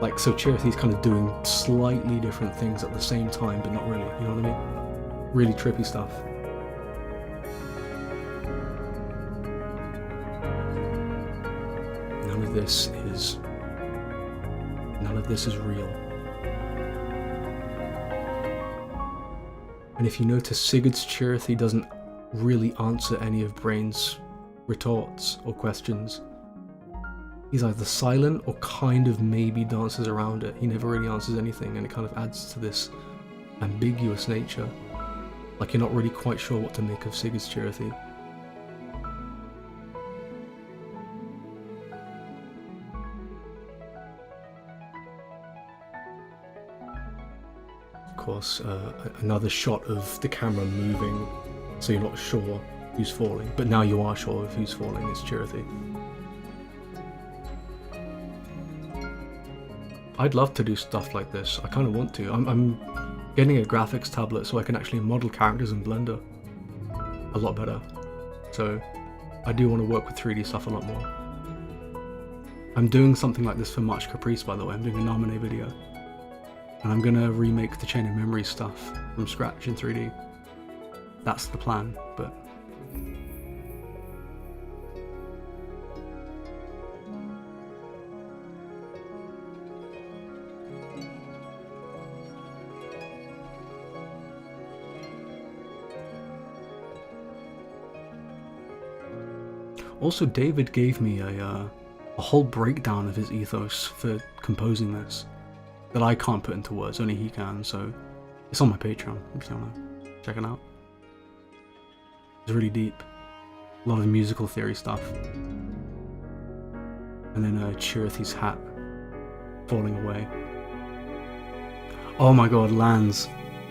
Like, so Chirithy's kind of doing slightly different things at the same time, but not really, you know what I mean? Really trippy stuff. None of this is real. And if you notice, Sigurd's Chirithy doesn't really answer any of Brain's retorts or questions. He's either silent or kind of maybe dances around it. He never really answers anything, and it kind of adds to this ambiguous nature. Like, you're not really quite sure what to make of Sigurd's Chirithy. Of course, another shot of the camera moving, so you're not sure who's falling. But now you are sure of who's falling. It's Chirithy. I'd love to do stuff like this. I kind of want to. I'm getting a graphics tablet so I can actually model characters in Blender a lot better. So I do want to work with 3D stuff a lot more. I'm doing something like this for March Caprice, by the way. I'm doing a nominee video. And I'm gonna remake the Chain of Memory stuff from scratch in 3D. That's the plan, but... Also, David gave me a whole breakdown of his ethos for composing this that I can't put into words, only he can, so it's on my Patreon if you wanna check it out. It's really deep. A lot of musical theory stuff. And then Chirithy's hat falling away. Oh my god, Lans.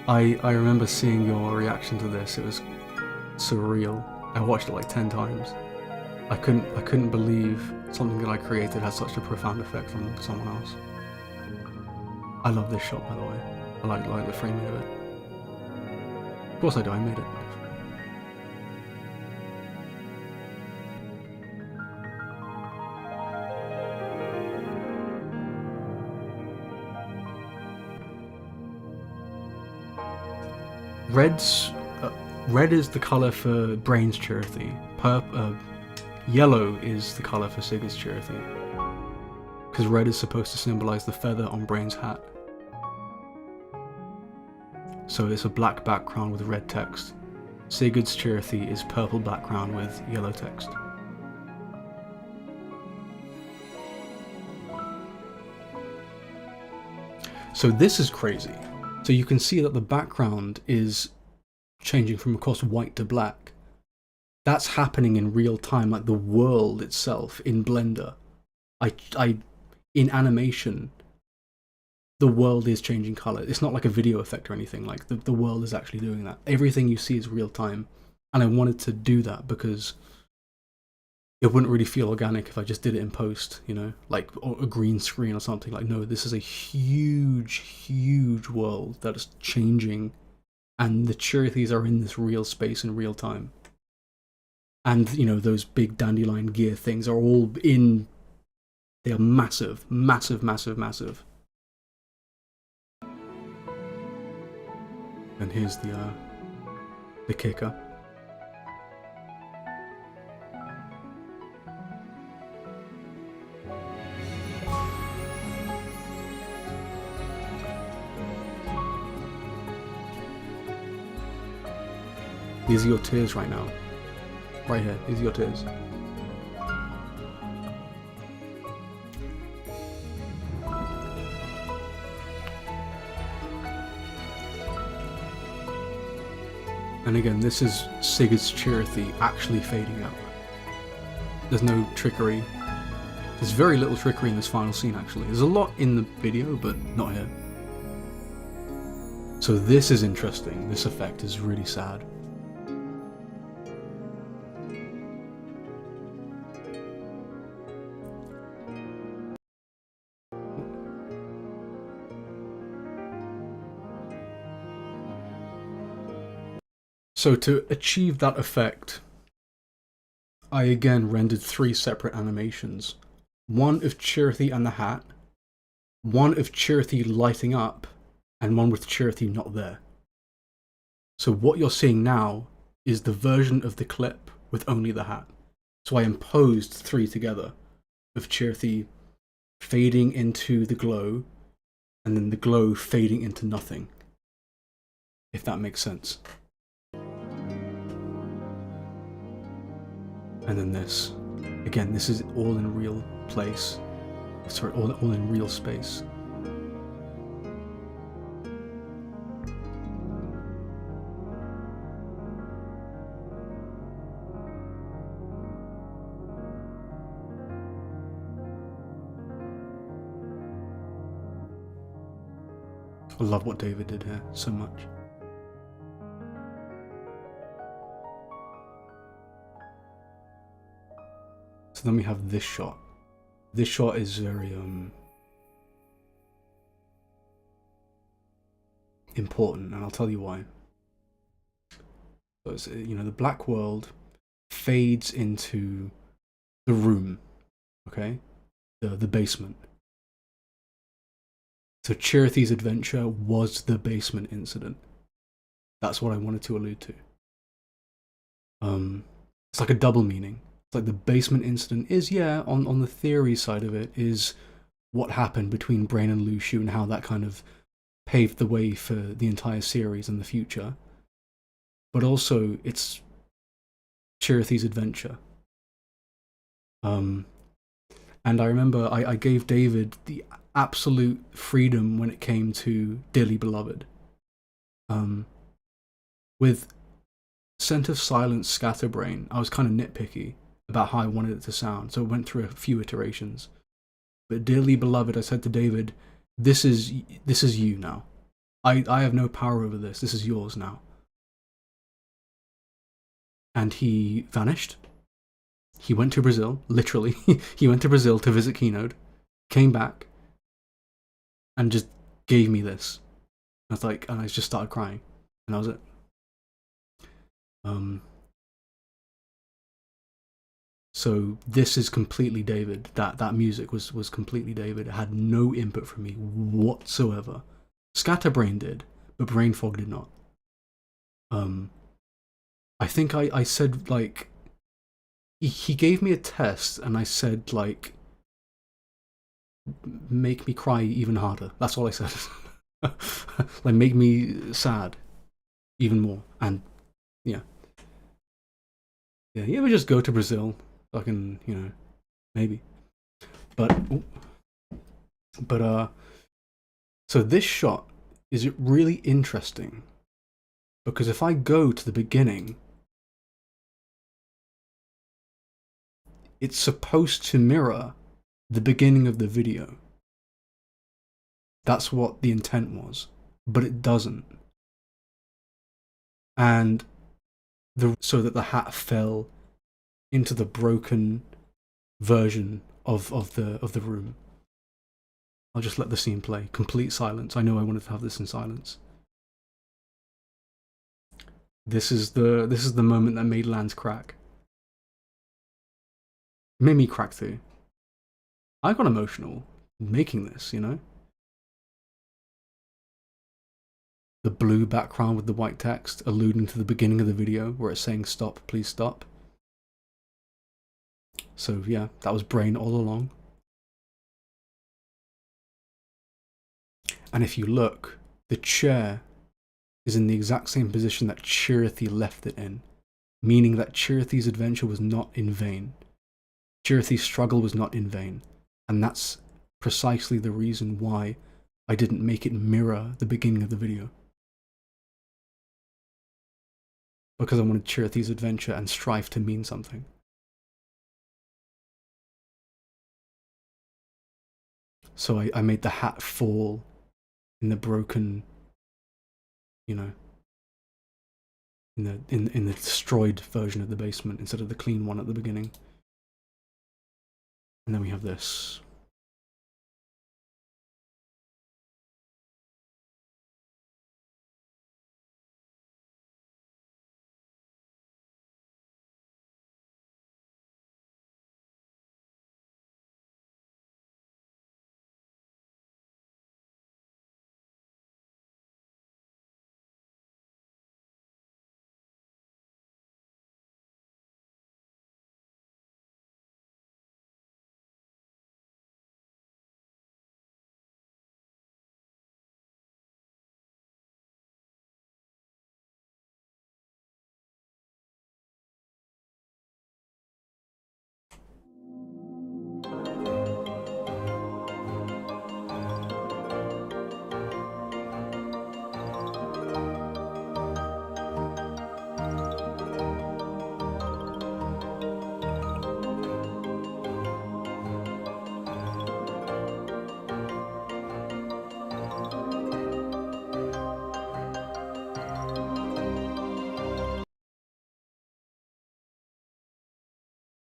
I remember seeing your reaction to this. It was surreal. I watched it like 10 times. I couldn't believe something that I created had such a profound effect on someone else. I love this shot, by the way. I like the framing of it. Of course I do, I made it. Red is the colour for Brain's Chirithy. Yellow is the colour for Sigurd's Chirithy. Because red is supposed to symbolise the feather on Brain's hat. So it's a black background with red text. Sigurd's Chirithy is purple background with yellow text. So this is crazy. So you can see that the background is changing from, of course, white to black. That's happening in real time, like the world itself in Blender. In animation, the world is changing color. It's not like a video effect or anything. Like the world is actually doing that. Everything you see is real time, and I wanted to do that because it wouldn't really feel organic if I just did it in post, you know, like a green screen or something. Like, no, this is a huge world that is changing, and the Chirithys are in this real space in real time. And, you know, those big dandelion gear things are all in... They are massive. And here's the kicker. These are your tears right now. Right here, these are your tears. And again, this is Sigurd's Chirithy actually fading out. There's no trickery. There's very little trickery in this final scene, actually. There's a lot in the video, but not here. So this is interesting. This effect is really sad. So to achieve that effect, I again rendered 3 separate animations. One of Chirithy and the hat, one of Chirithy lighting up, and one with Chirithy not there. So what you're seeing now is the version of the clip with only the hat. So I imposed 3 together, of Chirithy fading into the glow, and then the glow fading into nothing. If that makes sense. And then this. Again, this is all in real place. Sorry, all in real space. I love what David did here so much. So then we have this shot. This shot is very important, and I'll tell you why. So it's, you know, the black world fades into the room, okay? the basement. So Chirithy's adventure was the basement incident. That's what I wanted to allude to. It's like a double meaning. It's like the basement incident is, yeah, on the theory side of it, is what happened between Brain and Luciu and how that kind of paved the way for the entire series and the future. But also, it's Chirithy's adventure. And I remember I gave David the absolute freedom when it came to Dearly Beloved. With Scent of Silence Scatterbrain, I was kind of nitpicky about how I wanted it to sound, so it went through a few iterations. But Dearly Beloved, I said to David, this is you now. I have no power over this. This is yours now. And he vanished. He went to Brazil, literally. He went to Brazil to visit Keynote, came back, and just gave me this. I was like, and I just started crying, and that was it. So this is completely David. That music was completely David. It had no input from me whatsoever. Scatterbrain did, but Brain Fog did not. I think I said, like, he gave me a test, and I said, like, make me cry even harder. That's all I said. Like, make me sad even more. And yeah, you ever just go to Brazil? Fucking, you know, maybe. But so this shot is really interesting, because if I go to the beginning, it's supposed to mirror the beginning of the video. That's what the intent was, but it doesn't. And so that the hat fell into the broken version of the room. I'll just let the scene play. Complete silence. I know I wanted to have this in silence. This is the moment that made Lance crack. It made me crack too. I got emotional making this, you know? The blue background with the white text alluding to the beginning of the video where it's saying stop, please stop. So yeah, that was Brain all along. And if you look, the chair is in the exact same position that Chirithy left it in, meaning that Chirithy's adventure was not in vain. Chirithy's struggle was not in vain, and that's precisely the reason why I didn't make it mirror the beginning of the video. Because I wanted Chirithy's adventure and strife to mean something. So I made the hat fall in the broken, you know, in the destroyed version of the basement instead of the clean one at the beginning. And then we have this.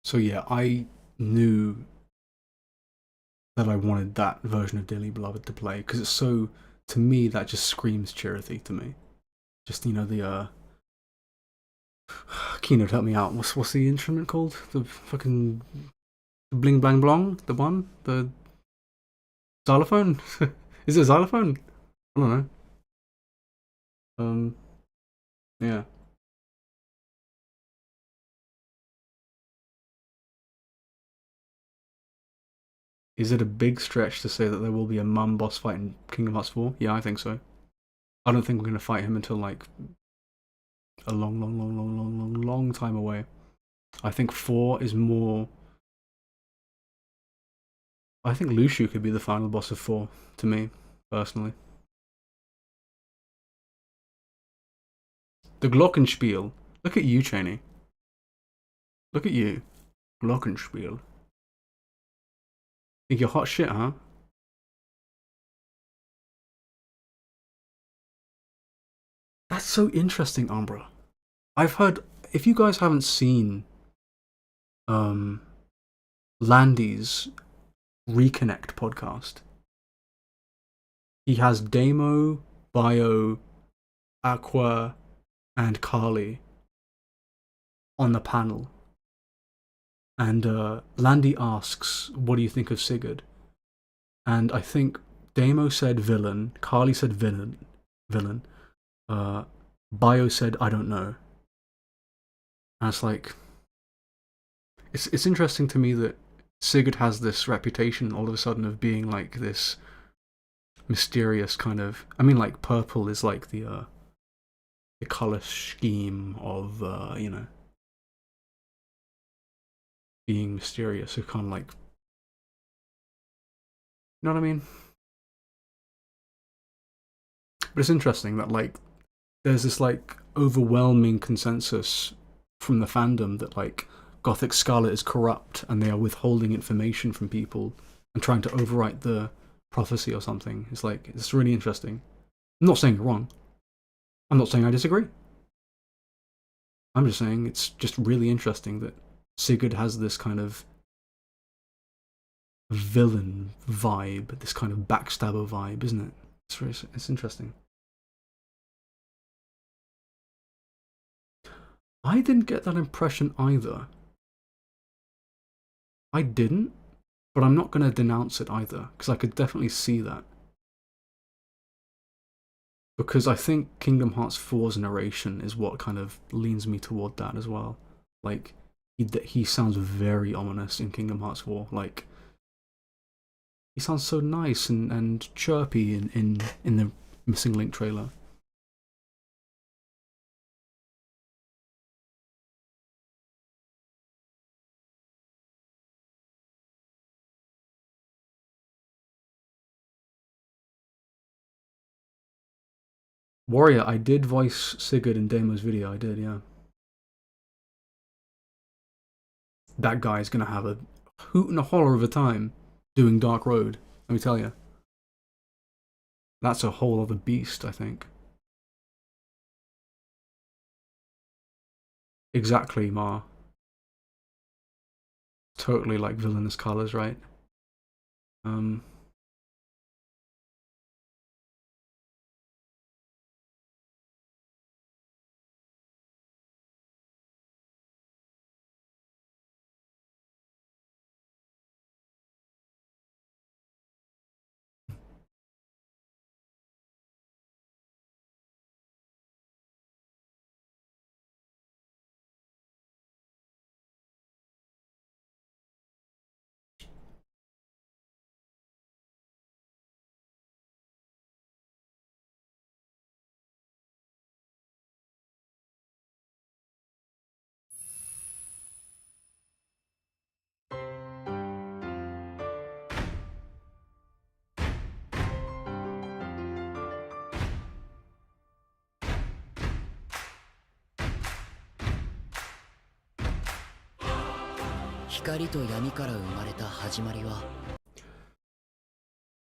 So yeah, I knew that I wanted that version of Dearly Beloved to play, because it's so, to me, that just screams Chirithy to me. Just, you know, the, Keynote, help me out. What's the instrument called? The fucking The bling blang blong, the one, the xylophone. Is it a xylophone? I don't know. Yeah. Is it a big stretch to say that there will be a mum boss fight in Kingdom Hearts 4? Yeah, I think so. I don't think we're gonna fight him until like a long time away. I think 4 is more. I think Lucio could be the final boss of 4, to me, personally. The Glockenspiel. Look at you, Cheney. Look at you. Glockenspiel. Think you're hot shit, huh? That's so interesting, Umbra. I've heard, if you guys haven't seen Landy's Reconnect podcast, he has Damo, Bio, Aqua, and Carly on the panel. And Landy asks, what do you think of Sigurd? And I think Damo said villain, Carly said villain, Bio said I don't know. And it's like, it's interesting to me that Sigurd has this reputation all of a sudden of being like this mysterious kind of. I mean, like purple is like the color scheme of you know, being mysterious. So kind of like, you know what I mean? But it's interesting that like there's this like overwhelming consensus from the fandom that like Gothic Scarlet is corrupt and they are withholding information from people and trying to overwrite the prophecy or something. It's like, it's really interesting. I'm not saying you're wrong. I'm not saying I disagree. I'm just saying it's just really interesting that Sigurd has this kind of villain vibe, this kind of backstabber vibe, isn't it? It's interesting. I didn't get that impression either. I didn't, but I'm not going to denounce it either, because I could definitely see that. Because I think Kingdom Hearts 4's narration is what kind of leans me toward that as well. Like, he sounds very ominous in Kingdom Hearts 4. Like, he sounds so nice and chirpy in the Missing Link trailer. Warrior, I did voice Sigurd in Damo's video, I did, yeah. That guy's gonna have a hoot and a holler of a time doing Dark Road, let me tell you. That's a whole other beast, I think. Exactly, Ma. Totally like villainous colors, right?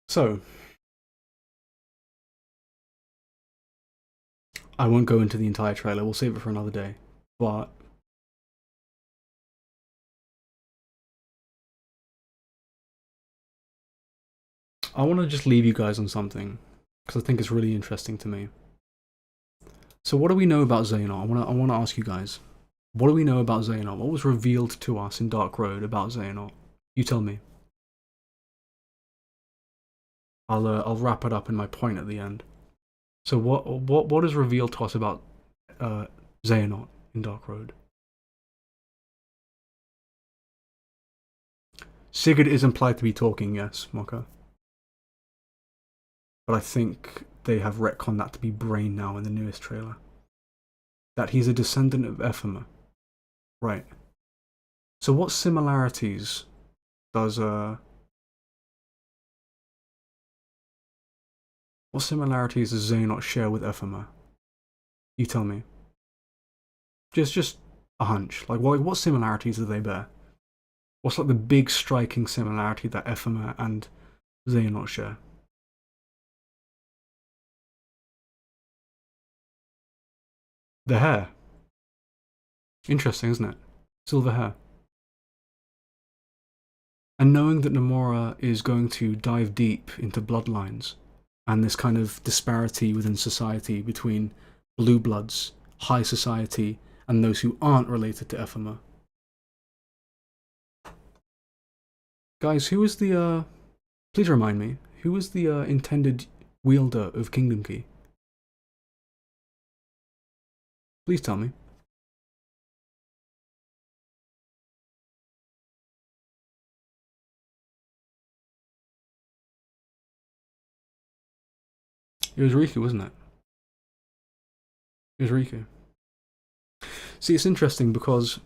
So, I won't go into the entire trailer, we'll save it for another day. But I want to just leave you guys on something, because I think it's really interesting to me. So what do we know about Xehanort? I want to ask you guys, what do we know about Xehanort? What was revealed to us in Dark Road about Xehanort? You tell me. I'll wrap it up in my point at the end. So what is revealed to us about Xehanort in Dark Road? Sigurd is implied to be talking, yes, Mocha. But I think they have retconned that to be Brain now in the newest trailer. That he's a descendant of Ephema. Right. So what similarities does Xehanort share with Ephema? You tell me. Just a hunch. Like what similarities do they bear? What's like the big striking similarity that Ephema and Xehanort share? The hair. Interesting, isn't it? Silver hair. And knowing that Nomura is going to dive deep into bloodlines and this kind of disparity within society between blue bloods, high society, and those who aren't related to Ephema. Guys, who was the, please remind me, who was the intended wielder of Kingdom Key? Please tell me. It was Riku, wasn't it? It was Riku. See, it's interesting because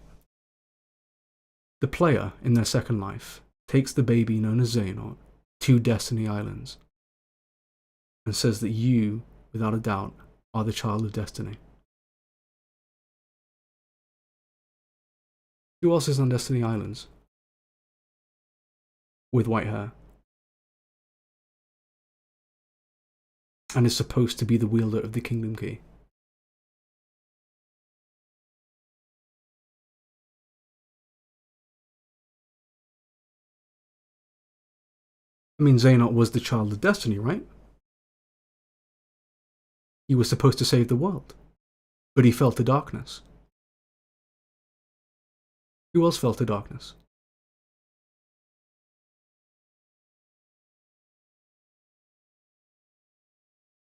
the player, in their second life, takes the baby known as Xehanort to Destiny Islands and says that you, without a doubt, are the child of Destiny. Who else is on Destiny Islands? With white hair. And is supposed to be the wielder of the Kingdom Key. I mean, Xehanort was the child of Destiny, right? He was supposed to save the world. But he fell to darkness. Who else fell to darkness?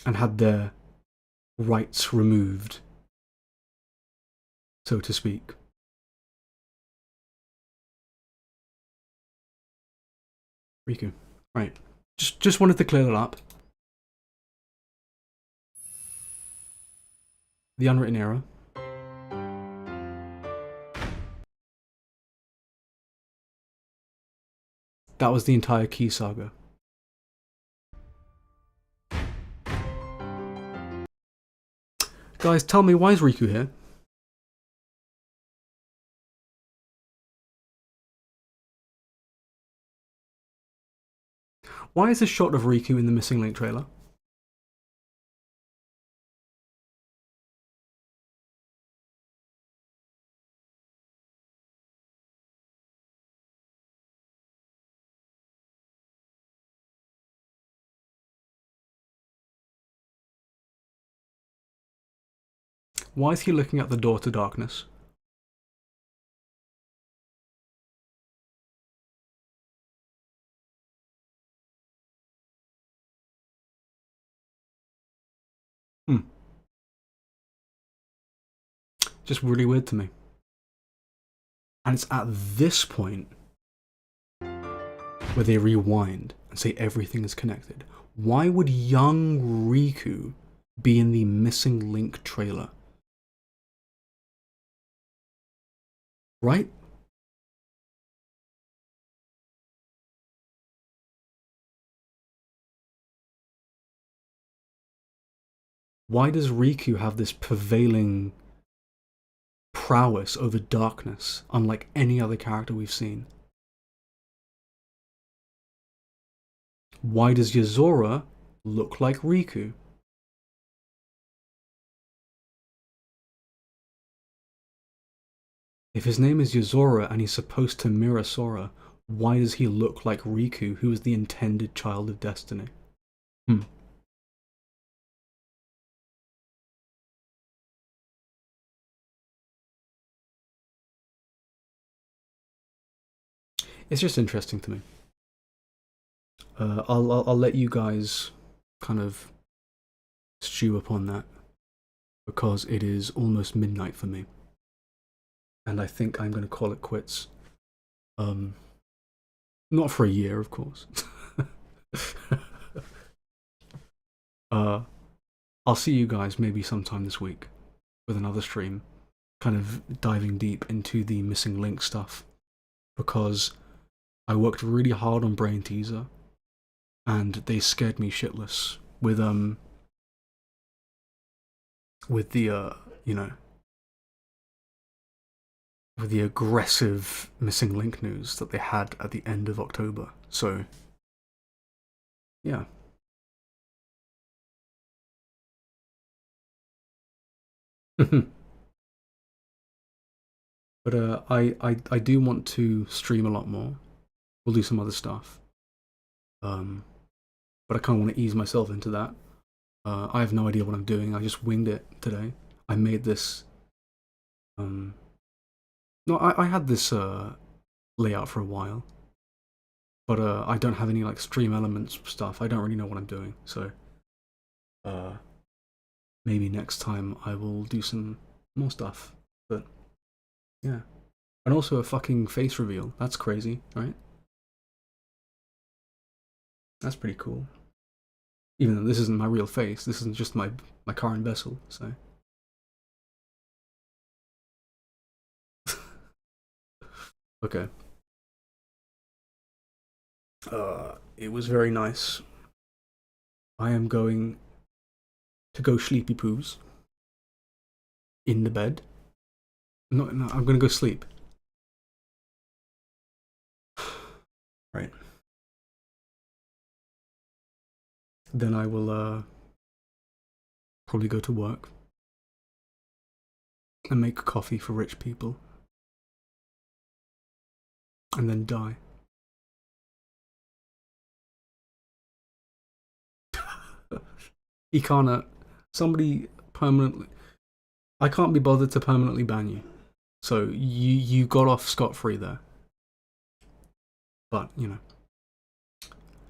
And had their rights removed, so to speak. Riku. Right. Just wanted to clear that up. The Unwritten Era. That was the entire Key saga. Guys, tell me, why is Riku here? Why is a shot of Riku in the Missing Link trailer? Why is he looking at the door to darkness? Just really weird to me. And it's at this point where they rewind and say everything is connected. Why would young Riku be in the Missing Link trailer? Right? Why does Riku have this prevailing prowess over darkness, unlike any other character we've seen? Why does Yozora look like Riku? If his name is Yozora and he's supposed to mirror Sora, why does he look like Riku, who is the intended child of Destiny? it's just interesting to me. I'll let you guys kind of stew upon that, because it is almost midnight for me, and I think I'm going to call it quits. Not for a year, of course. I'll see you guys maybe sometime this week with another stream, kind of diving deep into the missing link stuff, because I worked really hard on Brainteaser, and they scared me shitless with the you know, with the aggressive missing link news that they had at the end of October. So yeah. But I do want to stream a lot more. We'll do some other stuff. But I kind of want to ease myself into that. I have no idea what I'm doing. I just winged it today. I made this. No, I had this layout for a while, but I don't have any like stream elements stuff. I don't really know what I'm doing, so maybe next time I will do some more stuff. But yeah, and also a fucking face reveal. That's crazy, right? That's pretty cool. Even though this isn't my real face, this isn't just my current vessel, so. Okay. It was very nice. I am going to go sleepy poos in the bed. No, I'm gonna go sleep. Right. Then I will probably go to work and make coffee for rich people, and then die. Ikana, somebody permanently. I can't be bothered to permanently ban you, so you got off scot-free there. But you know,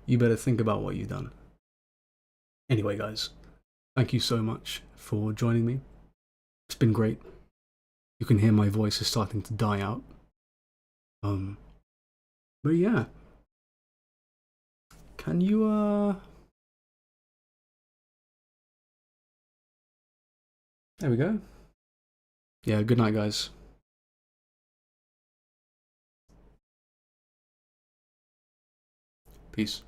you better think about what you've done. Anyway, guys, thank you so much for joining me. It's been great. You can hear my voice is starting to die out. But yeah, can you there we go. Yeah, good night, guys. Peace.